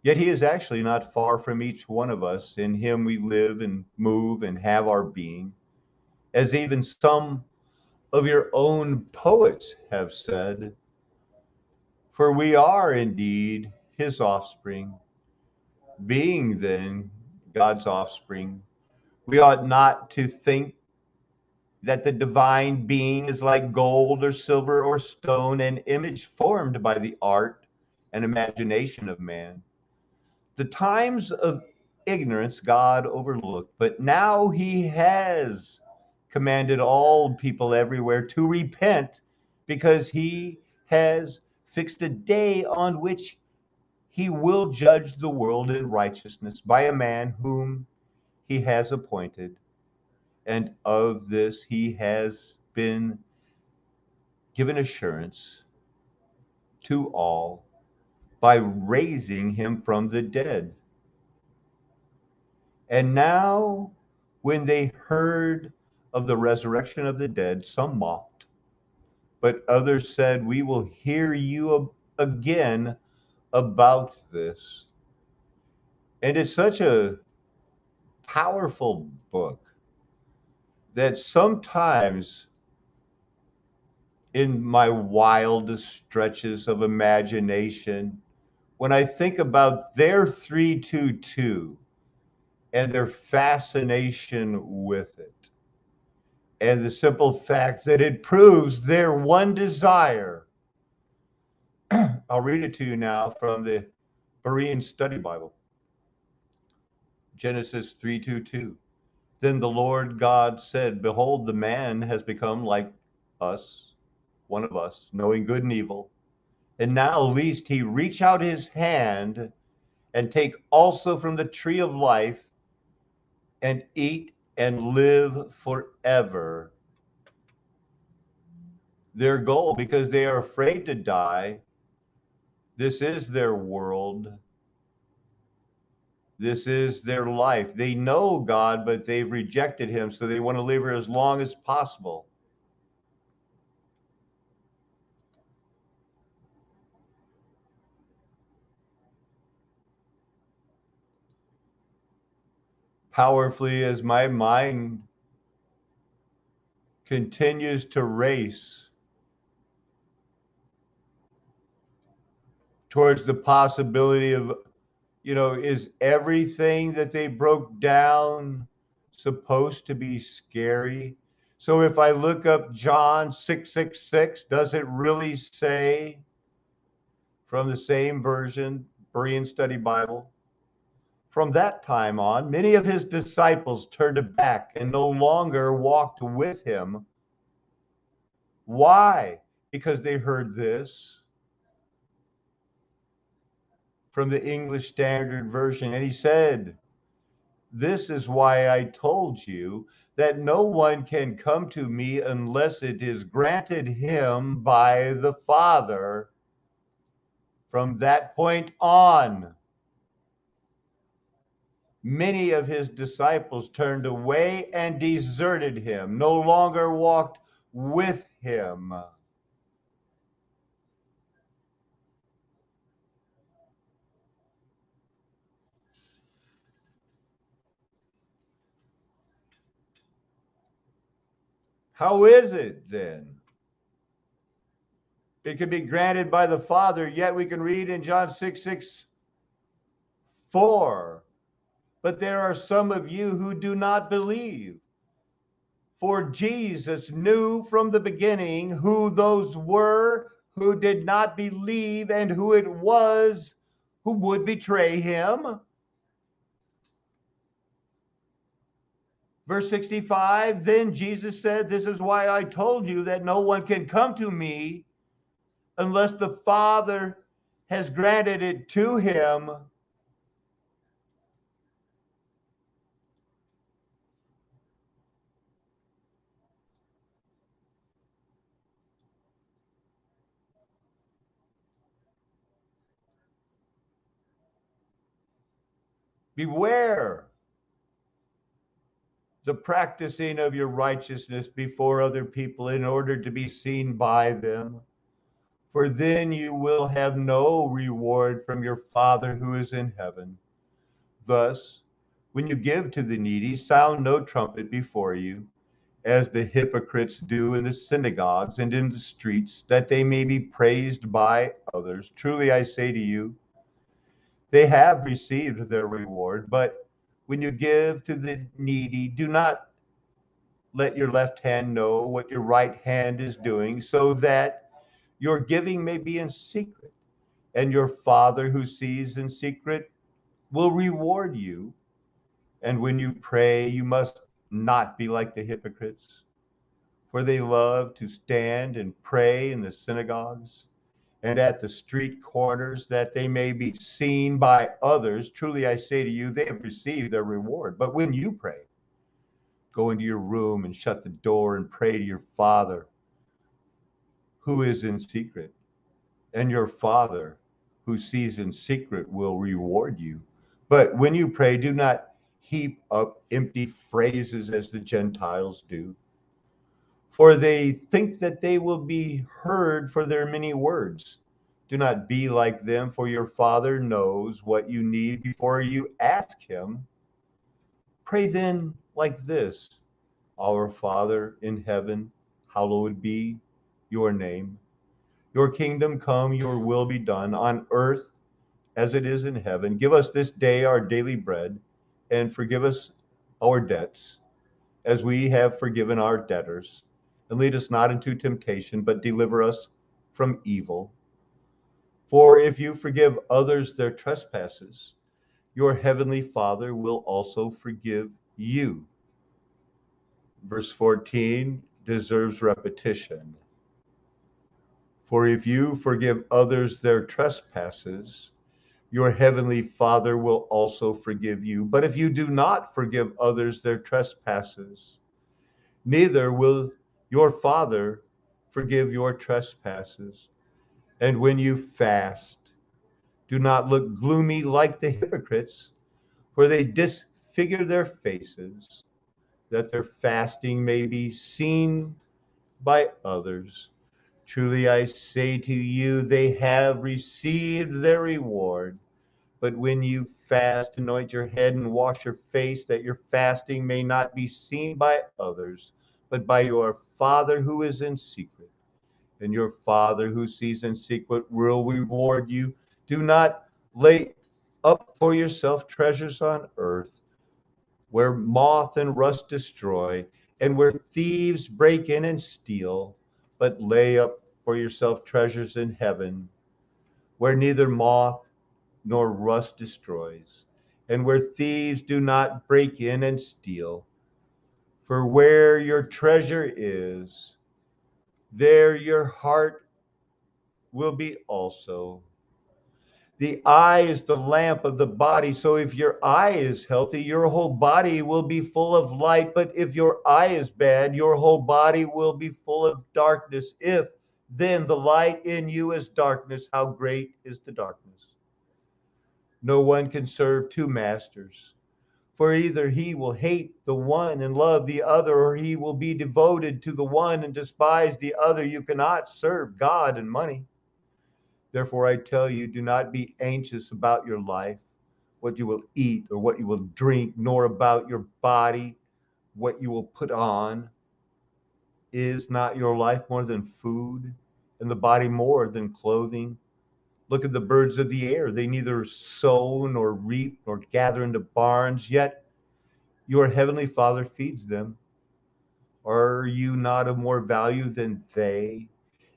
Yet he is actually not far from each one of us. In him we live and move and have our being, as even some of your own poets have said, for we are indeed his offspring. Being then God's offspring, we ought not to think that the divine being is like gold or silver or stone, an image formed by the art and imagination of man. The times of ignorance God overlooked, but now he has commanded all people everywhere to repent, because he has fixed a day on which he will judge the world in righteousness by a man whom he has appointed. And of this he has been given assurance to all by raising him from the dead. And now, when they heard of the resurrection of the dead, some mocked, but others said, "We will hear you again about this." And it's such a powerful book that sometimes, in my wildest stretches of imagination, when I think about their 322 and their fascination with it, and the simple fact that it proves their one desire. I'll read it to you now from the Berean Study Bible. Genesis 3:22. Then the Lord God said, "Behold, the man has become like us, one of us, knowing good and evil. And now lest he reach out his hand and take also from the tree of life and eat and live forever." Their goal, because they are afraid to die, this is their world. This is their life. They know God, but they've rejected him, so they want to live here as long as possible. Powerfully, as my mind continues to race towards the possibility of, is everything that they broke down supposed to be scary? So if I look up John 6:66, does it really say, from the same version, Berean Study Bible, from that time on, many of his disciples turned back and no longer walked with him. Why? Because they heard this from the English Standard Version. And he said, "This is why I told you that no one can come to me unless it is granted him by the Father." From that point on, many of his disciples turned away and deserted him, no longer walked with him. How is it then? It can be granted by the Father, yet we can read in John 6:4, "But there are some of you who do not believe." For Jesus knew from the beginning who those were who did not believe and who it was who would betray him. Verse 65, then Jesus said, "This is why I told you that no one can come to me unless the Father has granted it to him." Beware the practicing of your righteousness before other people in order to be seen by them, for then you will have no reward from your Father who is in heaven. Thus, when you give to the needy, sound no trumpet before you, as the hypocrites do in the synagogues and in the streets, that they may be praised by others. Truly I say to you, they have received their reward. But when you give to the needy, do not let your left hand know what your right hand is doing, so that your giving may be in secret, and your Father who sees in secret will reward you. And when you pray, you must not be like the hypocrites, for they love to stand and pray in the synagogues and at the street corners, that they may be seen by others. Truly I say to you, they have received their reward. But when you pray, go into your room and shut the door and pray to your Father who is in secret, and your Father who sees in secret will reward you. But when you pray, do not heap up empty phrases as the Gentiles do, for they think that they will be heard for their many words. Do not be like them, for your Father knows what you need before you ask him. Pray then like this: Our Father in heaven, hallowed be your name. Your kingdom come, your will be done on earth as it is in heaven. Give us this day our daily bread, and forgive us our debts as we have forgiven our debtors. And lead us not into temptation, but deliver us from evil. For if you forgive others their trespasses, your heavenly Father will also forgive you. Verse 14 deserves repetition. For if you forgive others their trespasses, your heavenly Father will also forgive you. But if you do not forgive others their trespasses, neither will your Father forgive your trespasses. And when you fast, do not look gloomy like the hypocrites, for they disfigure their faces, that their fasting may be seen by others. Truly I say to you, they have received their reward. But when you fast, anoint your head and wash your face, that your fasting may not be seen by others, but by your Father who is in secret. And your Father who sees in secret will reward you. Do not lay up for yourself treasures on earth, where moth and rust destroy, and where thieves break in and steal, but lay up for yourself treasures in heaven, where neither moth nor rust destroys, and where thieves do not break in and steal. For where your treasure is, there your heart will be also. The eye is the lamp of the body. So if your eye is healthy, your whole body will be full of light. But if your eye is bad, your whole body will be full of darkness. If then the light in you is darkness, how great is the darkness? No one can serve two masters, for either he will hate the one and love the other, or he will be devoted to the one and despise the other. You cannot serve God and money. Therefore, I tell you, do not be anxious about your life, what you will eat or what you will drink, nor about your body, what you will put on. Is not your life more than food, and the body more than clothing? Look at the birds of the air. They neither sow nor reap nor gather into barns, yet your heavenly Father feeds them. Are you not of more value than they?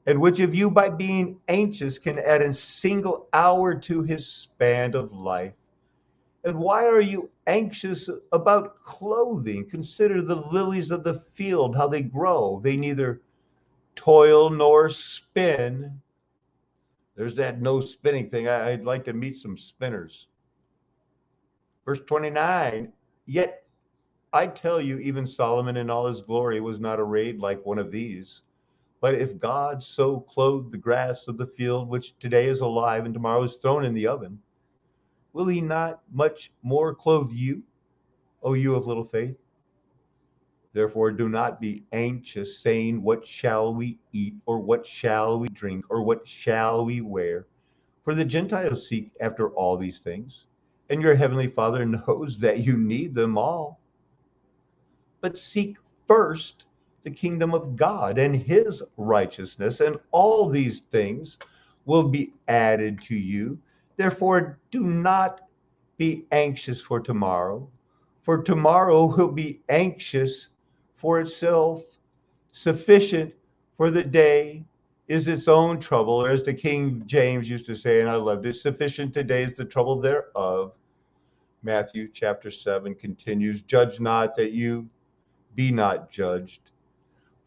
And which of you, by being anxious, can add a single hour to his span of life? And why are you anxious about clothing? Consider the lilies of the field, how they grow. They neither toil nor spin. There's that no spinning thing. I'd like to meet some spinners. Verse 29, yet I tell you, even Solomon in all his glory was not arrayed like one of these. But if God so clothed the grass of the field, which today is alive and tomorrow is thrown in the oven, will he not much more clothe you, O you of little faith? Therefore do not be anxious, saying, what shall we eat, or what shall we drink, or what shall we wear? For the Gentiles seek after all these things, and your heavenly Father knows that you need them all. But seek first the kingdom of God and his righteousness, and all these things will be added to you. Therefore, do not be anxious for tomorrow will be anxious for itself. Sufficient for the day is its own trouble, or as the King James used to say, and I loved it, sufficient today is the trouble thereof. Matthew chapter 7 continues, judge not that you be not judged.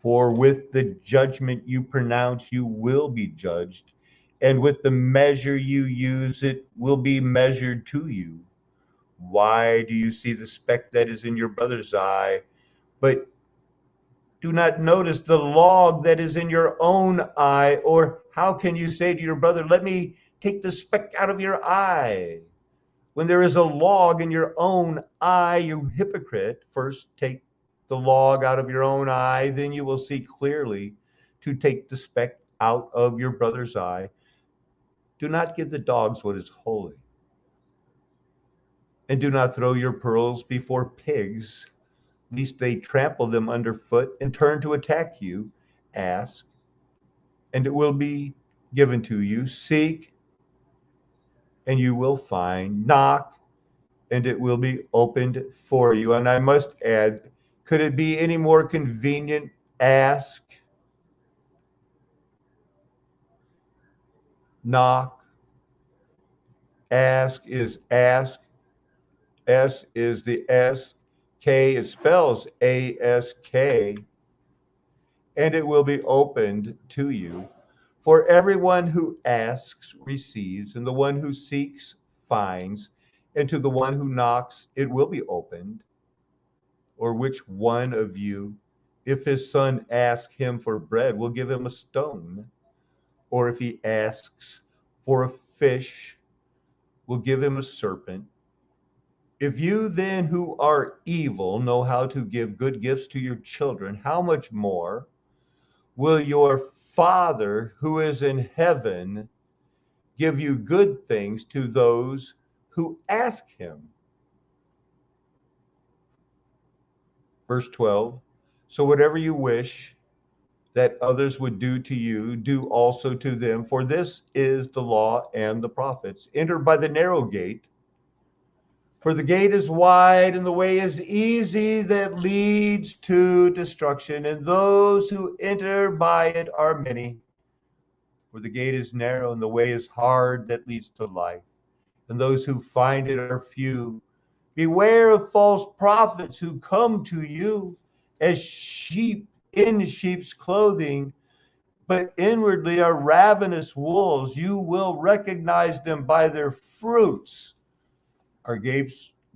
For with the judgment you pronounce, you will be judged. And with the measure you use, it will be measured to you. Why do you see the speck that is in your brother's eye, but do not notice the log that is in your own eye? Or how can you say to your brother, let me take the speck out of your eye, when there is a log in your own eye? You hypocrite, first take the log out of your own eye, then you will see clearly to take the speck out of your brother's eye. Do not give the dogs what is holy, and do not throw your pearls before pigs, lest they trample them underfoot and turn to attack you. Ask, and it will be given to you. Seek, and you will find. Knock, and it will be opened for you. And I must add, could it be any more convenient? Ask, knock. Ask is ask. S is the S. K, it spells A-S-K. And it will be opened to you. For everyone who asks receives, and the one who seeks finds, and to the one who knocks it will be opened. Or which one of you, if his son asks him for bread, will give him a stone? Or if he asks for a fish, will give him a serpent? If you then, who are evil, know how to give good gifts to your children, how much more will your Father who is in heaven give you good things to those who ask him? Verse 12, so whatever you wish that others would do to you, do also to them, for this is the law and the prophets. Enter by the narrow gate, for the gate is wide and the way is easy that leads to destruction, and those who enter by it are many. For the gate is narrow and the way is hard that leads to life, and those who find it are few. Beware of false prophets who come to you as sheep in sheep's clothing, but inwardly are ravenous wolves. You will recognize them by their fruits. Are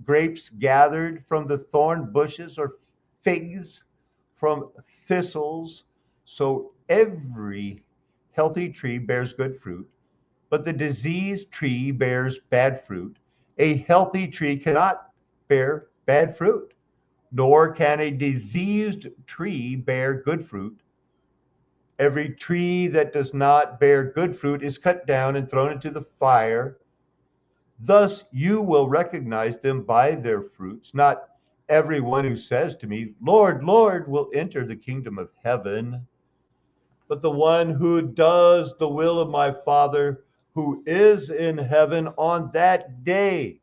grapes gathered from the thorn bushes, or figs from thistles? So every healthy tree bears good fruit, but the diseased tree bears bad fruit. A healthy tree cannot bear bad fruit, nor can a diseased tree bear good fruit. Every tree that does not bear good fruit is cut down and thrown into the fire. Thus you will recognize them by their fruits. Not everyone who says to me, Lord, Lord, will enter the kingdom of heaven, but the one who does the will of my Father who is in heaven. On that day,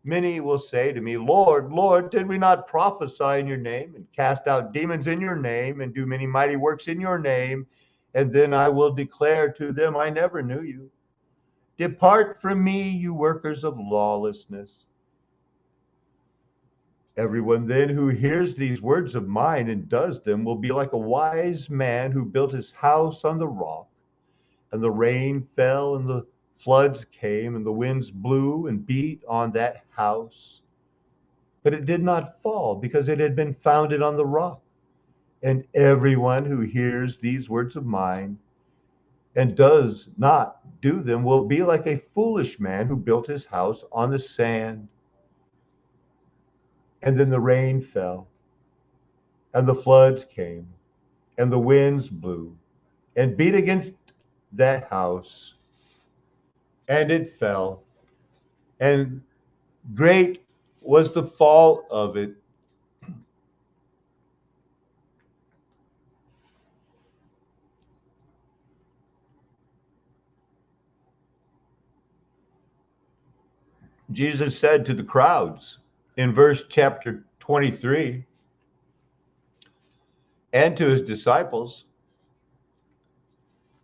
many will say to me, Lord, Lord, did we not prophesy in your name, and cast out demons in your name, and do many mighty works in your name? And then I will declare to them, I never knew you. Depart from me, you workers of lawlessness. Everyone then who hears these words of mine and does them will be like a wise man who built his house on the rock. And the rain fell, and the floods came, and the winds blew and beat on that house. But it did not fall, because it had been founded on the rock. And everyone who hears these words of mine and does not do them will be like a foolish man who built his house on the sand. And then the rain fell, and the floods came, and the winds blew and beat against that house, and it fell, and great was the fall of it. Jesus said to the crowds in verse chapter 23, and to his disciples.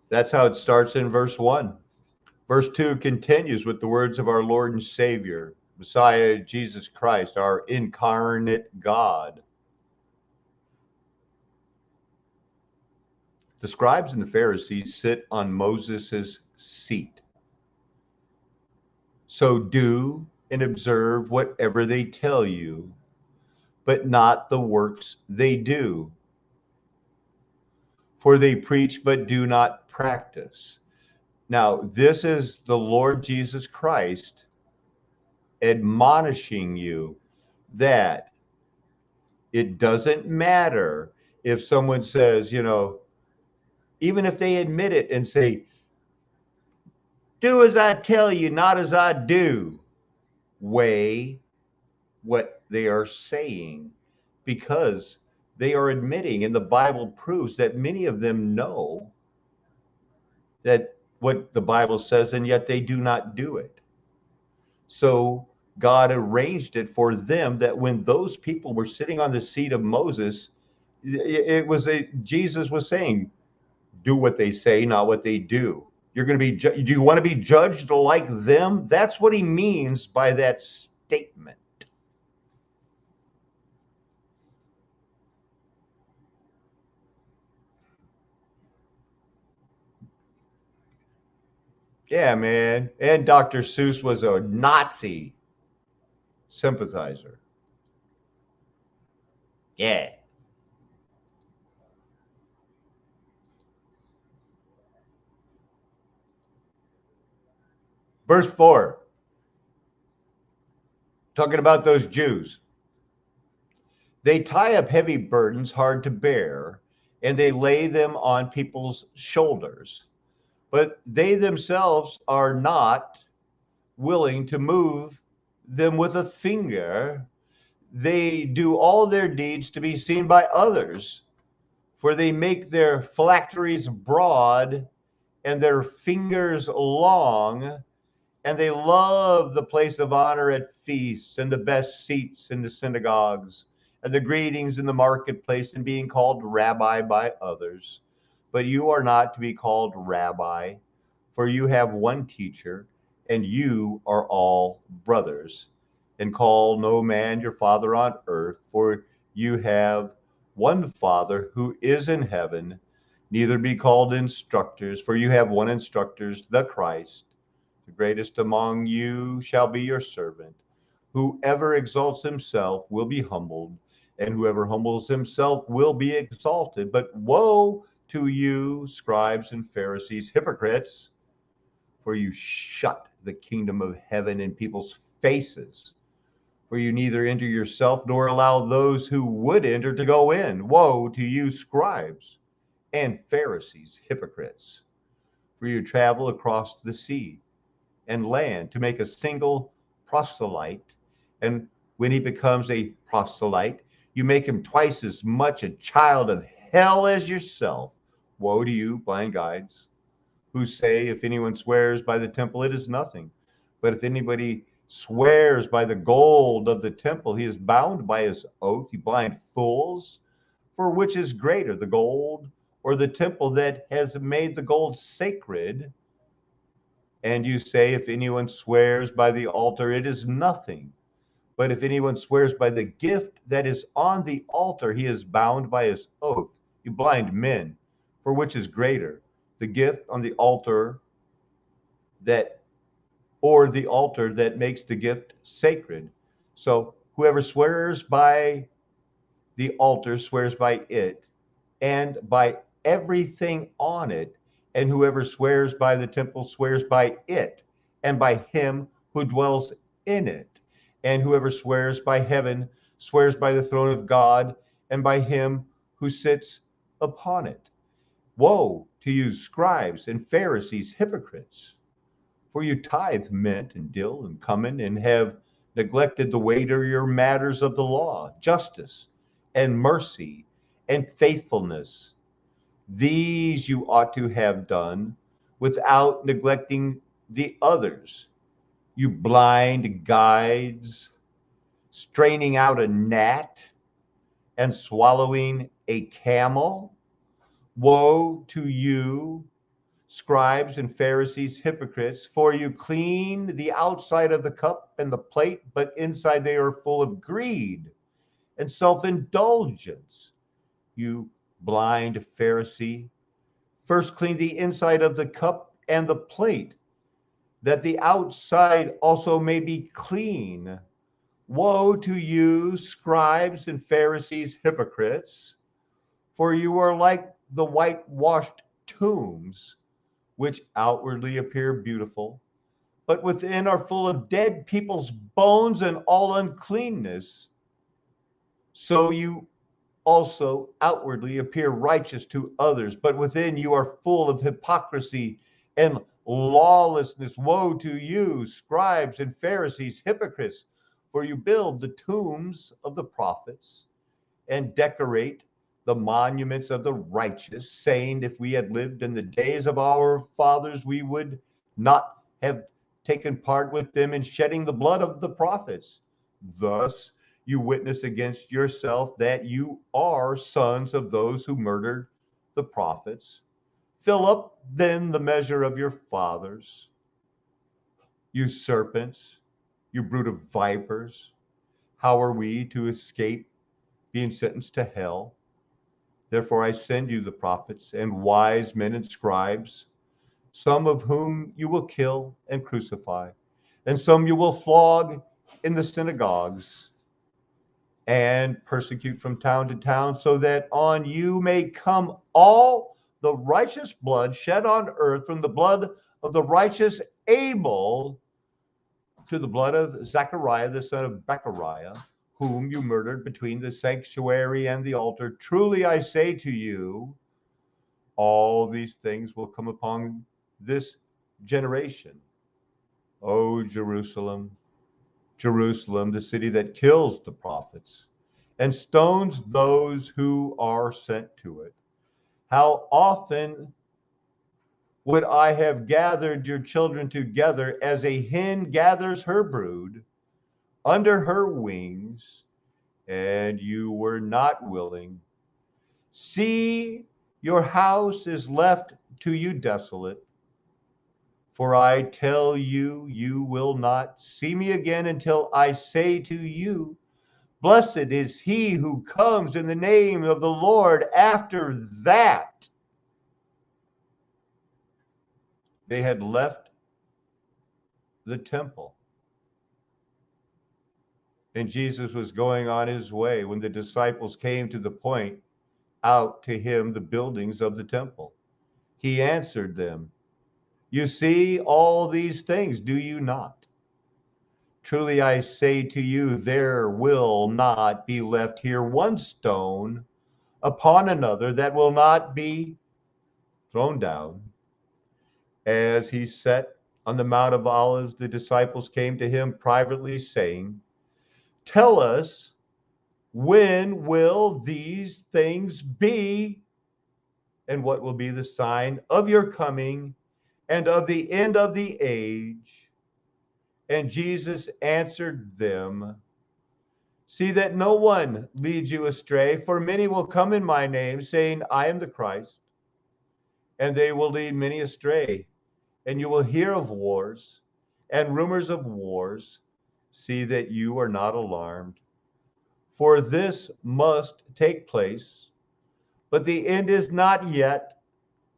That's how it starts in verse 1. Verse 2 continues with the words of our Lord and Savior, Messiah Jesus Christ, our incarnate God. The scribes and the Pharisees sit on Moses' seat. So do and observe whatever they tell you, but not the works they do. For they preach but do not practice. Now, this is the Lord Jesus Christ admonishing you that it doesn't matter if someone says, even if they admit it and say, do as I tell you, not as I do, weigh what they are saying, because they are admitting, and the Bible proves that many of them know that what the Bible says, and yet they do not do it. So God arranged it for them that when those people were sitting on the seat of Moses, Jesus was saying, do what they say, not what they do. You're going to be, do you want to be judged like them? That's what he means by that statement. Yeah, man. And Dr. Seuss was a Nazi sympathizer. Yeah. Verse 4, talking about those Jews. They tie up heavy burdens hard to bear, and they lay them on people's shoulders. But they themselves are not willing to move them with a finger. They do all their deeds to be seen by others, for they make their phylacteries broad and their fingers long, and they love the place of honor at feasts and the best seats in the synagogues and the greetings in the marketplace and being called rabbi by others. But you are not to be called rabbi, for you have one teacher, and you are all brothers. And call no man your father on earth, for you have one Father who is in heaven. Neither be called instructors, for you have one instructor, the Christ. The greatest among you shall be your servant. Whoever exalts himself will be humbled, and whoever humbles himself will be exalted. But woe to you, scribes and Pharisees, hypocrites, for you shut the kingdom of heaven in people's faces. For you neither enter yourself nor allow those who would enter to go in. Woe to you, scribes and Pharisees, hypocrites, for you travel across the sea and land to make a single proselyte. And when he becomes a proselyte, you make him twice as much a child of hell as yourself. Woe to you, blind guides, who say, if anyone swears by the temple, it is nothing. But if anybody swears by the gold of the temple, he is bound by his oath. You blind fools, for which is greater, the gold or the temple that has made the gold sacred? And you say, if anyone swears by the altar, it is nothing. But if anyone swears by the gift that is on the altar, he is bound by his oath. You blind men, for which is greater, the gift on the altar or the altar that makes the gift sacred? So whoever swears by the altar swears by it and by everything on it. And whoever swears by the temple swears by it and by him who dwells in it. And whoever swears by heaven swears by the throne of God and by him who sits upon it. Woe to you, scribes and Pharisees, hypocrites, for you tithe mint and dill and cumin, and have neglected the weightier matters of the law, justice and mercy and faithfulness. These you ought to have done without neglecting the others. You blind guides, straining out a gnat and swallowing a camel. Woe to you, scribes and Pharisees, hypocrites, for you clean the outside of the cup and the plate, but inside they are full of greed and self-indulgence. You blind Pharisee, first clean the inside of the cup and the plate, that the outside also may be clean. Woe to you, scribes and Pharisees, hypocrites, for you are like the whitewashed tombs, which outwardly appear beautiful, but within are full of dead people's bones and all uncleanness. So you also outwardly appear righteous to others, but within you are full of hypocrisy and lawlessness. Woe to you, scribes and Pharisees, hypocrites, for you build the tombs of the prophets and decorate the monuments of the righteous, saying, if we had lived in the days of our fathers, we would not have taken part with them in shedding the blood of the prophets. Thus, you witness against yourself that you are sons of those who murdered the prophets. Fill up then the measure of your fathers. You serpents, you brood of vipers, how are we to escape being sentenced to hell? Therefore I send you the prophets and wise men and scribes, some of whom you will kill and crucify, and some you will flog in the synagogues and persecute from town to town, so that on you may come all the righteous blood shed on earth, from the blood of the righteous Abel to the blood of Zechariah, the son of Bechariah, whom you murdered between the sanctuary and the altar. Truly I say to you, all these things will come upon this generation. O Jerusalem, Jerusalem, the city that kills the prophets and stones those who are sent to it. How often would I have gathered your children together as a hen gathers her brood under her wings, and you were not willing. See, your house is left to you desolate. For I tell you, you will not see me again until I say to you, blessed is he who comes in the name of the Lord. After that, they had left the temple. And Jesus was going on his way when the disciples came to the point out to him the buildings of the temple. He answered them, you see all these things, do you not? Truly I say to you, there will not be left here one stone upon another that will not be thrown down. As he sat on the Mount of Olives, the disciples came to him privately, saying, tell us, when will these things be? And what will be the sign of your coming and of the end of the age? And Jesus answered them, see that no one leads you astray, for many will come in my name, saying, I am the Christ, and they will lead many astray. And you will hear of wars and rumors of wars. See that you are not alarmed, for this must take place, but the end is not yet.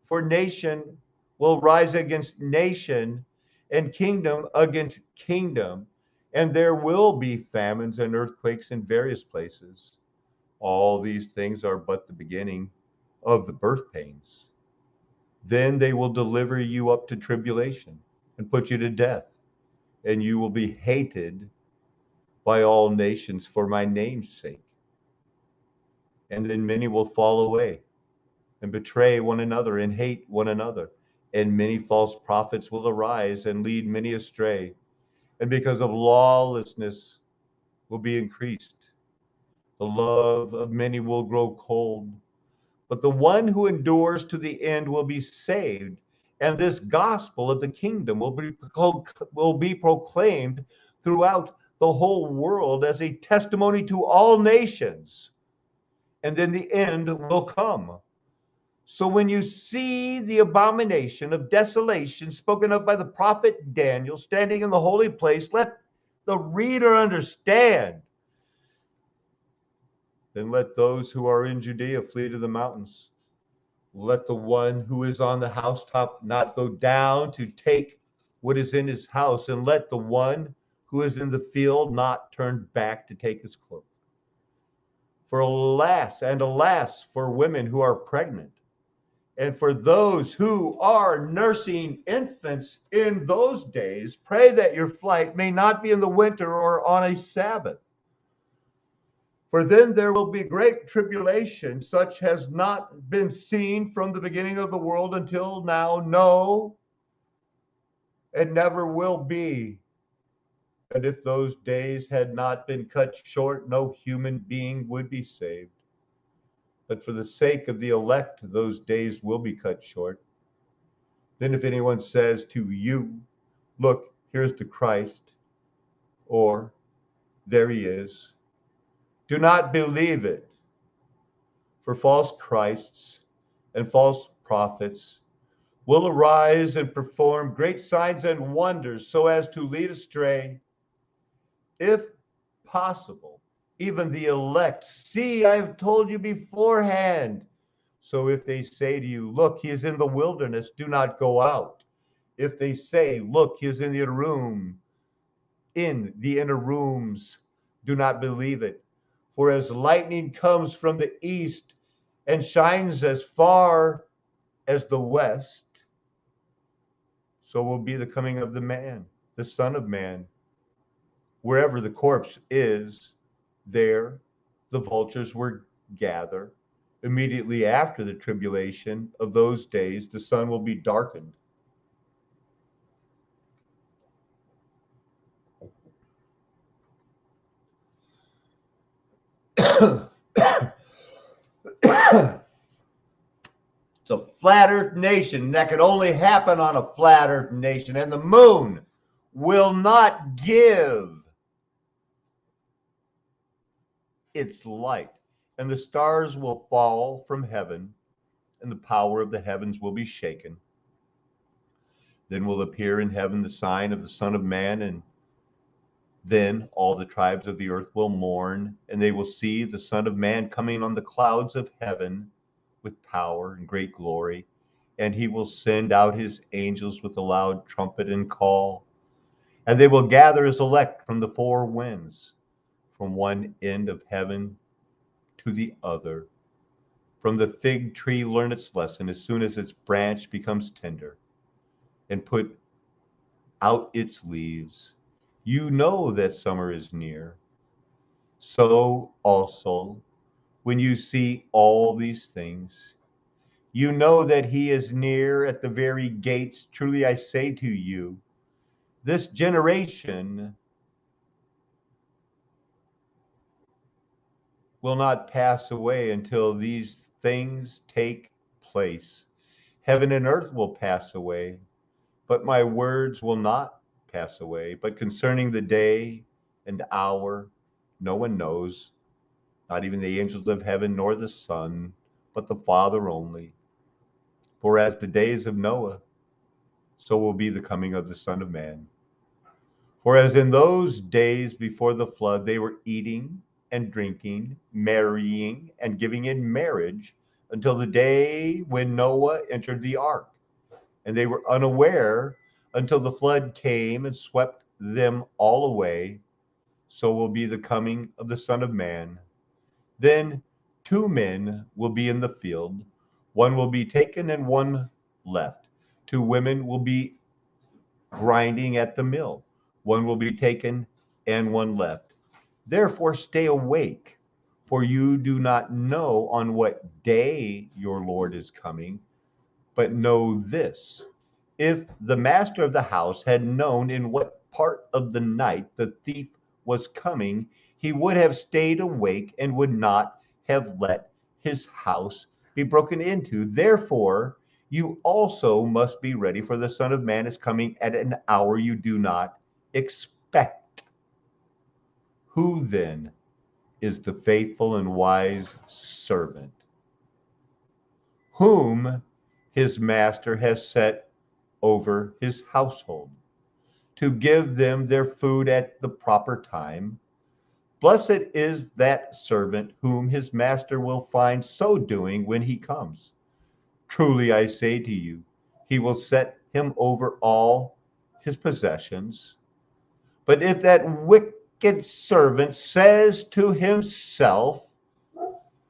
For nation will rise against nation, and kingdom against kingdom, and there will be famines and earthquakes in various places. All these things are but the beginning of the birth pains. Then they will deliver you up to tribulation and put you to death, and you will be hated by all nations for my name's sake. And then many will fall away and betray one another and hate one another. And many false prophets will arise and lead many astray. And because of lawlessness will be increased, the love of many will grow cold. But the one who endures to the end will be saved. And this gospel of the kingdom will be proclaimed throughout the whole world as a testimony to all nations. and then the end will come. So when you see the abomination of desolation spoken of by the prophet Daniel standing in the holy place, let the reader understand. Then let those who are in Judea flee to the mountains. Let the one who is on the housetop not go down to take what is in his house, and let the one who is in the field not turn back to take his cloak. For alas, and alas, for women who are pregnant, and for those who are nursing infants in those days, pray that your flight may not be in the winter or on a Sabbath. For then there will be great tribulation, such has not been seen from the beginning of the world until now, no, and never will be. And if those days had not been cut short, no human being would be saved. But for the sake of the elect, those days will be cut short. Then if anyone says to you, look, here's the Christ, or there he is, do not believe it. For false Christs and false prophets will arise and perform great signs and wonders so as to lead astray, if possible, even the elect. See, I've told you beforehand. So if they say to you, look, he is in the wilderness, do not go out. If they say, look, he is in the inner rooms, do not believe it. For as lightning comes from the east and shines as far as the west, so will be the coming of the man, the Son of Man. Wherever the corpse is, there the vultures will gather. Immediately after the tribulation of those days, the sun will be darkened. It's a flat earth nation. That could only happen on a flat earth nation. And the moon will not give its light. And the stars will fall from heaven, and the power of the heavens will be shaken. Then will appear in heaven the sign of the Son of Man, and then all the tribes of the earth will mourn, and they will see the Son of Man coming on the clouds of heaven with power and great glory. And he will send out his angels with a loud trumpet and call, and they will gather his elect from the four winds, from one end of heaven to the other. From the fig tree learn its lesson as soon as its branch becomes tender and put out its leaves. You know that summer is near. So also, when you see all these things, you know that he is near at the very gates. Truly I say to you, this generation will not pass away until these things take place. Heaven and earth will pass away, but my words will not pass away. But concerning the day and hour, no one knows, not even the angels of heaven nor the Son, but the Father only. For as the days of Noah, so will be the coming of the Son of Man. For as in those days before the flood, they were eating and drinking, marrying and giving in marriage until the day when Noah entered the ark. And they were unaware until the flood came and swept them all away. So will be the coming of the Son of Man. Then 2 men will be in the field, one will be taken and one left. 2 women will be grinding at the mill, one will be taken and one left. Therefore stay awake, for you do not know on what day your Lord is coming. But know this, if the master of the house had known in what part of the night the thief was coming, he would have stayed awake and would not have let his house be broken into. Therefore, you also must be ready, for the Son of Man is coming at an hour you do not expect. Who then is the faithful and wise servant, whom his master has set over his household, to give them their food at the proper time. Blessed is that servant whom his master will find so doing when he comes. Truly I say to you, he will set him over all his possessions. But if that wicked servant says to himself,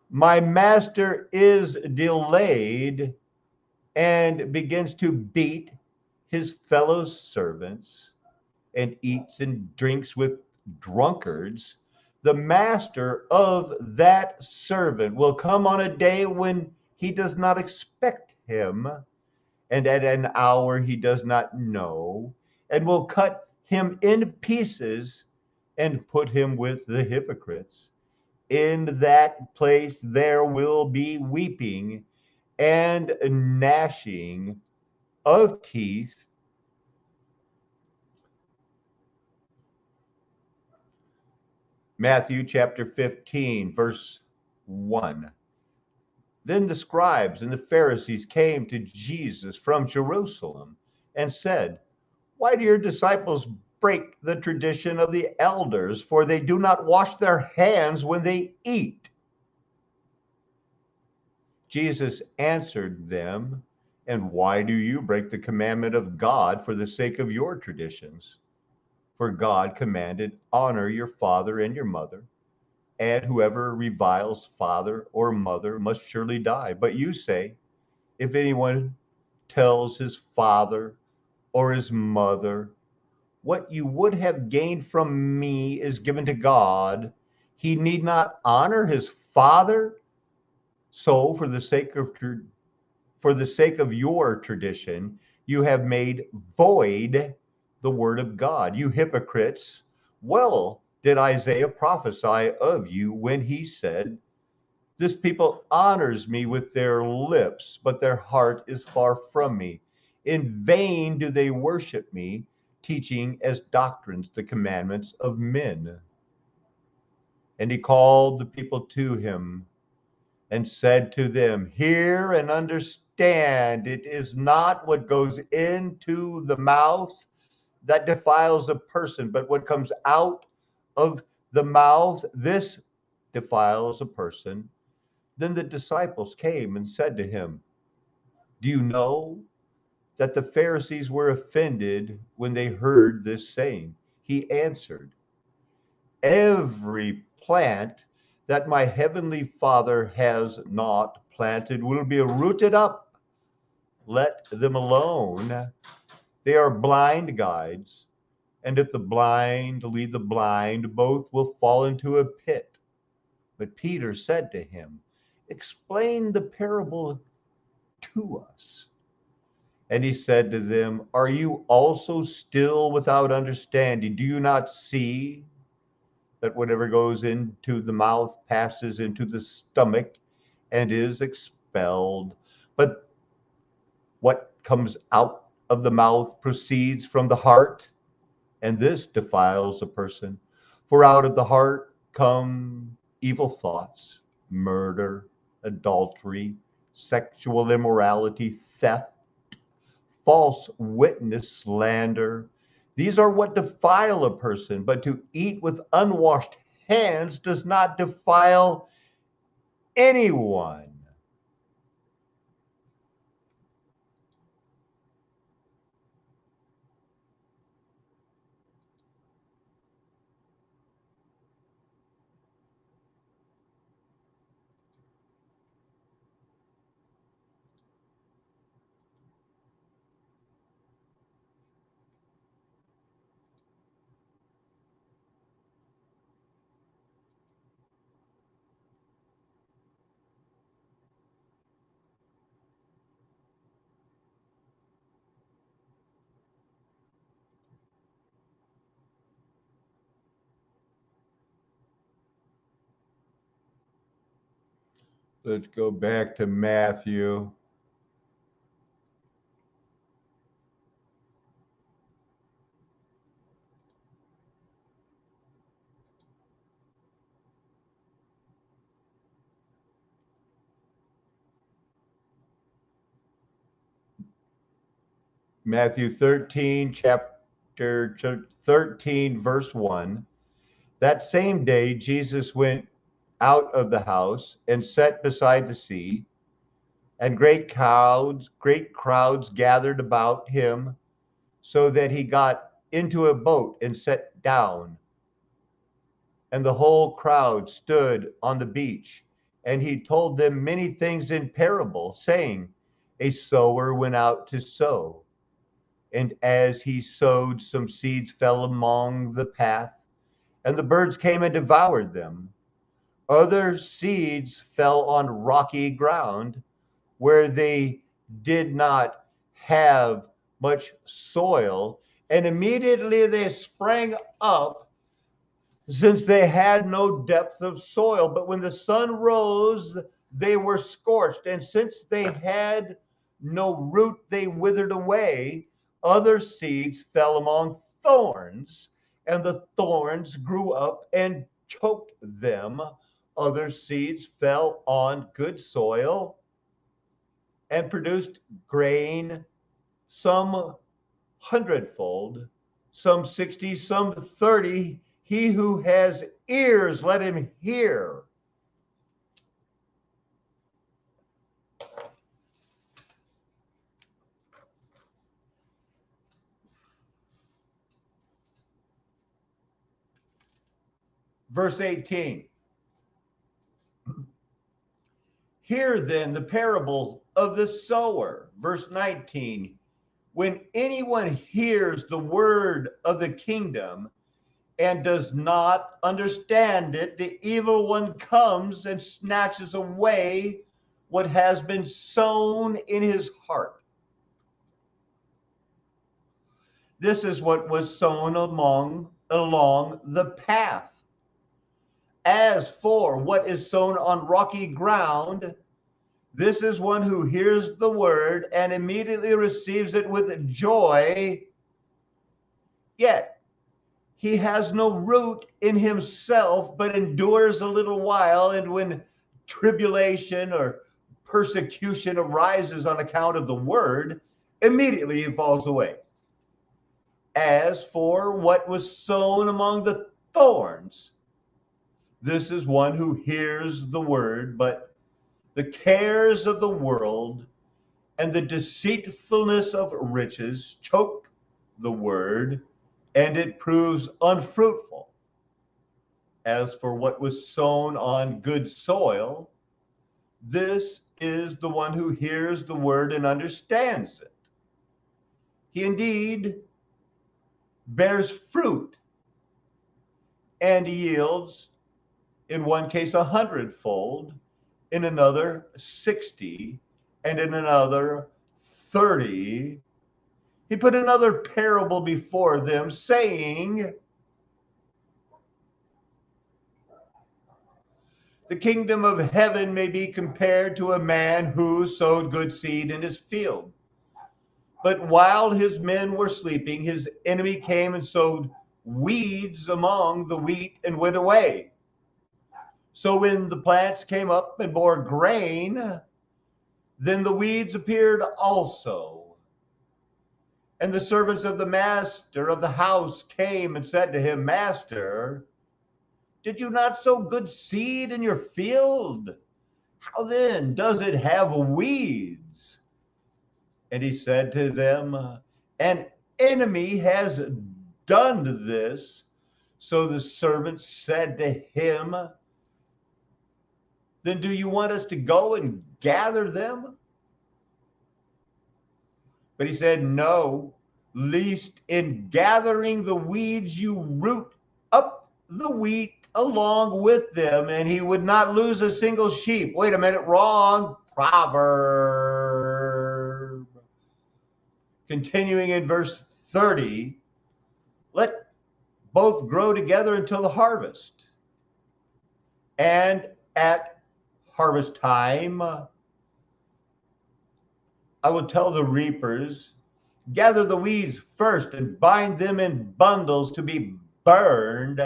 my master is delayed, and begins to beat his fellow servants and eats and drinks with drunkards, the master of that servant will come on a day when he does not expect him, and at an hour he does not know, and will cut him in pieces and put him with the hypocrites. In that place there will be weeping and gnashing of teeth. Matthew chapter 15, verse 1. Then the scribes and the Pharisees came to Jesus from Jerusalem and said, why do your disciples break the tradition of the elders? For they do not wash their hands when they eat. Jesus answered them, and why do you break the commandment of God for the sake of your traditions? For God commanded, honor your father and your mother, and whoever reviles father or mother must surely die. But you say, if anyone tells his father or his mother, what you would have gained from me is given to God, he need not honor his father. So for the sake of your tradition, you have made void the word of God. You hypocrites, well did Isaiah prophesy of you when he said, this people honors me with their lips, but their heart is far from me. In vain do they worship me, teaching as doctrines the commandments of men. And he called the people to him and said to them, hear and understand, it is not what goes into the mouth that defiles a person, but what comes out of the mouth, this defiles a person. Then the disciples came and said to him, do you know that the Pharisees were offended when they heard this saying? He answered, every plant that my heavenly Father has not planted will be rooted up. Let them alone. They are blind guides, and if the blind lead the blind, both will fall into a pit. But Peter said to him, explain the parable to us. And he said to them, are you also still without understanding? Do you not see that whatever goes into the mouth passes into the stomach and is expelled? But what comes out of the mouth proceeds from the heart, and this defiles a person. For out of the heart come evil thoughts, murder, adultery, sexual immorality, theft, false witness, slander. These are what defile a person, but to eat with unwashed hands does not defile anyone. Let's go back to Matthew. Matthew 13, chapter 13, verse 1. That same day, Jesus went out of the house and sat beside the sea, and great crowds gathered about him, so that he got into a boat and sat down. And the whole crowd stood on the beach, and he told them many things in parable, saying, a sower went out to sow. And as he sowed, some seeds fell among the path, and the birds came and devoured them. Other seeds fell on rocky ground, where they did not have much soil, and immediately they sprang up, since they had no depth of soil. But when the sun rose, they were scorched, and since they had no root, they withered away. Other seeds fell among thorns, and the thorns grew up and choked them. Other seeds fell on good soil and produced grain, some hundredfold, some 60, some 30. He who has ears, let him hear. Verse 18. Hear then the parable of the sower. Verse 19. When anyone hears the word of the kingdom and does not understand it, the evil one comes and snatches away what has been sown in his heart. This is what was sown along the path. As for what is sown on rocky ground, this is one who hears the word and immediately receives it with joy, yet he has no root in himself, but endures a little while, and when tribulation or persecution arises on account of the word, immediately he falls away. As for what was sown among the thorns, this is one who hears the word, but the cares of the world and the deceitfulness of riches choke the word, and it proves unfruitful. As for what was sown on good soil, this is the one who hears the word and understands it. He indeed bears fruit and yields, in one case 100-fold, in another 60, and in another 30. He put another parable before them, saying, the kingdom of heaven may be compared to a man who sowed good seed in his field. But while his men were sleeping, his enemy came and sowed weeds among the wheat and went away. So when the plants came up and bore grain, then the weeds appeared also. And the servants of the master of the house came and said to him, Master, did you not sow good seed in your field? How then does it have weeds? And he said to them, an enemy has done this. So the servants said to him, then do you want us to go and gather them? But he said, no, lest in gathering the weeds you root up the wheat along with them. And he would not lose a single sheep. Wait a minute, wrong proverb. Continuing in verse 30, let both grow together until the harvest. And at harvest time, I will tell the reapers, gather the weeds first and bind them in bundles to be burned,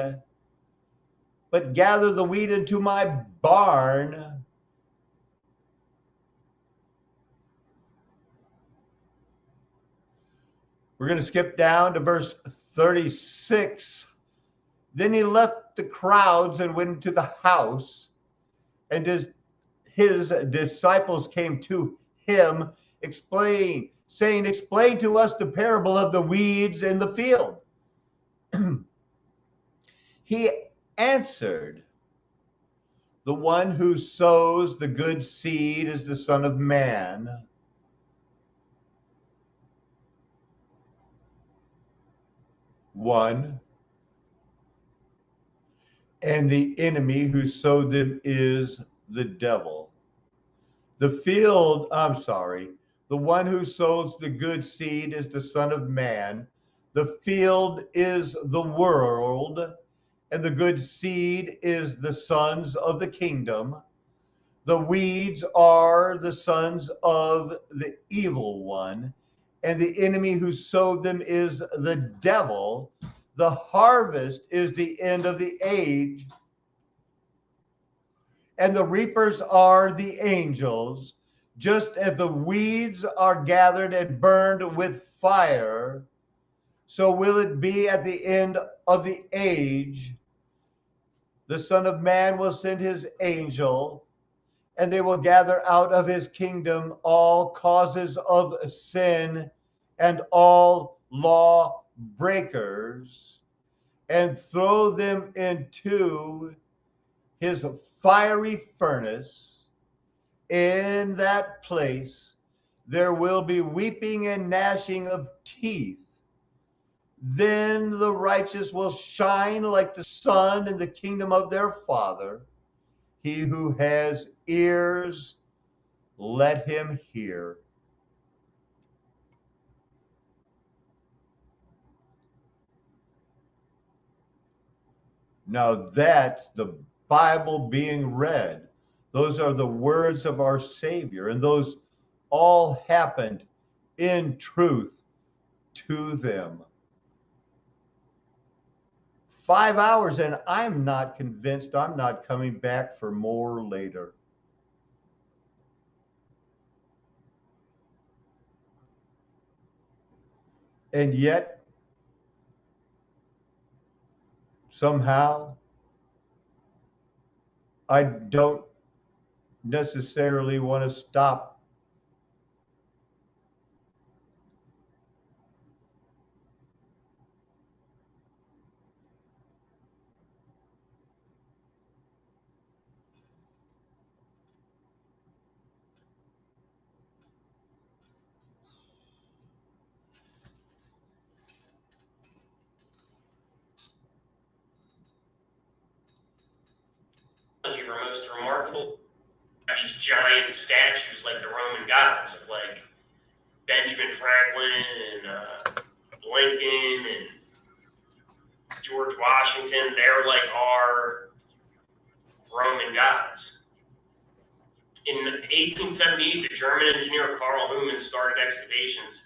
but gather the wheat into my barn. We're going to skip down to verse 36. Then he left the crowds and went into the house, and his disciples came to him, saying, explain to us the parable of the weeds in the field. He answered, the one who sows the good seed is the Son of Man. One. And the enemy who sowed them is the devil. The one who sows the good seed is the Son of Man. The field is the world, and the good seed is the sons of the kingdom. The weeds are the sons of the evil one, and the enemy who sowed them is the devil. The harvest is the end of the age, and the reapers are the angels. Just as the weeds are gathered and burned with fire, so will it be at the end of the age. The Son of Man will send his angel, and they will gather out of his kingdom all causes of sin and all law breakers, and throw them into his fiery furnace. In that place there will be weeping and gnashing of teeth. Then the righteous will shine like the sun in the kingdom of their Father. He who has ears, let him hear. Now that's the Bible being read. Those are the words of our Savior, and those all happened in truth to them. 5 hours, and I'm not convinced I'm not coming back for more later. And yet, somehow, I don't necessarily want to stop. Were most remarkable, these giant statues like the Roman gods of like Benjamin Franklin and Lincoln and George Washington. They're like our Roman gods. In 1878, the German engineer Karl Humann started excavations.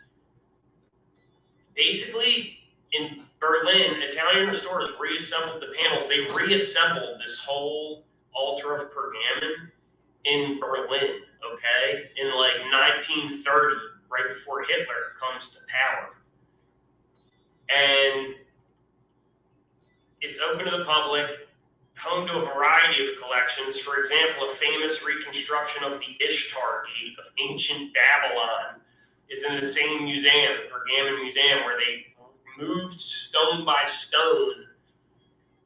Basically, in Berlin, Italian restorers reassembled the panels. They reassembled this whole altar of Pergamon in Berlin, okay, in like 1930, right before Hitler comes to power. And it's open to the public, home to a variety of collections. For example, a famous reconstruction of the Ishtar Gate of ancient Babylon is in the same museum, the Pergamon Museum, where they moved stone by stone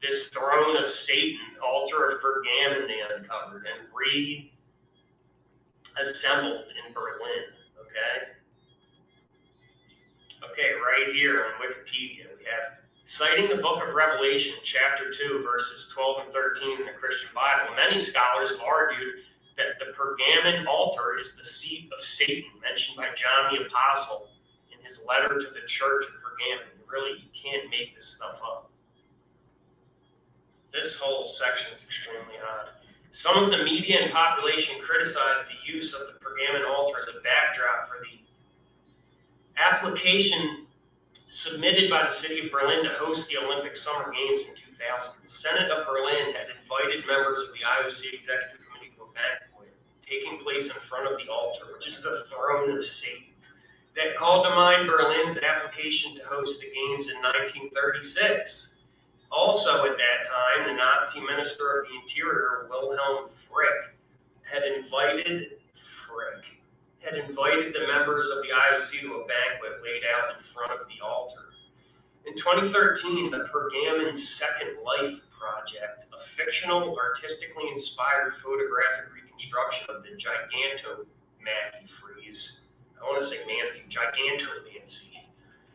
this throne of Satan, altar of Pergamon they uncovered and reassembled in Berlin, okay? Okay, right here on Wikipedia, we have, citing the book of Revelation, chapter 2, verses 12 and 13 in the Christian Bible, many scholars have argued that the Pergamon altar is the seat of Satan, mentioned by John the Apostle in his letter to the church of Pergamon. Really, you can't make this stuff up. This whole section is extremely odd. Some of the media and population criticized the use of the Pergamon altar as a backdrop for the application submitted by the city of Berlin to host the Olympic Summer Games in 2000. The Senate of Berlin had invited members of the IOC Executive Committee to a banquet taking place in front of the altar, which is the throne of Satan. that called to mind Berlin's application to host the games in 1936. Also at that time, the Nazi Minister of the Interior, Wilhelm Frick, had invited the members of the IOC to a banquet laid out in front of the altar. In 2013, the Pergamon Second Life Project, a fictional, artistically inspired photographic reconstruction of the Giganto-Maggie frieze, I want to say Giganto-Nancy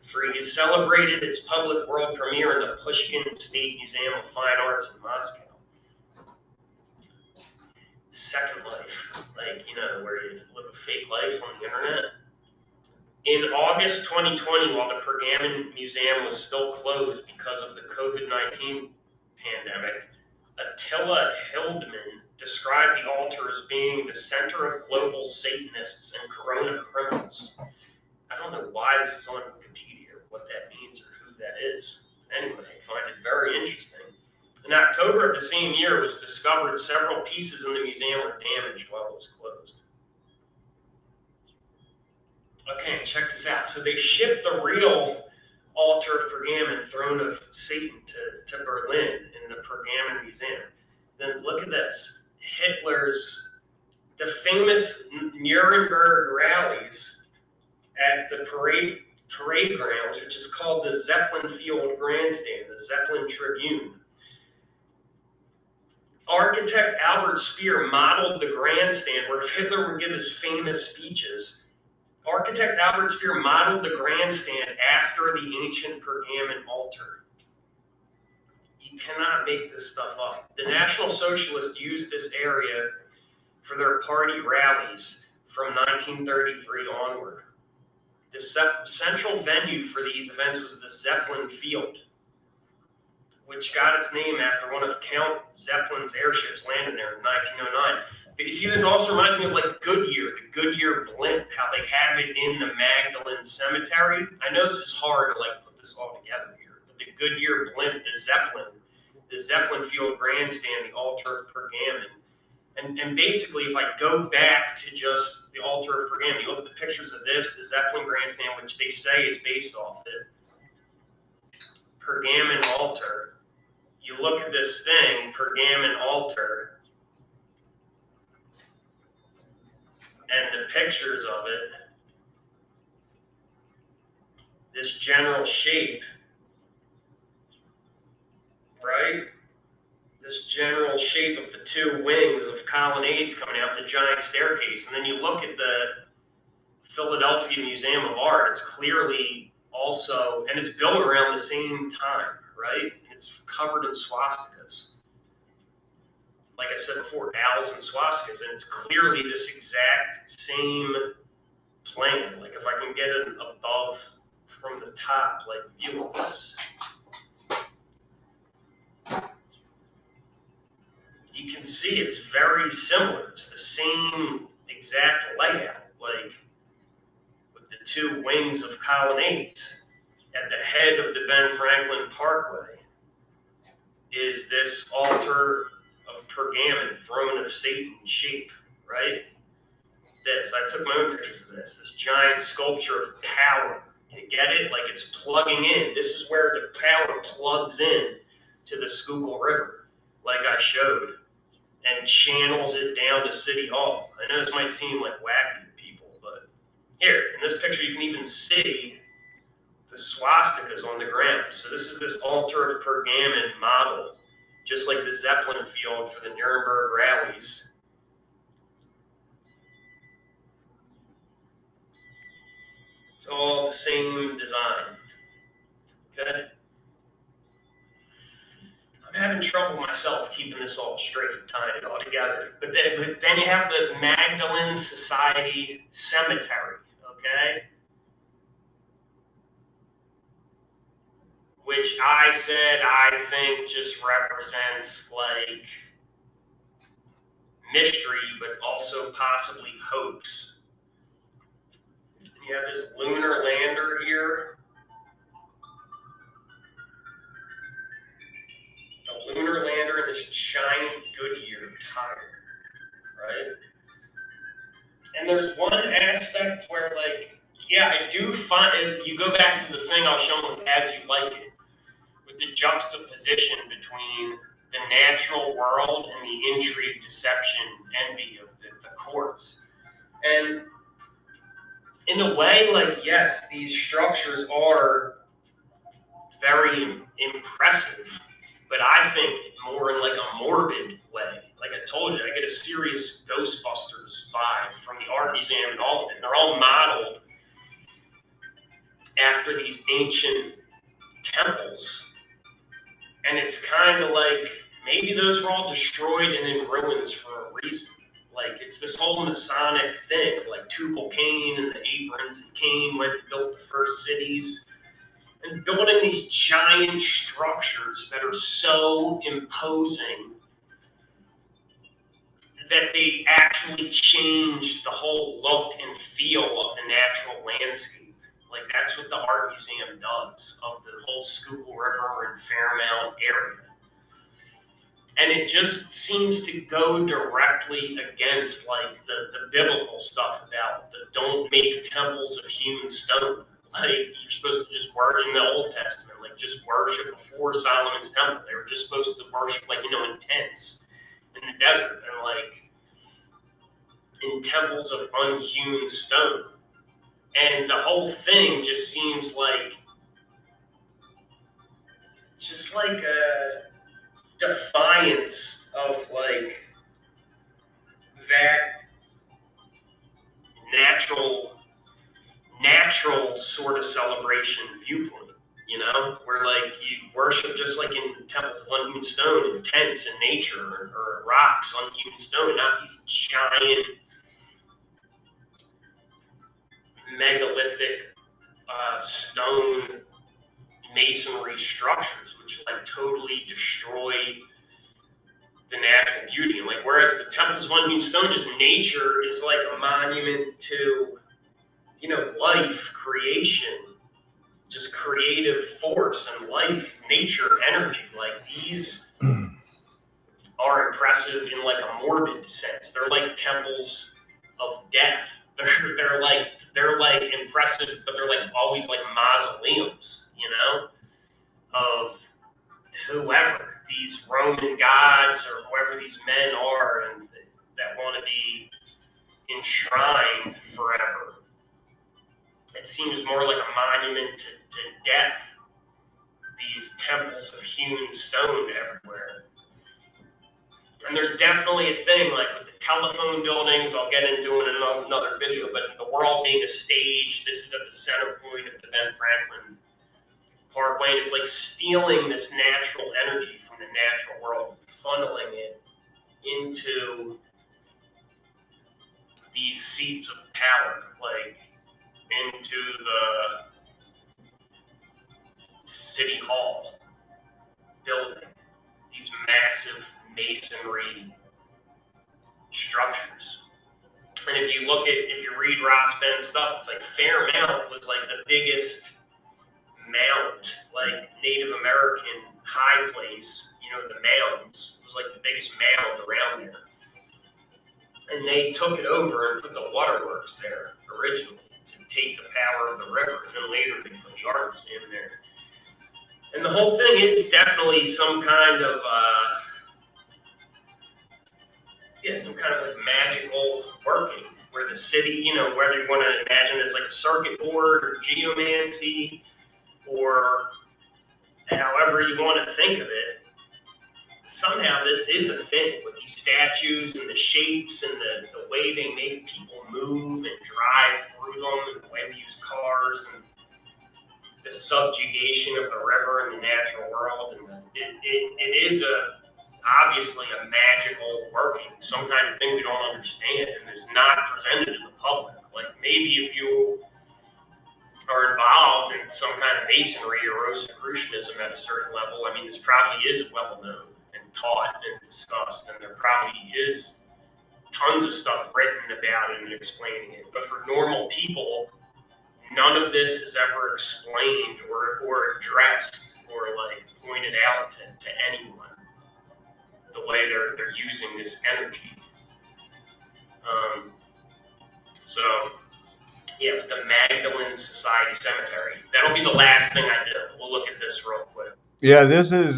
frieze, celebrated its public world premiere in the Pushkin State Museum of Fine Arts in Moscow. Second life, like, where you live a fake life on the internet. In August 2020, while the Pergamon Museum was still closed because of the COVID-19 pandemic, Attila Hildman described the altar as being the center of global Satanists and Corona criminals. I don't know why this is on Wikipedia, what that means or who that is. Anyway, I find it very interesting. In October of the same year, it was discovered several pieces in the museum were damaged while it was closed. Okay, check this out. So they shipped the real altar of Pergamon, throne of Satan, to Berlin in the Pergamon Museum. Then look at this. The famous Nuremberg rallies at the parade grounds, which is called the Zeppelin Field Grandstand, the Zeppelin Tribune. Architect Albert Speer modeled the grandstand where Hitler would give his famous speeches. Architect Albert Speer modeled the grandstand after the ancient Pergamon altar. You cannot make this stuff up. The National Socialists used this area for their party rallies from 1933 onward. The central venue for these events was the Zeppelin Field, which got its name after one of Count Zeppelin's airships landed there in 1909. But you see, this also reminds me of like Goodyear, the Goodyear blimp, how they have it in the Magdalen Cemetery. I know this is hard to like put this all together here, but the Goodyear blimp, the Zeppelin Field Grandstand, the altar of Pergamon. And basically, if I go back to just the altar of Pergamon, you look at the pictures of this, the Zeppelin Grandstand, which they say is based off it, Pergamon altar. You look at this thing, Pergamon altar, and the pictures of it, this general shape, right? This general shape of the two wings of colonnades coming out, the giant staircase. And then you look at the Philadelphia Museum of Art, it's clearly also, and it's built around the same time, right? It's covered in swastikas. Like I said before, 1,000 swastikas, and it's clearly this exact same plane. Like if I can get it above from the top, like view of this. You can see it's very similar. It's the same exact layout, like with the two wings of colonnades. At the head of the Ben Franklin Parkway is this altar of Pergamon, throne of Satan shape, right? This, I took my own pictures of this giant sculpture of power. You get it? Like it's plugging in. This is where the power plugs in to the Schuylkill River, like I showed, and channels it down to City Hall. I know this might seem like wacky to people, but here, in this picture, you can even see the swastikas on the ground. So this is this altar of Pergamon model, just like the Zeppelin Field for the Nuremberg rallies. It's all the same design. Okay? I'm having trouble myself keeping this all straight and tying it all together. But then you have the Magdalen Society Cemetery, okay? Which I think just represents like mystery, but also possibly hoax. And you have this lunar lander here. The lunar lander and this giant Goodyear tire, right? And there's one aspect where like Yeah, I do find, and you go back to the thing I was showing with As You Like It, with the juxtaposition between the natural world and the intrigue, deception, envy of the courts. And in a way, like, yes, these structures are very impressive, but I think more in like a morbid way. Like I told you, I get a serious Ghostbusters vibe from the art museum and all of it. And they're all modeled after these ancient temples. And it's kind of like maybe those were all destroyed and in ruins for a reason. Like it's this whole Masonic thing of like Tubal-Cain and the Abrams and Cain went and built the first cities. And building these giant structures that are so imposing that they actually change the whole look and feel of the natural landscape. Like that's what the art museum does of the whole Schuylkill River and Fairmount area. And it just seems to go directly against like the biblical stuff about the don't make temples of hewn stone. Like you're supposed to just worship in the Old Testament, like just worship before Solomon's temple. They were just supposed to worship like, in tents in the desert and like in temples of unhewn stone. And the whole thing just seems like just like a defiance of like that natural sort of celebration viewpoint, where like you worship just like in temples of unhewn stone, in tents in nature or rocks, unhewn stone, not these giant megalithic stone masonry structures, which like totally destroy the natural beauty. And like whereas the temples of unhewn stone, just nature is like a monument to life, creation, just creative force and life, nature, energy. Like these are impressive in like a morbid sense. They're like temples of death. They're like impressive, but they're like always like mausoleums, of whoever these Roman gods or whoever these men are, and that want to be enshrined forever. It seems more like a monument to death. These temples of hewn stone everywhere. And there's definitely a thing, like with the telephone buildings, I'll get into it in another video, but the world being a stage, this is at the center point of the Ben Franklin Parkway, and it's like stealing this natural energy from the natural world, funneling it into these seats of power, like into the City Hall building, these massive masonry structures. And if you read Ross Ben's stuff, it's like Fairmount was like the biggest mount, like Native American high place, the mounds, was like the biggest mound around there. And they took it over and put the waterworks there originally to take the power of the river. And then later they put the art museum there. And the whole thing is definitely some kind of like magical working, where the city, whether you want to imagine it as like a circuit board or geomancy, or however you want to think of it, somehow this is a thing with these statues and the shapes and the way they make people move and drive through them, and the way we use cars, and the subjugation of the river and the natural world. And it is obviously a magical working, some kind of thing we don't understand and is not presented to the public. Like maybe if you are involved in some kind of masonry or Rosicrucianism at a certain level, I mean, this probably is well known and taught and discussed, and there probably is tons of stuff written about it and explaining it. But for normal people, none of this is ever explained or addressed or like pointed out to anyone, the way they're using this energy. So Yeah, it was the Magdalene Society Cemetery. That'll be the last thing I do. We'll look at this real quick. Yeah, this is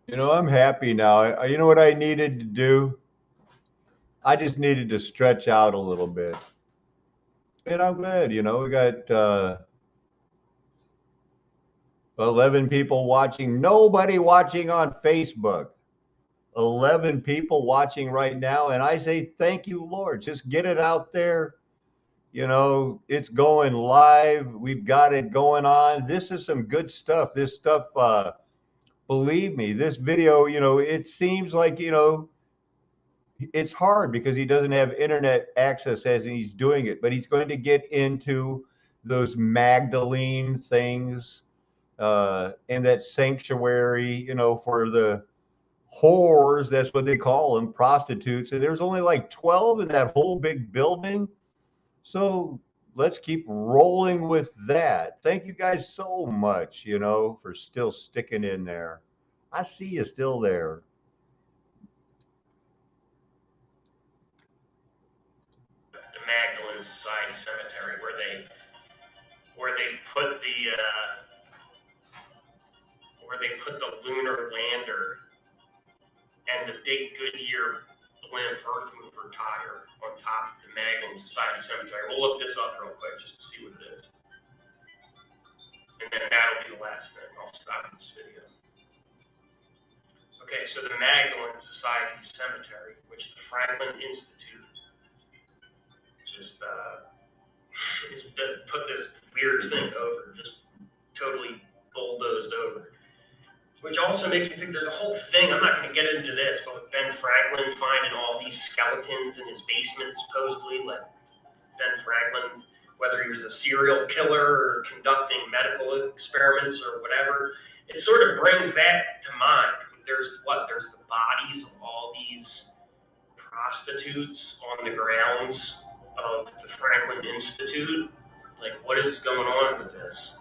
you know, I'm happy now. You know what I needed to do? I just needed to stretch out a little bit. And I'm glad, you know, we got 11 people watching, nobody watching on Facebook. 11 people watching right now. And I say, thank you, Lord. Just get it out there. You know, it's going live. We've got it going on. This is some good stuff. This stuff, believe me, this video, you know, it seems like, you know, it's hard because he doesn't have internet access as he's doing it, but he's going to get into those Magdalene things and that sanctuary, you know, for the whores. That's what they call them, prostitutes. And there's only like 12 in that whole big building. So let's keep rolling with that. Thank you guys so much, you know, for still sticking in there. I see you still there. Magdalene Society Cemetery, where they put the lunar lander and the big Goodyear blimp earth mover tire on top of the Magdalene Society Cemetery. We'll look this up real quick just to see what it is, and then that'll be the last thing. I'll stop this video. Okay, so the Magdalene Society Cemetery, which the Franklin Institute just put this weird thing over, just totally bulldozed over. Which also makes me think there's a whole thing, I'm not going to get into this, but with Ben Franklin finding all these skeletons in his basement, supposedly, like Ben Franklin, whether he was a serial killer or conducting medical experiments or whatever, it sort of brings that to mind. There's the bodies of all these prostitutes on the grounds of the Franklin Institute. Like, what is going on with this?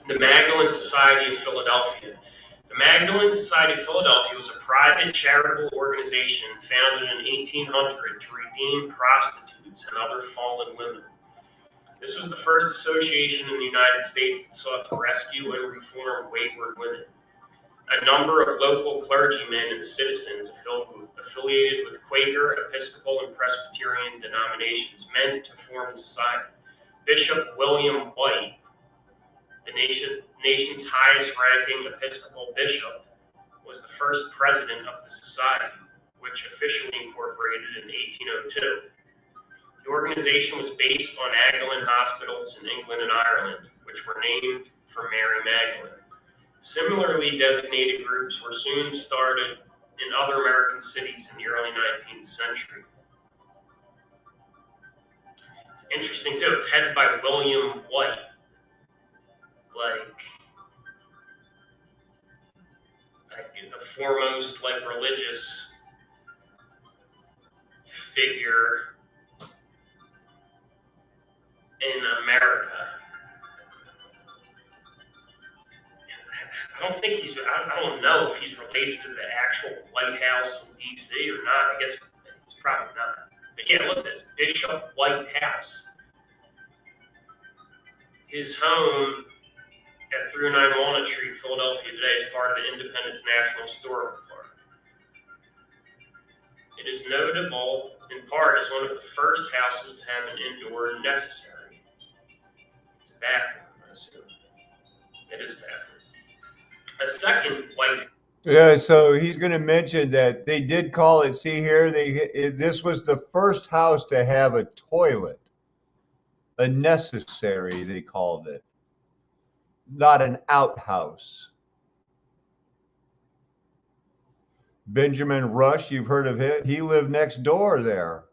The Magdalene Society of Philadelphia. The Magdalene Society of Philadelphia was a private charitable organization founded in 1800 to redeem prostitutes and other fallen women. This was the first association in the United States that sought to rescue and reform wayward women. A number of local clergymen and citizens affiliated with Quaker, Episcopal, and Presbyterian denominations met to form the society. Bishop William White, the nation's highest-ranking Episcopal bishop, was the first president of the society, which officially incorporated in 1802. The organization was based on Magdalen hospitals in England and Ireland, which were named for Mary Magdalene. Similarly designated groups were soon started in other American cities in the early 19th century. It's interesting too, it's headed by William White. Like the foremost religious figure in America. I don't know if he's related to the actual White House in DC or not. I guess it's probably not. But yeah, look at this, Bishop White House. His home at 309 Walnut Street, Philadelphia today is part of the Independence National Historical Park. It is notable in part as one of the first houses to have an indoor necessary. It's a bathroom, I assume. It is a bathroom. A second white. Yeah, so he's going to mention that they did call it, see here, this was the first house to have a toilet. A necessary, they called it. Not an outhouse. Benjamin Rush, you've heard of him. He lived next door there.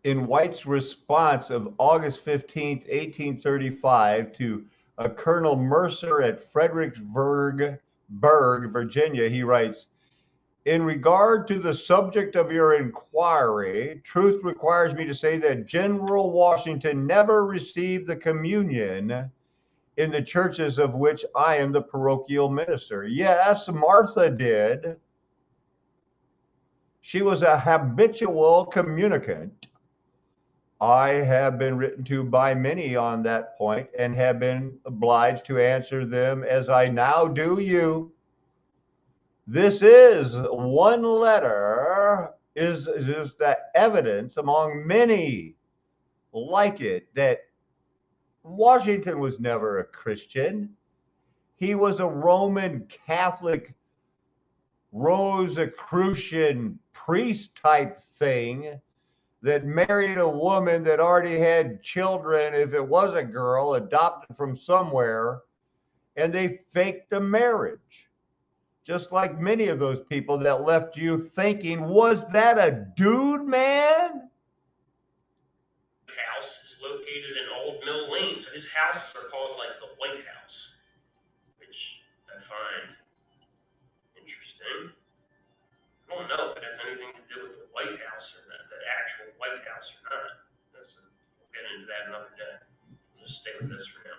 In White's response of August 15th, 1835 to a Colonel Mercer at Fredericksburg, Virginia, he writes, "In regard to the subject of your inquiry, truth requires me to say that General Washington never received the communion in the churches of which I am the parochial minister." Yes, Martha did. She was a habitual communicant. I have been written to by many on that point and have been obliged to answer them as I now do you. This is one letter, is the evidence among many like it that Washington was never a Christian. He was a Roman Catholic Rosicrucian priest type thing that married a woman that already had children, if it was a girl, adopted from somewhere, and they faked the marriage. Just like many of those people that left you thinking, was that a dude, man? House is located in Old Mill Lane, so his houses are called like the White House, which I find interesting. I don't know if it has anything to do with the White House or the actual White House or not. We'll get into that another day. We'll just stay with this for now.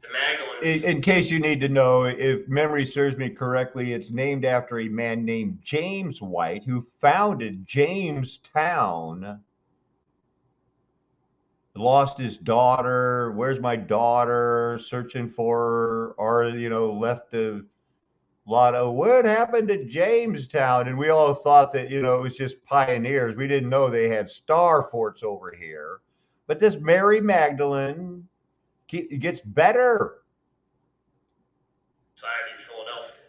The Magdalens. In case you need to know, if memory serves me correctly, it's named after a man named James White who founded Jamestown. Lost his daughter. Where's my daughter? Searching for her, or left a lot of what happened to Jamestown, and we all thought that it was just pioneers. We didn't know they had star forts over here. But this Mary Magdalene gets better. Society of Philadelphia.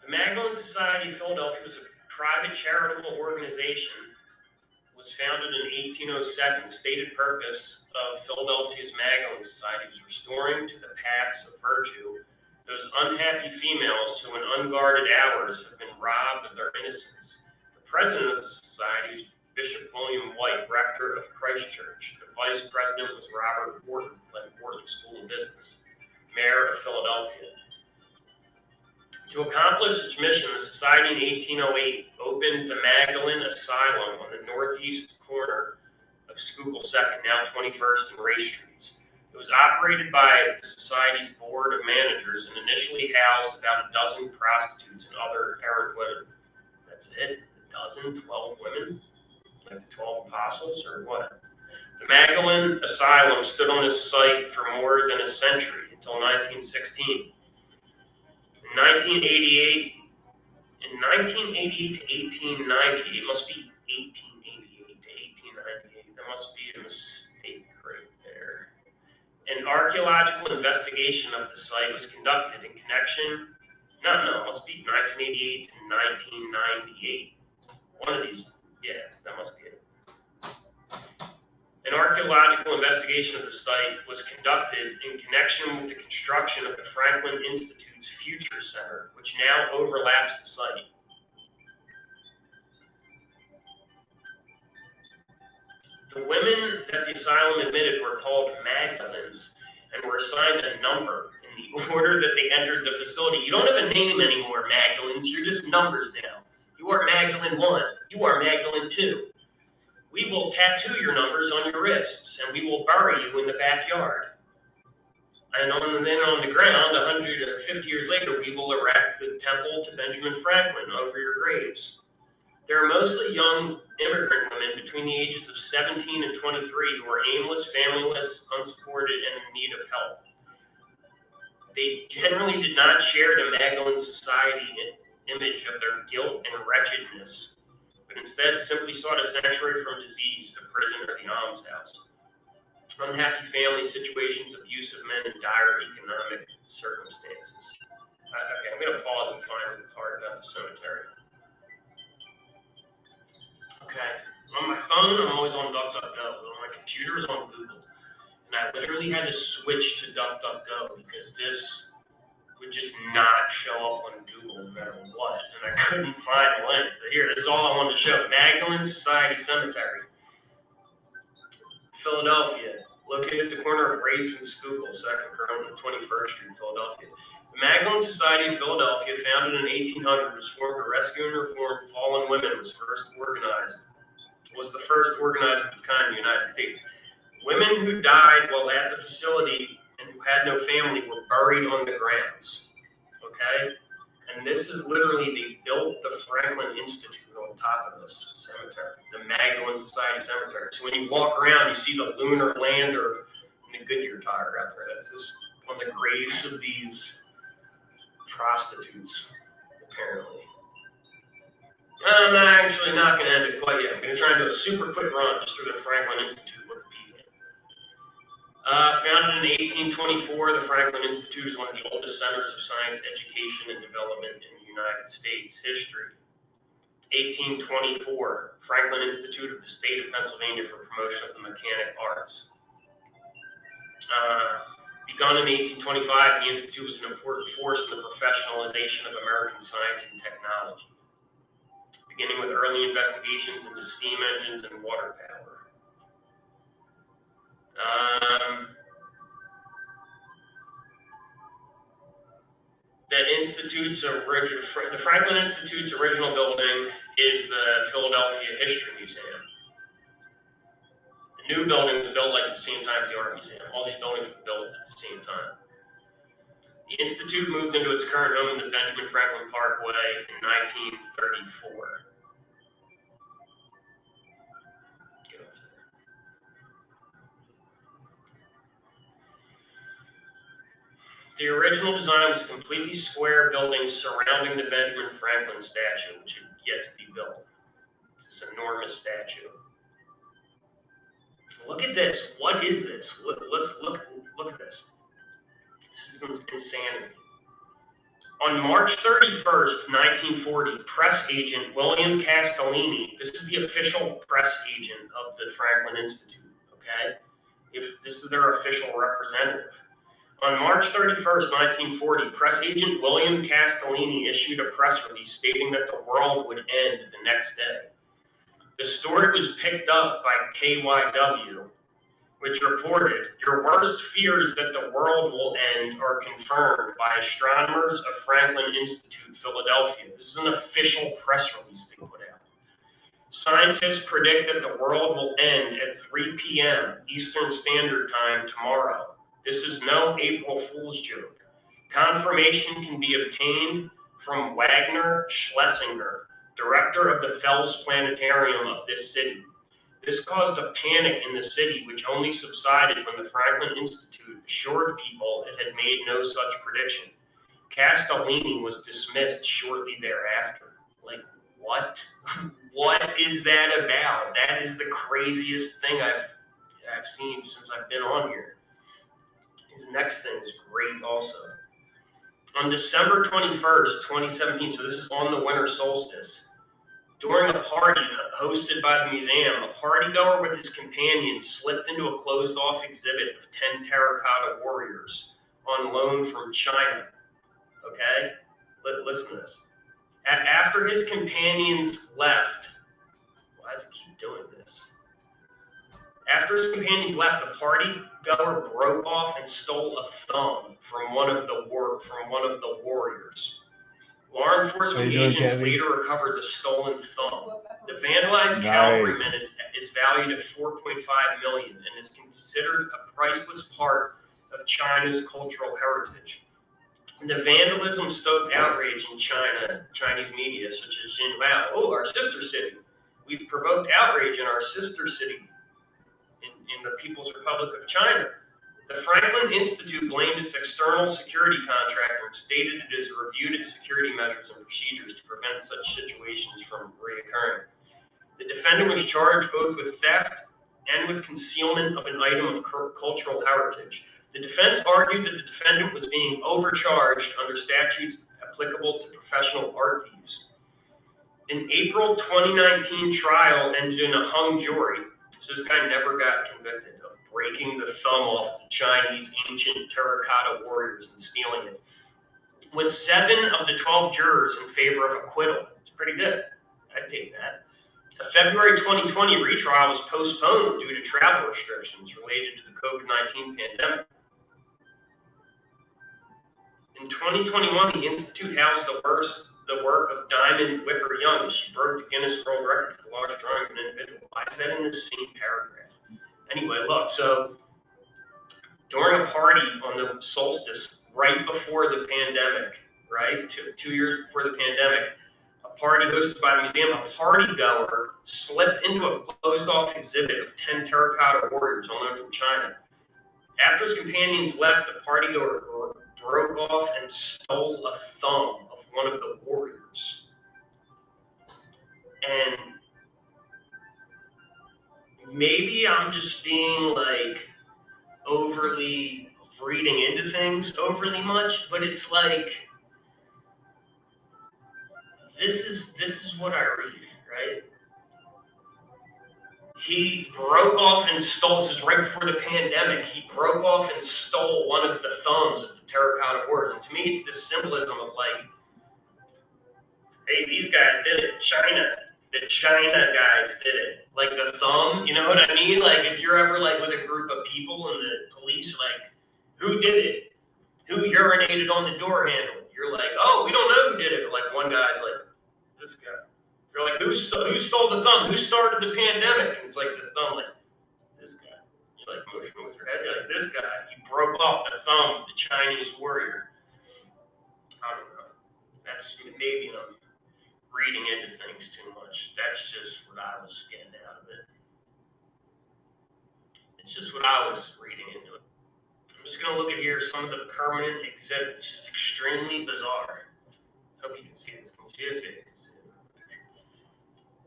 The Magdalene Society of Philadelphia was a private charitable organization. Was founded in 1807. The stated purpose of Philadelphia's Magdalene Society was restoring to the paths of virtue those unhappy females who in unguarded hours have been robbed of their innocence. The president of the society was Bishop William White, rector of Christ Church. The vice president was Robert Wharton, led Wharton School of Business, mayor of Philadelphia. To accomplish its mission, the society in 1808 opened the Magdalene Asylum on the northeast corner of Schuylkill 2nd, now 21st and Ray Streets. It was operated by the society's board of managers and initially housed about a dozen prostitutes and other errant women. That's it? A dozen? 12 women? Like the 12 apostles or what? The Magdalene Asylum stood on this site for more than a century, until 1916. In 1988 to 1890, it must be 1888 to 1898. There must be a mistake right there. An archaeological investigation of the site was conducted in connection, it must be 1988 to 1998. One of these, yeah, that must be it. An archaeological investigation of the site was conducted in connection with the construction of the Franklin Institute's Future Center, which now overlaps the site. The women that the asylum admitted were called Magdalenes and were assigned a number in the order that they entered the facility. You don't have a name anymore, Magdalenes. You're just numbers now. You are Magdalene 1. You are Magdalene 2. We will tattoo your numbers on your wrists, and we will bury you in the backyard. And then on the ground, 150 years later, we will erect the temple to Benjamin Franklin over your graves. There are mostly young immigrant women between the ages of 17 and 23 who are aimless, familyless, unsupported, and in need of help. They generally did not share the Magdalene Society image of their guilt and wretchedness, but instead simply sought a sanctuary from disease, the prison or the almshouse. Unhappy family situations, abuse of men, and dire economic circumstances. Okay, I'm going to pause and find the part about the cemetery. Okay, on my phone, I'm always on DuckDuckGo, but on my computer, it's on Google. And I literally had to switch to DuckDuckGo because this would just not show up on Google no matter what. And I couldn't find a link. But here, this is all I wanted to show. Magdalene Society Cemetery, Philadelphia, located at the corner of Race and Schuylkill, 2nd Corona, 21st Street, Philadelphia. The Magdalene Society of Philadelphia, founded in 1800, was formed to rescue and reform fallen women. Was the first organized of its kind in the United States. Women who died while at the facility and who had no family were buried on the grounds. Okay, and And this is literally, they built the Franklin Institute on top of this cemetery, the Magdalene Society Cemetery. So when you walk around, you see the lunar lander and the Goodyear tire out there. This is on the graves of these prostitutes, apparently. I'm actually not going to end it quite yet. I'm going to try and do a super quick run just through the Franklin Institute Wikipedia. Founded in 1824, the Franklin Institute is one of the oldest centers of science, education, and development in the United States history. 1824, Franklin Institute of the State of Pennsylvania for Promotion of the Mechanic Arts. Begun in 1825, the Institute was an important force in the professionalization of American science and technology, beginning with early investigations into steam engines and water power. The Franklin Institute's original building is the Philadelphia History Museum. The new building was built at the same time as the Art Museum. All these buildings were built at the same time. The Institute moved into its current home in the Benjamin Franklin Parkway in 1934. The original design was a completely square building surrounding the Benjamin Franklin statue, which had yet to be built. It's this enormous statue. Look at this. What is this? Let's look at this. This is insanity. On March 31st, 1940, press agent William Castellini, this is the official press agent of the Franklin Institute, okay? If this is their official representative. On March 31st, 1940, press agent William Castellini issued a press release stating that the world would end the next day. The story was picked up by KYW, which reported, "Your worst fears that the world will end are confirmed by astronomers of Franklin Institute, Philadelphia." This is an official press release they put out. "Scientists predict that the world will end at 3 p.m. Eastern Standard Time tomorrow. This is no April Fool's joke. Confirmation can be obtained from Wagner Schlesinger, director of the Fels Planetarium of this city. This caused a panic in the city, which only subsided when the Franklin Institute assured people it had made no such prediction. Castellini was dismissed shortly thereafter." Like, what? What is that about? That is the craziest thing I've seen since I've been on here. His next thing is great also. On December 21st, 2017, so this is on the winter solstice, during a party hosted by the museum, a partygoer with his companion slipped into a closed-off exhibit of 10 terracotta warriors on loan from China. Okay? Listen to this. After his companions left, why does it keep doing this? After his companions left, the partygoer broke off and stole a thumb from one of the warriors. Law enforcement agents later recovered the stolen thumb. The vandalized cavalryman is valued at $4.5 million and is considered a priceless part of China's cultural heritage. The vandalism stoked outrage in China, Chinese media such as Xinhua. "Oh, our sister city. We've provoked outrage in our sister city in the People's Republic of China." The Franklin Institute blamed its external security contractor and stated it has reviewed its security measures and procedures to prevent such situations from reoccurring. The defendant was charged both with theft and with concealment of an item of cultural heritage. The defense argued that the defendant was being overcharged under statutes applicable to professional art thieves. An April 2019 trial ended in a hung jury, so this guy never got convicted of breaking the thumb off the Chinese ancient terracotta warriors and stealing it, with 7 of the 12 jurors in favor of acquittal. It's pretty good. I'd take that. A February 2020 retrial was postponed due to travel restrictions related to the COVID-19 pandemic. In 2021, the Institute housed the work of Diamond Whipper Young as she broke the Guinness World Record for the largest drawing of an individual. Why is that in the same paragraph? Anyway, look, so during a party on the solstice, right before the pandemic, right? 2 years before the pandemic, a party hosted by the museum, a party goer slipped into a closed-off exhibit of 10 terracotta warriors, all known from China. After his companions left, the party goer broke off and stole a thumb of one of the warriors. And maybe I'm just being like overly reading into things overly much, but it's like this is what I read, right? He broke off and stole, this is right before the pandemic, he broke off and stole one of the thumbs of the terracotta warriors. And to me, it's this symbolism of like, hey, these guys did it. The China guys did it. Like the thumb, you know what I mean? Like if you're ever like with a group of people and the police, like, who did it? Who urinated on the door handle? You're like, oh, we don't know who did it. But like one guy's like, this guy. You're like, who stole the thumb? Who started the pandemic? And it's like the thumb, like, this guy. You're like motioning with your head. You're like, this guy. He broke off the thumb of the Chinese warrior. I don't know. That's maybe I'm reading into things too much. That's just what I was getting out of it. It's just what I was reading into it. I'm just going to look at here some of the permanent exhibits. Just extremely bizarre. Hope you can see this. Can you see this?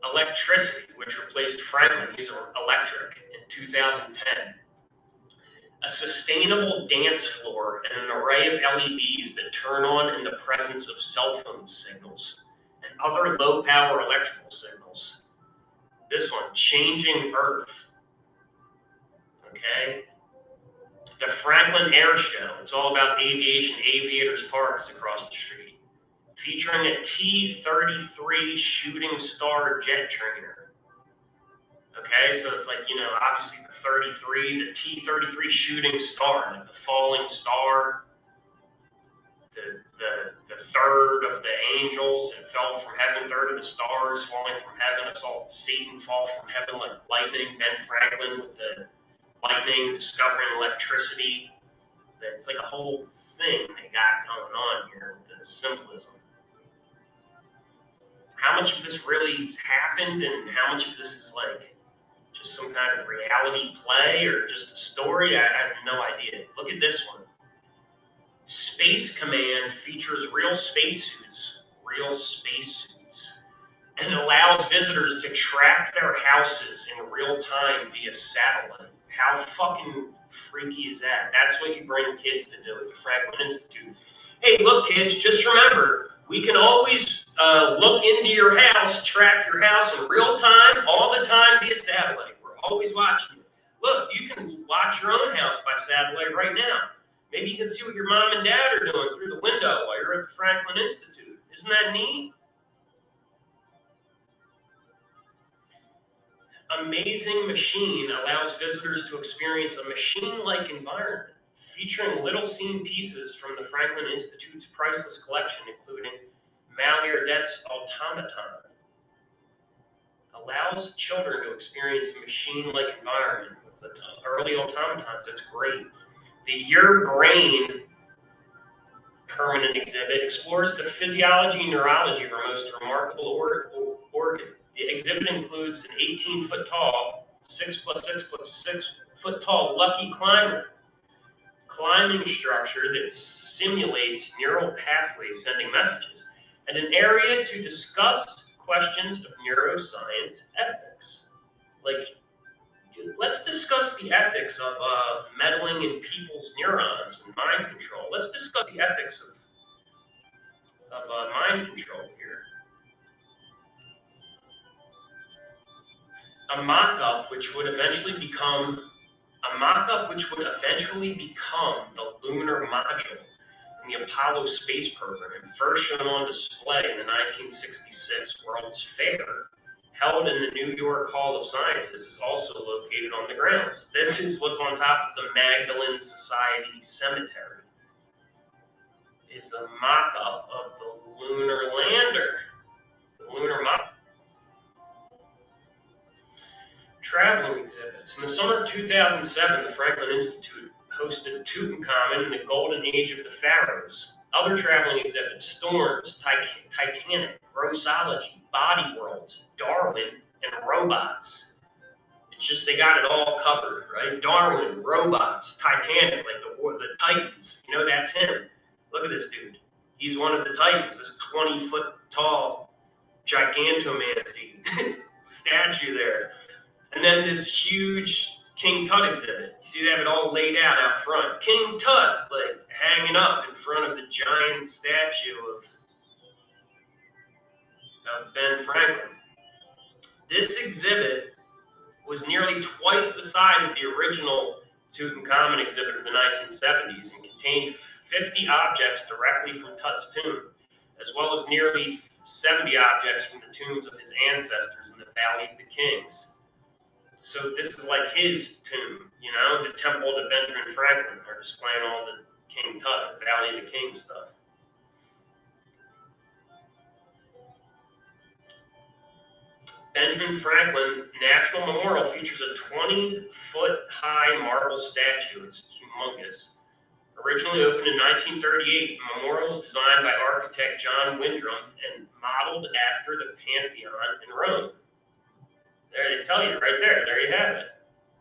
Electricity, which replaced Franklin. He's electric in 2010. A sustainable dance floor and an array of LEDs that turn on in the presence of cell phone signals and other low-power electrical signals. This one, changing Earth. Okay? The Franklin Air Show. It's all about aviation. Aviators Park is across the street. Featuring a T-33 shooting star jet trainer. Okay, so it's like, you know, obviously the 33, the T-33 shooting star, like the falling star, the third of the angels that fell from heaven, third of the stars falling from heaven. I saw Satan fall from heaven like lightning. Ben Franklin with the lightning, discovering electricity. It's like a whole thing they got going on here with the symbolism. How much of this really happened and how much of this is like just some kind of reality play or just a story? I have no idea. Look at this one. Space Command features real spacesuits, and allows visitors to track their houses in real time via satellite. How fucking freaky is that? That's what you bring kids to do at the Franklin Institute. Hey, look, kids, just remember, we can always look into your house, track your house in real time, all the time via satellite. We're always watching you. Look, you can watch your own house by satellite right now. Maybe you can see what your mom and dad are doing through the window while you're at the Franklin Institute. Isn't that neat? Amazing Machine allows visitors to experience a machine-like environment, featuring little-seen pieces from the Franklin Institute's priceless collection, including Maillardet's automaton. Allows children to experience a machine-like environment with the early automatons. That's great. The Your Brain permanent exhibit explores the physiology and neurology of our most remarkable organ. The exhibit includes an 18-foot tall, 6 + 6 + 6 foot tall lucky climber climbing structure that simulates neural pathways sending messages, and an area to discuss questions of neuroscience ethics. Like, let's discuss the ethics of meddling in people's neurons and mind control. Let's discuss the ethics of mind control here. A mock-up which would eventually become the lunar module in the Apollo space program, and first shown on display in the 1966 World's Fair, held in the New York Hall of Sciences, is also located on the grounds. This is what's on top of the Magdalene Society Cemetery. Is the mock-up of the lunar lander, the lunar mock. Traveling exhibits. In the summer of 2007, the Franklin Institute hosted Tutankhamun and the Golden Age of the Pharaohs, Other traveling exhibits: storms, Titanic, grossology, body worlds, Darwin, and robots. It's just they got it all covered, right? Darwin, robots, Titanic, like the Titans. You know, that's him. Look at this dude. He's one of the Titans, this 20-foot tall gigantomancy statue there. And then this huge King Tut exhibit. You see they have it all laid out front. King Tut, like hanging up in front of the giant statue of Ben Franklin. This exhibit was nearly twice the size of the original Tutankhamun exhibit of the 1970s and contained 50 objects directly from Tut's tomb, as well as nearly 70 objects from the tombs of his ancestors in the Valley of the Kings. So this is like his tomb, you know, the temple to Benjamin Franklin. They're displaying all the King Tut, the Valley of the Kings stuff. Benjamin Franklin National Memorial features a 20-foot-high marble statue. It's humongous. Originally opened in 1938, the memorial was designed by architect John Windrum and modeled after the Pantheon in Rome. There they tell you right there. There you have it.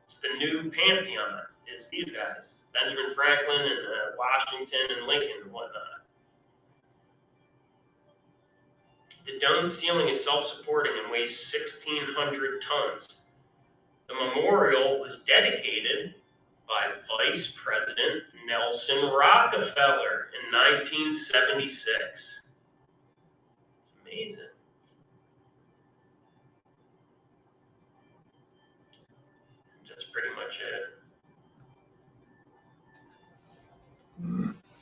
It's the new Pantheon. It's these guys, Benjamin Franklin and Washington and Lincoln and whatnot. The dome ceiling is self-supporting and weighs 1,600 tons. The memorial was dedicated by Vice President Nelson Rockefeller in 1976. It's amazing. That's pretty much it.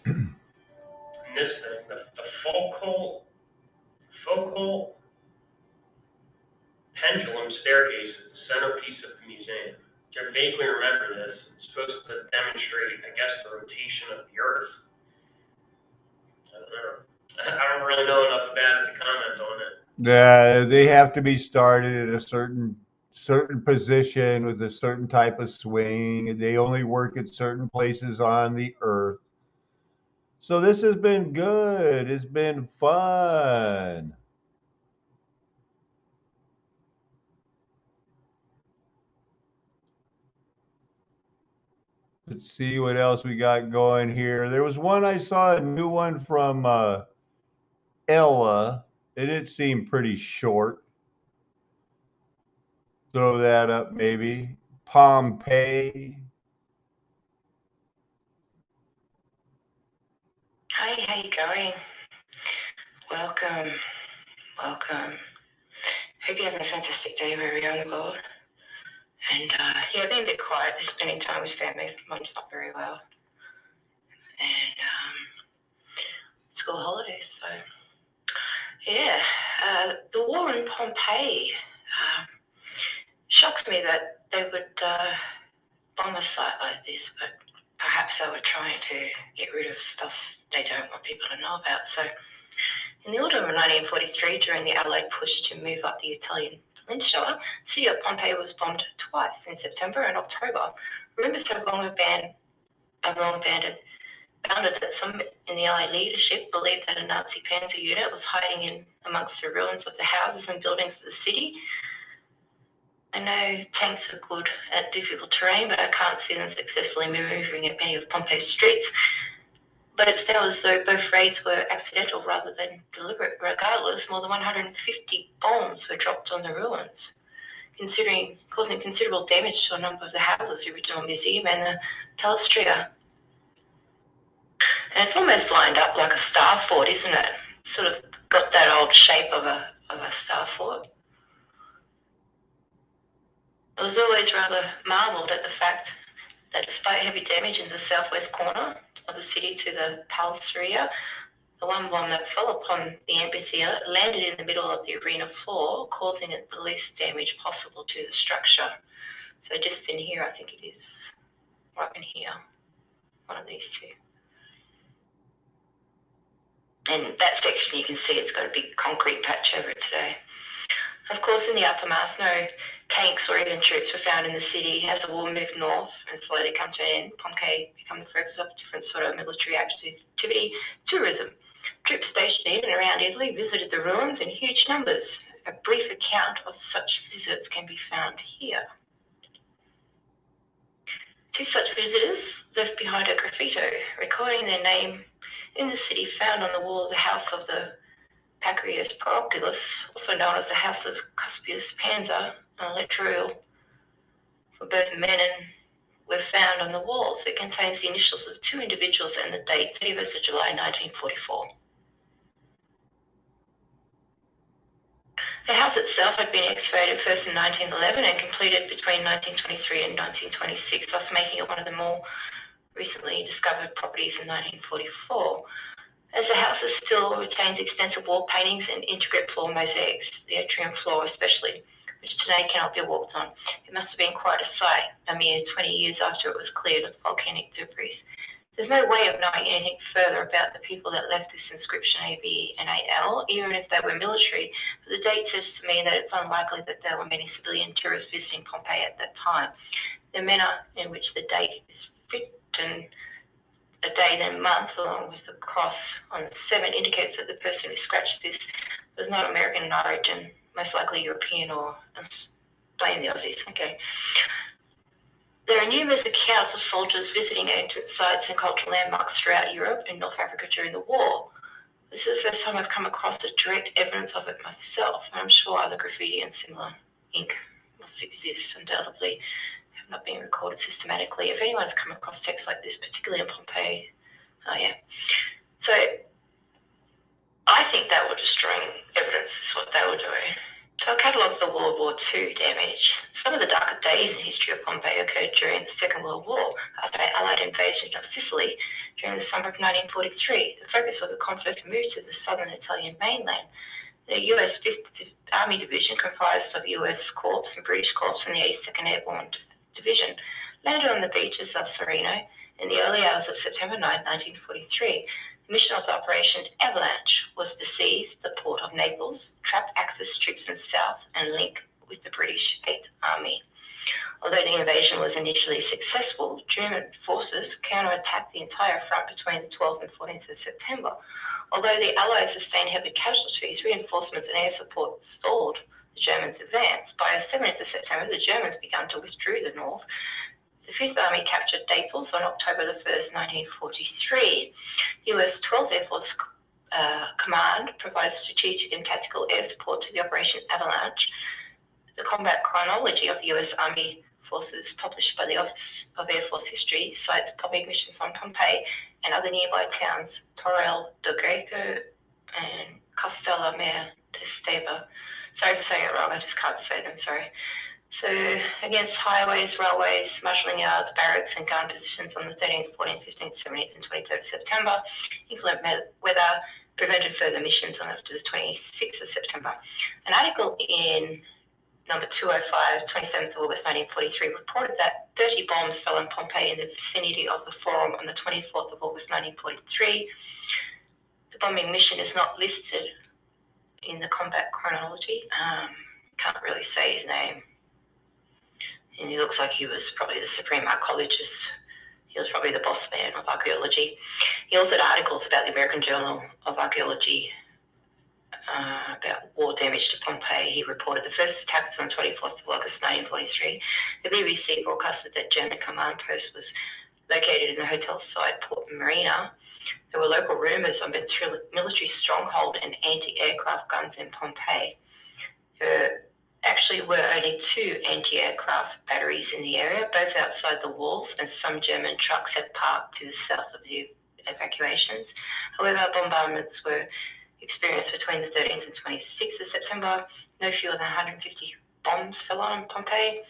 And this thing, the focal pendulum staircase is the centerpiece of the museum. I vaguely remember this. It's supposed to demonstrate, I guess, the rotation of the Earth. I don't know. I don't really know enough about it to comment on it. They have to be started at a certain position with a certain type of swing. They only work at certain places on the Earth. So this has been good. It's been fun. Let's see what else we got going here. There was one I saw, a new one from Ella. It did seem pretty short. Throw that up maybe. Pompeii. Hi, how you going? Welcome. Hope you're having a fantastic day wherever you are in the world. And yeah, being a bit quiet, just spending time with family. Mum's not very well. And school holidays, so yeah. The war in Pompeii shocks me that they would bomb a site like this, but perhaps they were trying to get rid of stuff they don't want people to know about. So in the autumn of 1943, during the Allied push to move up the Italian peninsula, the city of Pompeii was bombed twice, in September and October. Members have long abandoned that some in the Allied leadership believed that a Nazi panzer unit was hiding in amongst the ruins of the houses and buildings of the city. I know tanks are good at difficult terrain, but I can't see them successfully maneuvering at many of Pompeii's streets. But it's now as though both raids were accidental rather than deliberate. Regardless, more than 150 bombs were dropped on the ruins, causing considerable damage to a number of the houses, the original museum and the Palestria. And it's almost lined up like a star fort, isn't it? Sort of got that old shape of a star fort. I was always rather marvelled at the fact that despite heavy damage in the southwest corner of the city to the Palestria, the one bomb that fell upon the amphitheatre landed in the middle of the arena floor, causing it the least damage possible to the structure. So just in here, I think it is, right in here, one of these two. And that section, you can see it's got a big concrete patch over it today. Of course, in the aftermath, no Tanks or even troops were found in the city. As the war moved north and slowly come to an end, Pompeii became the focus of different sort of military activity, tourism. Troops stationed in and around Italy visited the ruins in huge numbers. A brief account of such visits can be found here. Two such visitors left behind a graffito recording their name in the city found on the wall of the house of the Pacrius Proclus, also known as the House of Cuspius Pansa, an electoral for both men and were found on the walls. It contains the initials of two individuals and the date, 31st of July 1944. The house itself had been excavated first in 1911 and completed between 1923 and 1926, thus making it one of the more recently discovered properties in 1944. As the house still retains extensive wall paintings and intricate floor mosaics, the atrium floor especially, which today cannot be walked on. It must have been quite a sight, a mere 20 years after it was cleared of volcanic debris. There's no way of knowing anything further about the people that left this inscription AB and AL, even if they were military, but the date says to me that it's unlikely that there were many civilian tourists visiting Pompeii at that time. The manner in which the date is written, a day then a month, along with the cross on the 7, indicates that the person who scratched this was not American in origin, most likely European or blame the Aussies. Okay. There are numerous accounts of soldiers visiting ancient sites and cultural landmarks throughout Europe and North Africa during the war. This is the first time I've come across the direct evidence of it myself, and I'm sure other graffiti and similar ink must exist, undoubtedly have not been recorded systematically. If anyone's come across texts like this, particularly in Pompeii, So I think they were destroying evidence is what they were doing. So I'll catalogue the World War II damage. Some of the darker days in history of Pompeii occurred during the Second World War, after the Allied invasion of Sicily during the summer of 1943. The focus of the conflict moved to the southern Italian mainland. The US 5th Army Division, comprised of US Corps and British Corps and the 82nd Airborne Division, landed on the beaches of Serino in the early hours of September 9, 1943. The mission of the Operation Avalanche was to seize the port of Naples, trap Axis troops in the south, and link with the British 8th Army. Although the invasion was initially successful, German forces counterattacked the entire front between the 12th and 14th of September. Although the Allies sustained heavy casualties, reinforcements and air support stalled the Germans' advance. By the 7th of September, the Germans began to withdraw the north. The 5th Army captured Naples on October the 1st, 1943. US 12th Air Force Command provided strategic and tactical air support to the Operation Avalanche. The combat chronology of the US Army forces, published by the Office of Air Force History, cites bombing missions on Pompeii and other nearby towns, Torrell del Greco and Castellammare d'Esteva. Sorry for saying it wrong, I just can't say them, sorry. So against highways, railways, marshalling yards, barracks and gun positions on the 13th, 14th, 15th, 17th and 23rd of September, inclement weather prevented further missions on after the 26th of September. An article in number 205, 27th of August 1943, reported that 30 bombs fell on Pompeii in the vicinity of the Forum on the 24th of August 1943. The bombing mission is not listed in the combat chronology. Can't really say his name. And he looks like he was probably the supreme archaeologist. He was probably the boss man of archaeology. He authored articles about the American Journal of Archaeology about war damage to Pompeii. He reported the first attack was on 24th of August 1943. The BBC broadcasted that German command post was located in the hotel site Port Marina. There were local rumours of military stronghold and anti-aircraft guns in Pompeii. There actually were only 2 anti-aircraft batteries in the area, both outside the walls, and some German trucks had parked to the south of the evacuations. However, bombardments were experienced between the 13th and 26th of September. No fewer than 150 bombs fell on Pompeii.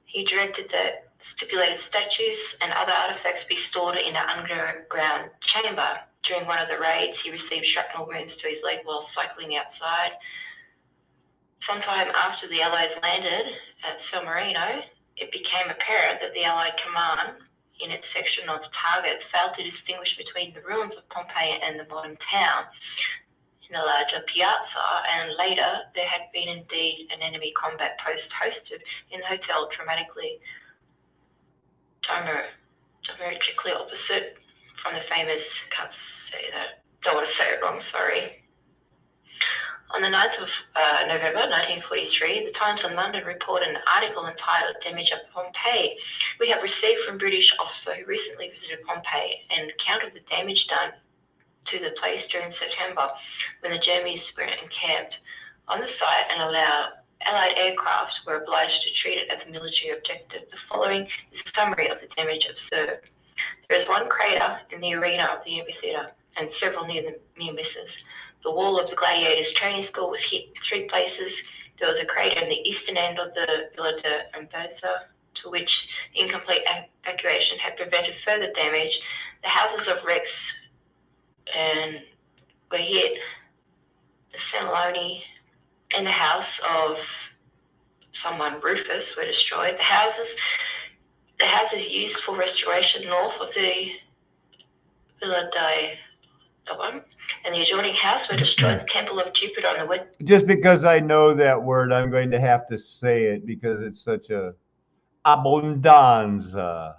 He directed that stipulated statues and other artifacts be stored in an underground chamber. During one of the raids, he received shrapnel wounds to his leg while cycling outside. Sometime after the Allies landed at San Marino, it became apparent that the Allied command, in its section of targets, failed to distinguish between the ruins of Pompeii and the modern town. in a larger piazza, and later there had been indeed an enemy combat post hosted in the hotel diametrically opposite from the famous, can't say that, don't want to say it wrong, sorry. On the 9th of November 1943, the Times of London reported an article entitled Damage at Pompeii. We have received from British officer who recently visited Pompeii an account of the damage done to the place during September when the Germans were encamped on the site and Allied aircraft were obliged to treat it as a military objective. The following is a summary of the damage observed. There is one crater in the arena of the amphitheatre and several near misses. The wall of the Gladiators training school was hit in 3 places. There was a crater in the eastern end of the Villa de Ambosa, to which incomplete evacuation had prevented further damage. The houses of Rex and were hit. The Seniloni and the house of someone, Rufus, were destroyed. The houses used for restoration north of the Villa de one, and the adjoining house were destroyed. The Temple of Jupiter on the west. Just because I know that word, I'm going to have to say it because it's such a abundanza.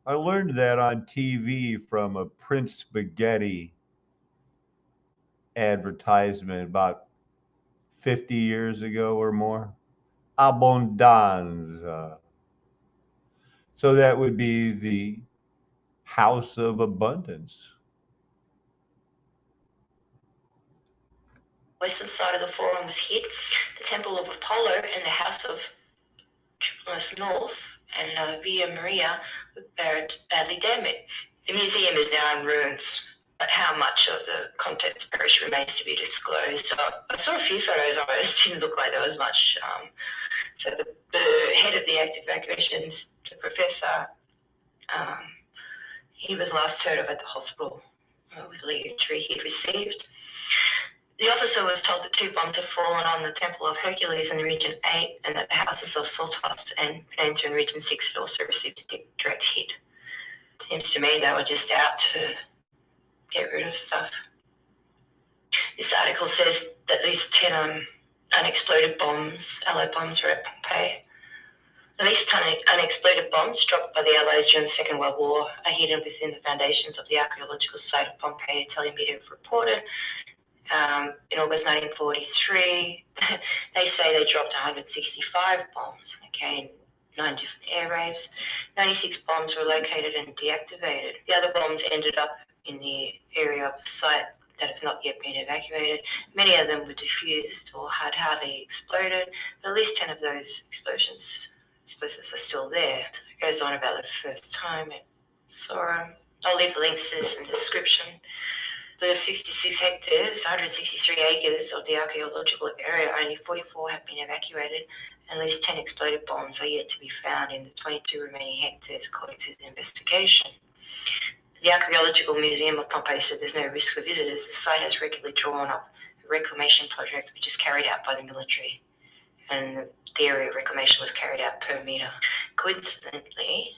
I learned that on TV from a Prince Spaghetti advertisement about 50 years ago or more. Abundanza. So that would be the house of abundance. Western side of the forum was hit. The Temple of Apollo and the house of Tripolis North and Via Maria were badly damaged. The museum is now in ruins, but how much of the contents perished remains to be disclosed. I saw a few photos of it. It didn't look like there was much. So the head of the active evacuations, the professor, he was last heard of at the hospital with the injury he'd received. The officer was told that 2 bombs had fallen on the Temple of Hercules in Region 8 and that the houses of Saltos and Peninsula in Region 6 had also received a direct hit. It seems to me they were just out to get rid of stuff. This article says that at least 10 unexploded bombs, Allied bombs, were at Pompeii. At least 10 unexploded bombs dropped by the Allies during the Second World War are hidden within the foundations of the archaeological site of Pompeii, Italian media have reported. In August 1943, they say they dropped 165 bombs, okay, in 9 different air raids. 96 bombs were located and deactivated. The other bombs ended up in the area of the site that has not yet been evacuated. Many of them were diffused or had hardly exploded, but at least 10 of those explosives are still there. It goes on about the first time it saw them. I'll leave the links to this in the description. The 66 hectares, 163 acres of the archaeological area, only 44 have been evacuated, and at least 10 exploded bombs are yet to be found in the 22 remaining hectares, according to the investigation. The Archaeological Museum of Pompeii said there's no risk for visitors. The site has regularly drawn up a reclamation project, which is carried out by the military, and the area of reclamation was carried out per metre. Coincidentally,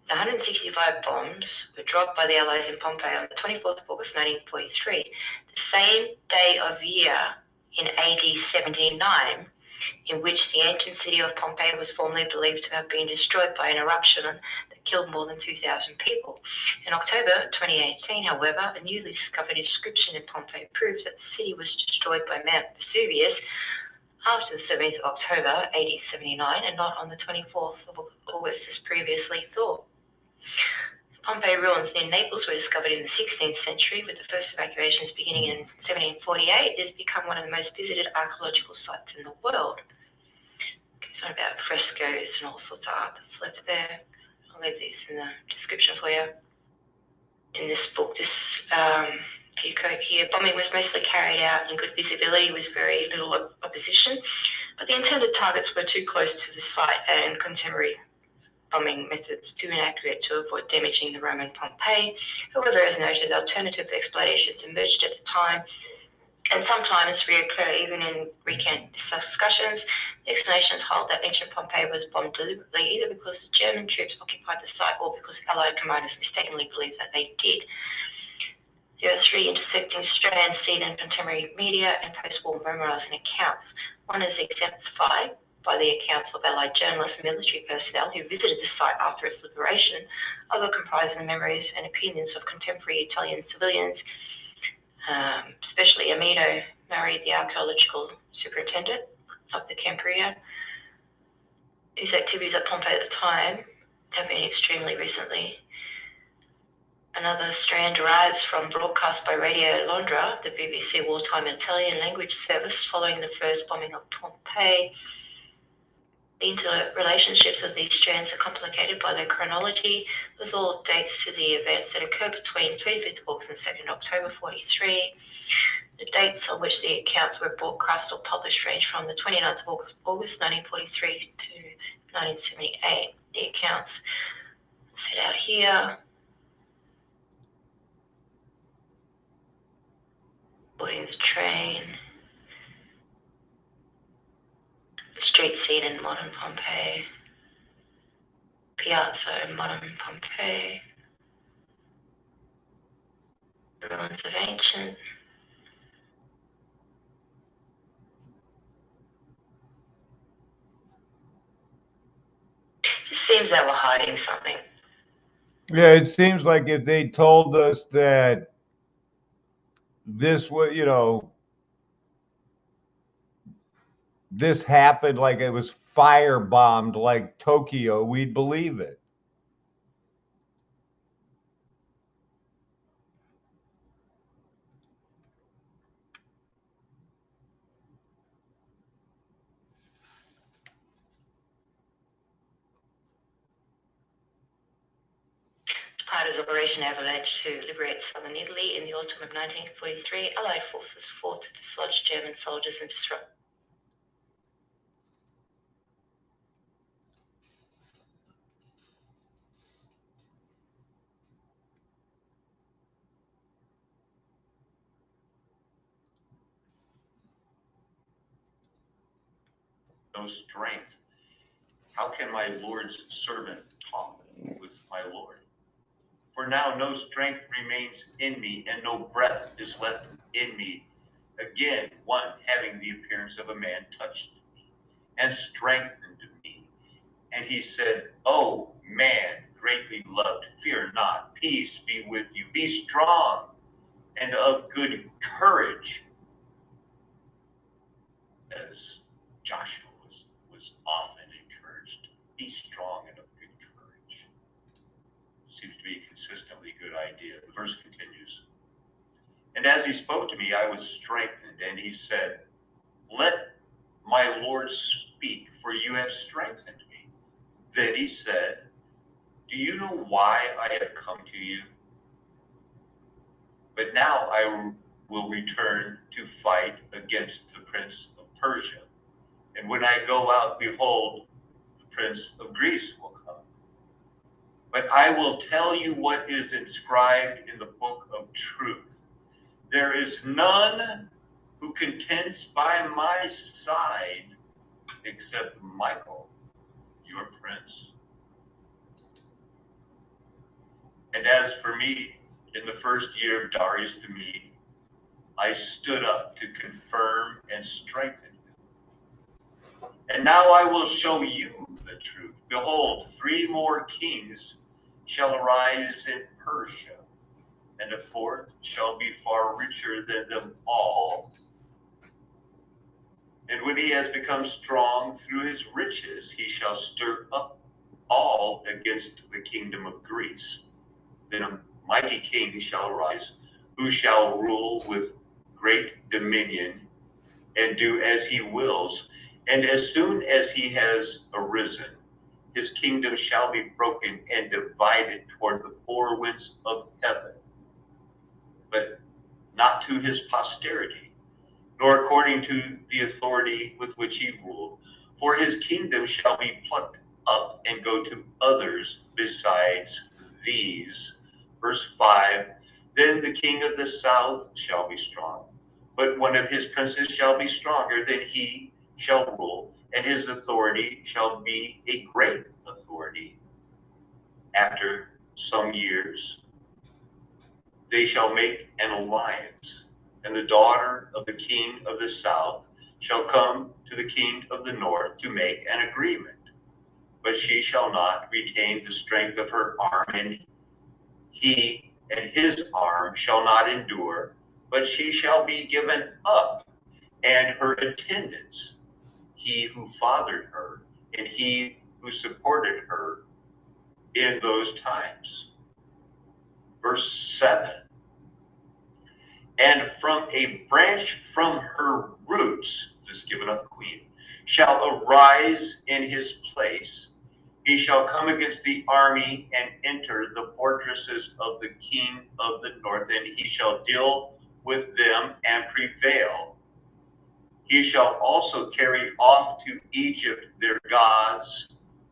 the 165 bombs were dropped by the Allies in Pompeii on the 24th of August 1943, the same day of year in AD 79, in which the ancient city of Pompeii was formerly believed to have been destroyed by an eruption that killed more than 2,000 people. In October 2018, however, a newly discovered inscription in Pompeii proves that the city was destroyed by Mount Vesuvius after the 7th of October 1879 and not on the 24th of August as previously thought. The Pompeii ruins near Naples were discovered in the 16th century, with the first evacuations beginning in 1748. It has become one of the most visited archaeological sites in the world. It goes on about frescoes and all sorts of art that's left there. I'll leave these in the description for you. In this book, this few quote here, bombing was mostly carried out in good visibility with very little opposition, but the intended targets were too close to the site and contemporary bombing methods too inaccurate to avoid damaging the Roman Pompeii. However, as noted, alternative explanations emerged at the time and sometimes reoccur even in recent discussions. The explanations hold that ancient Pompeii was bombed deliberately, either because the German troops occupied the site or because Allied commanders mistakenly believed that they did. There are three intersecting strands seen in contemporary media and post-war memoirs and accounts. One is exemplified by the accounts of Allied journalists and military personnel who visited the site after its liberation. Other comprising the memories and opinions of contemporary Italian civilians, especially Amito Mari, the archaeological superintendent of the Campria, whose activities at Pompeii at the time have been extremely recently. Another strand derives from broadcast by Radio Londra, the BBC wartime Italian language service, following the first bombing of Pompeii. The interrelationships of these strands are complicated by their chronology, with all dates to the events that occurred between 25th of August and 2nd October 43. The dates on which the accounts were broadcast or published range from the 29th of August 1943 to 1978. The accounts set out here. Boarding the train. The street scene in modern Pompeii. Piazza in modern Pompeii. Ruins of ancient. Just seems that we're hiding something. Yeah, it seems like if they told us that this was, you know, this happened like it was firebombed like Tokyo, we'd believe it. Part of Operation Avalanche to liberate southern Italy in the autumn of 1943, Allied forces fought to dislodge German soldiers and disrupt. No strength. How can my Lord's servant talk with my Lord? For now no strength remains in me, and no breath is left in me. Again, one having the appearance of a man touched me and strengthened me. And he said, "Oh, man, greatly loved, fear not. Peace be with you. Be strong and of good courage." As Joshua was often encouraged, be strong and of good courage. Seems to be a consistently good idea. The verse continues. And as he spoke to me, I was strengthened, and he said, "Let my Lord speak, for you have strengthened me." Then he said, "Do you know why I have come to you? But now I will return to fight against the prince of Persia. And when I go out, behold, the prince of Greece will come. But I will tell you what is inscribed in the book of truth. There is none who contends by my side except Michael, your prince. And as for me, in the first year of Darius the Mede, I stood up to confirm and strengthen you. And now I will show you the truth. Behold, 3 more kings shall arise in Persia, and a 4th shall be far richer than them all. And when he has become strong through his riches, he shall stir up all against the kingdom of Greece. Then a mighty king shall arise, who shall rule with great dominion and do as he wills. And as soon as he has arisen, his kingdom shall be broken and divided toward the 4 winds of heaven, but not to his posterity, nor according to the authority with which he ruled. For his kingdom shall be plucked up and go to others besides these. Verse 5, then the king of the south shall be strong, but one of his princes shall be stronger than he shall rule, and his authority shall be a great authority. After some years, they shall make an alliance, and the daughter of the king of the south shall come to the king of the north to make an agreement. But she shall not retain the strength of her arm, and he and his arm shall not endure, but she shall be given up, and her attendants, he who fathered her, and he who supported her in those times. Verse 7. And from a branch from her roots, this given up queen, shall arise in his place. He shall come against the army and enter the fortresses of the king of the north, and he shall deal with them and prevail. He shall also carry off to Egypt their gods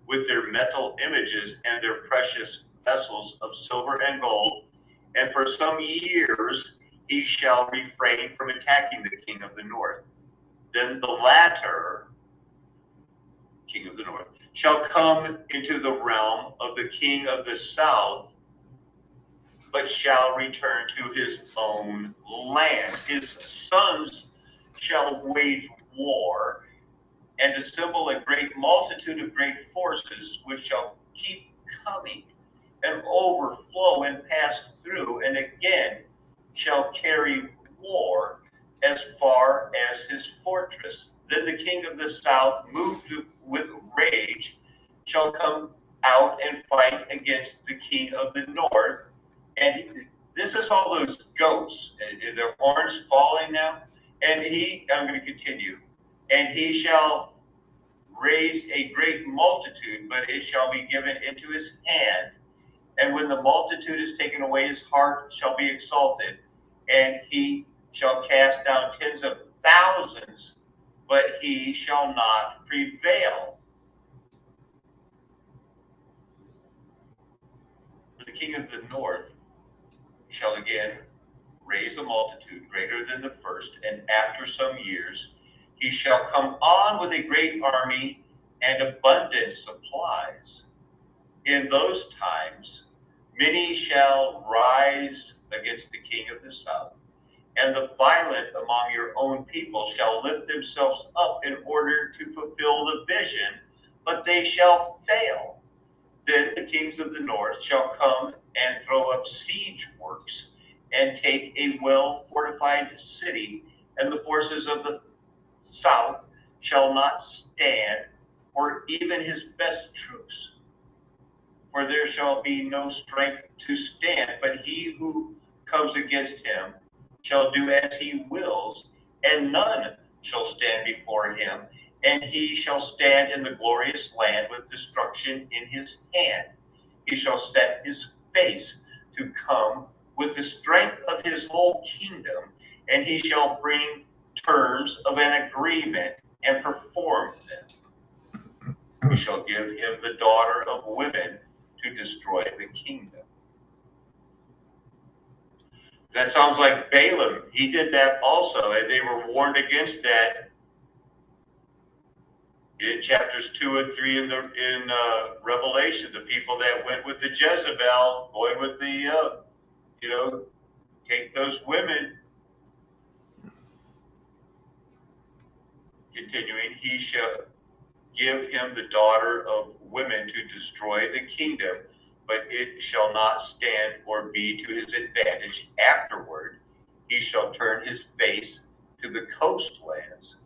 with their metal images and their precious vessels of silver and gold, and for some years he shall refrain from attacking the king of the north. Then the latter, king of the north, shall come into the realm of the king of the south, but shall return to his own land. His sons shall wage war and assemble a great multitude of great forces, which shall keep coming and overflow and pass through, and again shall carry war as far as his fortress. Then the king of the south, moved with rage, shall come out and fight against the king of the north. And this is all those goats, their horns falling now. And I'm going to continue, and he shall raise a great multitude, but it shall be given into his hand. And when the multitude is taken away, his heart shall be exalted, and he shall cast down tens of thousands, but he shall not prevail. The king of the north shall again raise a multitude greater than the first, and after some years he shall come on with a great army and abundant supplies. In those times many shall rise against the king of the south, and the violent among your own people shall lift themselves up in order to fulfill the vision, but they shall fail. Then the kings of the north shall come and throw up siege works and take a well-fortified city, and the forces of the south shall not stand, or even his best troops. For there shall be no strength to stand, but he who comes against him shall do as he wills, and none shall stand before him, and he shall stand in the glorious land with destruction in his hand. He shall set his face to come with the strength of his whole kingdom, and he shall bring terms of an agreement and perform them. He shall give him the daughter of women to destroy the kingdom. That sounds like Balaam. He did that also, and they were warned against that in chapters 2 and 3 in Revelation. The people that went with the Jezebel, going with the, take those women. Continuing, he shall give him the daughter of women to destroy the kingdom, but it shall not stand or be to his advantage. Afterward, he shall turn his face to the coastlands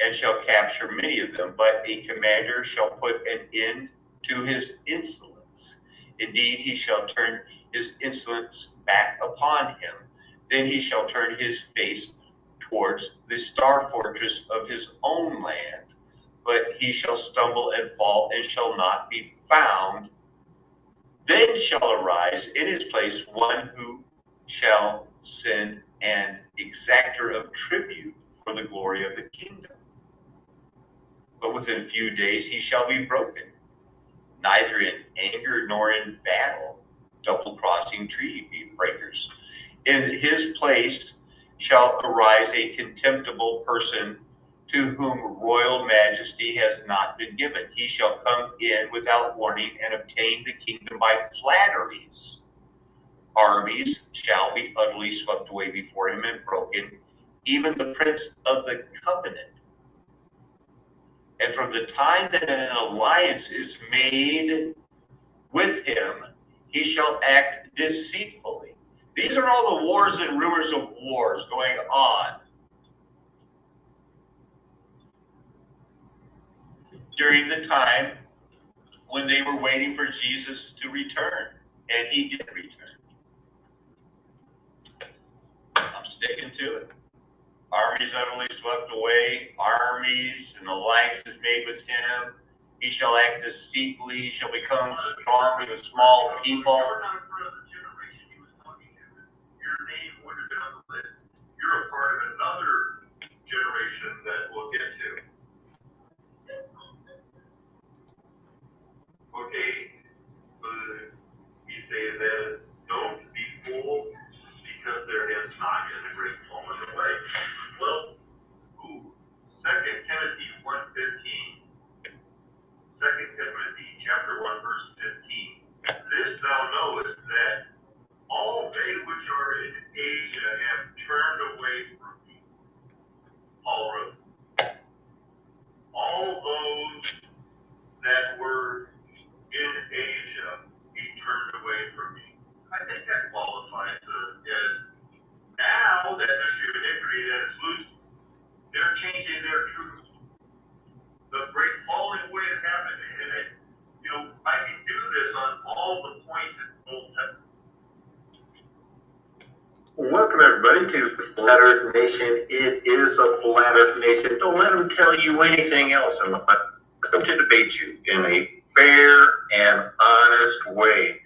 and shall capture many of them, but a commander shall put an end to his insolence. Indeed, he shall turn his insolence back upon him. Then he shall turn his face towards the star fortress of his own land, but he shall stumble and fall and shall not be found. Then shall arise in his place one who shall send an exactor of tribute for the glory of the kingdom. But within a few days he shall be broken, neither in anger nor in battle, double-crossing treaty breakers. In his place shall arise a contemptible person to whom royal majesty has not been given. He shall come in without warning and obtain the kingdom by flatteries. armies shall be utterly swept away before him and broken, even the prince of the covenant. And from the time that an alliance is made with him, he shall act deceitfully. These are all the wars and rumors of wars going on during the time when they were waiting for Jesus to return. And he did return. I'm sticking to it. Armies utterly swept away, armies and alliances made with him. He shall act deceitfully, he shall become strong with a small people. You're a part of another generation that we'll get to. Okay, you say that don't be fooled because there has not been a great moment of life. Well, 2 Timothy 1:15. 2 Timothy chapter 1 verse 15. This thou knowest that all they which are in Asia have turned away from me. Paul wrote, all those that were in Asia, he turned away from me. I think that qualifies as now that there's iniquity that is loose, they're changing their truth. The great falling away has happened, and I can do this on all the points in the Old Testament. Welcome everybody to Flat Earth Nation. It is a Flat Earth Nation. Don't let them tell you anything else. I'm going to debate you in a fair and honest way.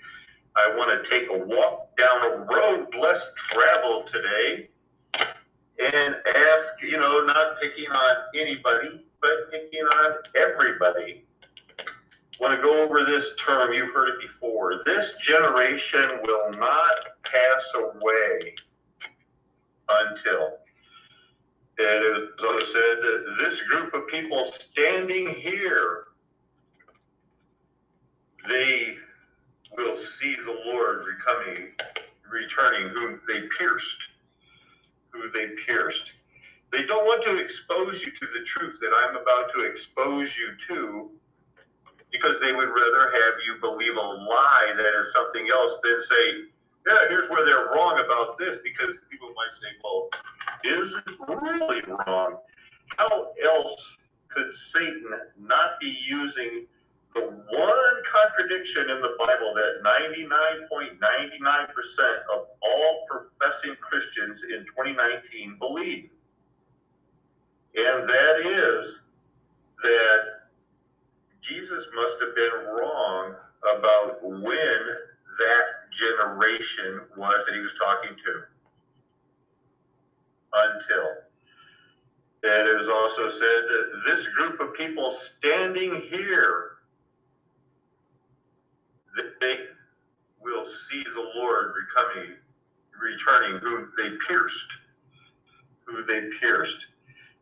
I want to take a walk down a road less traveled today and ask, not picking on anybody, but picking on everybody. I want to go over this term. You've heard it before. This generation will not pass away until. And it was also said that this group of people standing here, they will see the Lord returning, whom they pierced. They don't want to expose you to the truth that I'm about to expose you to, because they would rather have you believe a lie that is something else than say, yeah, here's where they're wrong about this, because people might say, well, is it really wrong? How else could Satan not be using the one contradiction in the Bible that 99.99% of all professing Christians in 2019 believe? And that is that Jesus must have been wrong about when that generation was that he was talking to. Until. And it was also said that this group of people standing here, they will see the Lord returning, whom they pierced.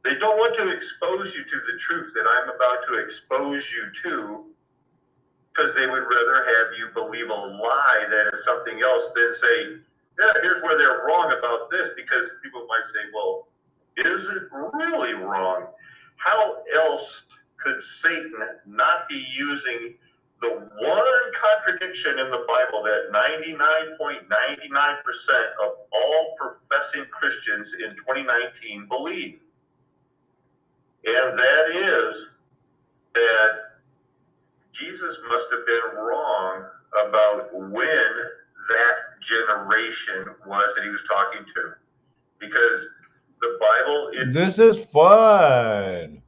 They don't want to expose you to the truth that I'm about to expose you to, because they would rather have you believe a lie that is something else than say, yeah, here's where they're wrong about this, because people might say, well, is it really wrong? How else could Satan not be using the one contradiction in the Bible that 99.99% of all professing Christians in 2019 believe? And that is that Jesus must have been wrong about when that generation was that he was talking to. Because the Bible... This is fun.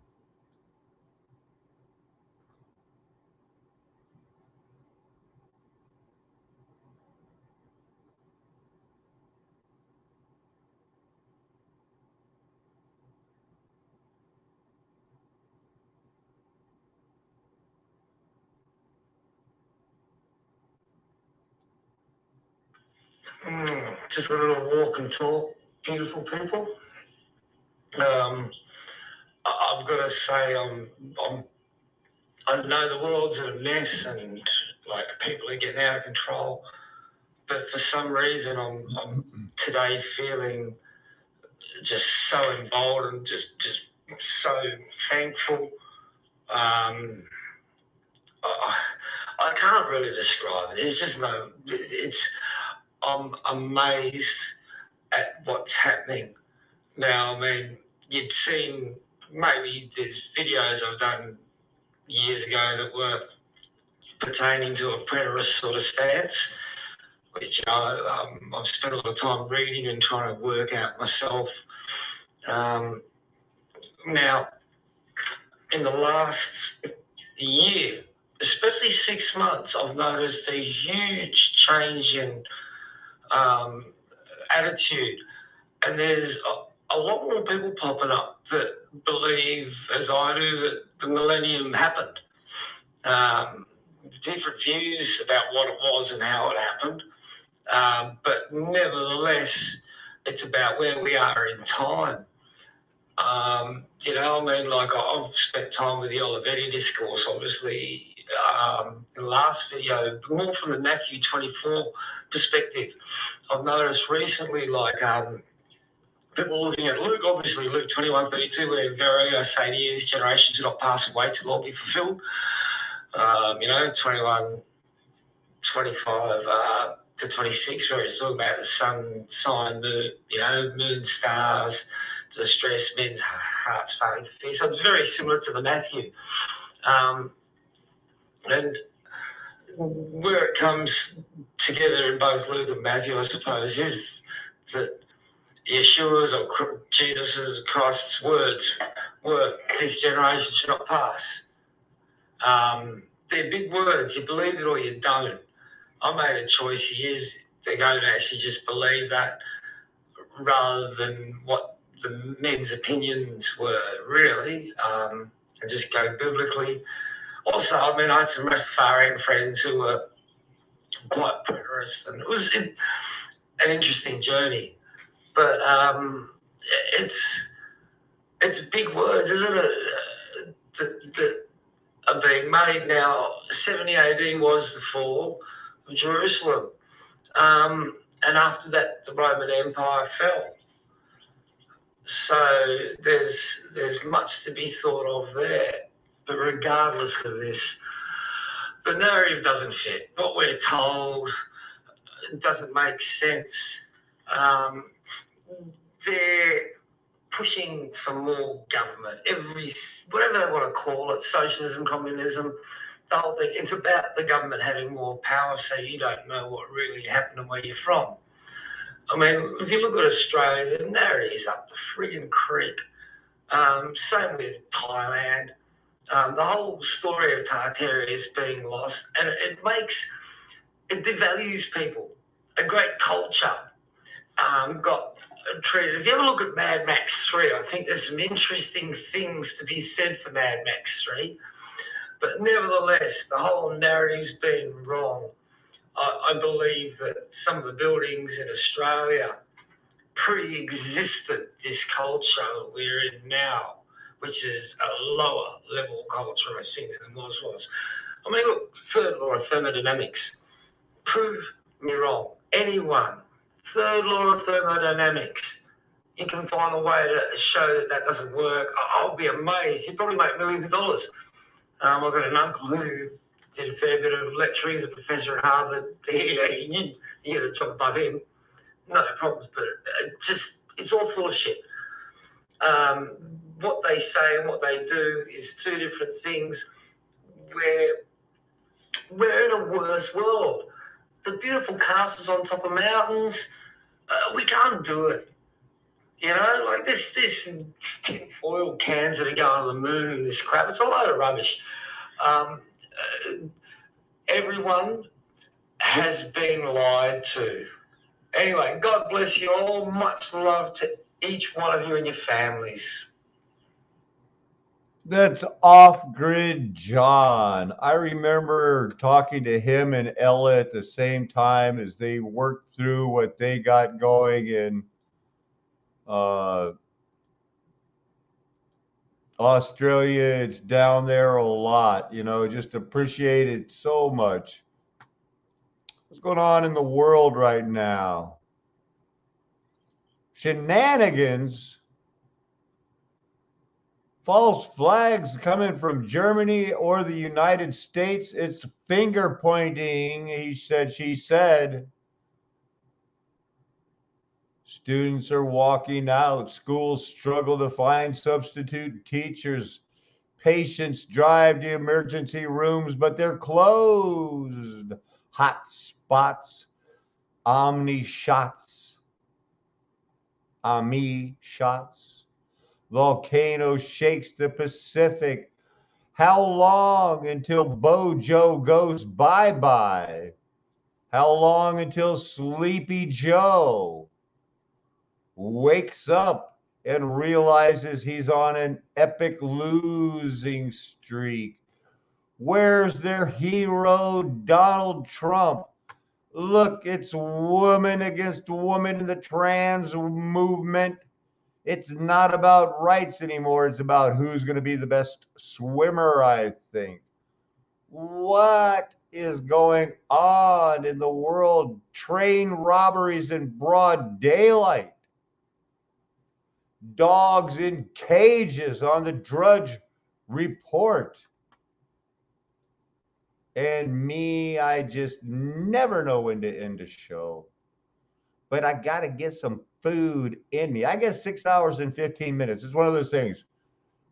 Just a little walk and talk, beautiful people. I've got to say, I know the world's in a mess and like people are getting out of control. but for some reason I'm today feeling just so emboldened, just so thankful. I can't really describe it. There's just no. I'm amazed at what's happening now. I mean, you'd seen maybe there's videos I've done years ago that were pertaining to a preterist sort of stance, which I've spent a lot of time reading and trying to work out myself. Now, in the last year, especially 6 months, I've noticed a huge change in attitude, and there's a lot more people popping up that believe, as I do, that the millennium happened. Different views about what it was and how it happened, but nevertheless, it's about where we are in time. You know, I mean, like I've spent time with the Olivetti discourse, obviously, in the last video, but more from the Matthew 24 perspective. I've noticed recently, like, people looking at Luke, obviously Luke 21:32, where very I say to you, this generation should not pass away till all be fulfilled. You know, 21:25 to 26, where it's talking about the sun, sign, moon, you know, moon, stars, distress, men's hearts failing to fear. So it's very similar to the Matthew. And where it comes together in both Luke and Matthew, I suppose, is that Yeshua's or Jesus' Christ's words were, this generation should not pass. They're big words. You believe it or you don't. I made a choice years ago to actually just believe that rather than what the men's opinions were really, and just go biblically. Also, I mean, I had some Rastafarian friends who were quite preterist, and it was an interesting journey. But it's big words, isn't it? That are being made now. 70 AD was the fall of Jerusalem, and after that, the Roman Empire fell. So there's much to be thought of there. But regardless of this, the narrative doesn't fit. What we're told doesn't make sense. They're pushing for more government. Whatever they want to call it, socialism, communism, the whole thing. It's about the government having more power, so you don't know what really happened and where you're from. I mean, if you look at Australia, the narrative's up the friggin' creek. Same with Thailand. The whole story of Tartaria is being lost, and it devalues people. A great culture got treated. If you ever look at Mad Max 3, I think there's some interesting things to be said for Mad Max 3. But nevertheless, the whole narrative's been wrong. I believe that some of the buildings in Australia pre-existed this culture we're in now, which is a lower level culture, I think, than was. I mean, look, third law of thermodynamics. Prove me wrong. Anyone. Third law of thermodynamics. You can find a way to show that doesn't work. I'll be amazed. You'd probably make millions of dollars. I've got an uncle who did a fair bit of lecturing. He's a professor at Harvard. You get a job above him. No problems, but it's all full of shit. What they say and what they do is two different things. We're in a worse world. The beautiful castles on top of mountains, we can't do it. You know, like this oil cans that are going to the moon and this crap, it's a load of rubbish. Everyone has been lied to. Anyway, God bless you all. Much love to each one of you and your families. That's Off-Grid John. I remember talking to him and Ella at the same time as they worked through what they got going in Australia. It's down there a lot, you know, just appreciate it so much. What's going on in the world right now? Shenanigans. False flags coming from Germany or the United States. It's finger pointing, he said, she said. Students are walking out. Schools struggle to find substitute teachers. Patients drive to emergency rooms, but they're closed. Hot spots, Omni shots, Ami shots. Volcano shakes the Pacific. How long until Bojo goes bye-bye? How long until Sleepy Joe wakes up and realizes he's on an epic losing streak? Where's their hero, Donald Trump? Look, it's woman against woman in the trans movement. It's not about rights anymore. It's about who's going to be the best swimmer, I think. What is going on in the world? Train robberies in broad daylight. Dogs in cages on the Drudge Report. And me, I just never know when to end a show. But I got to get some food in me. I get 6 hours and 15 minutes. It's one of those things.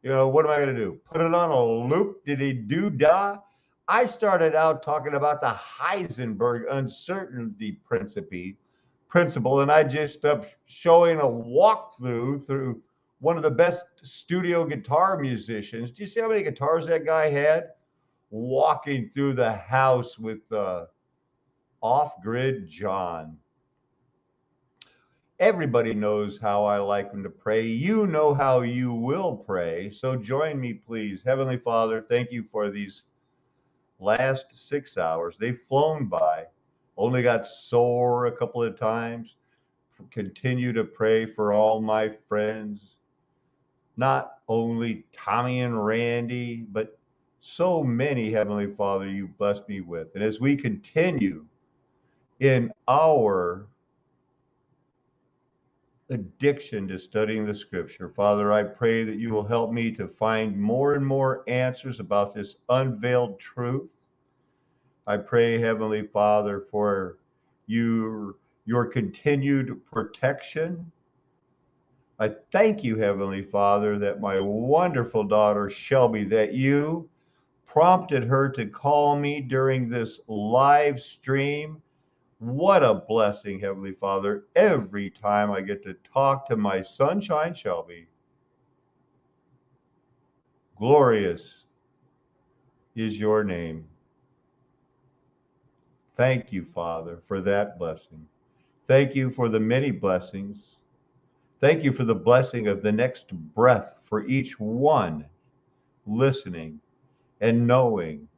You know, what am I going to do? Put it on a loop? Did he do-da? I started out talking about the Heisenberg uncertainty principle, and I just showing a walkthrough through one of the best studio guitar musicians. Do you see how many guitars that guy had? Walking through the house with Off-Grid John. Everybody knows how I like them to pray. You know how you will pray. So join me, please. Heavenly Father, thank you for these last 6 hours. They've flown by. Only got sore a couple of times. Continue to pray for all my friends. Not only Tommy and Randy, but so many, Heavenly Father, you blessed me with. And as we continue in our addiction to studying the scripture, Father, I pray that you will help me to find more and more answers about this unveiled truth. I pray, Heavenly Father, for your continued protection. I thank you, Heavenly Father, that my wonderful daughter, Shelby, that you prompted her to call me during this live stream. What a blessing, Heavenly Father, every time I get to talk to my sunshine Shelby. Glorious is your name. Thank you, Father, for that blessing. Thank you for the many blessings. Thank you for the blessing of the next breath for each one listening and knowing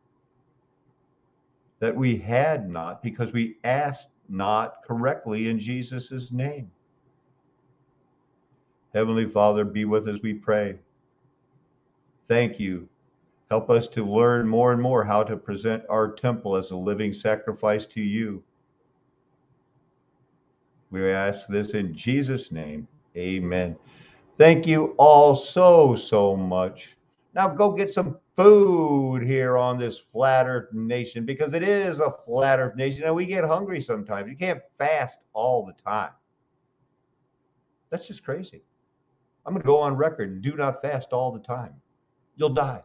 that we had not because we asked not correctly in Jesus' name. Heavenly Father, be with us, we pray. Thank you. Help us to learn more and more how to present our temple as a living sacrifice to you. We ask this in Jesus' name. Amen. Thank you all so much. Now go get some food here on this flat earth nation, because it is a flat earth nation and we get hungry sometimes. You can't fast all the time. That's just crazy. I'm going to go on record. Do not fast all the time. You'll die.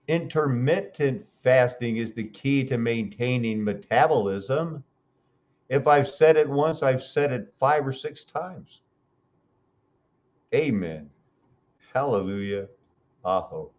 Intermittent fasting is the key to maintaining metabolism. If I've said it once, I've said it 5 or 6 times. Amen. Hallelujah. Aho.